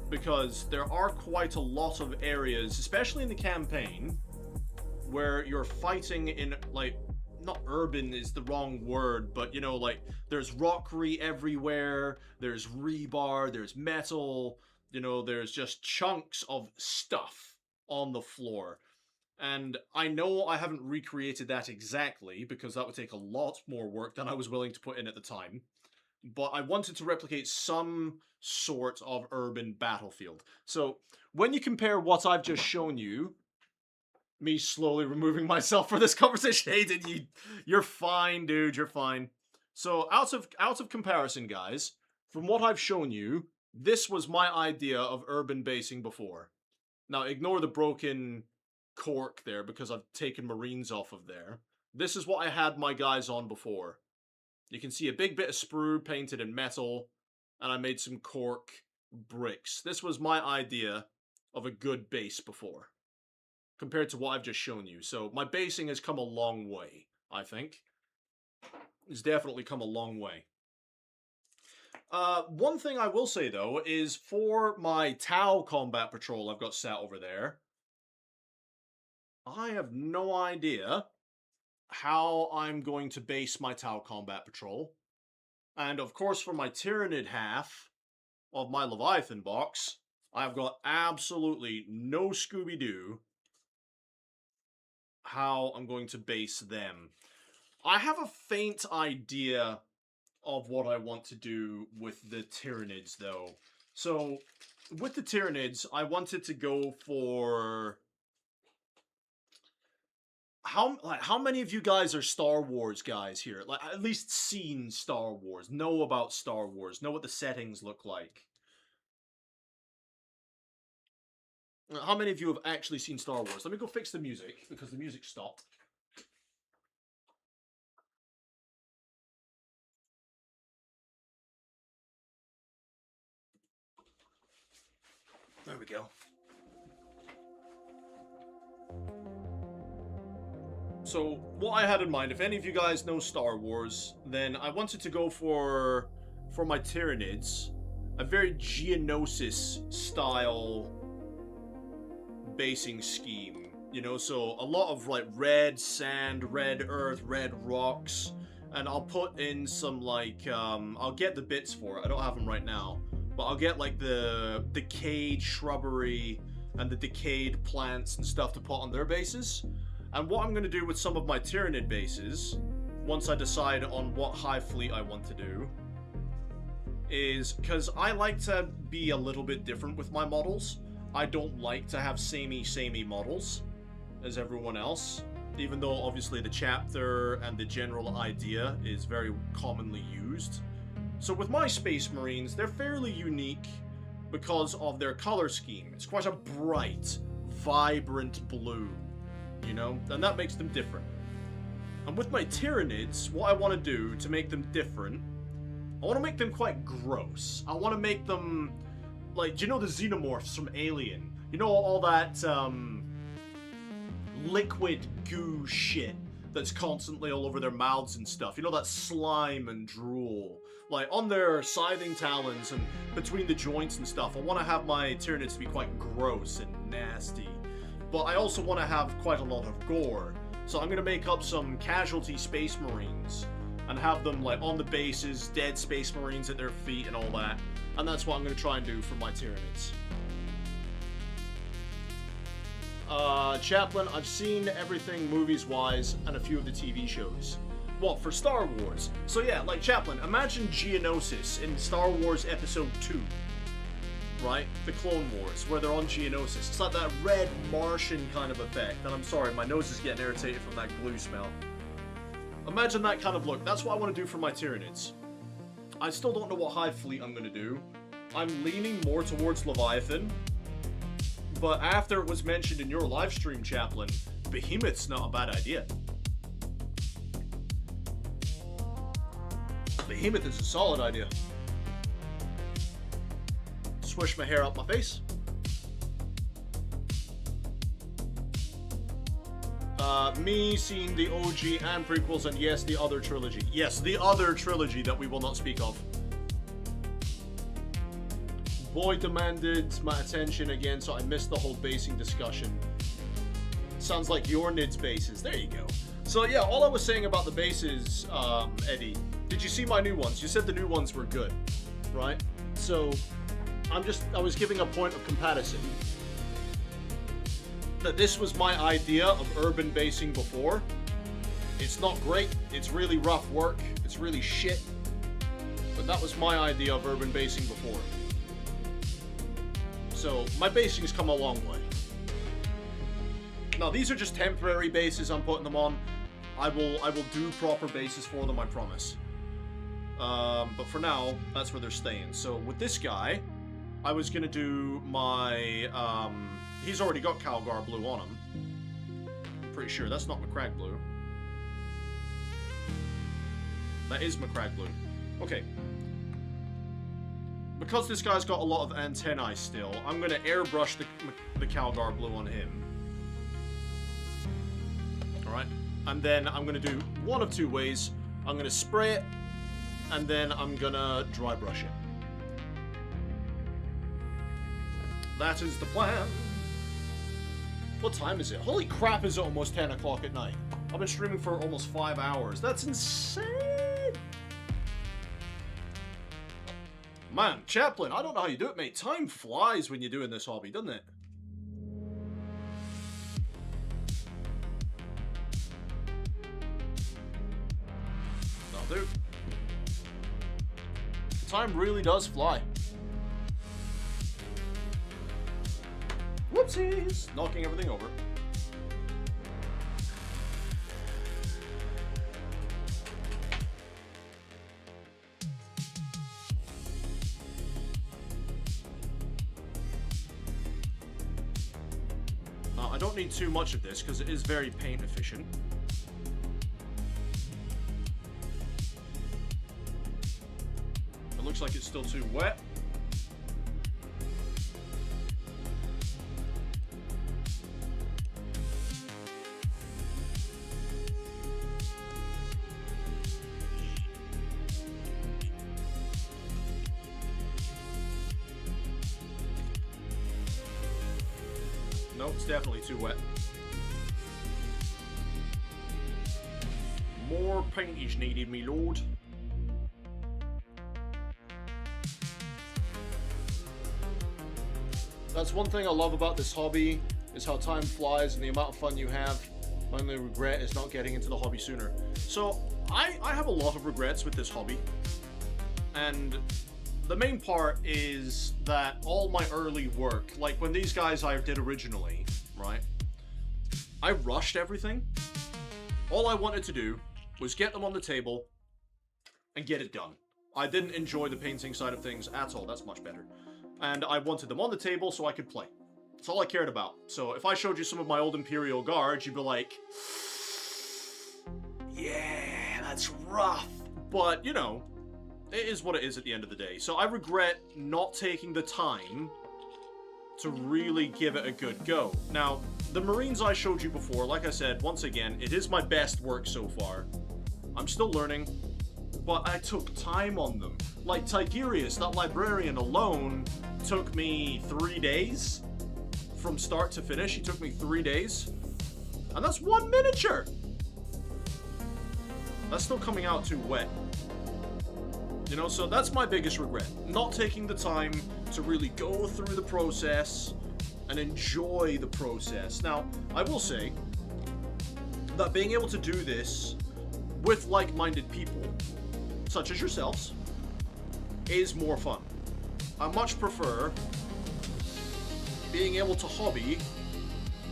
S2: because there are quite a lot of areas, especially in the campaign, where you're fighting in, like, not urban is the wrong word, but you know, like, there's rockery everywhere, there's rebar, there's metal, you know, there's just chunks of stuff on the floor. And I know I haven't recreated that exactly, because that would take a lot more work than I was willing to put in at the time. But I wanted to replicate some sort of urban battlefield. So, when you compare what I've just shown you, me slowly removing myself for this conversation. Hayden, you're fine, dude. You're fine. So out of comparison, guys, from what I've shown you, this was my idea of urban basing before. Now ignore the broken cork there because I've taken Marines off of there. This is what I had my guys on before. You can see a big bit of sprue painted in metal, and I made some cork bricks. This was my idea of a good base before, compared to what I've just shown you. So my basing has come a long way, I think. It's definitely come a long way. One thing I will say, though, is for my Tau combat patrol I've got set over there, I have no idea how I'm going to base my Tau combat patrol. And of course, for my Tyranid half of my Leviathan box, I've got absolutely no Scooby-Doo how I'm going to base them. I have a faint idea of what I want to do with the Tyranids, though. So, with the Tyranids, I wanted to go for... How many of you guys are Star Wars guys here? Like, at least seen Star Wars, know about Star Wars, know what the settings look like. How many of you have actually seen Star Wars? Let me go fix the music, because the music stopped. There we go. So, what I had in mind, if any of you guys know Star Wars, then I wanted to go for my Tyranids, a very Geonosis style basing scheme, you know, so a lot of like red sand, red earth, red rocks, and I'll put in some like, I'll get the bits for it, I don't have them right now, but I'll get like the decayed shrubbery and the decayed plants and stuff to put on their bases. And what I'm going to do with some of my Tyranid bases, once I decide on what hive fleet I want to do, is, because I like to be a little bit different with my models. I don't like to have samey models as everyone else, even though obviously the chapter and the general idea is very commonly used. So with my Space Marines, they're fairly unique because of their color scheme. It's quite a bright, vibrant blue, you know, and that makes them different. And with my Tyranids, what I want to do to make them different, I want to make them quite gross. I want to make them, like, do you know the xenomorphs from Alien? You know all that, liquid goo shit that's constantly all over their mouths and stuff? You know, that slime and drool? Like, on their scything talons and between the joints and stuff, I want to have my Tyranids to be quite gross and nasty. But I also want to have quite a lot of gore. So I'm gonna make up some casualty Space Marines and have them like on the bases, dead Space Marines at their feet and all that. And that's what I'm gonna try and do for my Tyranids. Chaplain, I've seen everything movies-wise and a few of the TV shows. What, for Star Wars? So yeah, like Chaplain, imagine Geonosis in Star Wars Episode 2. Right? The Clone Wars, where they're on Geonosis. It's like that red Martian kind of effect. And I'm sorry, my nose is getting irritated from that glue smell. Imagine that kind of look. That's what I want to do for my Tyranids. I still don't know what Hive Fleet I'm going to do. I'm leaning more towards Leviathan. But after it was mentioned in your live stream, Chaplain, Behemoth's not a bad idea. Behemoth is a solid idea. Swish my hair up my face. Me seeing the OG and prequels, and yes, the other trilogy. Yes, the other trilogy that we will not speak of. Boy demanded my attention again, so I missed the whole basing discussion. Sounds like your Nids bases. There you go. So yeah, all I was saying about the bases, Eddie, did you see my new ones? You said the new ones were good, right? So I was giving a point of comparison. That this was my idea of urban basing before. It's not great, it's really rough work, it's really shit. But that was my idea of urban basing before. So, my basing's come a long way. Now, these are just temporary bases I'm putting them on. I will do proper bases for them, I promise. But for now, that's where they're staying. So, with this guy, I was gonna do my, he's already got Calgar Blue on him. I'm pretty sure that's not Macragge Blue. That is Macragge Blue. Okay. Because this guy's got a lot of antennae still, I'm gonna airbrush the Calgar Blue on him. Alright. And then I'm gonna do one of two ways. I'm gonna spray it, and then I'm gonna dry brush it. That is the plan. What time is it? Holy crap, is it almost 10 o'clock at night? I've been streaming for almost 5 hours. That's insane! Man, Chaplain, I don't know how you do it, mate. Time flies when you're doing this hobby, doesn't it? That'll do. Time really does fly. Whoopsies! Knocking everything over. I don't need too much of this because it is very paint efficient. It looks like it's still too wet. Nope, it's definitely too wet. More paint is needed, me lord. That's one thing I love about this hobby, is how time flies and the amount of fun you have. My only regret is not getting into the hobby sooner. So, I have a lot of regrets with this hobby. And the main part is that all my early work, like when these guys I did originally, right? I rushed everything. All I wanted to do was get them on the table and get it done. I didn't enjoy the painting side of things at all. That's much better. And I wanted them on the table so I could play. That's all I cared about. So if I showed you some of my old Imperial Guards, you'd be like, yeah, that's rough. But, you know, it is what it is at the end of the day. So I regret not taking the time to really give it a good go. Now, the Marines I showed you before, like I said, once again, it is my best work so far. I'm still learning, but I took time on them. Like Tigurius, that librarian alone, took me 3 days. From start to finish, he took me 3 days. And that's one miniature! That's still coming out too wet. You know, so that's my biggest regret. Not taking the time to really go through the process and enjoy the process. Now, I will say that being able to do this with like-minded people, such as yourselves, is more fun. I much prefer being able to hobby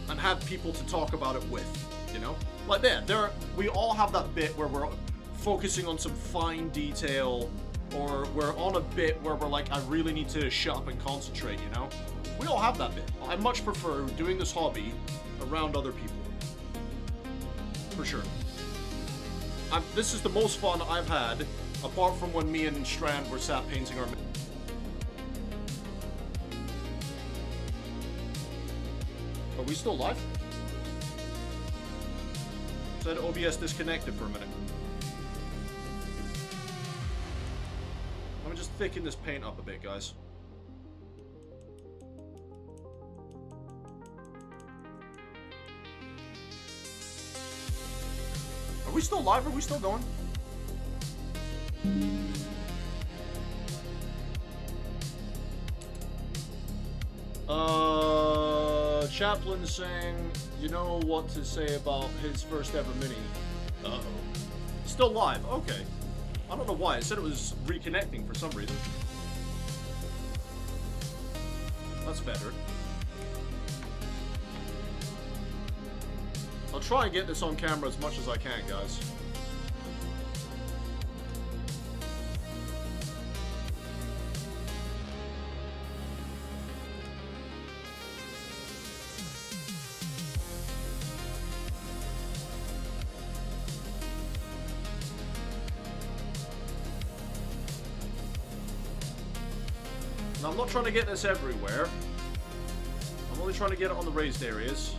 S2: and have people to talk about it with, you know? Like we all have that bit where we're focusing on some fine detail, or we're on a bit where we're like, I really need to shut up and concentrate, you know? We all have that bit. I much prefer doing this hobby around other people. For sure. This is the most fun I've had, apart from when me and Strand were sat painting our... Are we still live? Said OBS disconnected for a minute. Let me just thicken this paint up a bit, guys. Are we still live? Are we still going? Chaplain saying, you know what to say about his first ever mini. Uh-oh. Still live, okay. I don't know why, it said it was reconnecting for some reason. That's better. I'll try and get this on camera as much as I can, guys. Now, I'm not trying to get this everywhere. I'm only trying to get it on the raised areas.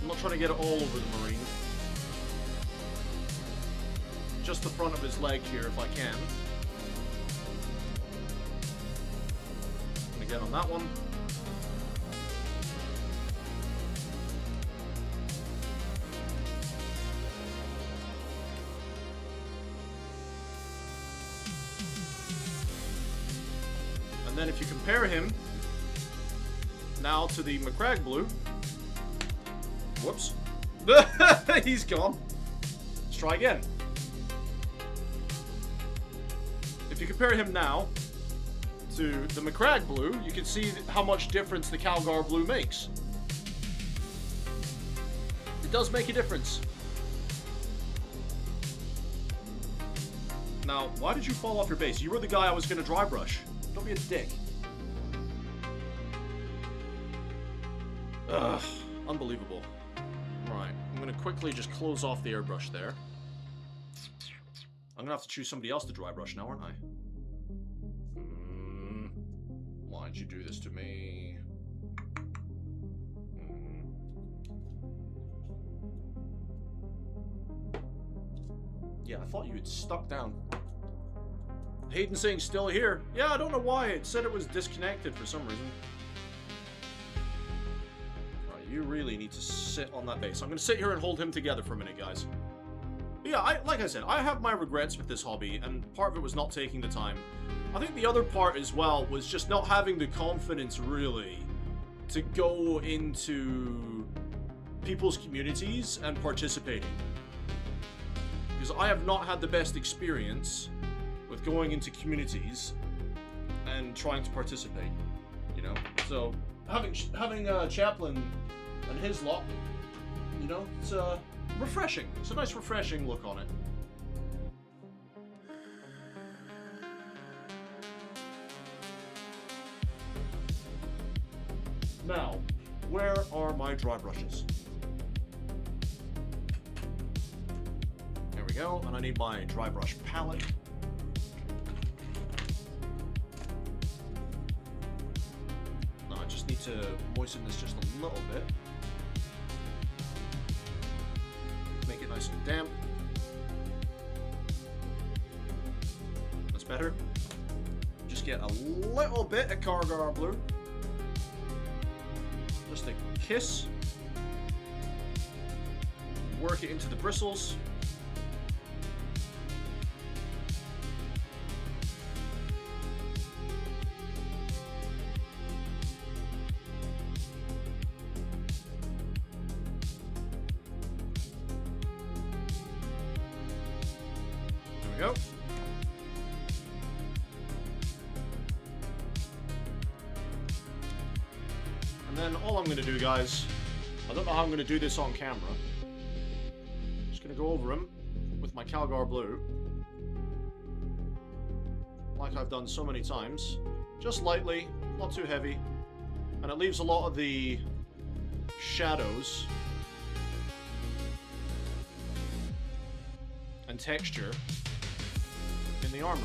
S2: I'm not trying to get it all over the marine. Just the front of his leg here, if I can. And again on that one. And then if you compare him now to the McCrag blue, whoops, he's gone. Let's try again. If you compare him now to the McCrag blue, you can see how much difference the Calgar blue makes. It does make a difference. Now, why did you fall off your base? You were the guy I was going to dry brush. Don't be a dick. Ugh, unbelievable. Right, I'm going to quickly just close off the airbrush there. I'm going to have to choose somebody else to dry brush now, aren't I? Why'd you do this to me? Yeah, I thought you had stuck down. Hayden saying still here. Yeah, I don't know why. It said it was disconnected for some reason. Right, you really need to sit on that base. I'm going to sit here and hold him together for a minute, guys. But yeah, like I said, I have my regrets with this hobby, and part of it was not taking the time. I think the other part as well was just not having the confidence, really, to go into people's communities and participating. Because I have not had the best experience with going into communities and trying to participate, you know? So, having a chaplain and his lot, you know, it's refreshing. It's a nice refreshing look on it. Now, where are my dry brushes? There we go, and I need my dry brush palette. Now I just need to moisten this just a little bit. Make it nice and damp. That's better. Just get a little bit of Kargar blue. Just a kiss. work it into the bristles. There we go. And then all I'm going to do, guys, I don't know how I'm going to do this on camera. Just going to go over him with my Calgar Blue. Like I've done so many times. Just lightly, not too heavy. And it leaves a lot of the shadows and texture in the armor.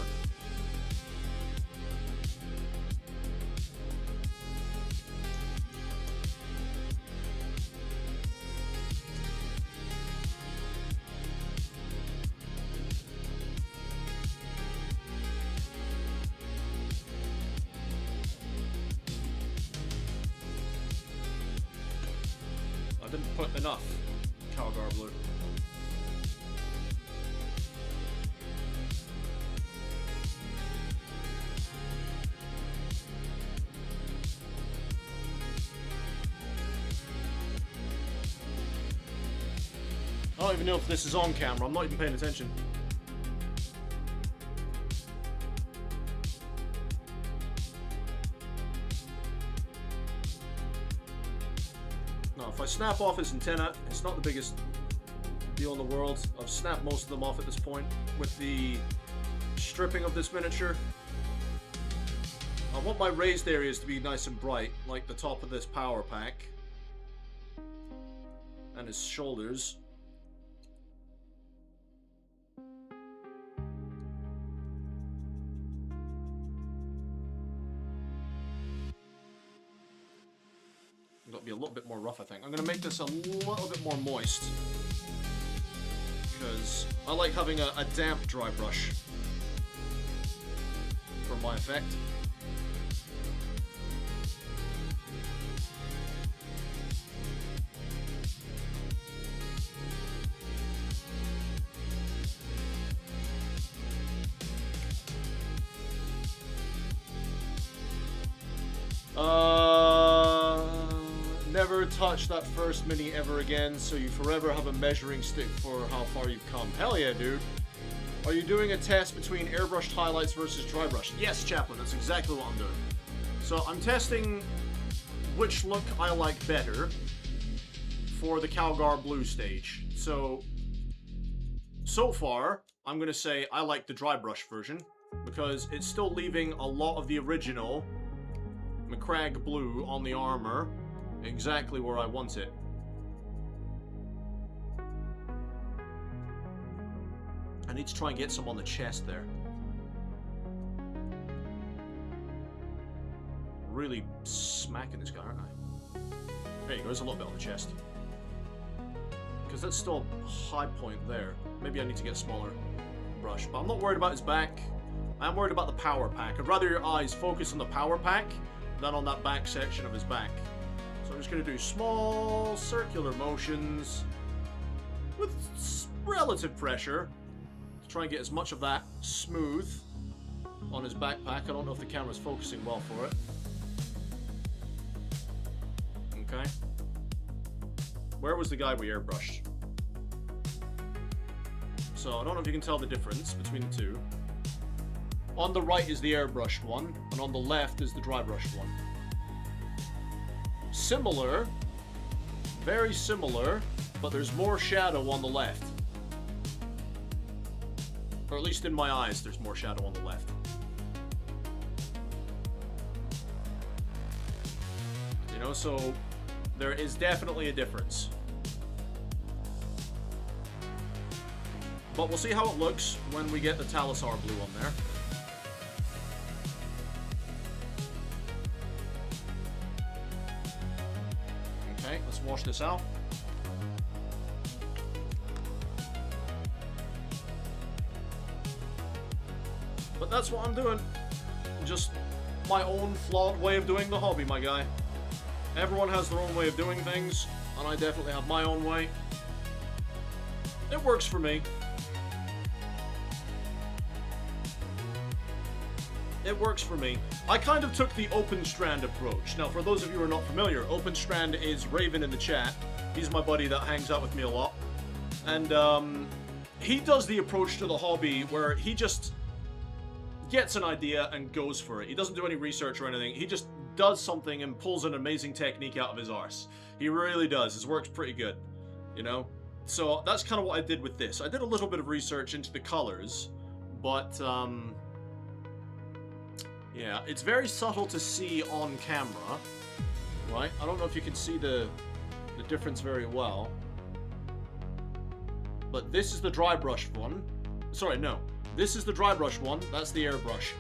S2: I didn't put enough Calgar Blue. I don't even know if this is on camera, I'm not even paying attention. Now, if I snap off his antenna, it's not the biggest deal in the world. I've snapped most of them off at this point with the stripping of this miniature. I want my raised areas to be nice and bright, like the top of this power pack. And his shoulders. Got to be a little bit more rough, I think. I'm going to make this a little bit more moist. Because I like having a damp dry brush for my effect. Never touch that first mini ever again, so you forever have a measuring stick for how far you've come. Hell yeah, dude. Are you doing a test between airbrushed highlights versus dry brush? Yes, Chaplain, that's exactly what I'm doing. So I'm testing which look I like better for the Calgar Blue stage. So far, I'm going to say I like the dry brush version, because it's still leaving a lot of the original McCrag Blue on the armor exactly where I want it. I need to try and get some on the chest there. Really smacking this guy, aren't I? There you go, there's a little bit on the chest. Because that's still a high point there. Maybe I need to get a smaller brush. But I'm not worried about his back. I'm worried about the power pack. I'd rather your eyes focus on the power pack than on that back section of his back. So I'm just going to do small circular motions with relative pressure to try and get as much of that smooth on his backpack. I don't know if the camera's focusing well for it. Okay. Where was the guy we airbrushed? So I don't know if you can tell the difference between the two. On the right is the airbrushed one, and on the left is the dry brushed one. Similar, very similar, but there's more shadow on the left. Or at least in my eyes, there's more shadow on the left. You know, so there is definitely a difference. But we'll see how it looks when we get the Talisar Blue on there. Okay, let's wash this out. But that's what I'm doing. Just my own flawed way of doing the hobby, my guy. Everyone has their own way of doing things, and I definitely have my own way. It works for me. It works for me. I kind of took the open strand approach. Now, for those of you who are not familiar, open strand is Raven in the chat. He's my buddy that hangs out with me a lot. And he does the approach to the hobby where he just gets an idea and goes for it. He doesn't do any research or anything. He just does something and pulls an amazing technique out of his arse. He really does. His work's pretty good, you know? So that's kind of what I did with this. I did a little bit of research into the colors, but yeah, it's very subtle to see on camera, right? I don't know if you can see the difference very well. But this is the dry brush one. Sorry, no. This is the dry brush one. That's the airbrush.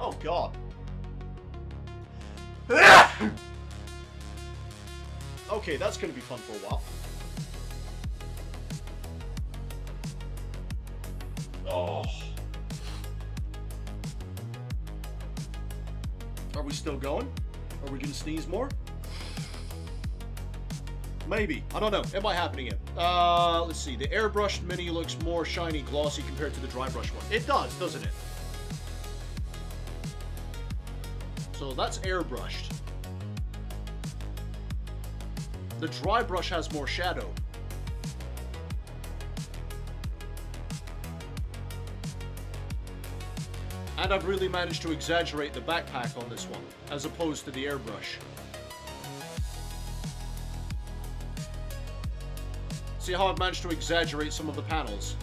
S2: Oh, God. Okay, that's going to be fun for a while. Oh. Are we still going? Are we going to sneeze more? Maybe. I don't know. It might happen again. Let's see. The airbrushed mini looks more shiny, glossy compared to the dry brush one. It does, doesn't it? So that's airbrushed. The dry brush has more shadow. And I've really managed to exaggerate the backpack on this one, as opposed to the airbrush. See how I've managed to exaggerate some of the panels?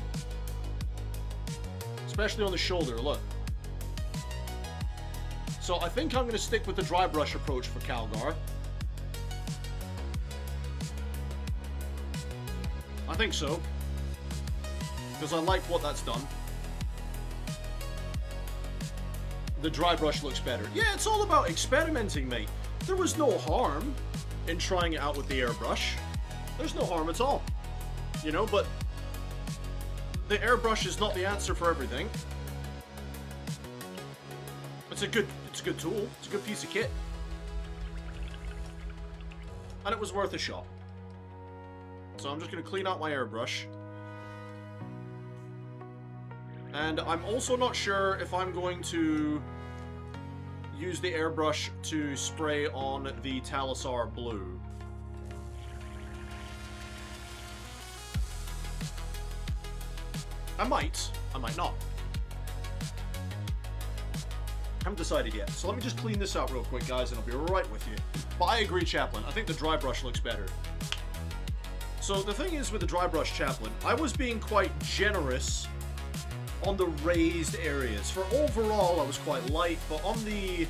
S2: Especially on the shoulder, look. So I think I'm going to stick with the dry brush approach for Calgar. I think so. Because I like what that's done. The dry brush looks better. Yeah, it's all about experimenting, mate. There was no harm in trying it out with the airbrush. There's no harm at all. You know, but the airbrush is not the answer for everything. It's a good tool. It's a good piece of kit. And it was worth a shot. So I'm just going to clean out my airbrush. And I'm also not sure if I'm going to use the airbrush to spray on the Talisar blue. I might not. Haven't decided yet. So let me just clean this out real quick, guys, and I'll be right with you. But I agree, Chaplain. I think the dry brush looks better. So the thing is with the dry brush, Chaplain, I was being quite generous on the raised areas. For overall, I was quite light, but on the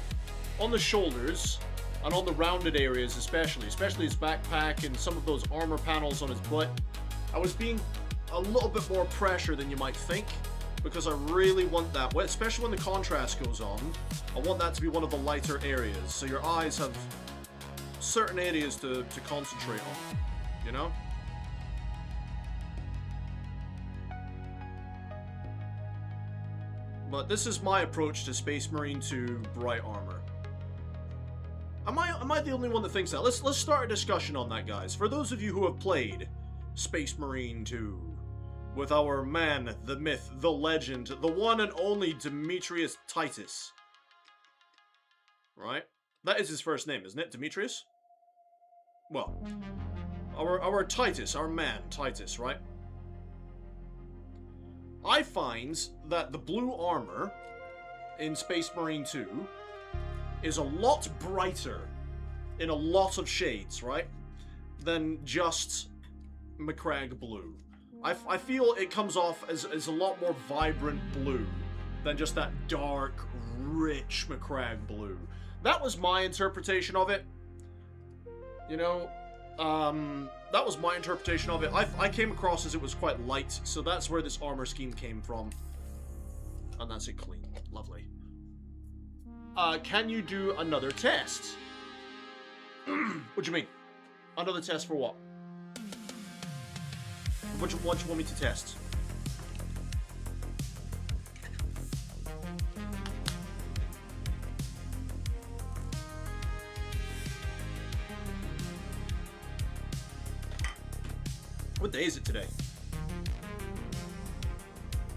S2: shoulders and on the rounded areas especially his backpack and some of those armor panels on his butt, I was being a little bit more pressure than you might think, because I really want that, especially when the contrast goes on, I want that to be one of the lighter areas, so your eyes have certain areas to concentrate on, you know? But this is my approach to Space Marine 2 Bright Armor. Am I the only one that thinks that? Let's start a discussion on that, guys. For those of you who have played Space Marine 2, with our man, the myth, the legend, the one and only Demetrius Titus. Right? That is his first name, isn't it? Demetrius? Well, our Titus, our man, Titus, right? I find that the blue armor in Space Marine 2 is a lot brighter in a lot of shades, right? Than just Macragge blue. I feel it comes off as a lot more vibrant blue than just that dark, rich Macragge blue. That was my interpretation of it. You know, that was my interpretation of it. I came across as it was quite light, so that's where this armor scheme came from. And that's it clean. Lovely. Can you do another test? What do you mean? Another test for what? What do you want me to test? What day is it today?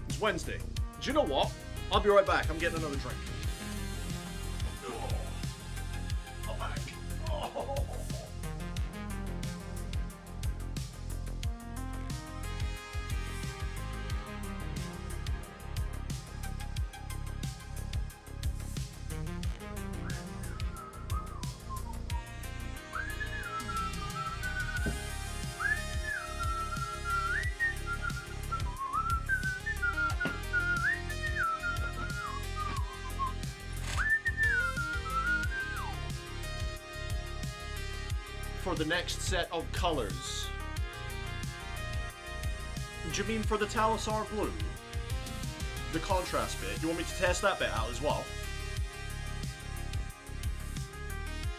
S2: It's Wednesday. Do you know what? I'll be right back. I'm getting another drink. I'm back. Oh. For the next set of colors. Do you mean for the Talisar blue? The contrast bit? You want me to test that bit out as well?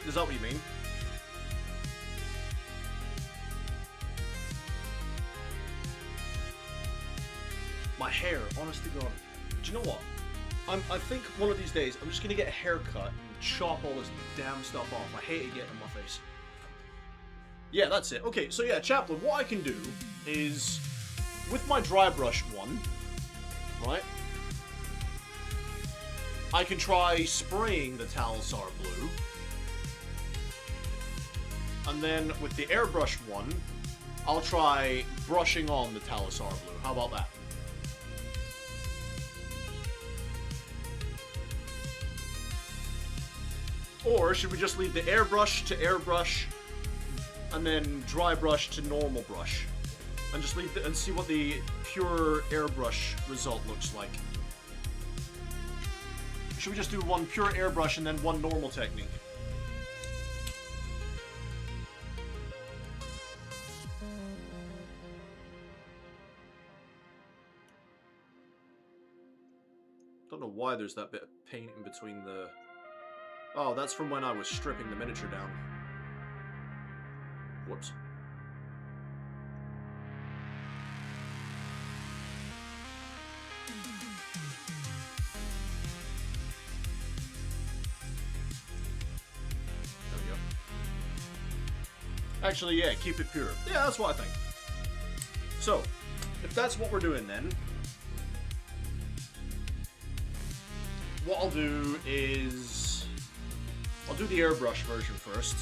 S2: Is that what you mean? My hair, honest to God. Do you know what? I think one of these days I'm just gonna get a haircut and chop all this damn stuff off. I hate it getting in my face. Yeah, that's it. Okay, so yeah, Chaplain, what I can do is, with my dry brush one, right, I can try spraying the Talisar blue, and then with the airbrush one, I'll try brushing on the Talisar blue. How about that? Or should we just leave the airbrush to airbrush, and then dry brush to normal brush, and just leave and see what the pure airbrush result looks like? Should we just do one pure airbrush and then one normal technique? Don't know why there's that bit of paint in between the... Oh, that's from when I was stripping the miniature down. Whoops. There we go. Actually, yeah, keep it pure. Yeah, that's what I think. So, if that's what we're doing then, what I'll do is... I'll do the airbrush version first.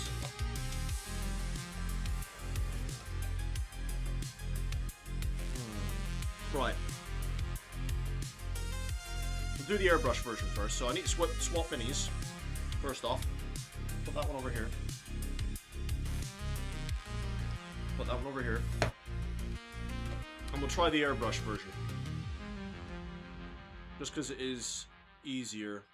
S2: Right. We'll do the airbrush version first, so I need to swap minis. First off, put that one over here. Put that one over here. And we'll try the airbrush version. Just because it is easier.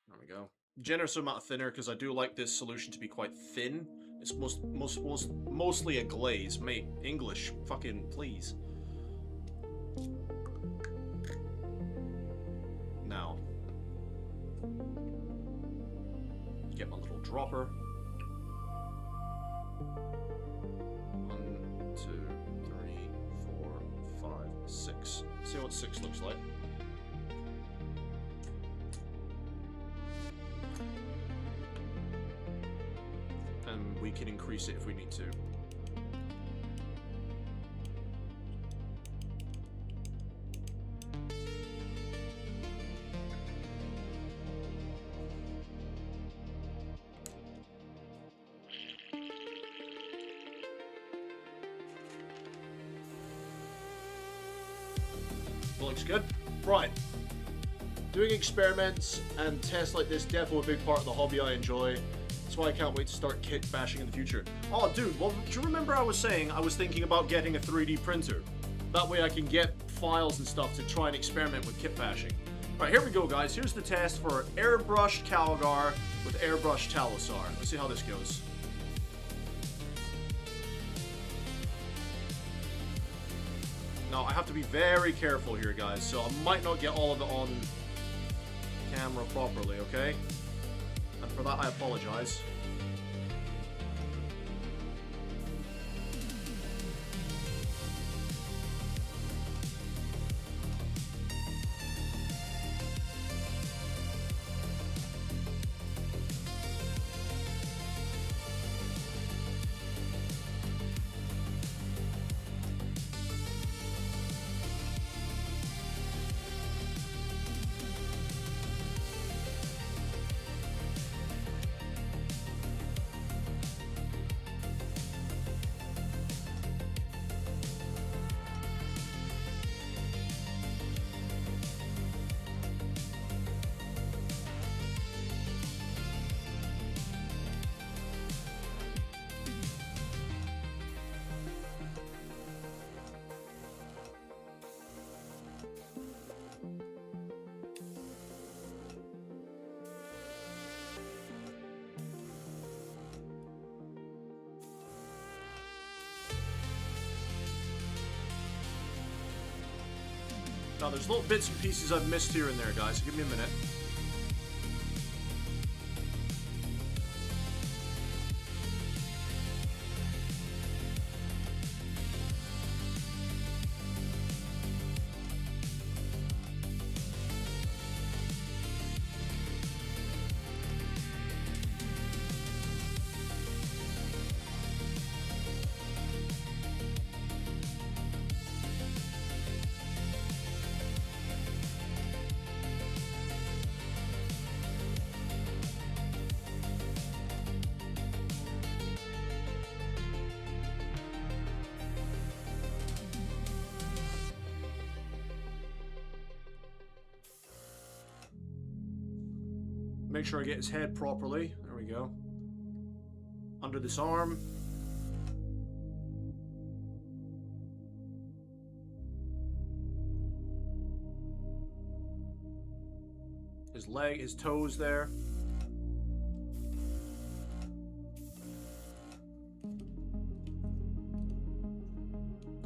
S2: There we go. Generous amount of thinner, because I do like this solution to be quite thin. It's mostly a glaze. Mate, English, fucking please. Now, get my little dropper. 1, 2, 3, 4, 5, 6. See what 6 looks like. And we can increase it if we need to. Looks good. Right. Doing experiments and tests like this definitely a big part of the hobby I enjoy. That's why I can't wait to start kit bashing in the future. Oh, dude, well, do you remember I was saying I was thinking about getting a 3D printer? That way I can get files and stuff to try and experiment with kit bashing. Alright, here we go, guys. Here's the test for airbrushed Calgar with airbrushed Talisar. Let's see how this goes. Now, I have to be very careful here, guys, so I might not get all of it on camera properly, okay? And for that, I apologize. Now, there's little bits and pieces I've missed here and there, guys. So give me a minute. Make sure I get his head properly. There we go. Under this arm. His leg, his toes there.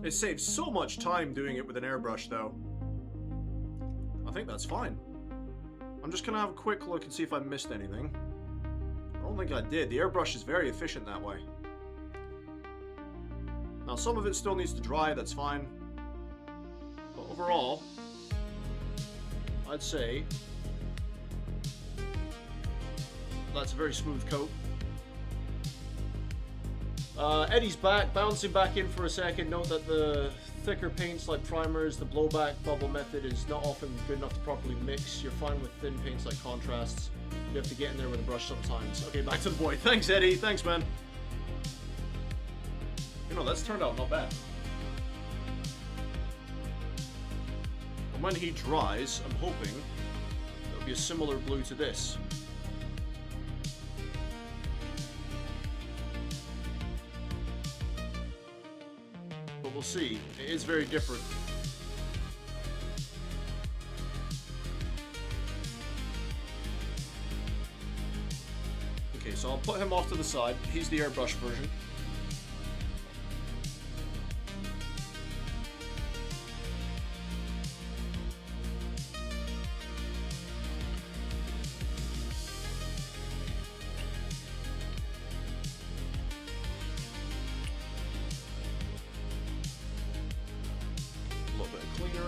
S2: It saves so much time doing it with an airbrush, though. I think that's fine. I'm just gonna have a quick look and see if I missed anything. I don't think I did. The airbrush is very efficient that way. Now, some of it still needs to dry, that's fine. But overall, I'd say that's a very smooth coat. Eddie's back, bouncing back in for a second. Note that the thicker paints like primers, the blowback bubble method is not often good enough to properly mix. You're fine with thin paints like contrasts. You have to get in there with a brush sometimes. Okay, back to the boy. Thanks, Eddie. Thanks, man. You know, that's turned out not bad. And when he dries, I'm hoping it'll be a similar blue to this. We'll see. It is very different. Okay, so I'll put him off to the side. He's the airbrush version.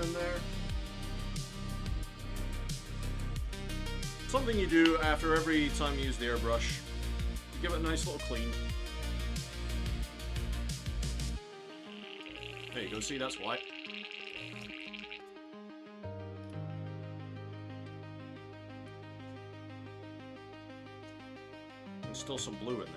S2: In there. Something you do after every time you use the airbrush. You give it a nice little clean. There you go, see, that's white. There's still some blue in there.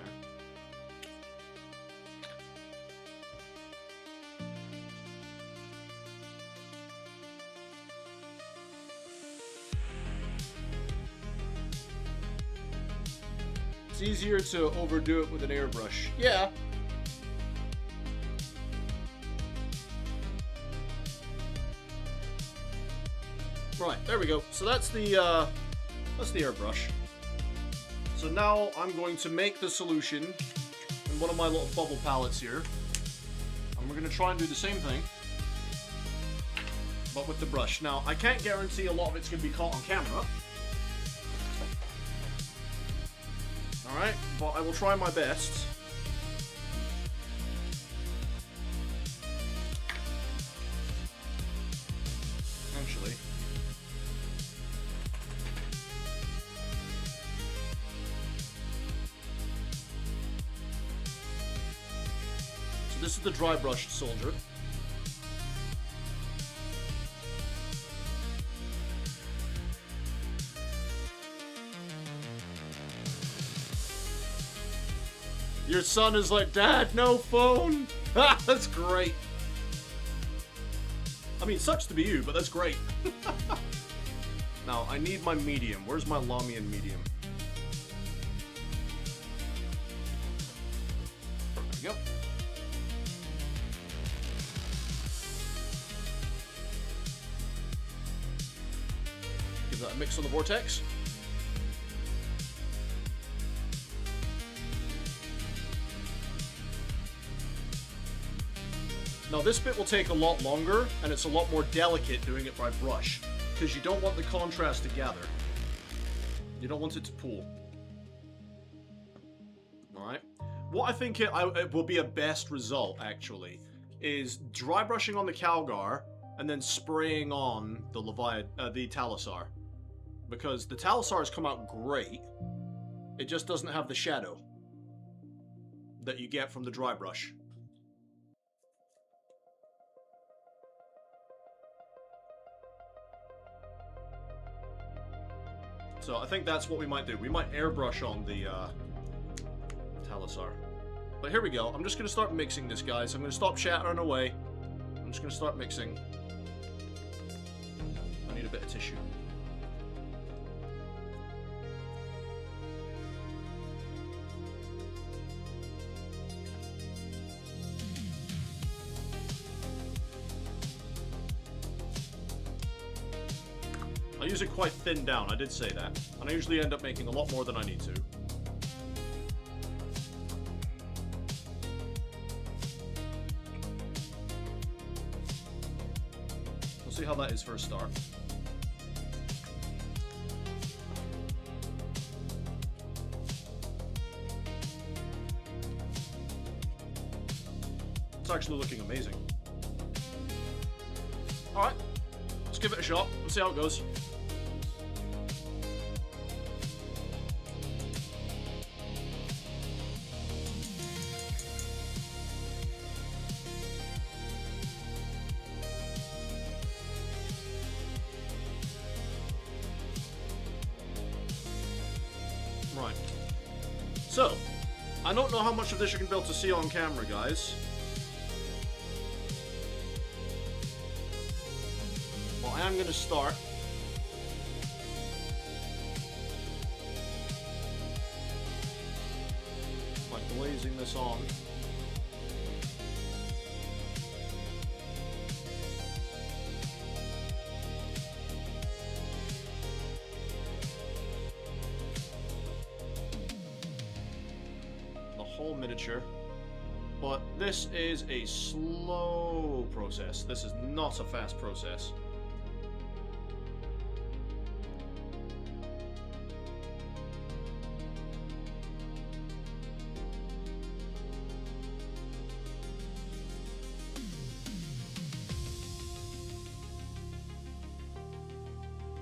S2: It's easier to overdo it with an airbrush. Yeah. Right, there we go. So that's the airbrush. So now I'm going to make the solution in one of my little bubble palettes here. And we're going to try and do the same thing, but with the brush. Now, I can't guarantee a lot of it's going to be caught on camera. Alright, but I will try my best. Actually. So this is the dry brushed soldier. Your son is like, Dad, no phone! That's great. I mean, it sucks to be you, but that's great. Now, I need my medium. Where's my Lamian medium? There we go. Give that a mix on the vortex. Now this bit will take a lot longer, and it's a lot more delicate doing it by brush, because you don't want the contrast to gather. You don't want it to pool. Alright? What I think it will be a best result, actually, is dry brushing on the Calgar, and then spraying on the the Talisar. Because the Talisar has come out great, it just doesn't have the shadow that you get from the dry brush. So I think that's what we might do. We might airbrush on the Talisar. But here we go. I'm just going to start mixing this, guys. I'm going to stop shattering away. I'm just going to start mixing. I need a bit of tissue. I use it quite thin down, I did say that. And I usually end up making a lot more than I need to. We'll see how that is for a start. It's actually looking amazing. Alright, let's give it a shot. Let's see how it goes. Right. So, I don't know how much of this you're going to be able to see on camera, guys. Well, I am going to start by glazing this on. Whole miniature, but this is a slow process. This is not a fast process.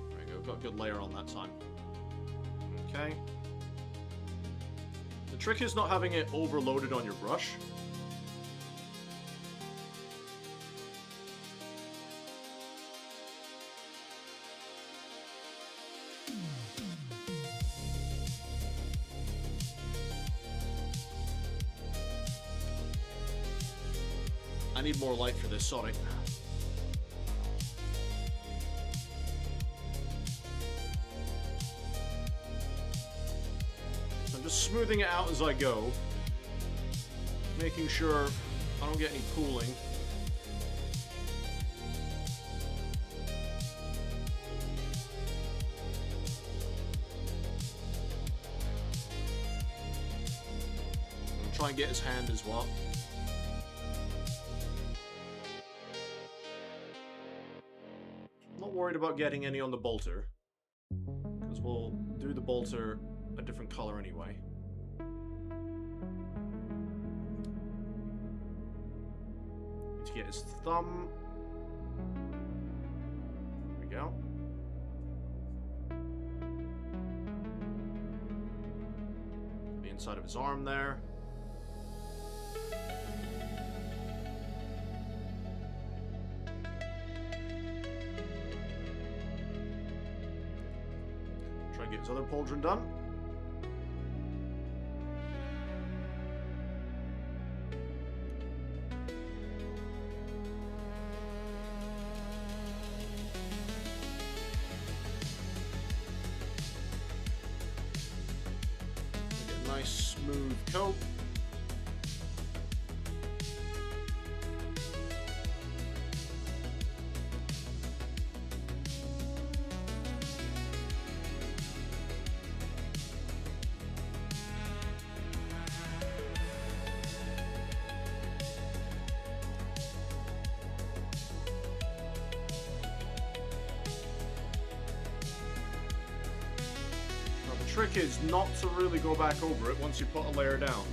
S2: There we go, got a good layer on that time. Okay. The trick is not having it overloaded on your brush. I need more light for this, sorry. Smoothing it out as I go, making sure I don't get any pooling. I'm try and get his hand as well. I'm not worried about getting any on the bolter, because we'll do the bolter a different color anyway. Need to get his thumb. There we go. The inside of his arm there. Try and get his other pauldron done. Nice smooth coat. trick is not to really go back over it once you put a layer down.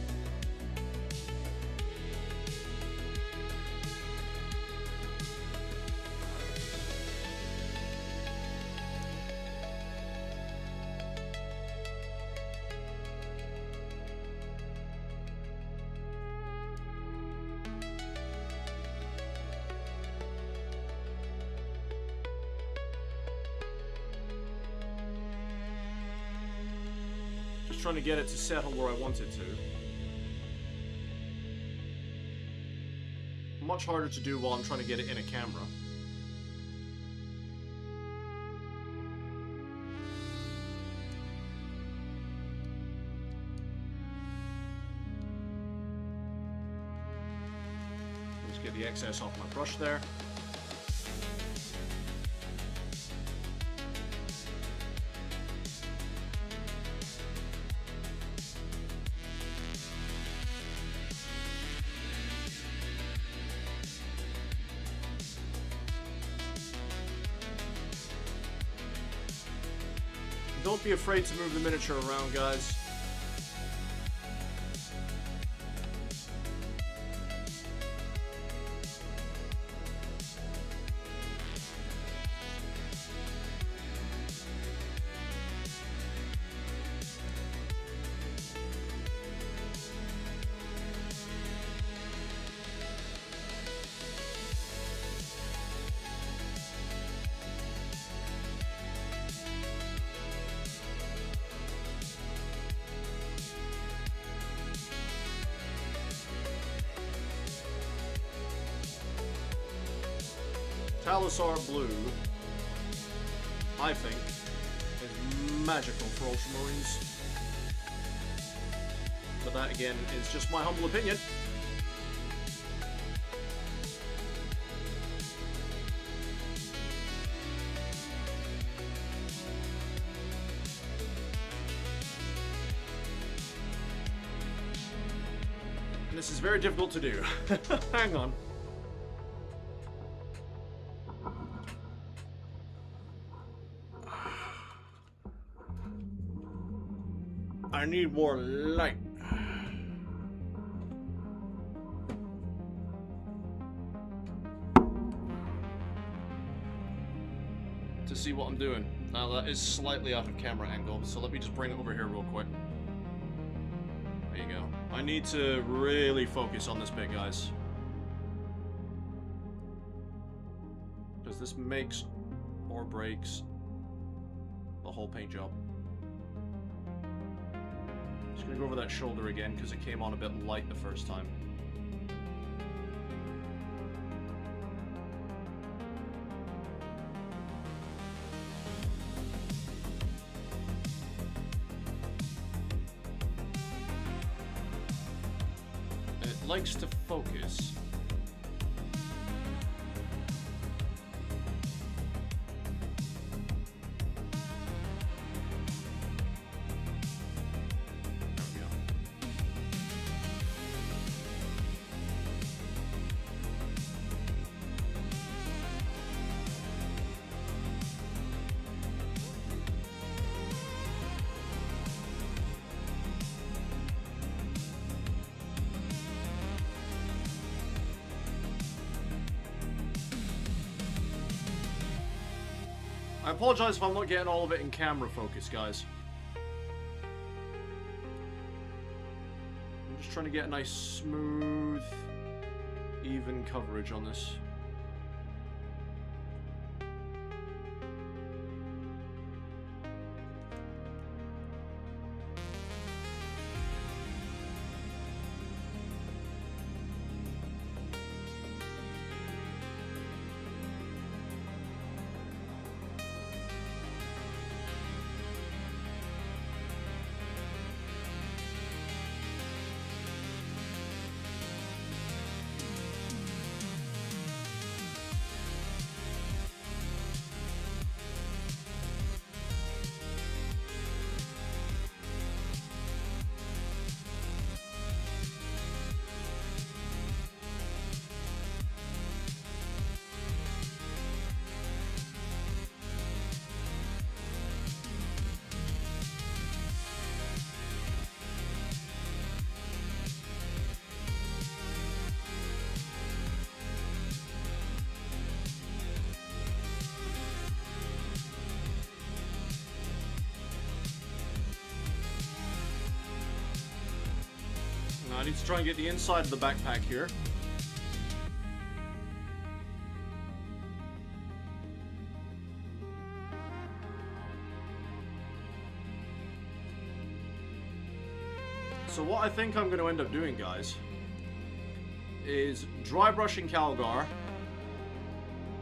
S2: Just trying to get it to settle where I want it to. Much harder to do while I'm trying to get it in a camera. Let's get the excess off my brush there. Don't be afraid to move the miniature around, guys. Talisar Blue, I think, is magical for Ultramarines. But that, again, is just my humble opinion. And this is very difficult to do. Hang on. I need more light. To see what I'm doing. Now that is slightly out of camera angle, so let me just bring it over here real quick. There you go. I need to really focus on this bit, guys. Because this makes or breaks the whole paint job. Just gonna go over that shoulder again because it came on a bit light the first time. It likes to focus. I apologize if I'm not getting all of it in camera focus, guys. I'm just trying to get a nice, smooth, even coverage on this. need to try and get the inside of the backpack here. So what I think I'm going to end up doing, guys, is dry brushing Calgar,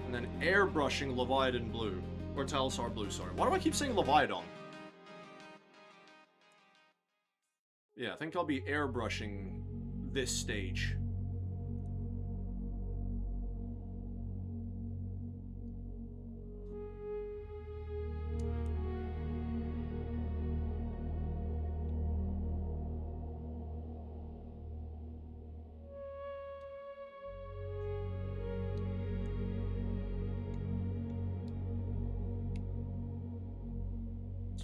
S2: and then airbrushing Leviathan Blue. Or Talisar Blue, sorry. Why do I keep saying Leviathan? Yeah, I think I'll be airbrushing this stage.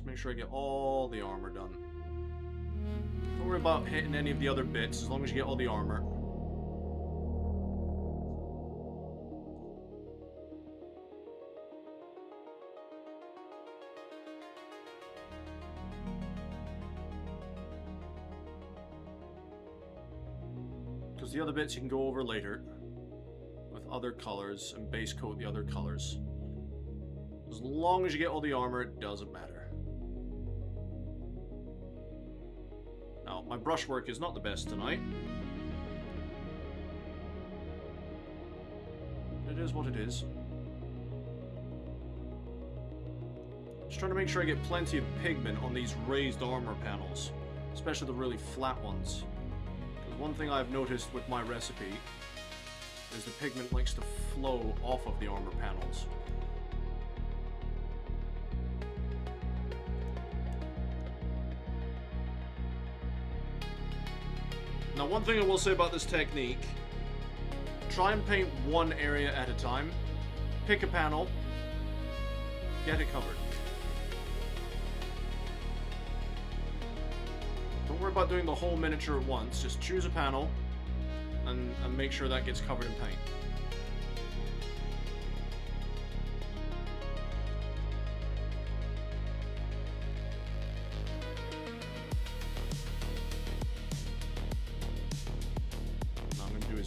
S2: Make sure I get all the armor done. Don't worry about hitting any of the other bits, as long as you get all the armor. Because the other bits you can go over later with other colors and base coat the other colors. As long as you get all the armor, it doesn't matter. Now, my brushwork is not the best tonight. It is what it is. Just trying to make sure I get plenty of pigment on these raised armor panels, especially the really flat ones. Because one thing I've noticed with my recipe is the pigment likes to flow off of the armor panels. Now, one thing I will say about this technique, try and paint one area at a time, pick a panel, get it covered. Don't worry about doing the whole miniature at once, just choose a panel and make sure that gets covered in paint.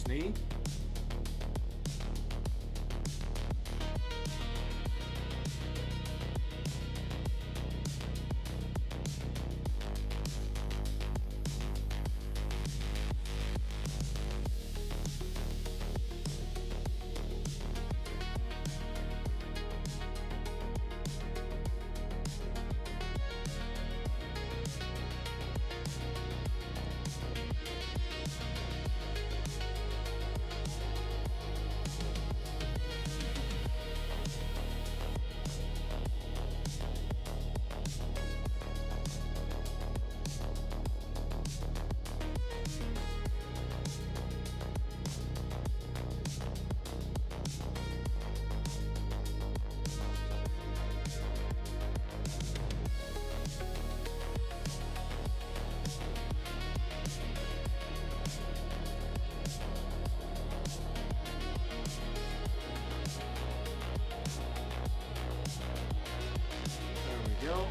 S2: Knee.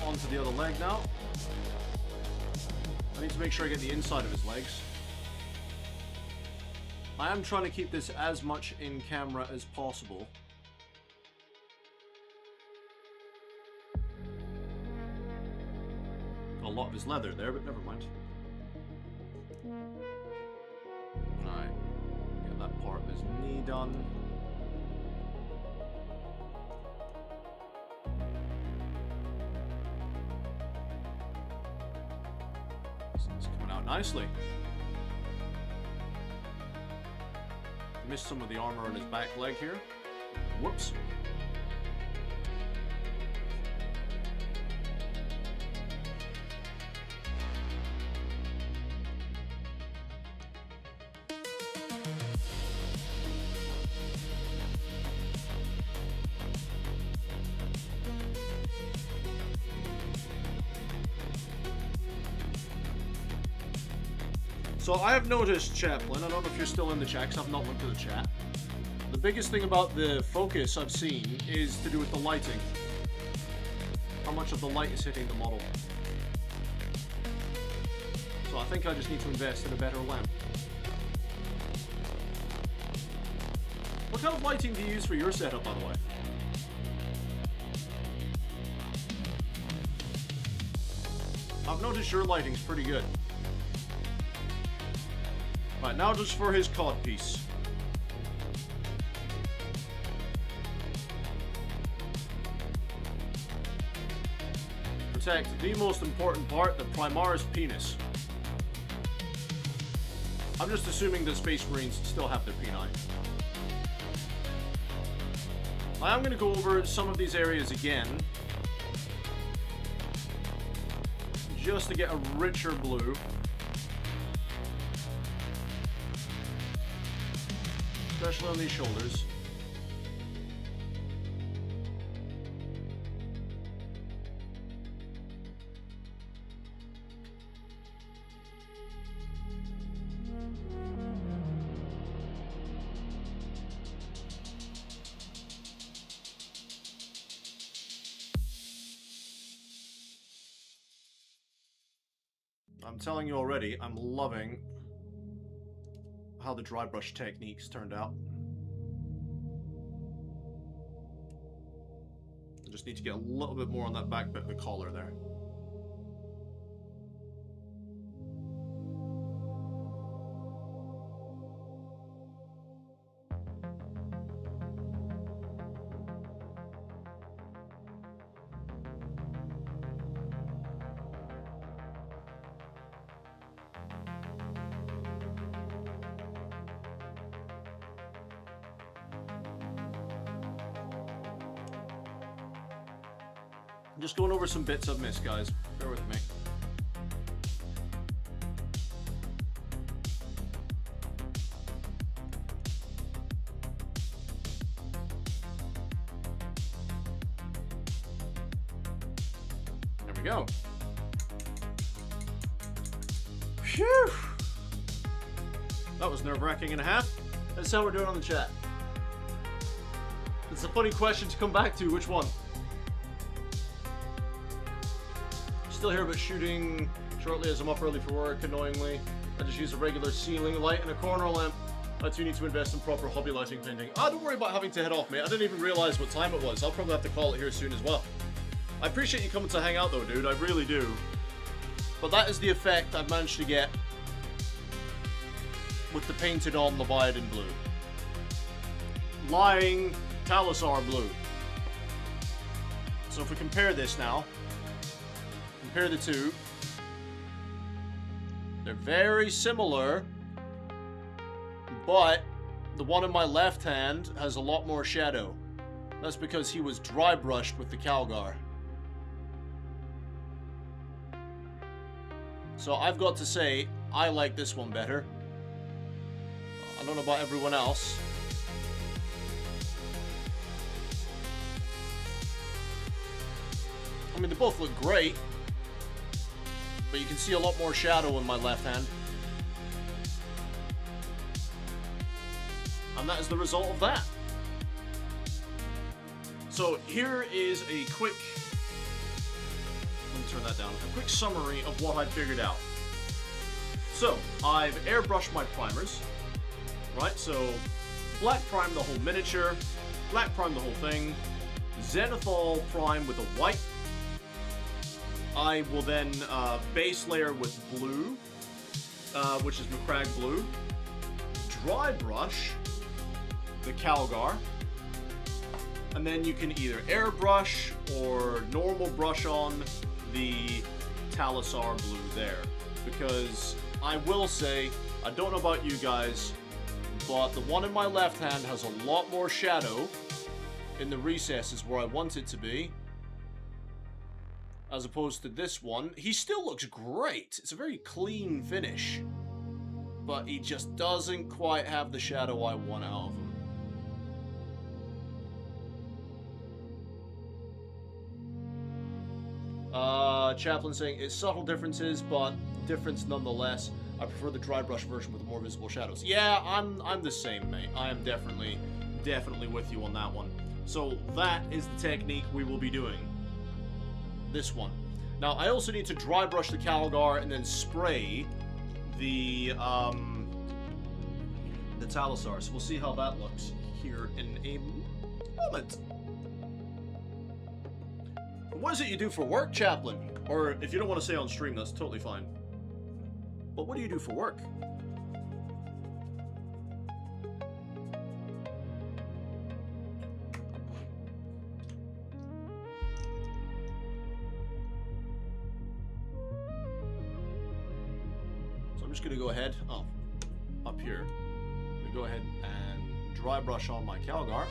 S2: Onto the other leg now. I need to make sure I get the inside of his legs. I am trying to keep this as much in camera as possible. A lot of his leather there, but never mind. Alright. Get that part of his knee done. It's coming out nicely. Missed some of the armor on his back leg here. Whoops. So I have noticed, Chaplain, I don't know if you're still in the chat, because I've not looked at the chat. The biggest thing about the focus I've seen is to do with the lighting. How much of the light is hitting the model. So So I think I just need to invest in a better lamp. What kind of lighting do you use for your setup, by the way? I've noticed your lighting's pretty good. Right, now just for his cod piece. Protect the most important part, the Primaris penis. I'm just assuming that Space Marines still have their peni. I am going to go over some of these areas again, just to get a richer blue. Especially on these shoulders. I'm telling you already, I'm loving how the dry brush techniques turned out. I just need to get a little bit more on that back bit of the collar there. I'm just going over some bits I've missed, guys. Bear with me. There we go. Phew! That was nerve-wracking and a half. That's how we're doing on the chat. It's a funny question to come back to. Which one? Still here, but shooting shortly as I'm up early for work, annoyingly. I just use a regular ceiling light and a corner lamp. I too need to invest in proper hobby lighting painting. Ah, don't worry about having to head off, mate. I didn't even realize what time it was. I'll probably have to call it here soon as well. I appreciate you coming to hang out though, dude. I really do. But that is the effect I've managed to get with the painted on Leviathan blue. Lying Talisar blue. So if we compare this now, compare the two, they're very similar, but the one in my left hand has a lot more shadow. That's because he was dry brushed with the Calgar. So I've got to say, I like this one better. I don't know about everyone else. I mean, they both look great, but you can see a lot more shadow in my left hand. And that is the result of that. So here is a quick, let me turn that down, a quick summary of what I figured out. So, I've airbrushed my primers, right? So, black prime the whole miniature, black prime the whole thing, zenithal prime with a white. I will then base layer with blue, which is Macragge blue, dry brush the Calgar, and then you can either airbrush or normal brush on the Talisar blue there. Because I will say, I don't know about you guys, but the one in my left hand has a lot more shadow in the recesses where I want it to be, as opposed to this one. He still looks great. It's a very clean finish, but he just doesn't quite have the shadow I want out of him. Chaplain saying, it's subtle differences, but difference nonetheless. I prefer the dry brush version with more visible shadows. Yeah, I'm the same, mate. I am definitely with you on that one. So that is the technique we will be doing. This one. Now, I also need to dry brush the Calgar and then spray the Talisar. So we'll see how that looks here in a moment. What is it you do for work, Chaplain? Or if you don't want to say on stream, that's totally fine. But what do you do for work? So I'm just going to go ahead, up here. I'm going to go ahead and dry brush on my Calgar.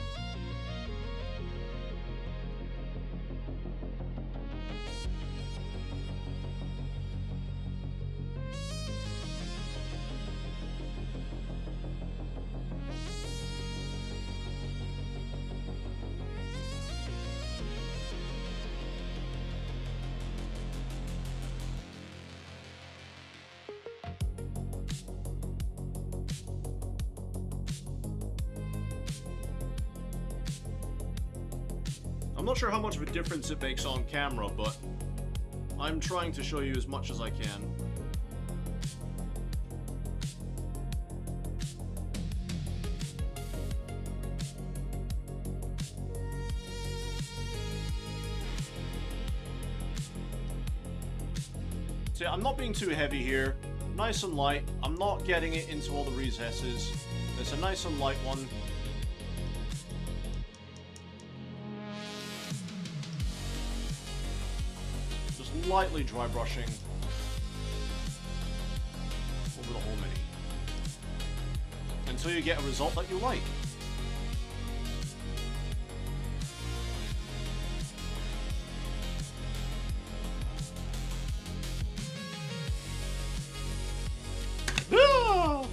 S2: I'm not sure how much of a difference it makes on camera, but I'm trying to show you as much as I can. See, I'm not being too heavy here. Nice and light. I'm not getting it into all the recesses. It's a nice and light one. Lightly dry brushing over the whole mini until you get a result that you like. Ah!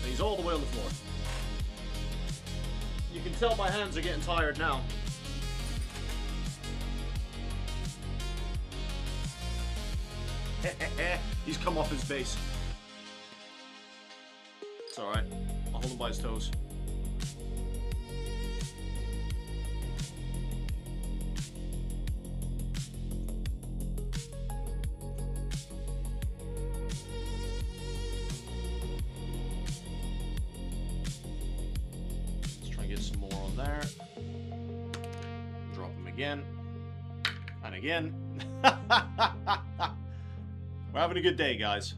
S2: He's all the way on the floor. You can tell my hands are getting tired now. He's come off his base. It's alright. I'll hold him by his toes. Let's try and get some more on there. Drop him again. And again. We're having a good day, guys.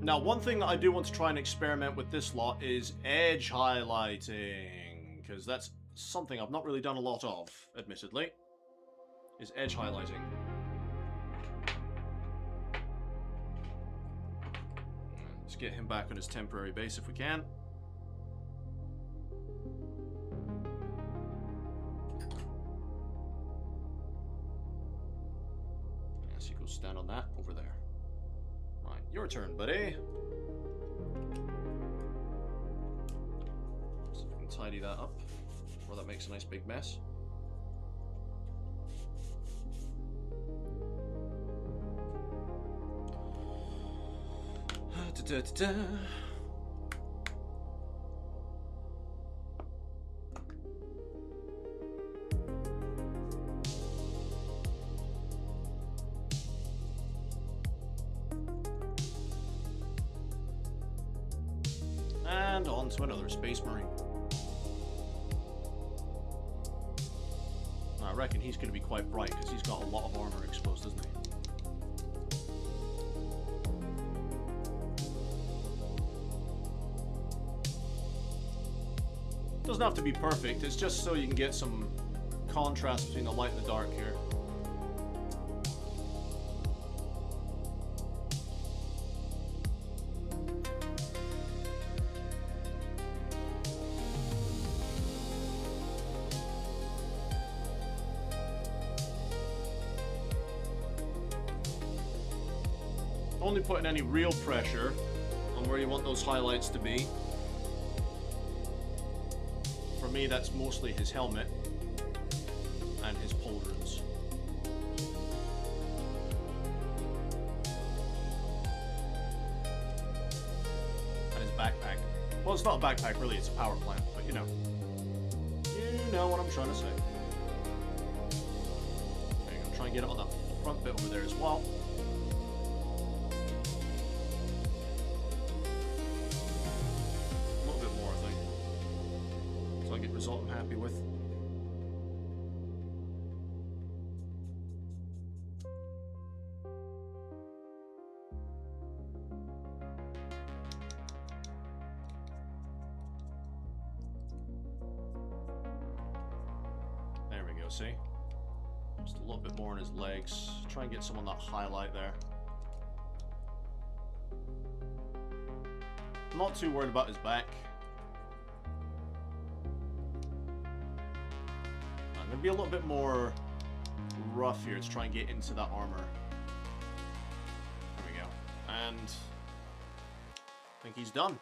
S2: Now, one thing that I do want to try and experiment with this lot is edge highlighting, because that's something I've not really done a lot of, admittedly, is edge highlighting. Let's get him back on his temporary base if we can. Stand on that over there. Right, your turn, buddy. So we can tidy that up before that makes a nice big mess. And on to another Space Marine. I reckon he's going to be quite bright because he's got a lot of armor exposed, doesn't he? Doesn't have to be perfect, it's just so you can get some contrast between the light and the dark here. Only putting any real pressure on where you want those highlights to be. For me, that's mostly his helmet and his pauldrons. And his backpack. Well, it's not a backpack, really, it's a power plant, but you know. You know what I'm trying to say. There you go, try and and get it on the front bit over there as well. A little bit more, I think. So I get the result I'm happy with. There we go, see? Just a little bit more on his legs. Try and get some on that highlight there. I'm not too worried about his back. I'm going to be a little bit more rough here to try and get into that armor. There we go. And I think he's done.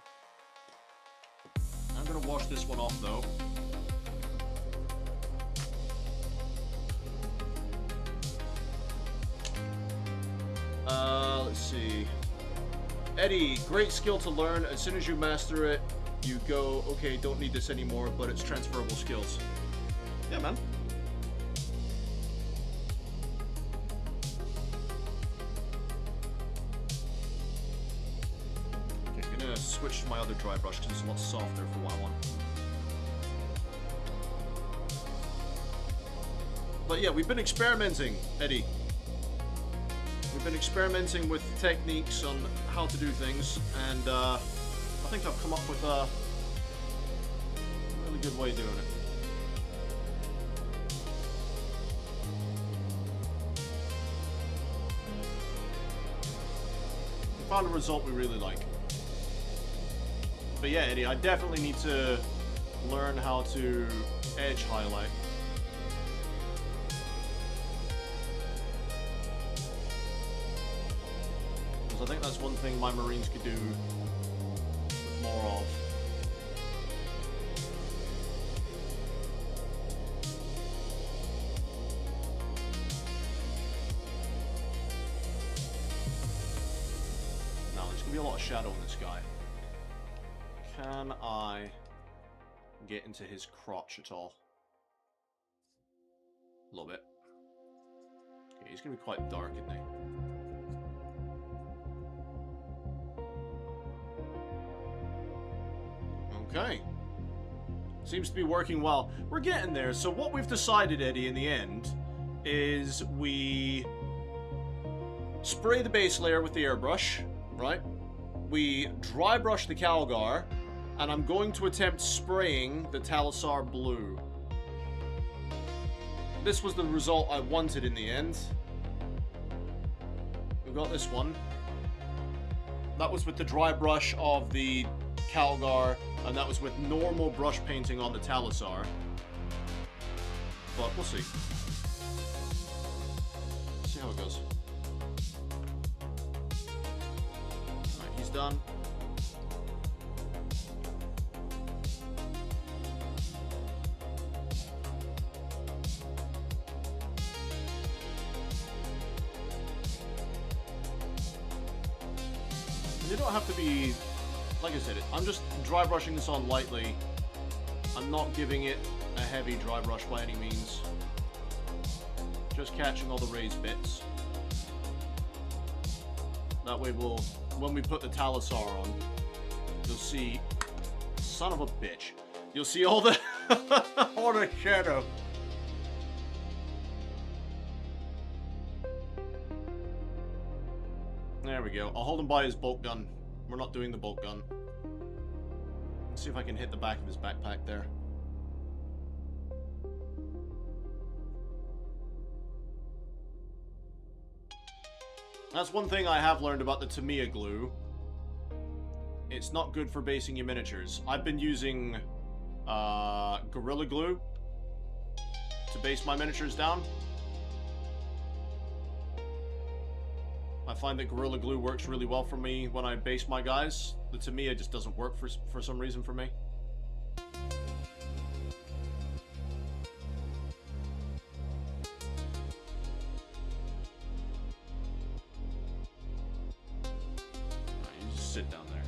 S2: I'm going to wash this one off, though. Let's see. Eddie, great skill to learn. As soon as you master it, you go, okay, don't need this anymore, but it's transferable skills. Yeah, man. Okay, I'm gonna switch to my other dry brush because it's a lot softer for what I want. But yeah, we've been experimenting, Eddie. We've been experimenting with techniques on how to do things, and I think I've come up with a really good way of doing it. We found a result we really like. But yeah, Eddie, I definitely need to learn how to edge highlight. I think that's one thing my Marines could do with more of. Now, there's going to be a lot of shadow in this guy. Can I get into his crotch at all? A little bit. Okay, he's going to be quite dark, isn't he? Okay. Seems to be working well. We're getting there. So what we've decided, Eddie, in the end, is we spray the base layer with the airbrush, right? We dry brush the Calgar, and I'm going to attempt spraying the Talisar blue. This was the result I wanted in the end. We got this one. That was with the dry brush of the Calgar, and that was with normal brush painting on the Talisar. But we'll see. See how it goes. Alright, he's done. You don't have to be, like I said, I'm just dry brushing this on lightly. I'm not giving it a heavy dry brush by any means. Just catching all the raised bits. That way we'll, when we put the Talisar on, you'll see, son of a bitch, you'll see all the, all the shadow. There we go. I'll hold him by his bolt gun. We're not doing the bolt gun. Let's see if I can hit the back of his backpack there. That's one thing I have learned about the Tamiya glue. It's not good for basing your miniatures. I've been using Gorilla Glue to base my miniatures down. I find that Gorilla Glue works really well for me when I base my guys. The Tamiya just doesn't work for some reason for me. Alright, you just sit down there.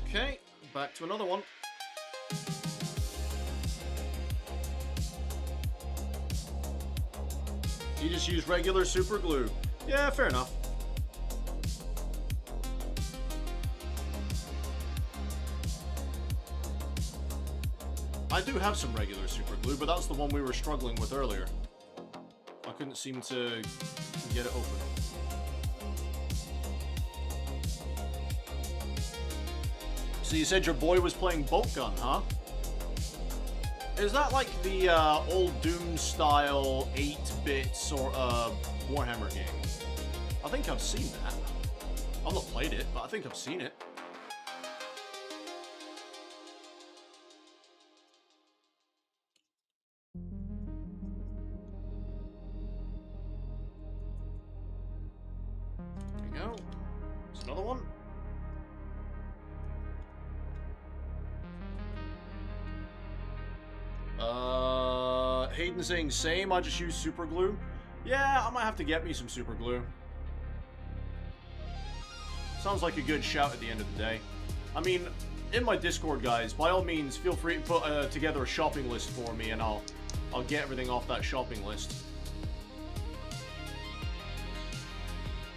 S2: Okay, back to another one. You just use regular super glue. Yeah, fair enough. I do have some regular super glue, but that's the one we were struggling with earlier. I couldn't seem to get it open. So you said your boy was playing bolt gun, huh? Is that like the old Doom style 8-bit sort of Warhammer game? I think I've seen that. I've not played it, but I think I've seen it. There we go. There's another one. Hayden saying same, I just use super glue. Yeah, I might have to get me some super glue. Sounds like a good shout at the end of the day. I mean, in my Discord, guys, by all means, feel free to put together a shopping list for me, and I'll get everything off that shopping list.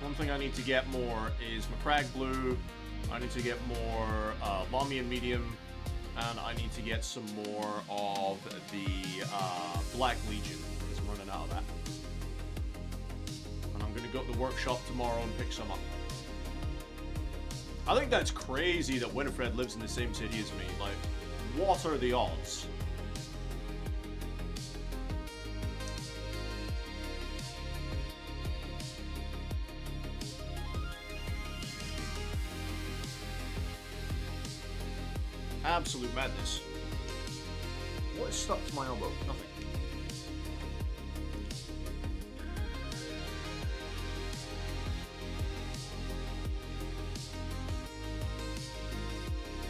S2: One thing I need to get more is Macragge Blue. I need to get more Bombay Medium. And I need to get some more of the Black Legion, because I'm running out of that. And I'm going to go to the workshop tomorrow and pick some up. I think that's crazy that Winifred lives in the same city as me. Like, what are the odds? Absolute madness. What is stuck to my elbow? Nothing.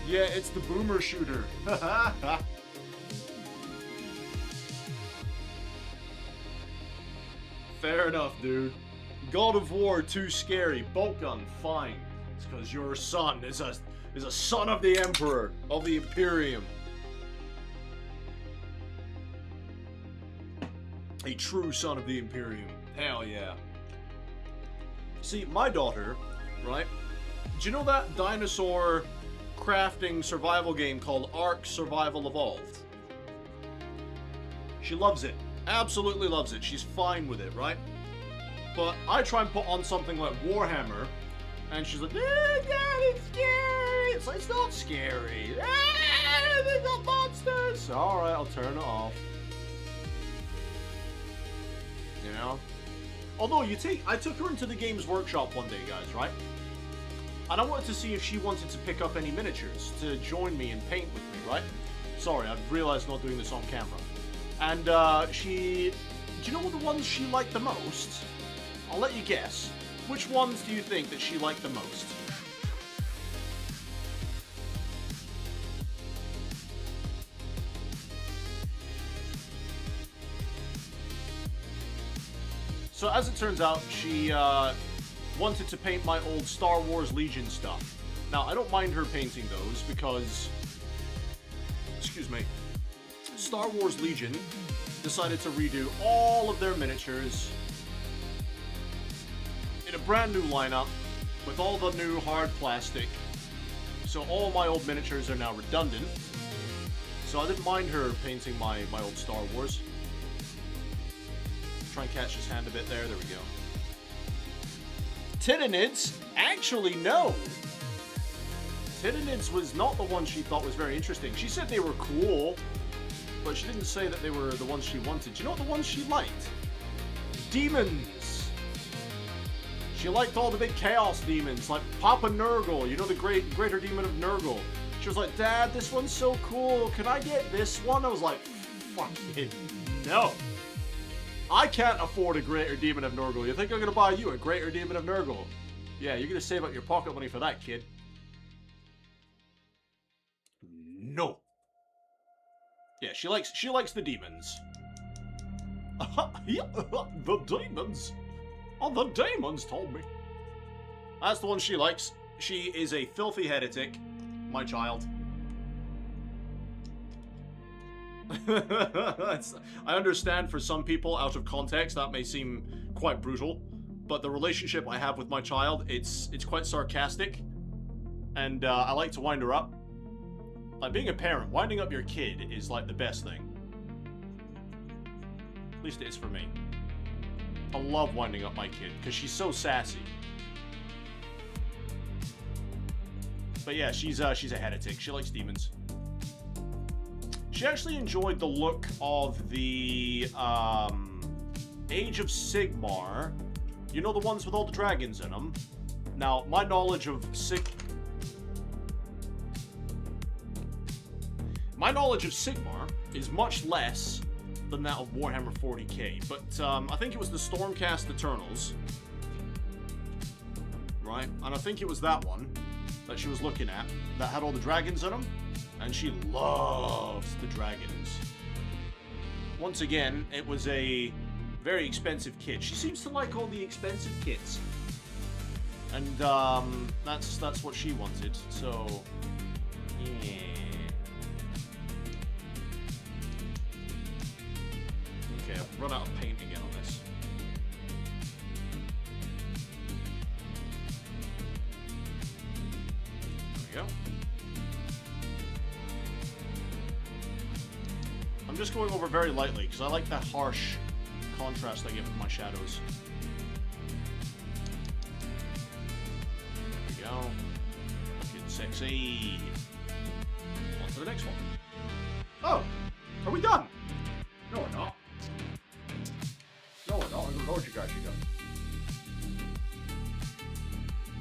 S2: Yeah, it's the boomer shooter. Fair enough, dude. God of War, too scary. Bolt gun, fine. It's because your son is a son of the Emperor, of the Imperium. A true son of the Imperium. Hell yeah. See, my daughter, right? Do you know that dinosaur crafting survival game called Ark Survival Evolved? She loves it. Absolutely loves it. She's fine with it, right? But I try and put on something like Warhammer, and she's like, Dad, it's scary. It's like, it's not scary. They got monsters. Alright, I'll turn it off. You know? Although, I took her into the Games Workshop one day, guys, right? And I wanted to see if she wanted to pick up any miniatures to join me and paint with me, right? Sorry, I've realized not doing this on camera. And, do you know what the ones she liked the most? I'll let you guess. Which ones do you think that she liked the most? So as it turns out, she wanted to paint my old Star Wars Legion stuff. Now, I don't mind her painting those because, excuse me, Star Wars Legion decided to redo all of their miniatures in a brand new lineup with all the new hard plastic. So all my old miniatures are now redundant. So I didn't mind her painting my old Star Wars. Try and catch his hand a bit there. There we go. Titanids? Actually, no. Titanids was not the one she thought was very interesting. She said they were cool, but she didn't say that they were the ones she wanted. Do you know what the ones she liked? Demons. She liked all the big chaos demons, like Papa Nurgle, you know, the greater demon of Nurgle. She was like, Dad, this one's so cool. Can I get this one? I was like, fucking no. I can't afford a greater demon of Nurgle. You think I'm gonna buy you a greater demon of Nurgle? Yeah, you're gonna save up your pocket money for that, kid. No. Yeah, she likes the demons. The demons? Oh, the demons told me. That's the one she likes. She is a filthy heretic, my child. I understand for some people, out of context, that may seem quite brutal, but the relationship I have with my child, it's quite sarcastic, and I like to wind her up. Like, being a parent, winding up your kid is like the best thing. At least it is for me. I love winding up my kid, because she's so sassy. But yeah, she's a heretic. She likes demons. She actually enjoyed the look of the Age of Sigmar. You know, the ones with all the dragons in them? Now, my knowledge of Sigmar is much less than that of Warhammer 40k, but I think it was the Stormcast Eternals, right? And I think it was that one that she was looking at that had all the dragons in them, and she loves the dragons. Once again, it was a very expensive kit. She seems to like all the expensive kits, and that's what she wanted. So, yeah. Okay, I've run out of paint again on this. There we go. I'm just going over very lightly because I like that harsh contrast I get with my shadows. There we go. Looking sexy. On to the next one. Oh! Are we done? No, we're not. No, we're not. I don't know what you guys should go.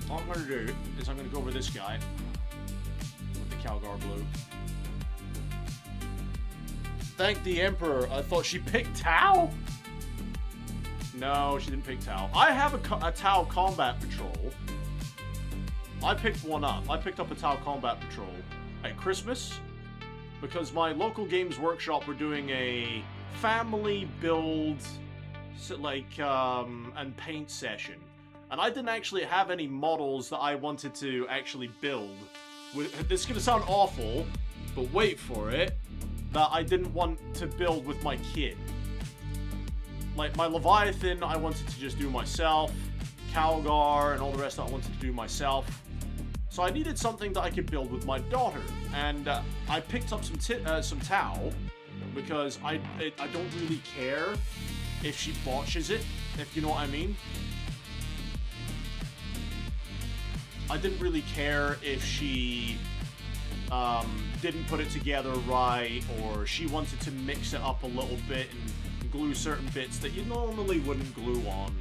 S2: All I'm going to do is I'm going to go over this guy with the Calgar blue. Thank the Emperor. I thought she picked Tau? No, she didn't pick Tau. I have a Tau Combat Patrol. I picked one up. I picked up a Tau Combat Patrol at Christmas because my local Games Workshop were doing a family build, and paint session. And I didn't actually have any models that I wanted to actually build. This is going to sound awful, but wait for it. That I didn't want to build with my kid. Like, my Leviathan, I wanted to just do myself. Calgar and all the rest I wanted to do myself. So I needed something that I could build with my daughter. And I picked up some Tau, because I don't really care if she botches it, if you know what I mean. I didn't really care if she didn't put it together right, or she wanted to mix it up a little bit and glue certain bits that you normally wouldn't glue on,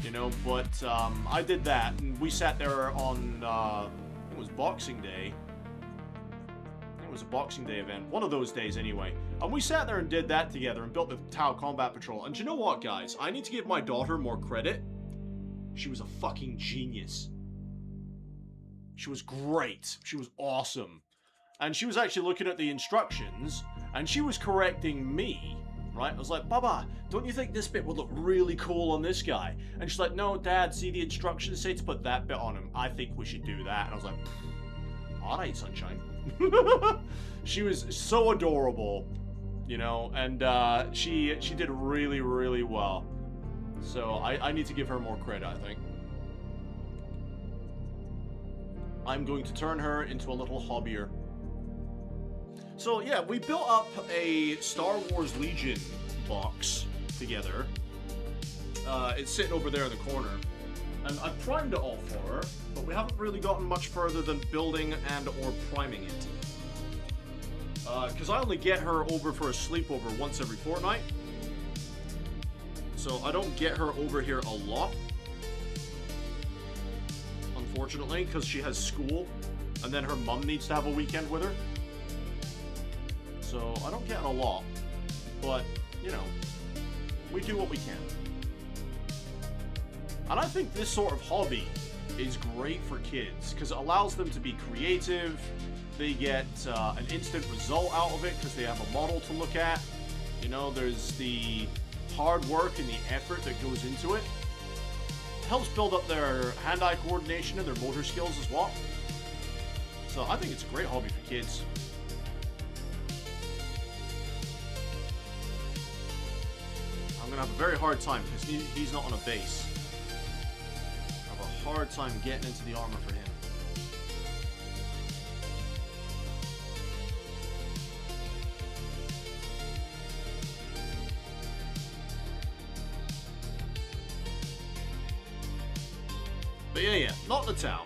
S2: you know, but I did that, and we sat there on, it was Boxing Day. I think it was a Boxing Day event, one of those days anyway, and we sat there and did that together and built the Tau Combat Patrol. And you know what, guys? I need to give my daughter more credit. She was a fucking genius. She was great. She was awesome. And she was actually looking at the instructions, and she was correcting me, right? I was like, Baba, don't you think this bit would look really cool on this guy? And she's like, no, Dad, see the instructions say to put that bit on him. I think we should do that. And I was like, alright, sunshine. She was so adorable, you know, and she did really, really well. So I need to give her more credit, I think. I'm going to turn her into a little hobbyer. So yeah, we built up a Star Wars Legion box together. It's sitting over there in the corner. And I primed it all for her, but we haven't really gotten much further than building and or priming it. Because I only get her over for a sleepover once every fortnight. So I don't get her over here a lot. Unfortunately, because she has school, and then her mum needs to have a weekend with her. So I don't get a lot, but, you know, we do what we can. And I think this sort of hobby is great for kids, because it allows them to be creative. They get an instant result out of it, because they have a model to look at. You know, there's the hard work and the effort that goes into it. It helps build up their hand-eye coordination and their motor skills as well. So I think it's a great hobby for kids. gonna have a very hard time because he's not on a base. I have a hard time getting into the armor for him. But yeah, not the Tau.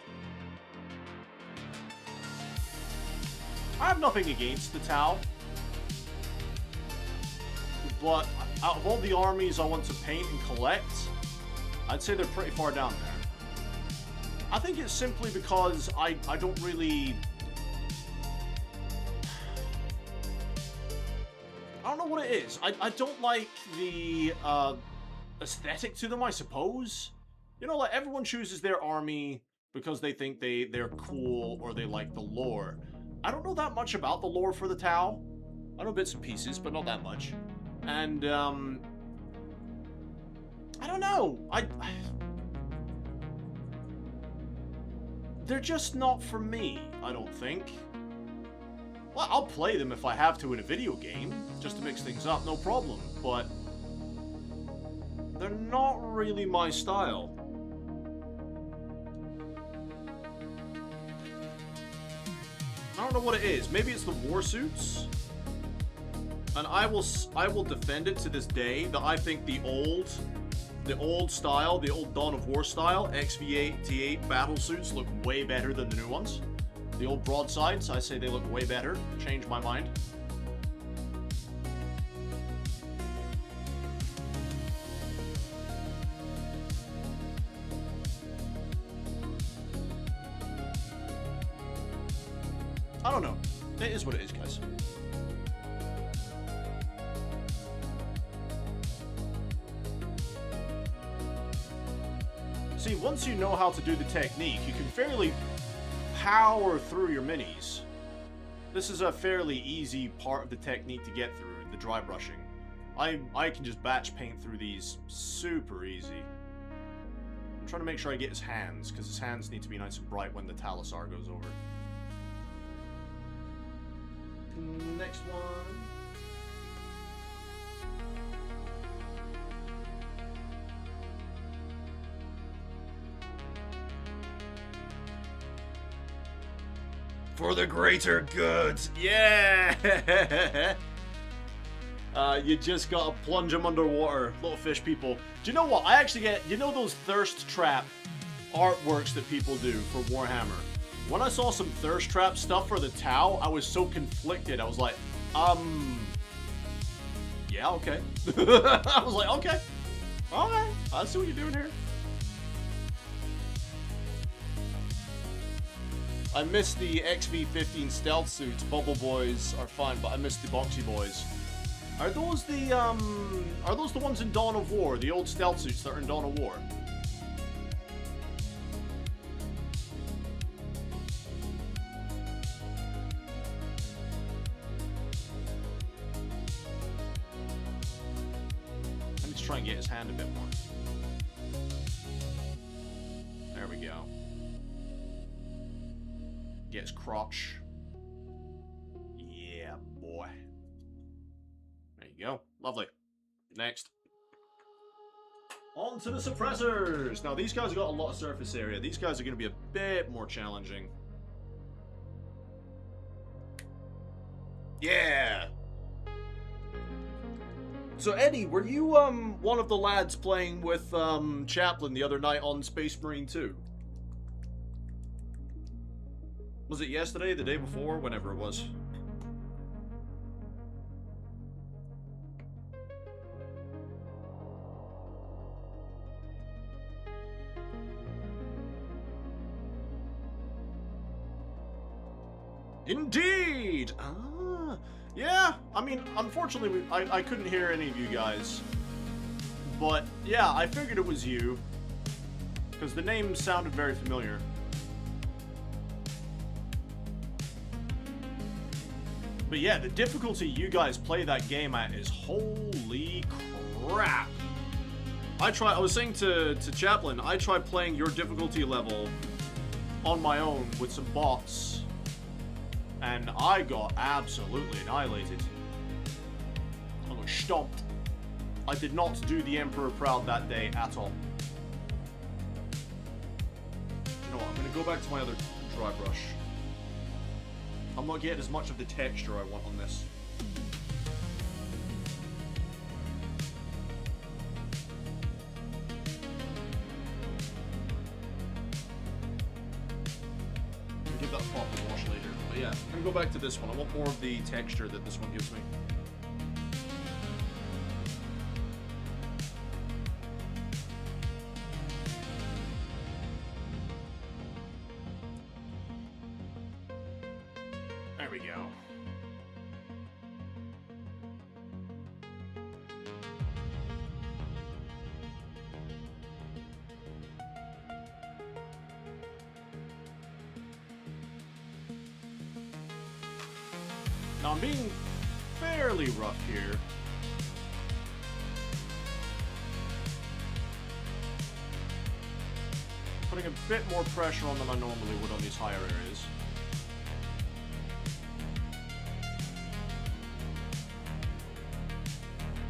S2: I have nothing against the Tau. But out of all the armies I want to paint and collect, I'd say they're pretty far down there. I think it's simply because I don't really... I don't know what it is. I don't like the aesthetic to them, I suppose. You know, like, everyone chooses their army because they think they're cool or they like the lore. I don't know that much about the lore for the Tau. I know bits and pieces, but not that much. And, I don't know. They're just not for me, I don't think. Well, I'll play them if I have to in a video game, just to mix things up, no problem. But they're not really my style. I don't know what it is. Maybe it's the war suits. And I will defend it to this day that I think the old style, the old Dawn of War style, XV8, T8 battle suits look way better than the new ones. The old broadsides, I say they look way better. Change my mind. I don't know. It is what it is, guys. See, once you know how to do the technique, you can fairly power through your minis. This is a fairly easy part of the technique to get through, the dry brushing. I can just batch paint through these super easy. I'm trying to make sure I get his hands, because his hands need to be nice and bright when the Talisar goes over. Next one. For the greater good. Yeah! You just gotta plunge them underwater. Little fish people. Do you know what? I actually get... You know those thirst trap artworks that people do for Warhammer? When I saw some thirst trap stuff for the Tau, I was so conflicted. I was like, yeah, okay. I was like, okay. Alright, I see what you're doing here. I missed the XV15 stealth suits. Bubble boys are fine, but I missed the boxy boys. Are those the ones in Dawn of War? The old stealth suits that are in Dawn of War? I need to try and get his hand a bit more. There we go. Get his crotch. Yeah, boy. There you go. Lovely. Next. On to the suppressors! Now, these guys have got a lot of surface area. These guys are going to be a bit more challenging. Yeah! So, Eddie, were you, one of the lads playing with, Chaplin the other night on Space Marine 2? Was it yesterday, the day before, whenever it was? Indeed! Ah, yeah, I mean, unfortunately, I couldn't hear any of you guys. But, yeah, I figured it was you. Because the name sounded very familiar. But yeah, the difficulty you guys play that game at is holy crap. I was saying to Chaplin, I tried playing your difficulty level on my own with some bots, and I got absolutely annihilated. I got stomped. I did not do the Emperor proud that day at all. You know what, I'm going to go back to my other dry brush. I'm not getting as much of the texture I want on this. I'll give that a proper wash later. But yeah, I'm going to go back to this one. I want more of the texture that this one gives me. There we go. Now I'm being fairly rough here. Putting a bit more pressure on than I normally would on these higher areas.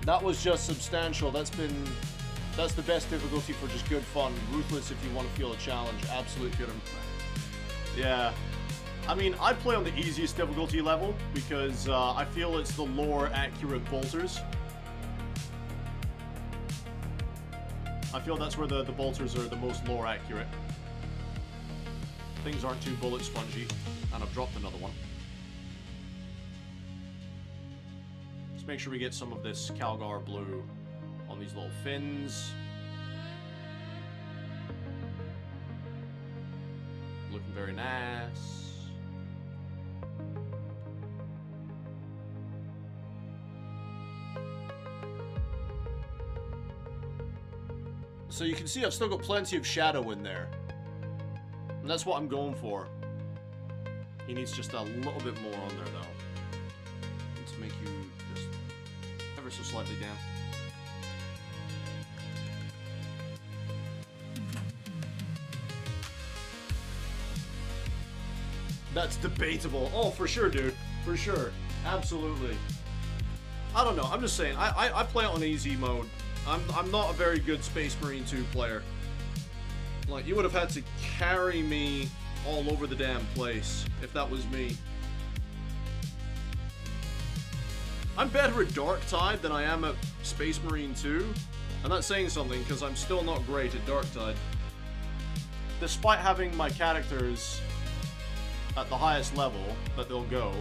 S2: That was just substantial. That's the best difficulty for just good fun. Ruthless if you want to feel a challenge. Absolute good. Yeah. I mean, I play on the easiest difficulty level because I feel it's the lore accurate bolters. I feel that's where the bolters are the most lore accurate. Things aren't too bullet spongy. And I've dropped another one. Let's make sure we get some of this Calgar blue on these little fins. Looking very nice. So you can see I've still got plenty of shadow in there. And that's what I'm going for. He needs just a little bit more on there though. Need to make you just ever so slightly down. That's debatable. Oh, for sure, dude. For sure. Absolutely. I don't know. I'm just saying. I play it on easy mode. I'm not a very good Space Marine 2 player. Like, you would have had to carry me all over the damn place if that was me. I'm better at Dark Tide than I am at Space Marine 2. And that's saying something, because I'm still not great at Dark Tide. Despite having my characters at the highest level that they'll go,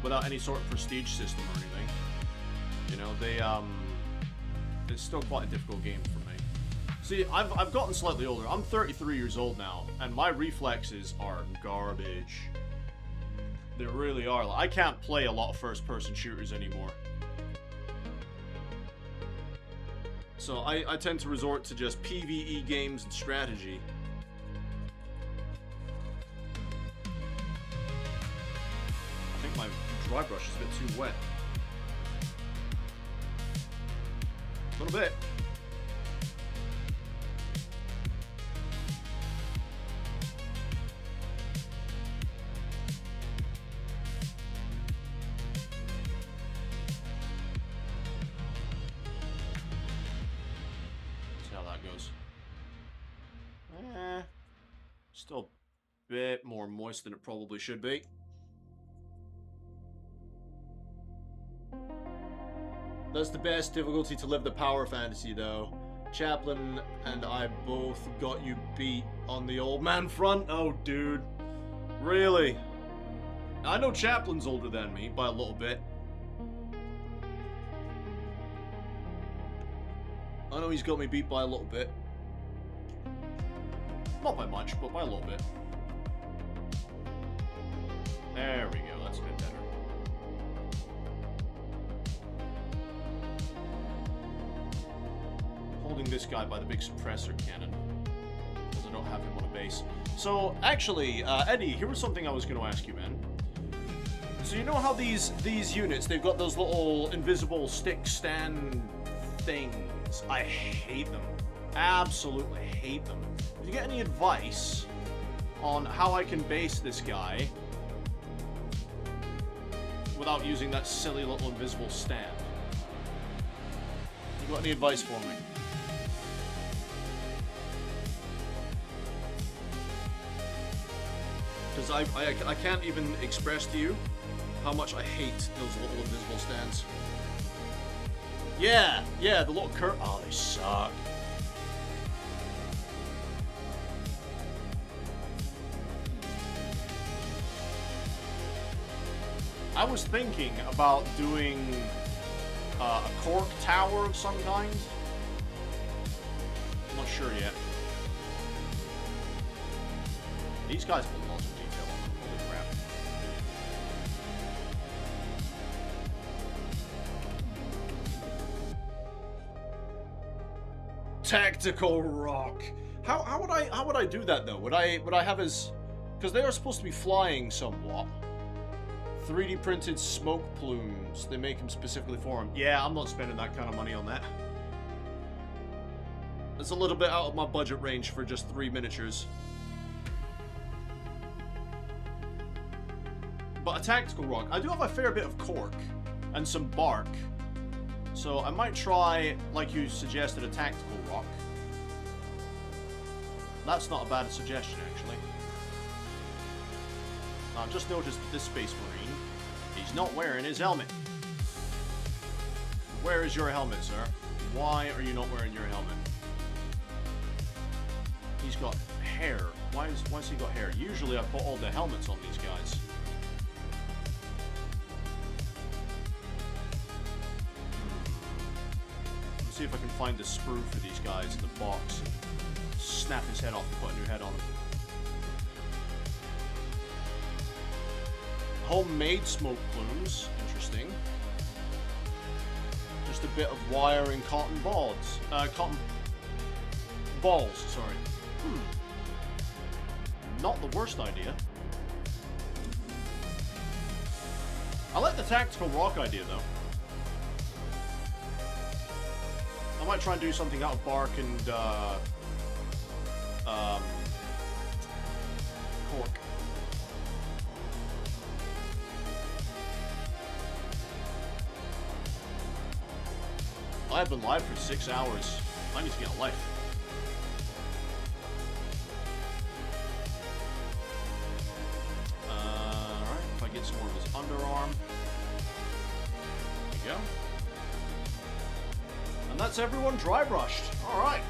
S2: without any sort of prestige system or anything. You know, it's still quite a difficult game for me. See, I've gotten slightly older. I'm 33 years old now, and my reflexes are garbage. They really are. Like, I can't play a lot of first-person shooters anymore. So I tend to resort to just PvE games and strategy. I think my dry brush is a bit too wet. A little bit. See how that goes. Still a bit more moist than it probably should be. That's the best difficulty to live the power fantasy, though. Chaplin and I both got you beat on the old man front. Oh, dude. Really? I know Chaplin's older than me by a little bit. I know he's got me beat by a little bit. Not by much, but by a little bit. There we go. That's a bit better. Holding this guy by the big suppressor cannon, because I don't have him on a base. So, actually, Eddie, here was something I was going to ask you, man. So you know how these units, they've got those little invisible stick stand things? I hate them. Absolutely hate them. If you get any advice on how I can base this guy without using that silly little invisible stand? You got any advice for me? Because I can't even express to you how much I hate those little invisible stands. Yeah, the little oh, they suck. I was thinking about doing a cork tower of some kind. I'm not sure yet. These guys have lots of detail on them. Holy crap. Tactical rock. How would I do that though? Would I have his, because they are supposed to be flying somewhat. 3D printed smoke plumes. They make them specifically for him. Yeah, I'm not spending that kind of money on that. It's a little bit out of my budget range for just 3 miniatures. But a tactical rock. I do have a fair bit of cork and some bark. So I might try, like you suggested, a tactical rock. That's not a bad suggestion, actually. Now, I've just noticed that this Space Marine, he's not wearing his helmet. Where is your helmet, sir? Why are you not wearing your helmet? He's got hair. Why has he got hair? Usually I put all the helmets on these guys. Let's see if I can find the sprue for these guys in the box and snap his head off and put a new head on him. Homemade smoke plumes. Interesting. Just a bit of wire and cotton balls. Cotton balls, sorry. Not the worst idea. I like the tactical rock idea, though. I might try and do something out of bark and, cork. I've been live for 6 hours. I need to get a life. Alright, if I get some more of his underarm. There we go. And that's everyone dry brushed. Alright.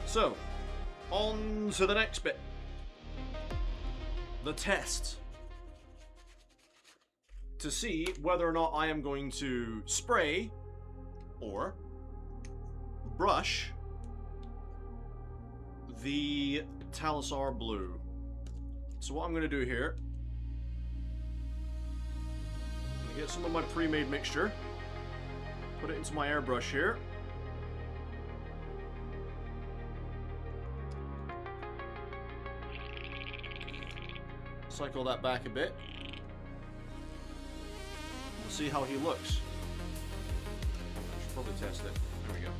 S2: So, on to the next bit. The test. To see whether or not I am going to spray or brush the Talisar Blue. So what I'm going to do here, I'm going to get some of my pre-made mixture, put it into my airbrush here. Cycle that back a bit. We'll see how he looks. Should probably test it. There we go.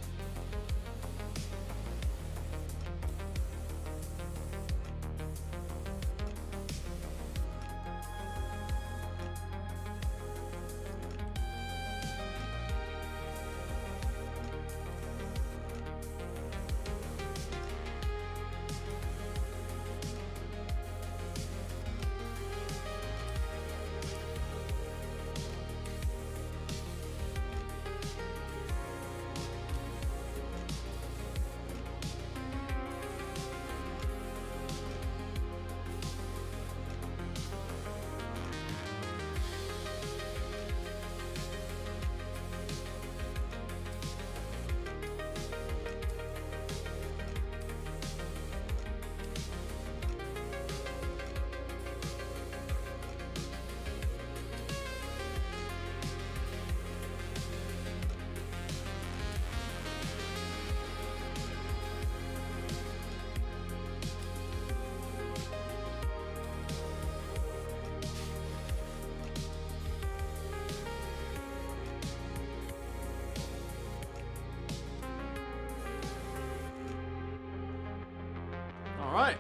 S2: Alright.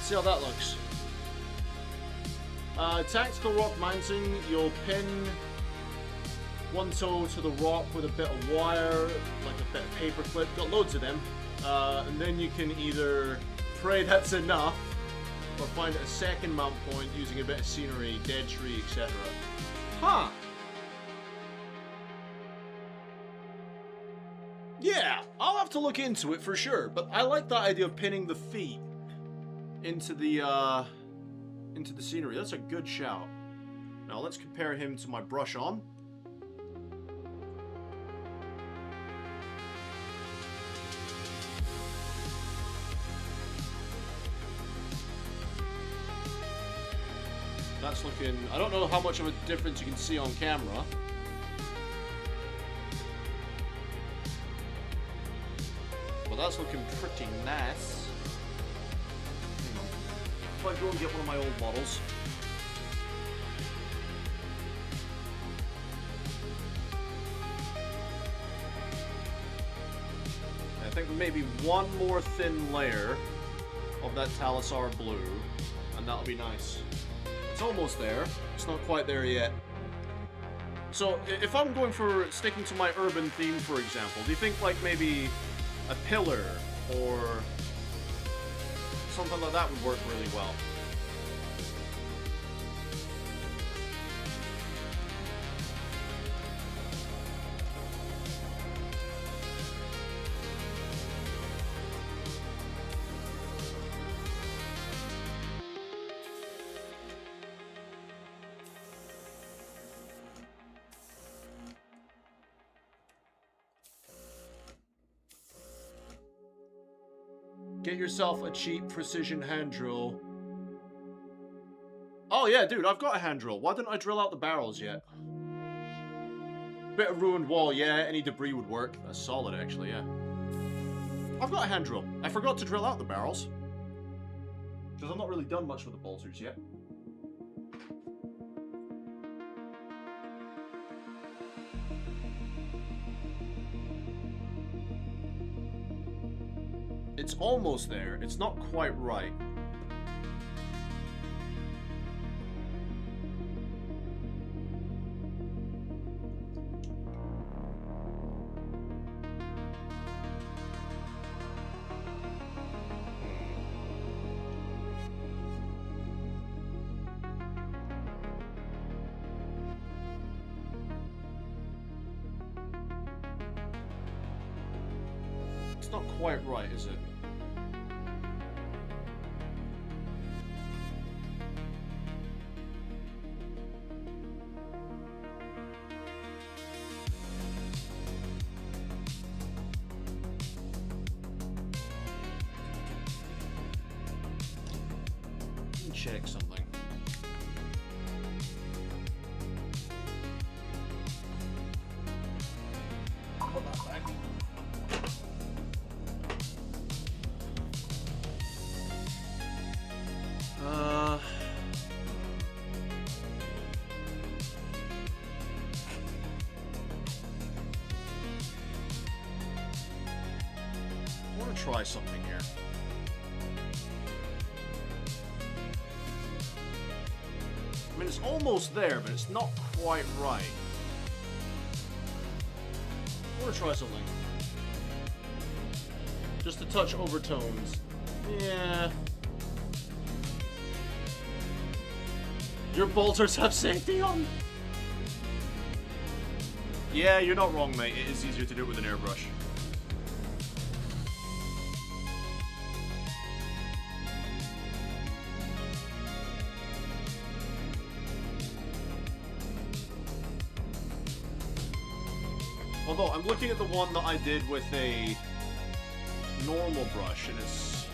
S2: See how that looks. Tactical rock mounting, you'll pin one toe to the rock with a bit of wire, like a bit of paper clip, got loads of them, and then you can either pray that's enough, or find a second mount point using a bit of scenery, dead tree, etc. Huh! Yeah, I'll have to look into it for sure, but I like that idea of pinning the feet into the scenery. That's a good shout. Now let's compare him to my brush on. That's looking... I don't know how much of a difference you can see on camera. But that's looking pretty nice. Hang on. If I go and get one of my old models. I think maybe one more thin layer of that Talisar blue, and that'll be nice. It's almost there. It's not quite there yet. So, if I'm going for sticking to my urban theme, for example, do you think like maybe a pillar or something like that would work really well? Get yourself a cheap precision hand drill. Oh yeah, dude, I've got a hand drill. Why didn't I drill out the barrels yet? Bit of ruined wall, yeah, any debris would work. That's solid, actually, yeah. I've got a hand drill. I forgot to drill out the barrels. Because I've not really done much with the bolters yet. It's almost there. It's not quite right. It's not quite right, is it? Check something. Put that back. I want to try something here. I mean, it's almost there, but it's not quite right. I want to try something. Just a touch overtones. Yeah. Your bolters have safety on? Yeah, you're not wrong, mate. It is easier to do it with an airbrush. Although, I'm looking at the one that I did with a normal brush, and it's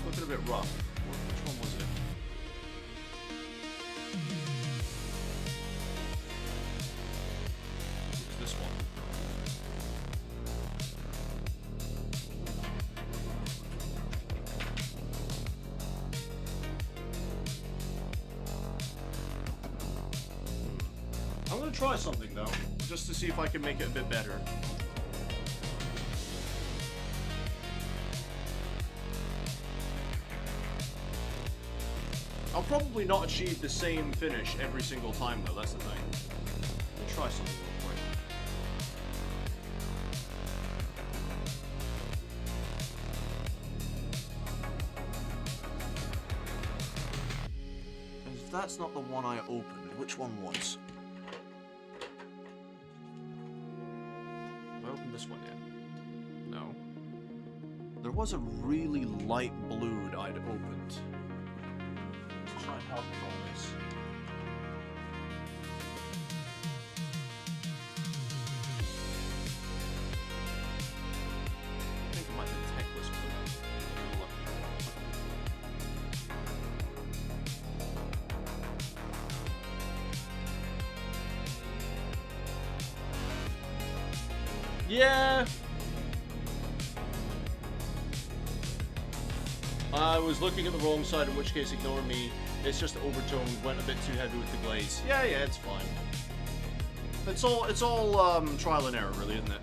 S2: looking a bit rough. Which one was it? It was this one. I'm gonna try something though, just to see if I can make it a bit better. probably not achieve the same finish every single time, though. That's the thing. Let me try something real quick. If that's not the one I opened, which one was? Have I opened this one yet? No. There was a really light blue that I'd opened. Let's try and help with all this. I think it might be techless blue. Yeah. I was looking at the wrong side, in which case ignore me. It's just the overtone went a bit too heavy with the glaze. Yeah, it's fine. It's all trial and error, really, isn't it?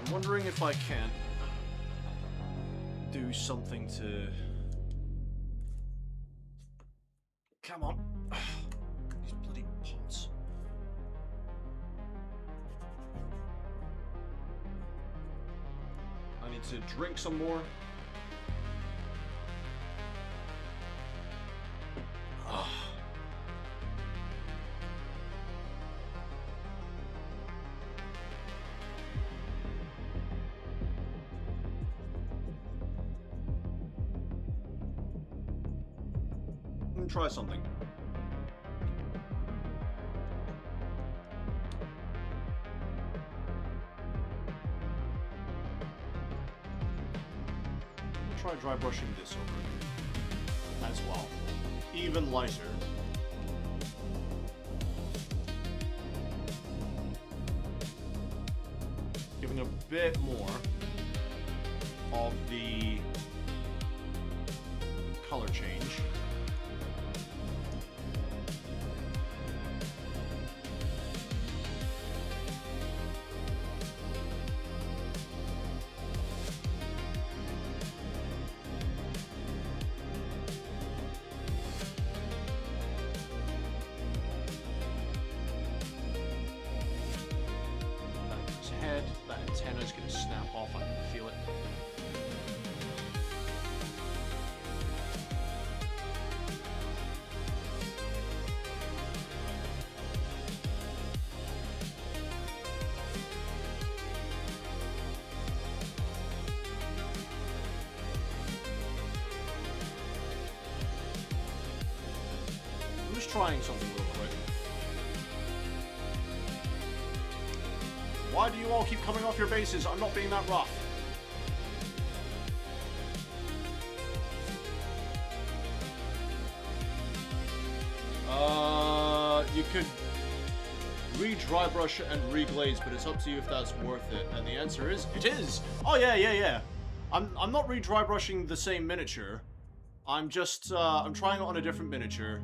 S2: I'm wondering if I can do something to... Come on. These bloody pots. I need to drink some more. Let me try something. Try dry brushing this over as well. Even lighter. Giving a bit more of the color change. That antenna's gonna snap off, I can feel it. I'm just trying something real quick. Why do you all keep coming off your bases? I'm not being that rough. You could re-dry brush and re-glaze, but it's up to you if that's worth it. And the answer is, it is! Oh yeah. I'm not re-dry brushing the same miniature. I'm just, I'm trying it on a different miniature.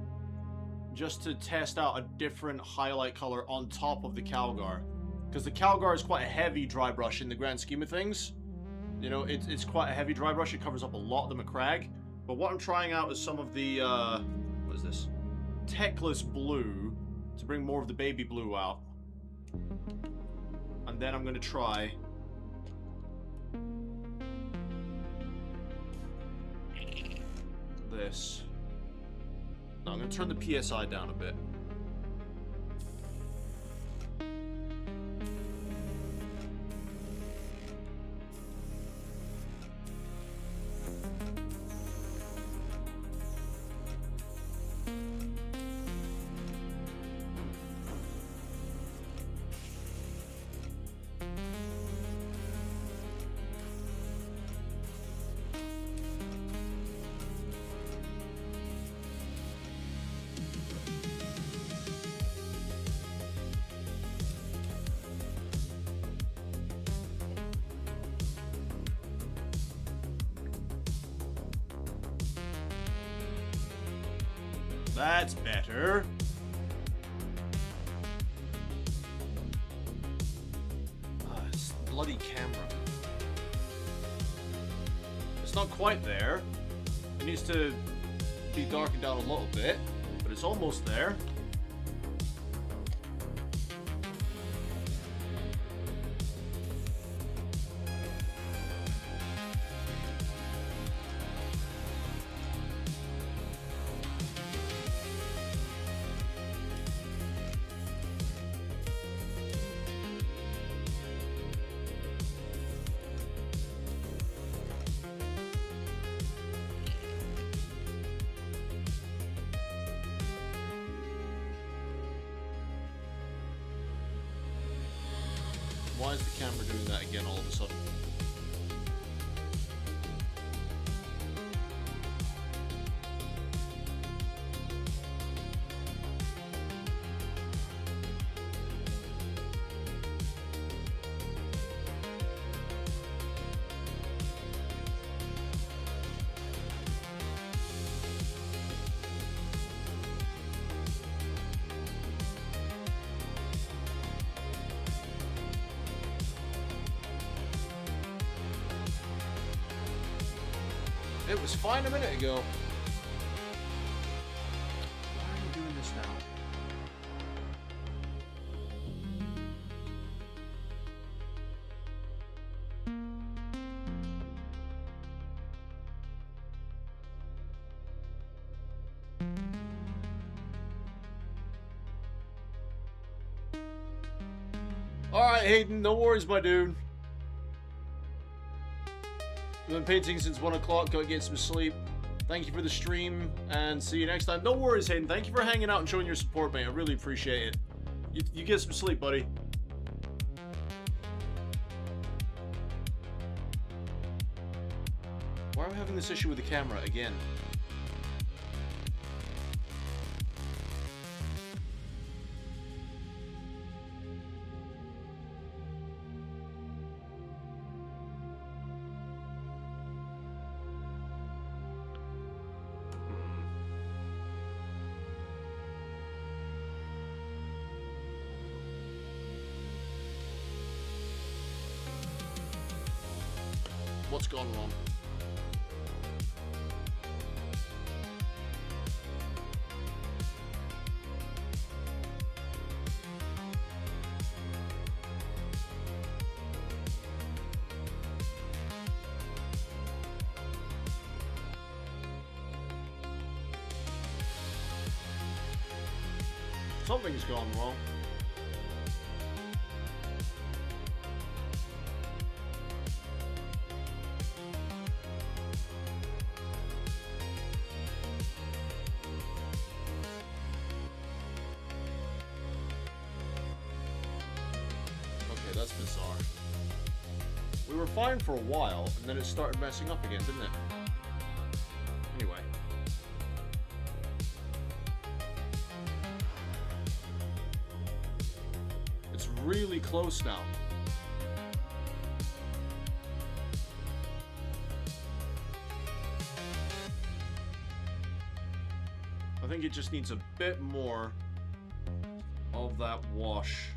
S2: Just to test out a different highlight color on top of the Calgar. Because the Calgar is quite a heavy dry brush in the grand scheme of things. You know, it's quite a heavy dry brush. It covers up a lot of the Macragge. But what I'm trying out is some of the, what is this? Techless blue to bring more of the baby blue out. And then I'm going to try this. Now I'm going to turn the PSI down a bit. That's better. camera. It's not quite there. It needs to be darkened down a little bit, but it's almost there. Why is the camera doing that again all of a sudden? It was fine a minute ago. Why are you doing this now? Alright, Hayden, no worries, my dude. I've been painting since 1 o'clock, gotta get some sleep. Thank you for the stream, and see you next time. No worries, Hayden. Thank you for hanging out and showing your support, mate. I really appreciate it. You get some sleep, buddy. Why are we having this issue with the camera again? What's gone wrong? Something's gone wrong. That's bizarre. We were fine for a while, and then it started messing up again, didn't it? Anyway. It's really close now. I think it just needs a bit more of that wash.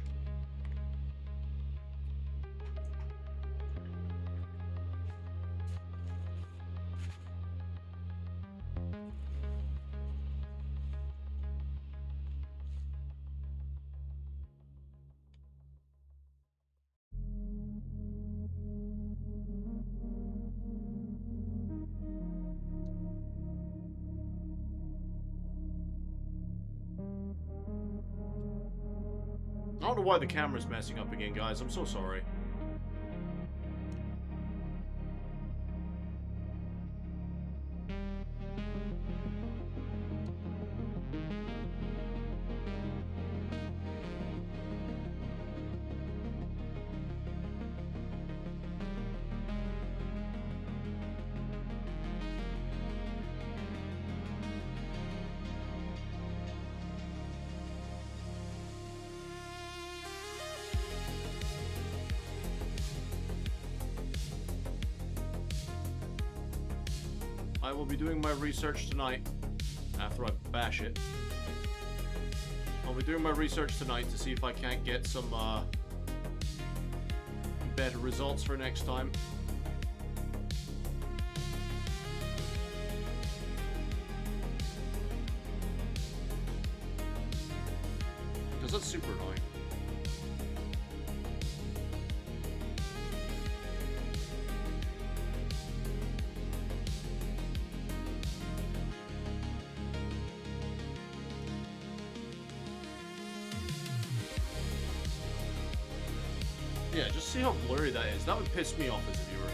S2: I don't know why the camera's messing up again, guys. I'm so sorry. I will be doing my research tonight after I bash it. I'll be doing my research tonight to see if I can't get some better results for next time. Because that's super annoying. Yeah, just see how blurry that is. That would piss me off as a viewer.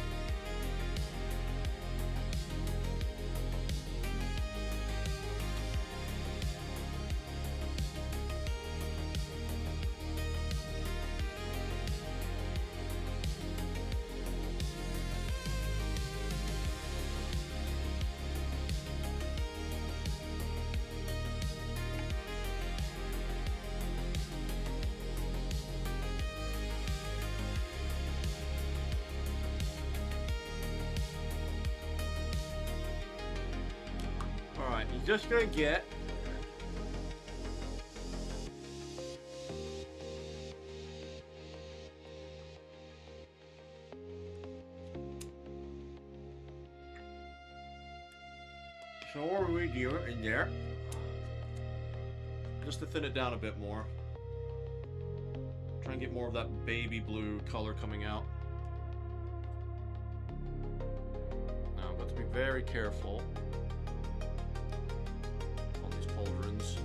S2: Alright, you're just gonna get... So what are we doing in there? Just to thin it down a bit more. Try and get more of that baby blue color coming out. Now I've got to be very careful on these pauldrons.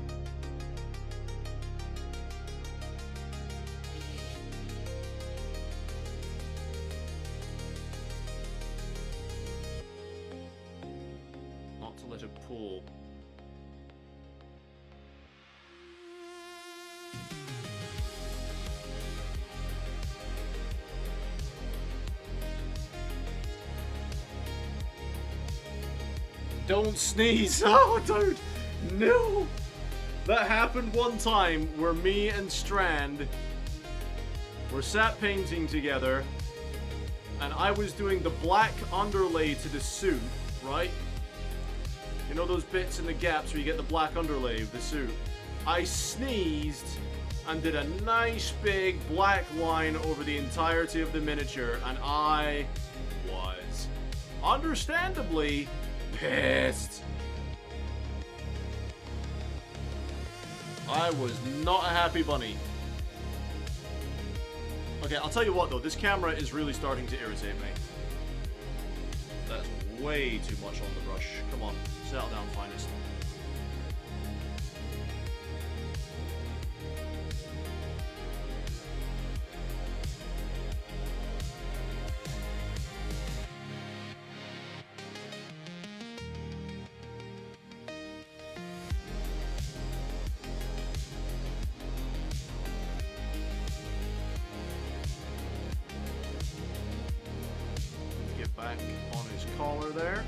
S2: Not to let it pool. Don't sneeze! Oh, dude! No! That happened one time where me and Strand were sat painting together, and I was doing the black underlay to the suit, right? You know those bits in the gaps where you get the black underlay of the suit? I sneezed and did a nice big black line over the entirety of the miniature, and I was understandably pissed. I was not a happy bunny. Okay, I'll tell you what though, this camera is really starting to irritate me. That's way too much on the brush. Come on, settle down, finest. Back on his collar there.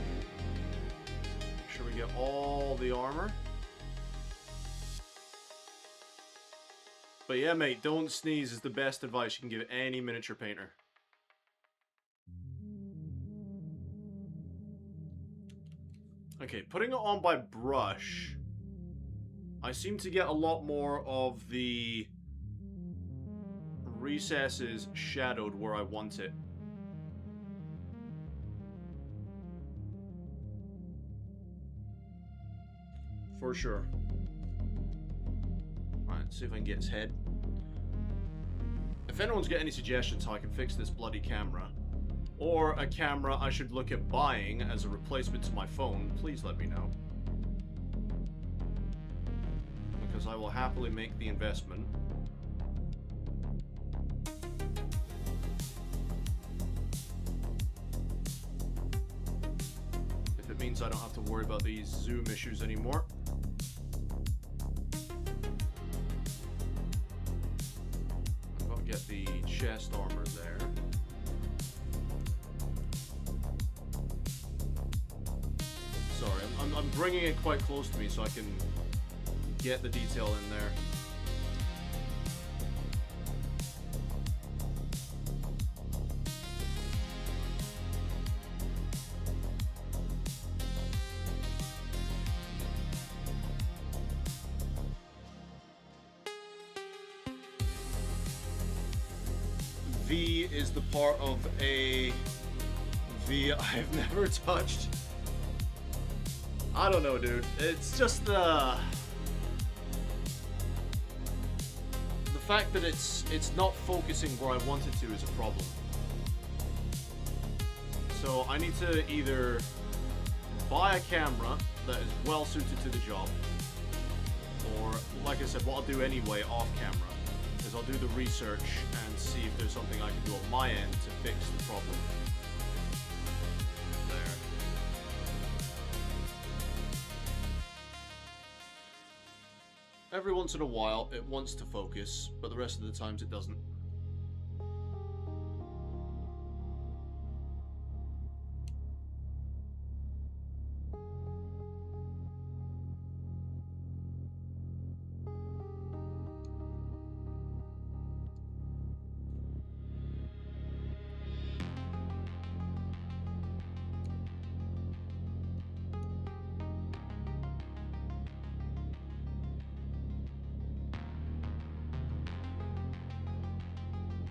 S2: Make sure we get all the armor. But yeah, mate, don't sneeze is the best advice you can give any miniature painter. Okay, putting it on by brush, I seem to get a lot more of the recesses shadowed where I want it. For sure. Alright, see if I can get his head. If anyone's got any suggestions how I can fix this bloody camera, or a camera I should look at buying as a replacement to my phone, please let me know. Because I will happily make the investment. If it means I don't have to worry about these zoom issues anymore. Get the chest armor there. Sorry, I'm bringing it quite close to me so I can get the detail in there. V is the part of a V I've never touched. I don't know, dude. It's just the fact that it's not focusing where I want it to is a problem. So I need to either buy a camera that is well suited to the job, or, like I said, what I'll do anyway off camera is I'll do the research and see if there's something I can do on my end to fix the problem. There. Every once in a while, it wants to focus, but the rest of the times it doesn't.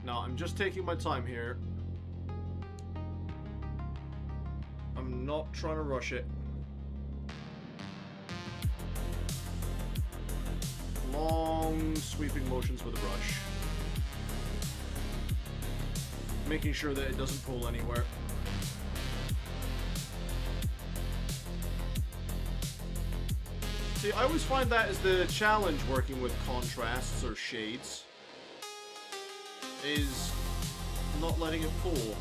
S2: Now, I'm just taking my time here. I'm not trying to rush it. Long, sweeping motions with a brush. Making sure that it doesn't pull anywhere. See, I always find that is the challenge working with contrasts or shades. Is not letting it pull.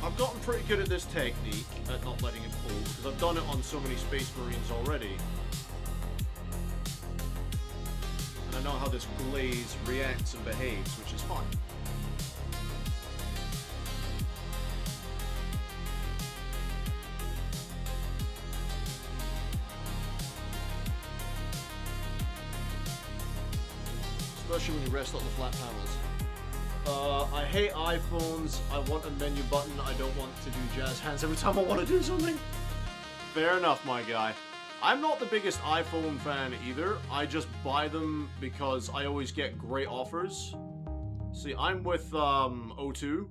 S2: I've gotten pretty good at this technique, at not letting it pull, because I've done it on so many Space Marines already. And I know how this glaze reacts and behaves, which is fine. Especially when you rest on the flat panels. I hate iPhones. I want a menu button. I don't want to do jazz hands every time I want to do something. Fair enough, my guy. I'm not the biggest iPhone fan either. I just buy them because I always get great offers. See, I'm with O2,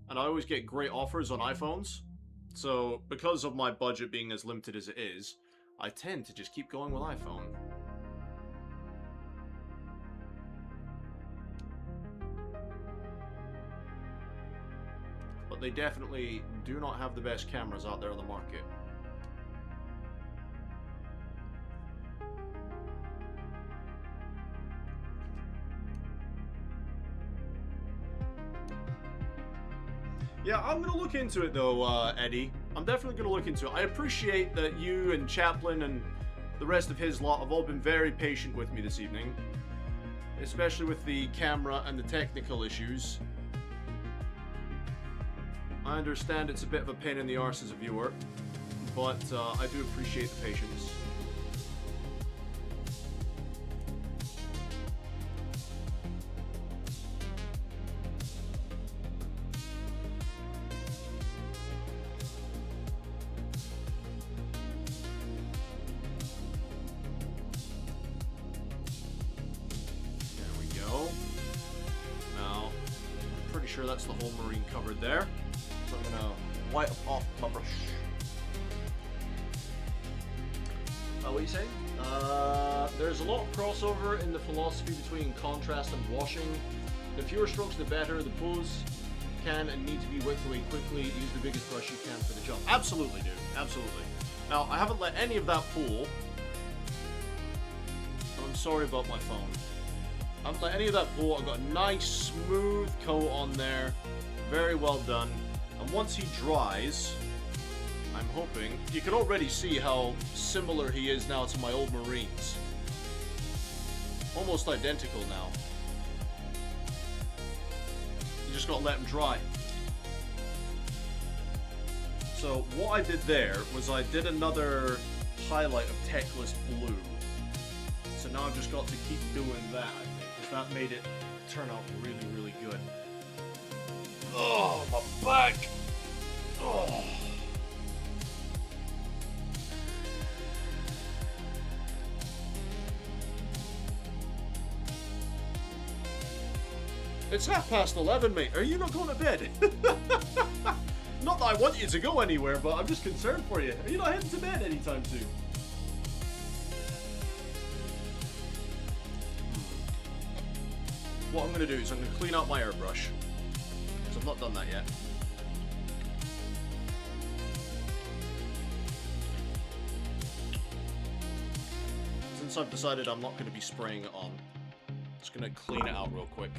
S2: and I always get great offers on iPhones. So, because of my budget being as limited as it is, I tend to just keep going with iPhone. But they definitely do not have the best cameras out there on the market. Yeah, I'm gonna look into it though, Eddie. I'm definitely gonna look into it. I appreciate that you and Chaplin and the rest of his lot have all been very patient with me this evening. Especially with the camera and the technical issues. I understand it's a bit of a pain in the arse as a viewer, but I do appreciate the patience. There we go. Now, I'm pretty sure that's the whole marine covered there. So I'm gonna wipe off my brush. What are you saying? There's a lot of crossover in the philosophy between contrast and washing. The fewer strokes, the better. The pose can and need to be worked away quickly. Use the biggest brush you can for the job. Absolutely, dude. Absolutely. Now, I haven't let any of that pool. I'm sorry about my phone. I haven't let any of that pool. I've got a nice, smooth coat on there. Very well done. And once he dries, I'm hoping, you can already see how similar he is now to my old Marines. Almost identical now. You just gotta let him dry. So what I did there was I did another highlight of Techless Blue. So now I've just got to keep doing that, I think, because that made it turn out really, really good. Oh, my back! Oh. It's 11:30, mate. Are you not going to bed? Not that I want you to go anywhere, but I'm just concerned for you. Are you not heading to bed anytime soon? What I'm going to do is I'm going to clean out my airbrush. Because I've not done that yet. Since I've decided I'm not going to be spraying it on, I'm just going to clean it out real quick.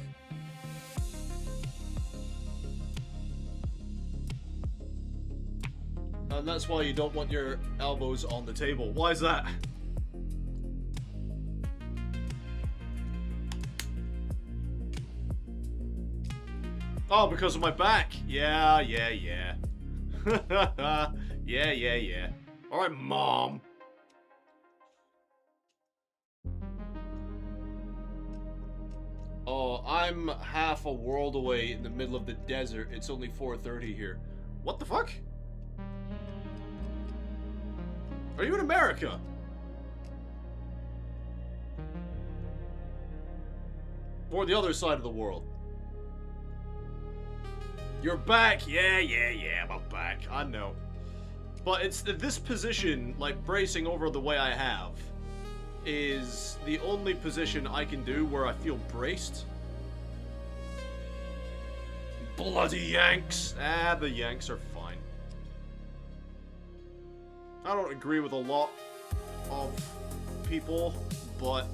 S2: And that's why you don't want your elbows on the table. Why is that? Oh, because of my back. Yeah. Yeah. Alright, Mom. Oh, I'm half a world away in the middle of the desert. It's only 4:30 here. What the fuck? Are you in America? Or the other side of the world? You're back! Yeah, I'm back. I know. But it's this position, like bracing over the way I have, is the only position I can do where I feel braced. Bloody Yanks! Ah, the Yanks are fine. I don't agree with a lot of people, but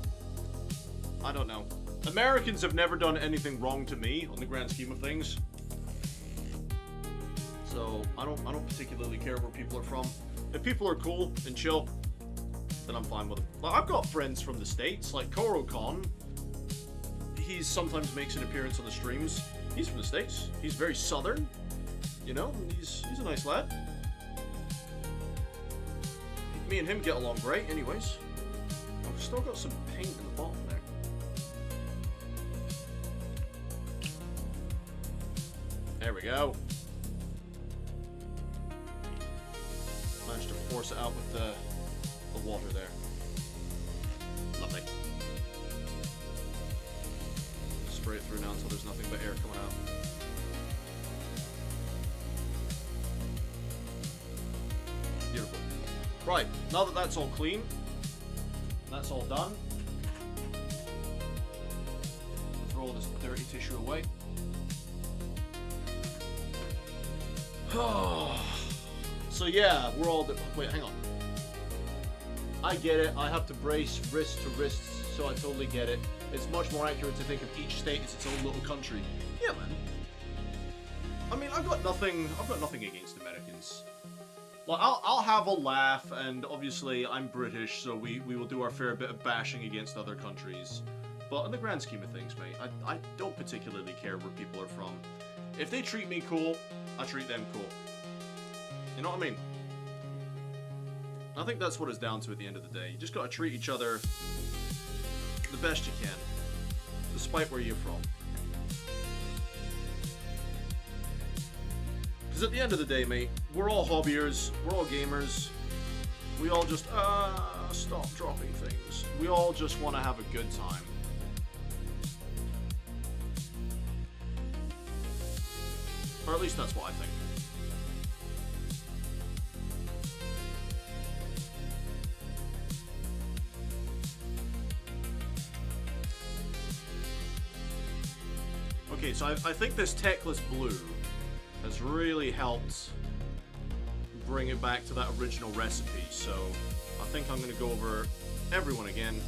S2: I don't know. Americans have never done anything wrong to me on the grand scheme of things. So I don't particularly care where people are from. If people are cool and chill, then I'm fine with them. Like, I've got friends from the States, like Koro-Kon. He sometimes makes an appearance on the streams. He's from the States. He's very southern, you know, and he's a nice lad. Me and him get along great anyways. I've still got some paint in the bottom there. There we go. Managed to force it out with the water there. Lovely. Spray it through now until there's nothing but air coming out. Beautiful. Right, now that that's all clean, that's all done, throw all this dirty tissue away. So yeah, we're all... Wait, hang on. I get it, I have to brace wrist to wrist, so I totally get it. It's much more accurate to think of each state as its own little country. Yeah, man. I mean, I've got nothing against Americans. Well, I'll have a laugh, and obviously I'm British, so we will do our fair bit of bashing against other countries. But in the grand scheme of things, mate, I don't particularly care where people are from. If they treat me cool, I treat them cool. You know what I mean? I think that's what it's down to at the end of the day. You just gotta treat each other the best you can, despite where you're from. Because at the end of the day, mate, we're all hobbyers, we're all gamers. We all just, stop dropping things. We all just want to have a good time. Or at least that's what I think. Okay, so I think this Techless Blue has really helped bring it back to that original recipe, so I think I'm going to go over everyone again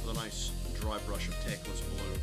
S2: with a nice dry brush of Techless Blue.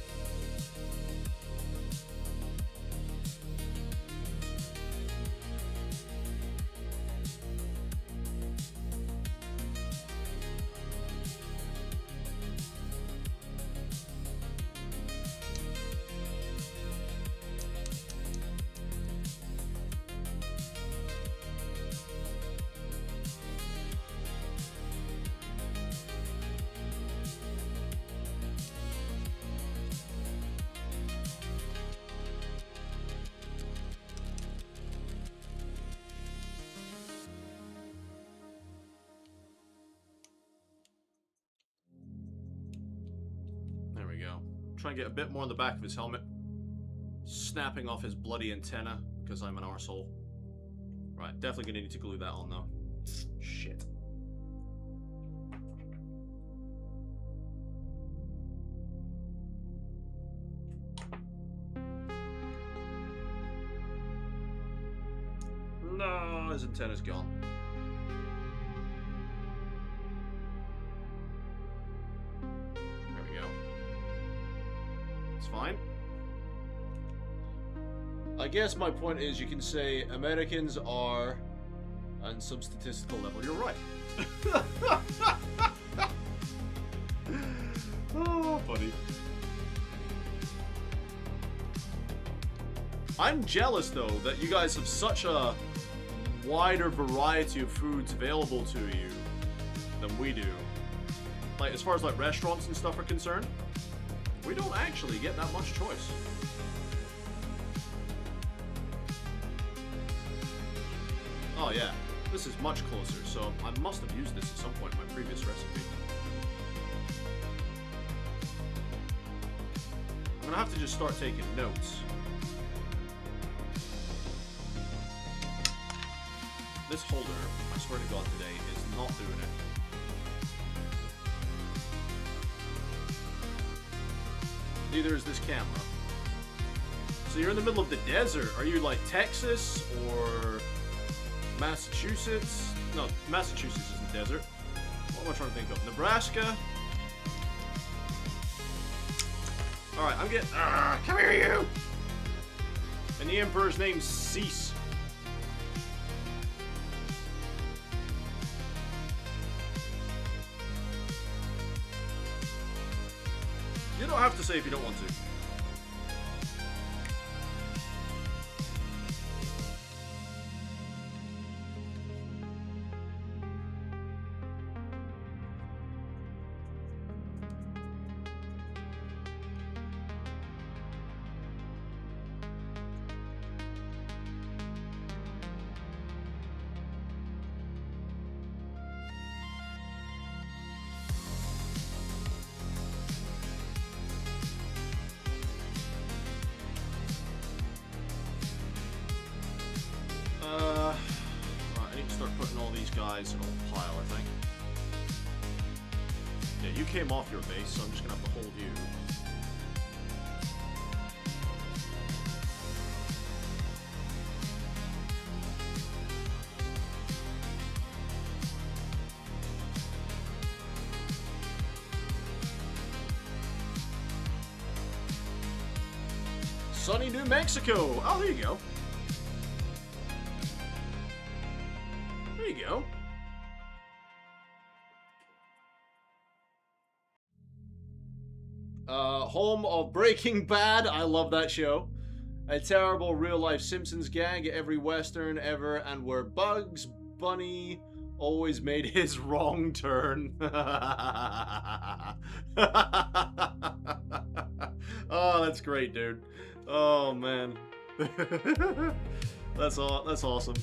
S2: Try and get a bit more on the back of his helmet. snapping off his bloody antenna because I'm an arsehole. Right, definitely gonna need to glue that on though. Shit. No, his antenna's gone. There we go. It's fine. I guess my point is you can say Americans are on some statistical level. You're right. Oh, buddy. I'm jealous, though, that you guys have such a wider variety of foods available to you than we do. Like, as far as, like, restaurants and stuff are concerned, we don't actually get that much choice. Oh, yeah. This is much closer, so I must have used this at some point in my previous recipe. I'm gonna have to just start taking notes. This holder, I swear to God today, is not doing it. Neither is this camera. So you're in the middle of the desert. Are you like Texas or Massachusetts? No, Massachusetts isn't desert. What am I trying to think of? Nebraska? Alright, I'm getting... come here, you! And the Emperor's name's Cease. You don't have to say if you don't want to. Right, I need to start putting all these guys in a pile, I think. Yeah, you came off your base, so I'm just gonna have to hold you. Sunny New Mexico! Oh, there you go. There you go. Home of Breaking Bad. I love that show. A terrible real-life Simpsons gag every Western ever, and where Bugs Bunny always made his wrong turn. Oh, that's great, dude. Oh, man. That's awesome.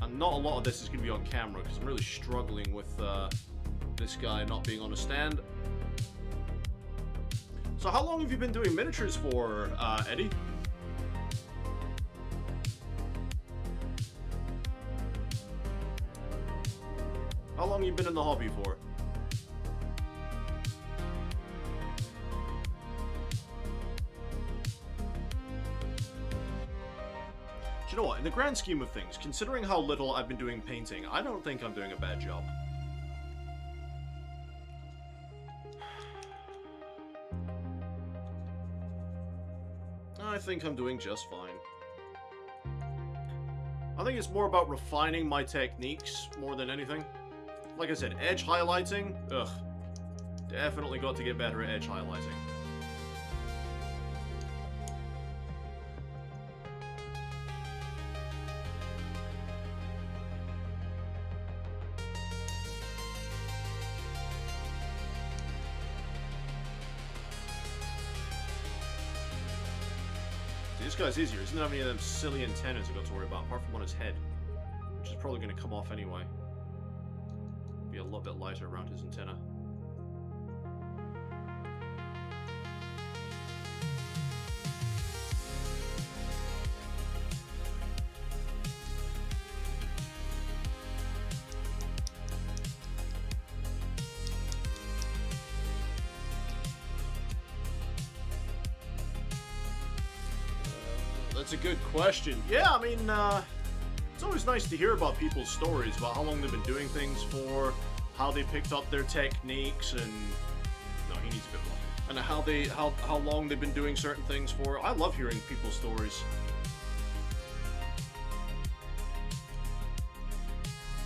S2: And not a lot of this is going to be on camera because I'm really struggling with this guy not being on a stand. So how long have you been doing miniatures for, Eddie? How long have you been in the hobby for? Do you know what? In the grand scheme of things, considering how little I've been doing painting, I don't think I'm doing a bad job. I think I'm doing just fine. I think it's more about refining my techniques more than anything. Like I said, edge highlighting, ugh. Definitely got to get better at edge highlighting. See, this guy's easier. He doesn't have any of them silly antennas I've got to worry about, apart from on his head. Which is probably going to come off anyway. be a little bit lighter around his antenna. That's a good question. Yeah, I mean, it's always nice to hear about people's stories, about how long they've been doing things for, how they picked up their techniques, and... No, he needs a bit more. And how long they've been doing certain things for. I love hearing people's stories.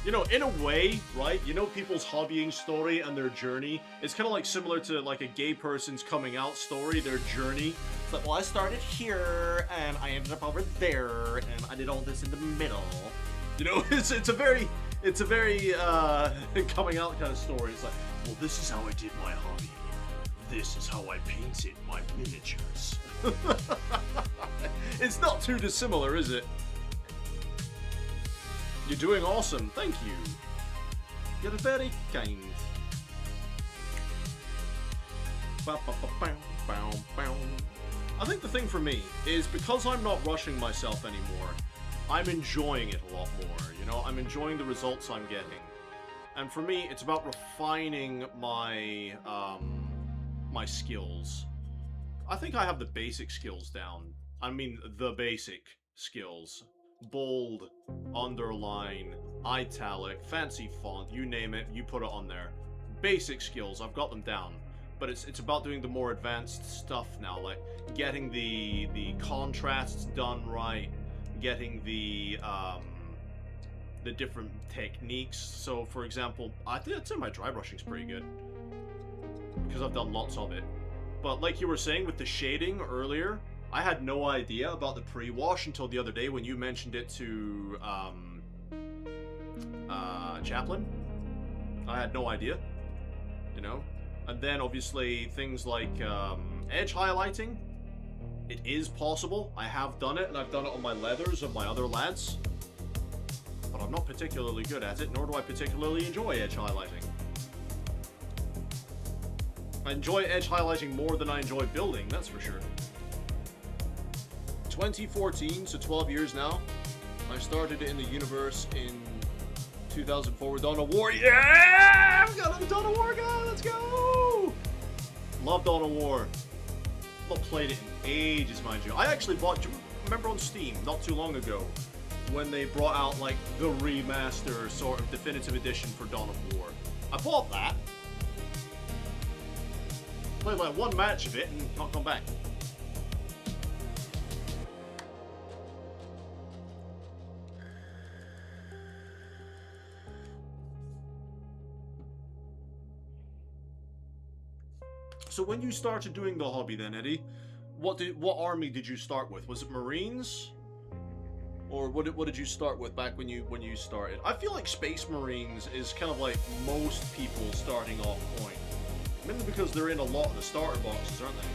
S2: You know, in a way, right, you know people's hobbying story and their journey, it's kind of like similar to like a gay person's coming out story, their journey. It's like, well, I started here, and I ended up over there, and I did all this in the middle. You know, it's a very coming out kind of story. It's like, well, this is how I did my hobby. This is how I painted my miniatures. It's not too dissimilar, is it? You're doing awesome, thank you. You're very kind. I think the thing for me is because I'm not rushing myself anymore, I'm enjoying it a lot more, you know? I'm enjoying the results I'm getting. And for me, it's about refining my, my skills. I think I have the basic skills down. I mean, the basic skills. Bold, underline, italic, fancy font, you name it, you put it on there. Basic skills, I've got them down. But it's about doing the more advanced stuff now, like getting the contrasts done right, getting the different techniques. So, for example, I'd say my dry brushing's pretty good because I've done lots of it. But like you were saying with the shading earlier, I had no idea about the pre-wash until the other day when you mentioned it to Chaplin. I had no idea, you know. And then obviously things like edge highlighting. It is possible. I have done it, and I've done it on my leathers of my other lads. But I'm not particularly good at it, nor do I particularly enjoy edge highlighting. I enjoy edge highlighting more than I enjoy building, that's for sure. 2014, so 12 years now. I started in the universe in 2004 with Dawn of War. Yeah! I've got another Dawn of War guy! Let's go! Love Dawn of War. Not played it in ages, mind you. I actually bought, do you remember on Steam, not too long ago, when they brought out, like, the remaster sort of definitive edition for Dawn of War. I bought that. Played like one match of it and not come back. So when you started doing the hobby then, Eddie, what army did you start with? Was it Marines? Or what did you start with back when you started? I feel like Space Marines is kind of like most people starting off point. Mainly because they're in a lot of the starter boxes, aren't they?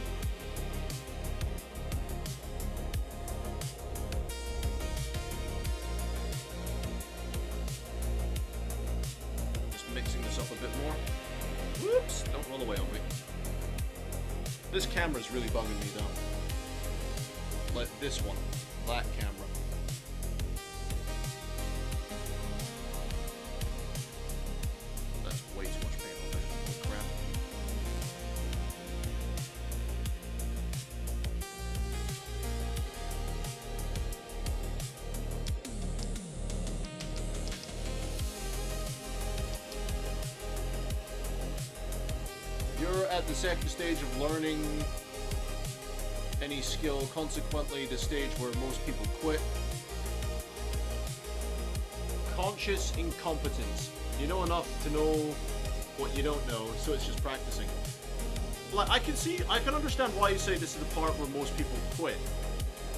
S2: Just mixing this up a bit more. Whoops! Don't roll away on me. This camera's really bugging me though. Like this one. That camera. That's way too much paint on there. Oh, crap. You're at the second stage of learning any skill, consequently the stage where most people quit. Conscious incompetence. You know enough to know what you don't know, so it's just practicing. Like, I can understand why you say this is the part where most people quit.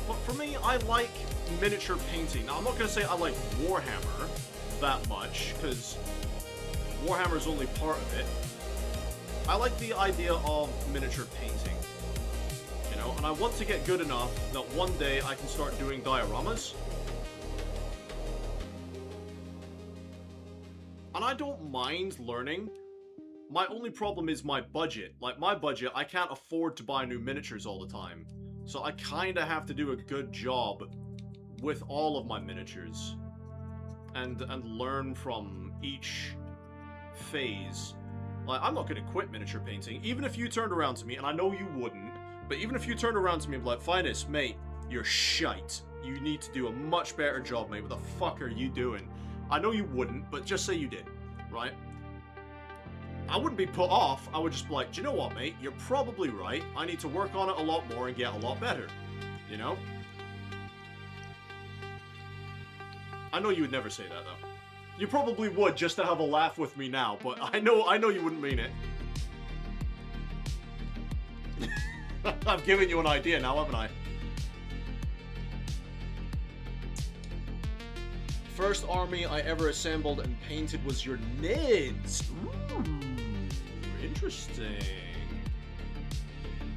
S2: But for me, I like miniature painting. Now, I'm not going to say I like Warhammer that much, because Warhammer is only part of it. I like the idea of miniature painting, you know, and I want to get good enough that one day I can start doing dioramas. And I don't mind learning. My only problem is my budget. Like, my budget, I can't afford to buy new miniatures all the time. So I kinda have to do a good job with all of my miniatures. And learn from each phase. Like, I'm not gonna quit miniature painting. Even if you turned around to me, and I know you wouldn't, but even if you turned around to me and be like, Finest, mate, you're shite. You need to do a much better job, mate. What the fuck are you doing? I know you wouldn't, but just say you did, right? I wouldn't be put off. I would just be like, do you know what, mate? You're probably right. I need to work on it a lot more and get a lot better. You know? I know you would never say that, though. You probably would just to have a laugh with me now, but I know you wouldn't mean it. I've given you an idea now, haven't I? First army I ever assembled and painted was your Nids. Ooh, interesting.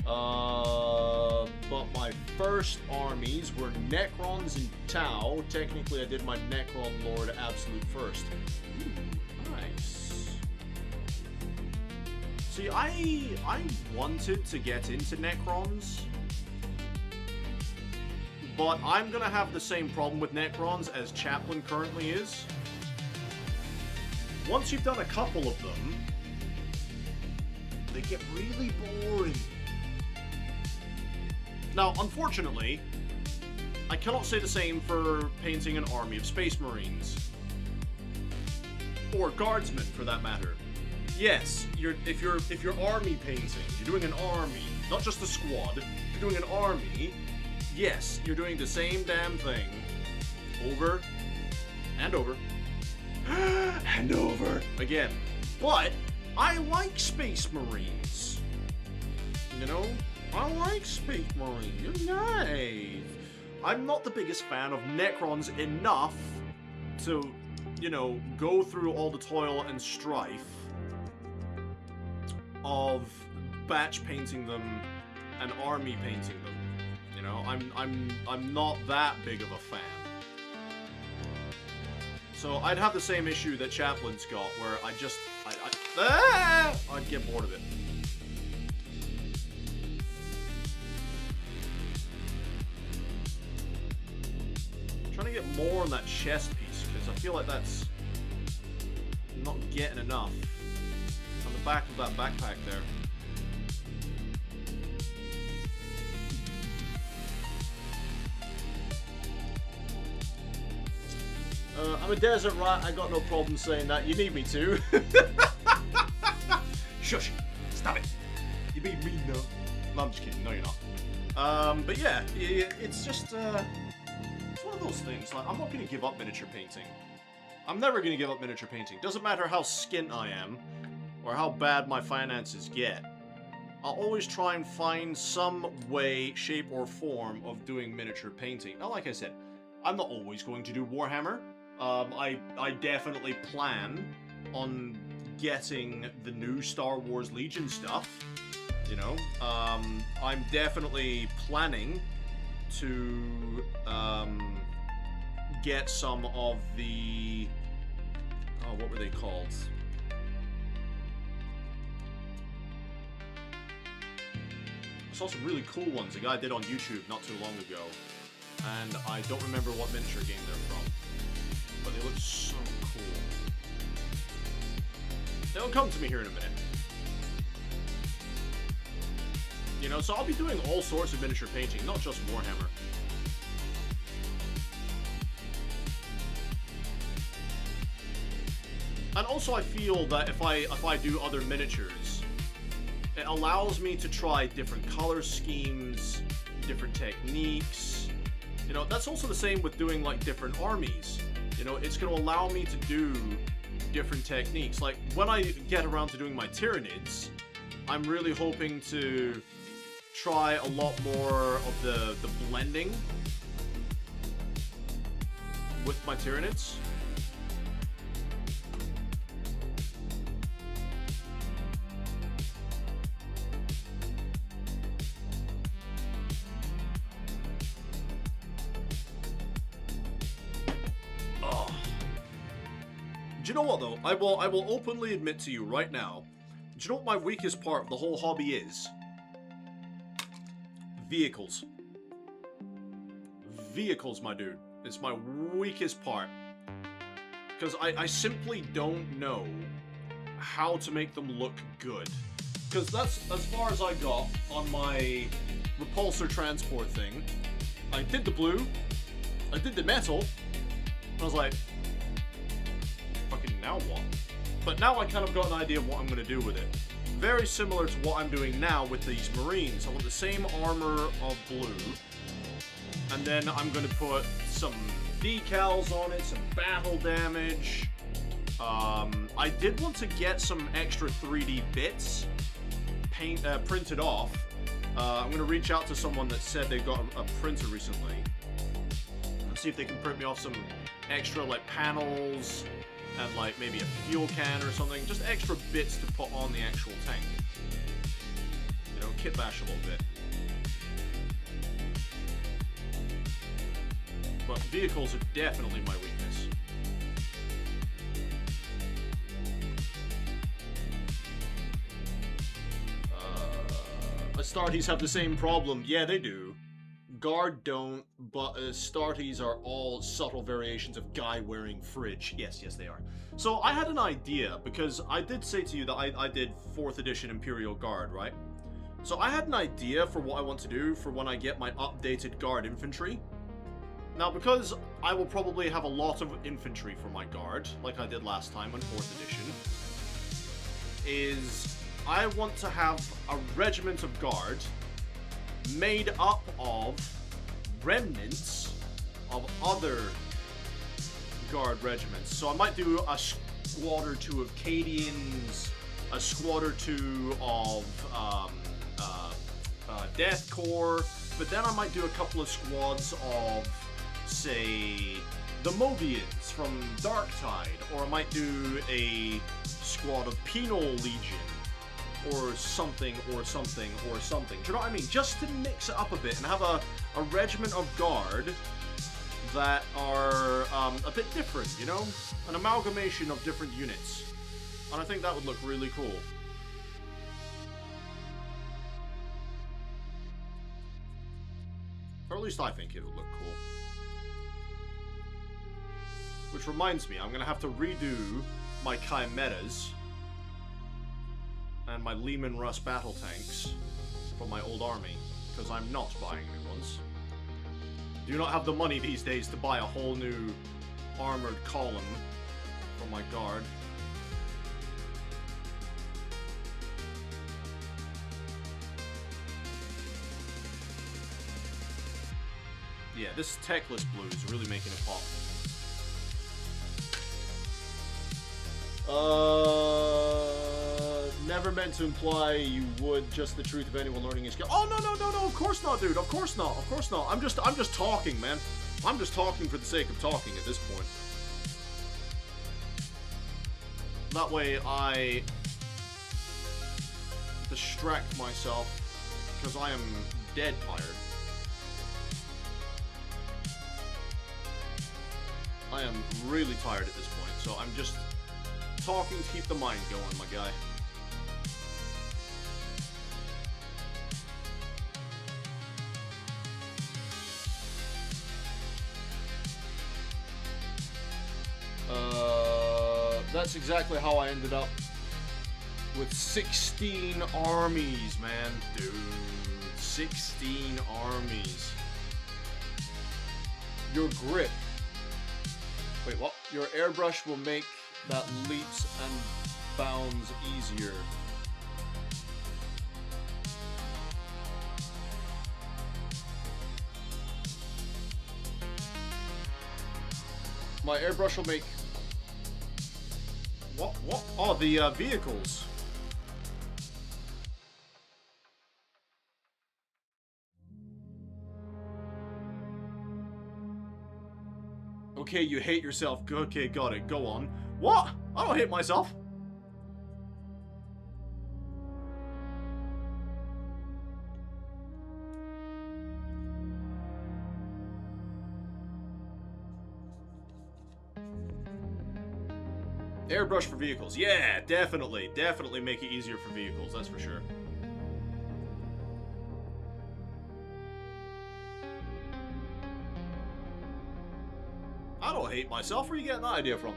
S2: But my first armies were Necrons and Tau. Technically, I did my Necron Lord Absolute first. Ooh, nice. See, I wanted to get into Necrons, but I'm gonna have the same problem with Necrons as Chaplain currently is. Once you've done a couple of them, they get really boring. Now, unfortunately, I cannot say the same for painting an army of Space Marines. Or Guardsmen, for that matter. Yes, if you're army painting, you're doing an army, not just a squad, you're doing an army, yes, you're doing the same damn thing over and over and over again. But I like Space Marines. You know? I like Space Marines. You're nice. I'm not the biggest fan of Necrons enough to, you know, go through all the toil and strife of batch painting them and army painting them. You know, I'm not that big of a fan. So I'd have the same issue that Chaplin's got, where I'd get bored of it. I'm trying to get more on that chest piece, because I feel like that's not getting enough. On the back of that backpack there. I'm a desert rat, I got no problem saying that. You need me to. Shush! Stop it! You're being mean now. No, I'm just kidding. No, you're not. But yeah, it's just, it's one of those things. Like, I'm not going to give up miniature painting. I'm never going to give up miniature painting. Doesn't matter how skint I am, or how bad my finances get. I'll always try and find some way, shape, or form of doing miniature painting. Now, like I said, I'm not always going to do Warhammer. I definitely plan on getting the new Star Wars Legion stuff, you know. I'm definitely planning to get some of the, oh, what were they called? I saw some really cool ones a guy did on YouTube not too long ago, and I don't remember what miniature game they're from. But they look so cool. They'll come to me here in a minute. You know, so I'll be doing all sorts of miniature painting, not just Warhammer. And also I feel that if I do other miniatures, it allows me to try different color schemes, different techniques. You know, that's also the same with doing like different armies. You know, it's going to allow me to do different techniques. Like, when I get around to doing my Tyranids, I'm really hoping to try a lot more of the blending with my Tyranids. you know what though? I will openly admit to you right now. Do you know what my weakest part of the whole hobby is? Vehicles. Vehicles, my dude. It's my weakest part. Because I simply don't know how to make them look good. Because that's as far as I got on my repulsor transport thing. I did the blue, I did the metal, and I was like, fucking now what? But now I kind of got an idea of what I'm going to do with it. Very similar to what I'm doing now with these Marines. I want the same armor of blue, and then I'm going to put some decals on it, some battle damage. I did want to get some extra 3D bits printed off. I'm going to reach out to someone that said they got a printer recently and see if they can print me off some extra like panels and like maybe a fuel can or something. Just extra bits to put on the actual tank. You know, kit bash a little bit. But vehicles are definitely my weakness. Astartes have the same problem. Yeah, they do. Guard don't, but Astartes are all subtle variations of guy wearing fridge. Yes, yes, they are. So I had an idea, because I did say to you that I did 4th edition Imperial Guard, right? So I had an idea for what I want to do for when I get my updated Guard infantry. Now, because I will probably have a lot of infantry for my Guard, like I did last time on 4th edition, is I want to have a regiment of Guard made up of remnants of other Guard regiments. So I might do a squad or 2 of Cadians, a squad or 2 of Death Corps, but then I might do a couple of squads of, say, the Mobians from Darktide, or I might do a squad of Penal Legion, or something, or something, or something. Do you know what I mean? Just to mix it up a bit and have a regiment of Guard that are a bit different, you know? An amalgamation of different units. And I think that would look really cool. Or at least I think it would look cool. Which reminds me, I'm going to have to redo my Chimeras and my Lehman Russ battle tanks from my old army, because I'm not buying new ones. Do not have the money these days to buy a whole new armored column for my Guard. Yeah, this techless blue is really making it pop. Never meant to imply you would. Just the truth of anyone learning a skill. Oh no! Of course not, dude. Of course not. Of course not. I'm just talking, man. I'm just talking for the sake of talking at this point. That way I distract myself, because I am dead tired. I am really tired at this point, so I'm just talking to keep the mind going, my guy. That's exactly how I ended up with 16 armies, man. Dude, 16 armies. Your grip. Wait, what? Your airbrush will make that leaps and bounds easier. My airbrush will make... What? Oh, the vehicles. Okay, you hate yourself. Okay, got it. Go on. What? I don't hate myself. Airbrush for vehicles. Yeah, definitely. Definitely make it easier for vehicles, that's for sure. I don't hate myself. Where are you getting that idea from?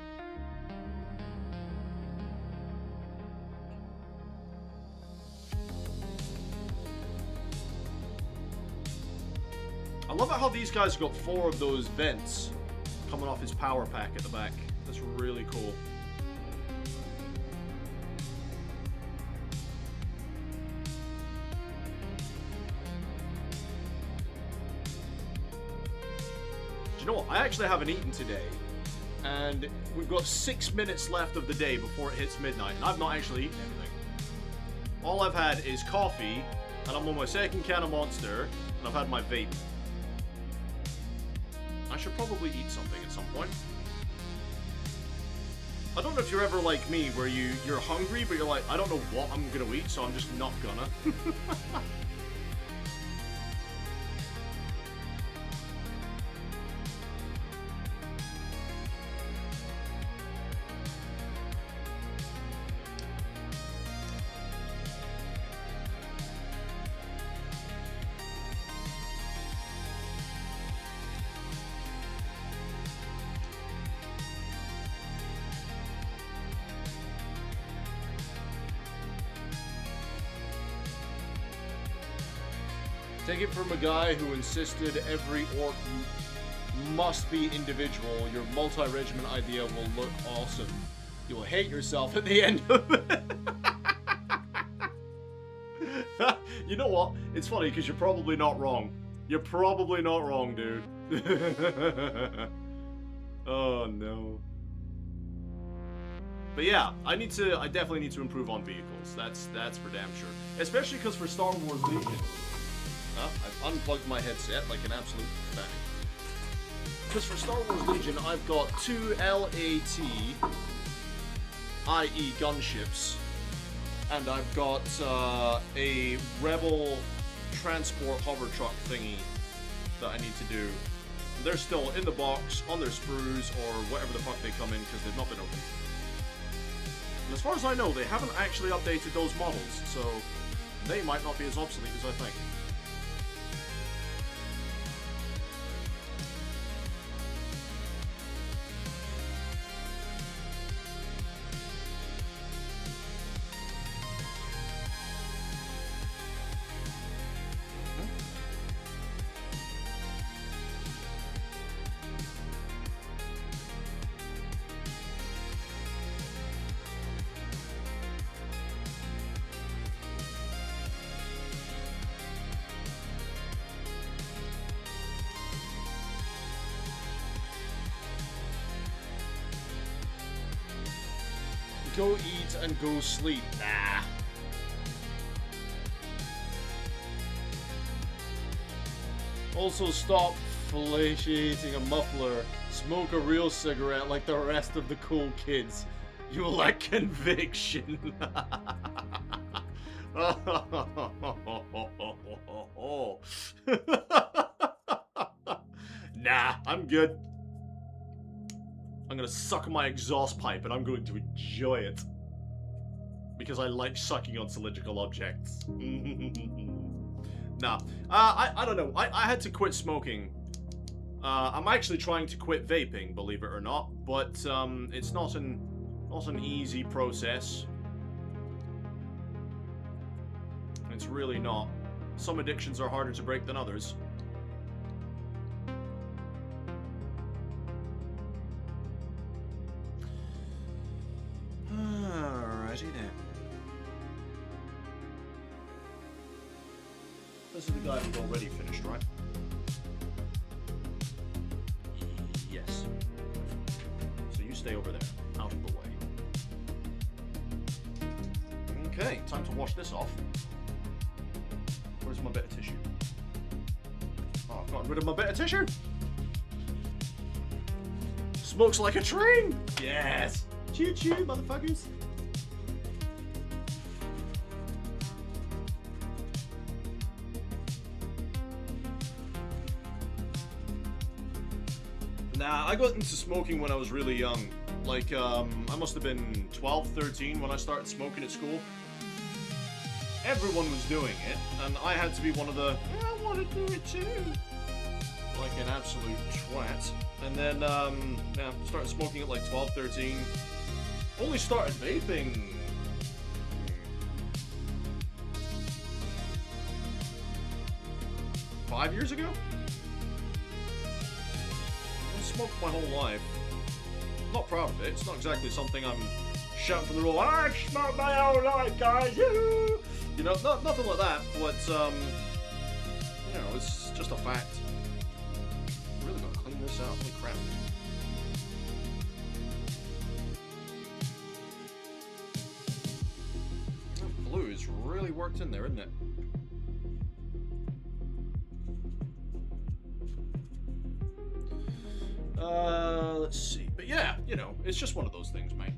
S2: I love it how these guys got 4 of those vents coming off his power pack at the back. That's really cool. Do you know what? I actually haven't eaten today. And we've got 6 minutes left of the day before it hits midnight, and I've not actually eaten anything. All I've had is coffee, and I'm on my 2nd can of Monster, and I've had my vape. I should probably eat something at some point. I don't know if you're ever like me, where you're hungry, but you're like, I don't know what I'm gonna eat, so I'm just not gonna. Take it from a guy who insisted every orc must be individual. Your multi-regiment idea will look awesome. You will hate yourself at the end of it. You know what? It's funny because you're probably not wrong. You're probably not wrong, dude. Oh no. But yeah, I definitely need to improve on vehicles. That's for damn sure. Especially because for Star Wars Legion. I've unplugged my headset like an absolute fanatic. Because for Star Wars Legion, I've got 2 LAT, i.e. gunships, and I've got a Rebel transport hover truck thingy that I need to do. They're still in the box, on their sprues, or whatever the fuck they come in, because they've not been opened. And as far as I know, they haven't actually updated those models, so they might not be as obsolete as I think. Go eat and go sleep. Nah. Also stop fellatiating a muffler. Smoke a real cigarette like the rest of the cool kids. You lack conviction. Nah, I'm good. I'm gonna suck my exhaust pipe and I'm going to enjoy it. Because I like sucking on cylindrical objects. Nah. I don't know. I had to quit smoking. I'm actually trying to quit vaping, believe it or not. But it's not an easy process. It's really not. Some addictions are harder to break than others. Alrighty then. This is the guy who's already finished, right? Yes. So you stay over there, out of the way. Okay, time to wash this off. Where's my bit of tissue? Oh, I've gotten rid of my bit of tissue! Smokes like a train! Yes! Choo-choo, motherfuckers! Nah, I got into smoking when I was really young. Like, I must have been 12, 13 when I started smoking at school. Everyone was doing it, and I had to be one of the, I want to do it too. Like an absolute twat. And then, yeah, started smoking at like 12, 13. Only started vaping 5 years ago? I've smoked my whole life. I'm not proud of it. It's not exactly something I'm shouting from the roll. I smoked my whole life, guys. You know, nothing like that. But you know, it's just a fact. I'm really gotta clean this out. Holy crap! That blue is really worked in there, isn't it? Let's see. But yeah, you know, it's just one of those things, mate.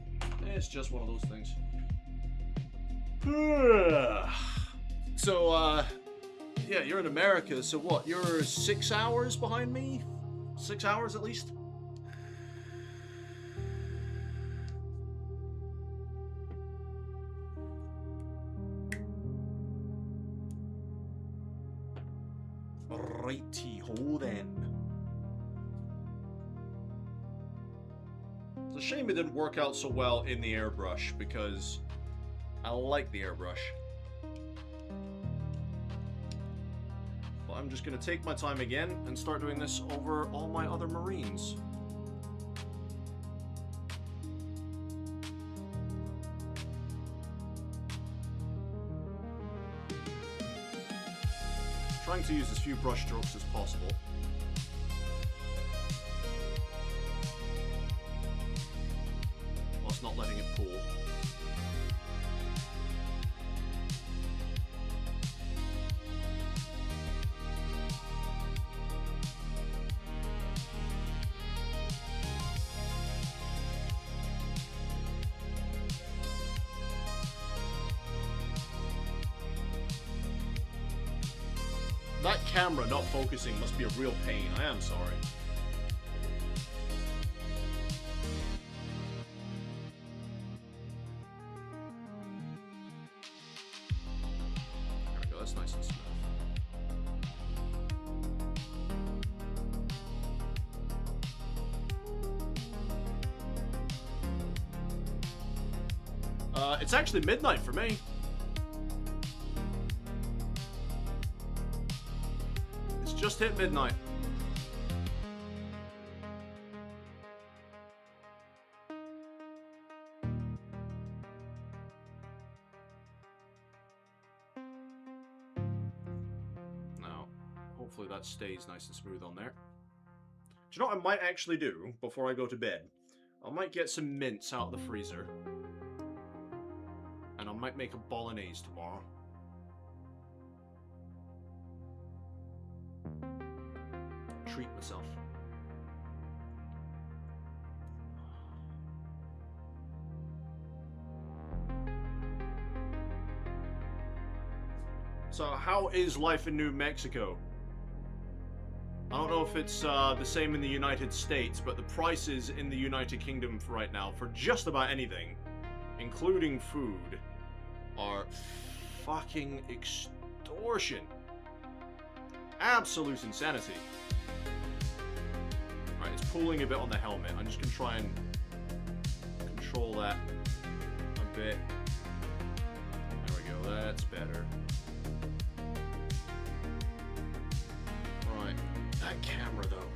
S2: It's just one of those things. So, yeah, you're in America, so what? You're 6 hours behind me? 6 hours at least? Righty-ho then. It's a shame it didn't work out so well in the airbrush, because I like the airbrush. But I'm just going to take my time again and start doing this over all my other Marines. Trying to use as few brush strokes as possible. Whilst not letting it pool. That camera not focusing must be a real pain. I am sorry. There we go, that's nice and smooth. It's actually midnight for me. Just hit midnight. Now, hopefully that stays nice and smooth on there. Do you know what I might actually do before I go to bed? I might get some mints out of the freezer. And I might make a bolognese tomorrow. Treat myself. So, how is life in New Mexico? I don't know if it's the same in the United States, but the prices in the United Kingdom right now for just about anything, including food, are fucking extortion. Absolute insanity. Right, it's pulling a bit on the helmet. I'm just going to try and control that a bit. There we go, that's better. Right, that camera though.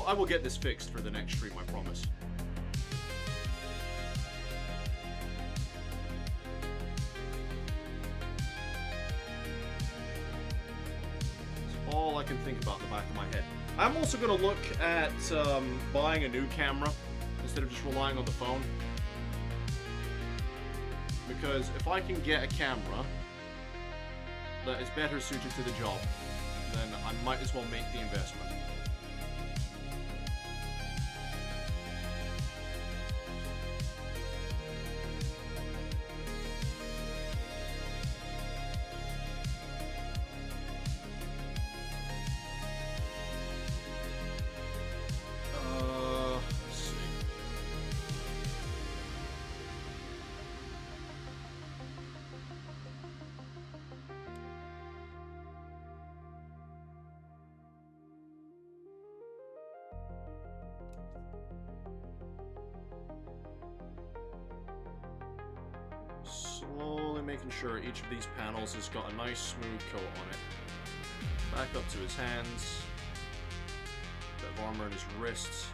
S2: I will get this fixed for the next stream, I promise. All I can think about in the back of my head. I'm also going to look at buying a new camera instead of just relying on the phone. Because if I can get a camera that is better suited to the job, then I might as well make the investment. Slowly making sure each of these panels has got a nice smooth coat on it. Back up to his hands. Bit of armor on his wrists.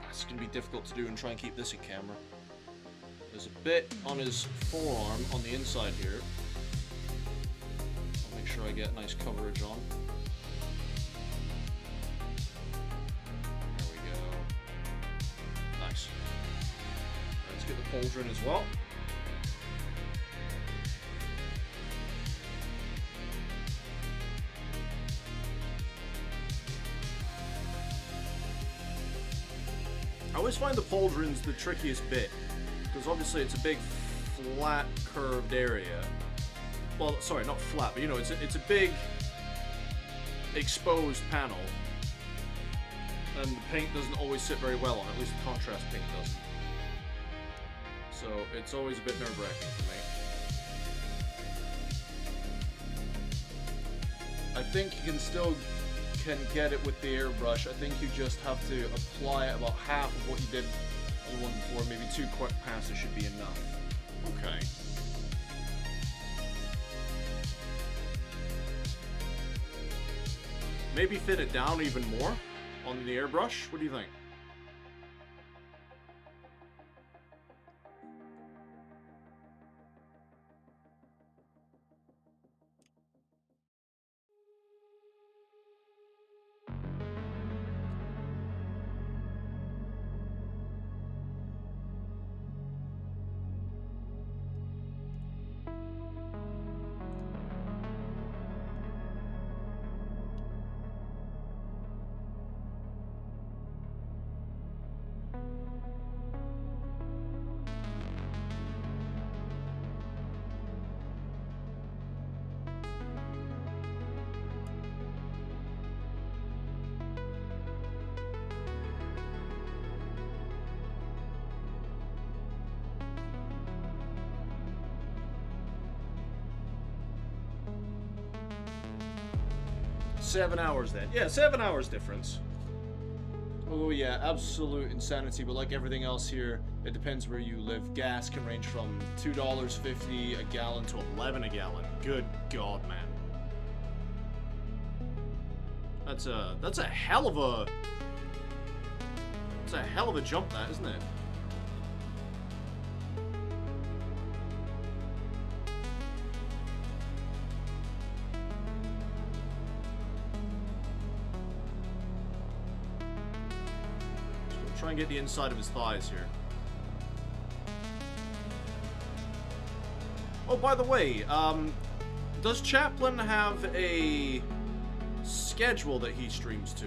S2: It's going to be difficult to do and try and keep this in camera. There's a bit on his forearm on the inside here. I'll make sure I get nice coverage on. There we go. Nice. Let's get the pauldron as well. I always find the pauldrons the trickiest bit, because obviously it's a big, flat, curved area. Well, sorry, not flat, but you know, it's a big, exposed panel, and the paint doesn't always sit very well on it, at least the contrast paint doesn't. So it's always a bit nerve-wracking for me. I think you can get it with the airbrush. I think you just have to apply it about half of what you did on the one before. Maybe 2 quick passes should be enough. Okay. Maybe thin it down even more on the airbrush. What do you think? $7 hours then. Yeah, 7 hours difference. Oh yeah, absolute insanity, but like everything else here, it depends where you live. Gas can range from $2.50 a gallon to $11 a gallon. Good God, man. That's a hell of a jump, that, isn't it? Try and get the inside of his thighs here. Oh, by the way, does Chaplin have a schedule that he streams to?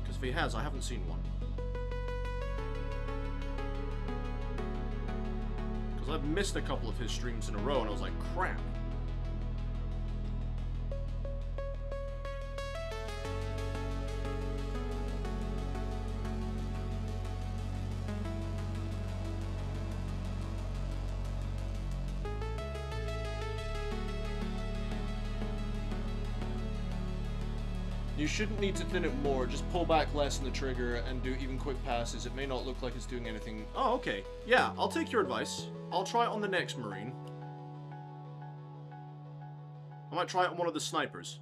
S2: Because if he has, I haven't seen one. Because I've missed a couple of his streams in a row, and I was like, crap. You shouldn't need to thin it more, just pull back less on the trigger and do even quick passes. It may not look like it's doing anything. Oh, okay. Yeah, I'll take your advice. I'll try it on the next Marine. I might try it on one of the snipers.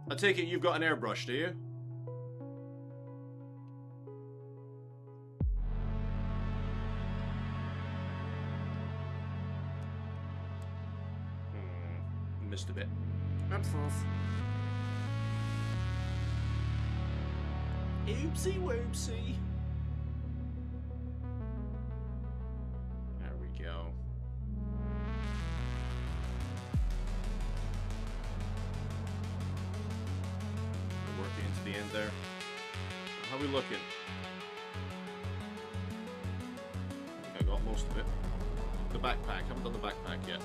S2: I take it you've got an airbrush, do you? Missed a bit. Oopsie whoopsie. There we go. We're working into the end there. How are we looking? I think I got most of it. The backpack. Haven't done the backpack yet.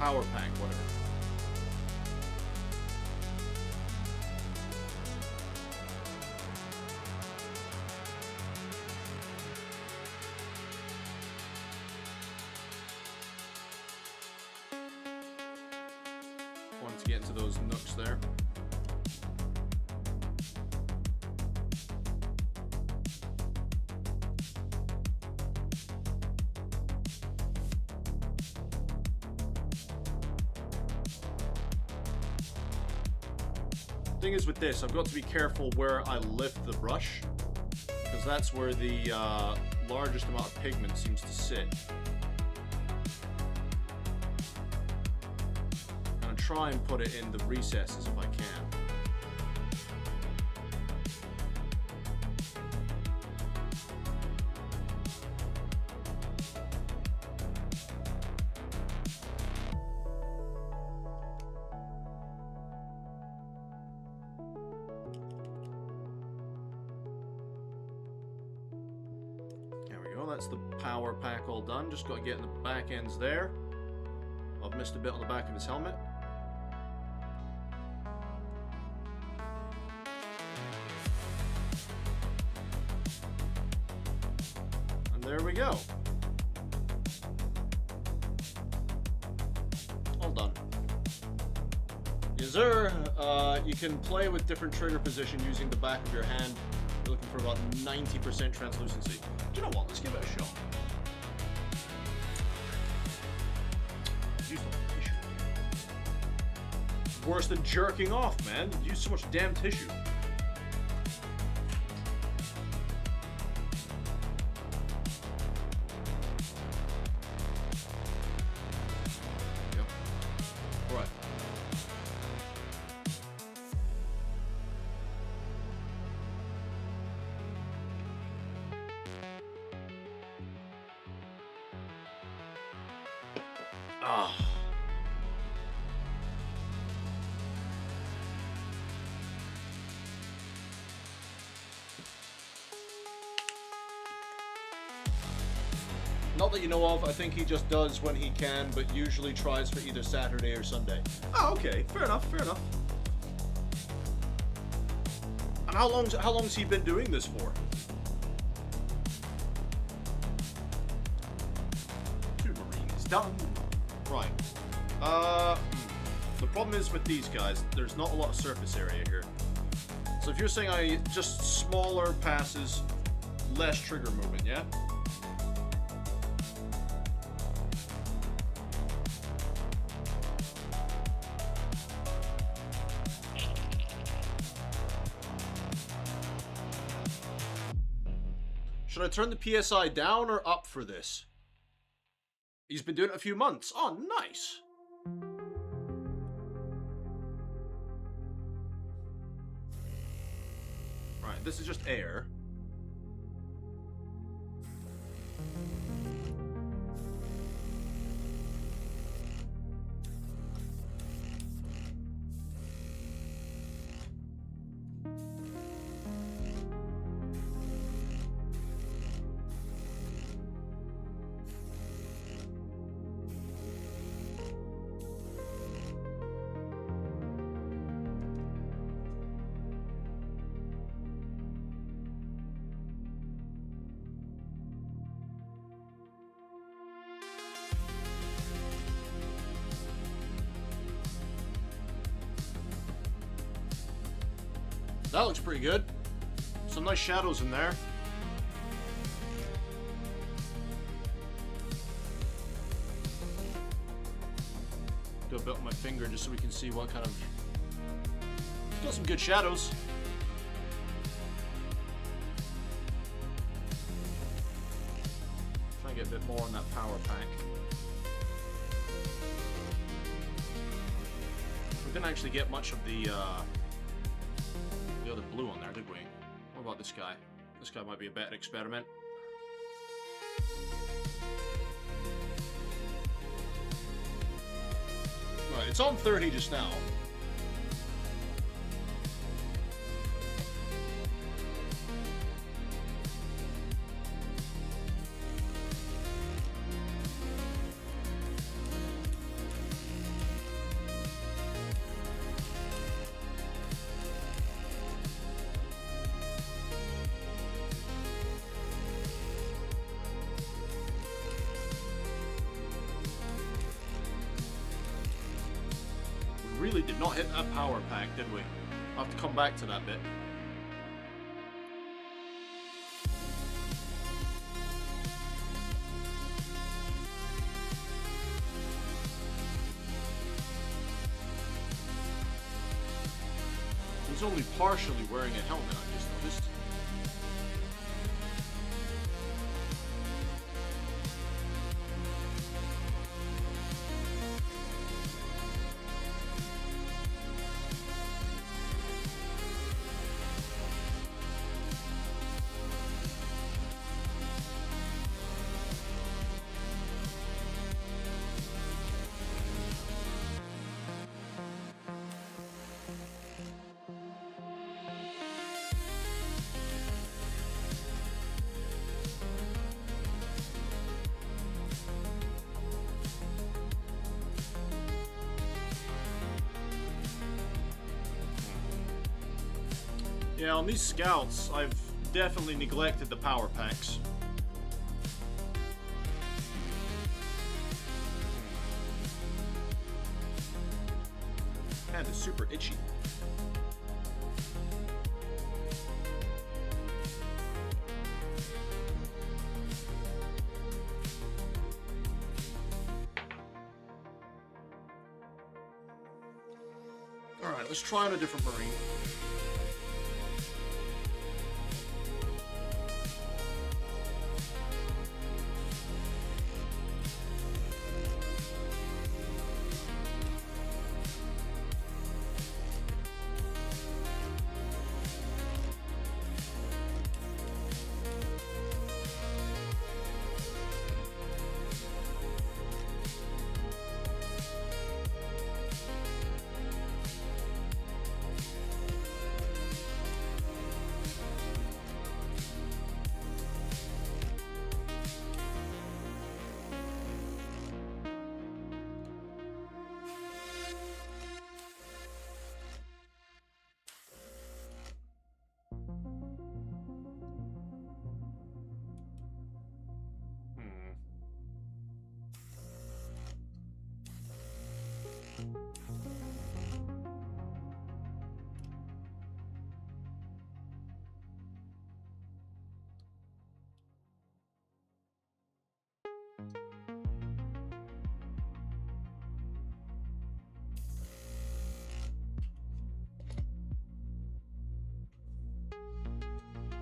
S2: Power pack, whatever. wanted to get into those nooks there. Thing is with this, I've got to be careful where I lift the brush, because that's where the largest amount of pigment seems to sit. I'm gonna try and put it in the recesses if I can. That's the power pack all done. Just got to get in the back ends there. I've missed a bit on the back of his helmet. And there we go. All done. Yes, sir. You can play with different trigger position using the back of your hand. You're looking for about 90% translucency. Do you know what? Let's give it a shot. Use the tissue. Worse than jerking off, man. You use so much damn tissue. Yep. All right. Ah. Not that you know of, I think he just does when he can, but usually tries for either Saturday or Sunday. Oh, okay, fair enough, fair enough. And how long's he been doing this for? Two Marines done. Right. The problem is with these guys, there's not a lot of surface area here. So if you're saying just smaller passes, less trigger movement, yeah? Should I turn the PSI down or up for this? He's been doing it a few months. Oh, nice. Right, this is just air. That looks pretty good. Some nice shadows in there. Do a bit with my finger just so we can see what kind of... It's got some good shadows. Try and get a bit more on that power pack. We didn't actually get much of the other blue on there, did we? What about this guy? This guy might be a better experiment. Right, it's on 30 just now. really did not hit that power pack, did we? I'll have to come back to that bit. He's only partially wearing a helmet, I just noticed. Yeah, on these scouts, I've definitely neglected the power packs. Hand is super itchy. Alright, let's try on a different Marine.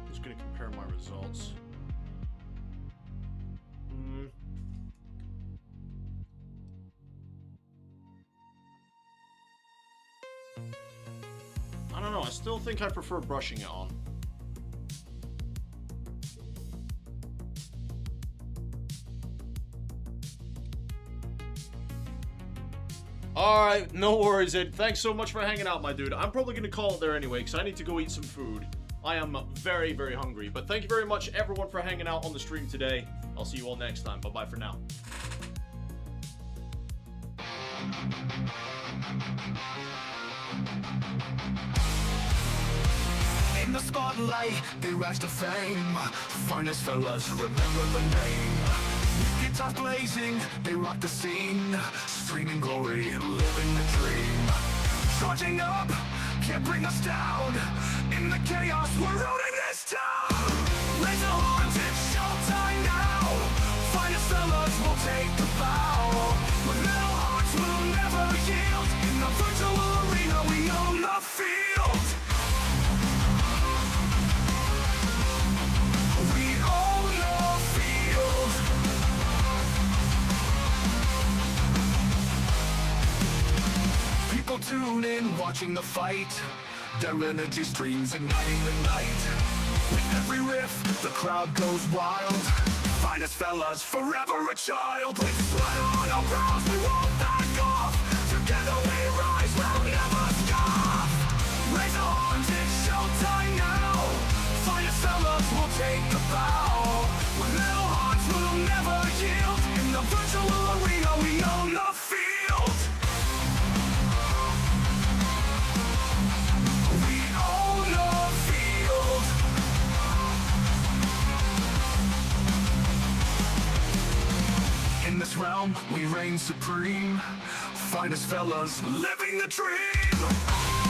S2: Just gonna compare my results. I don't know, I still think I prefer brushing it on. Alright, no worries, Ed. Thanks so much for hanging out, my dude. I'm probably going to call it there anyway, because I need to go eat some food. I am very, very hungry. But thank you very much, everyone, for hanging out on the stream today. I'll see you all next time. Bye-bye for now.
S1: In the spotlight, they rise to fame. Finest fellas, remember the name. Guitars blazing, they rock the scene. Streaming glory, living the dream. Charging up, can't bring us down. In the chaos, we're ruling this town. Raise the horns, it's showtime now. Finest fellas will take the bow. With metal hearts, we'll never yield. In the virtual arena, we own the field. We own the field. People tune in, watching the fight. Their energy streams igniting the night. With every riff, the crowd goes wild. Finest fellas, forever a child. With sweat on our brows, we won't back off. Together we rise, we'll never stop. Raise the horns, it's showtime now. Finest fellas will take the bow. With metal hearts, we'll never yield. In the virtual arena, we own the field. We own the field. In this realm, realm, we reign supreme. Finest fellas living the dream.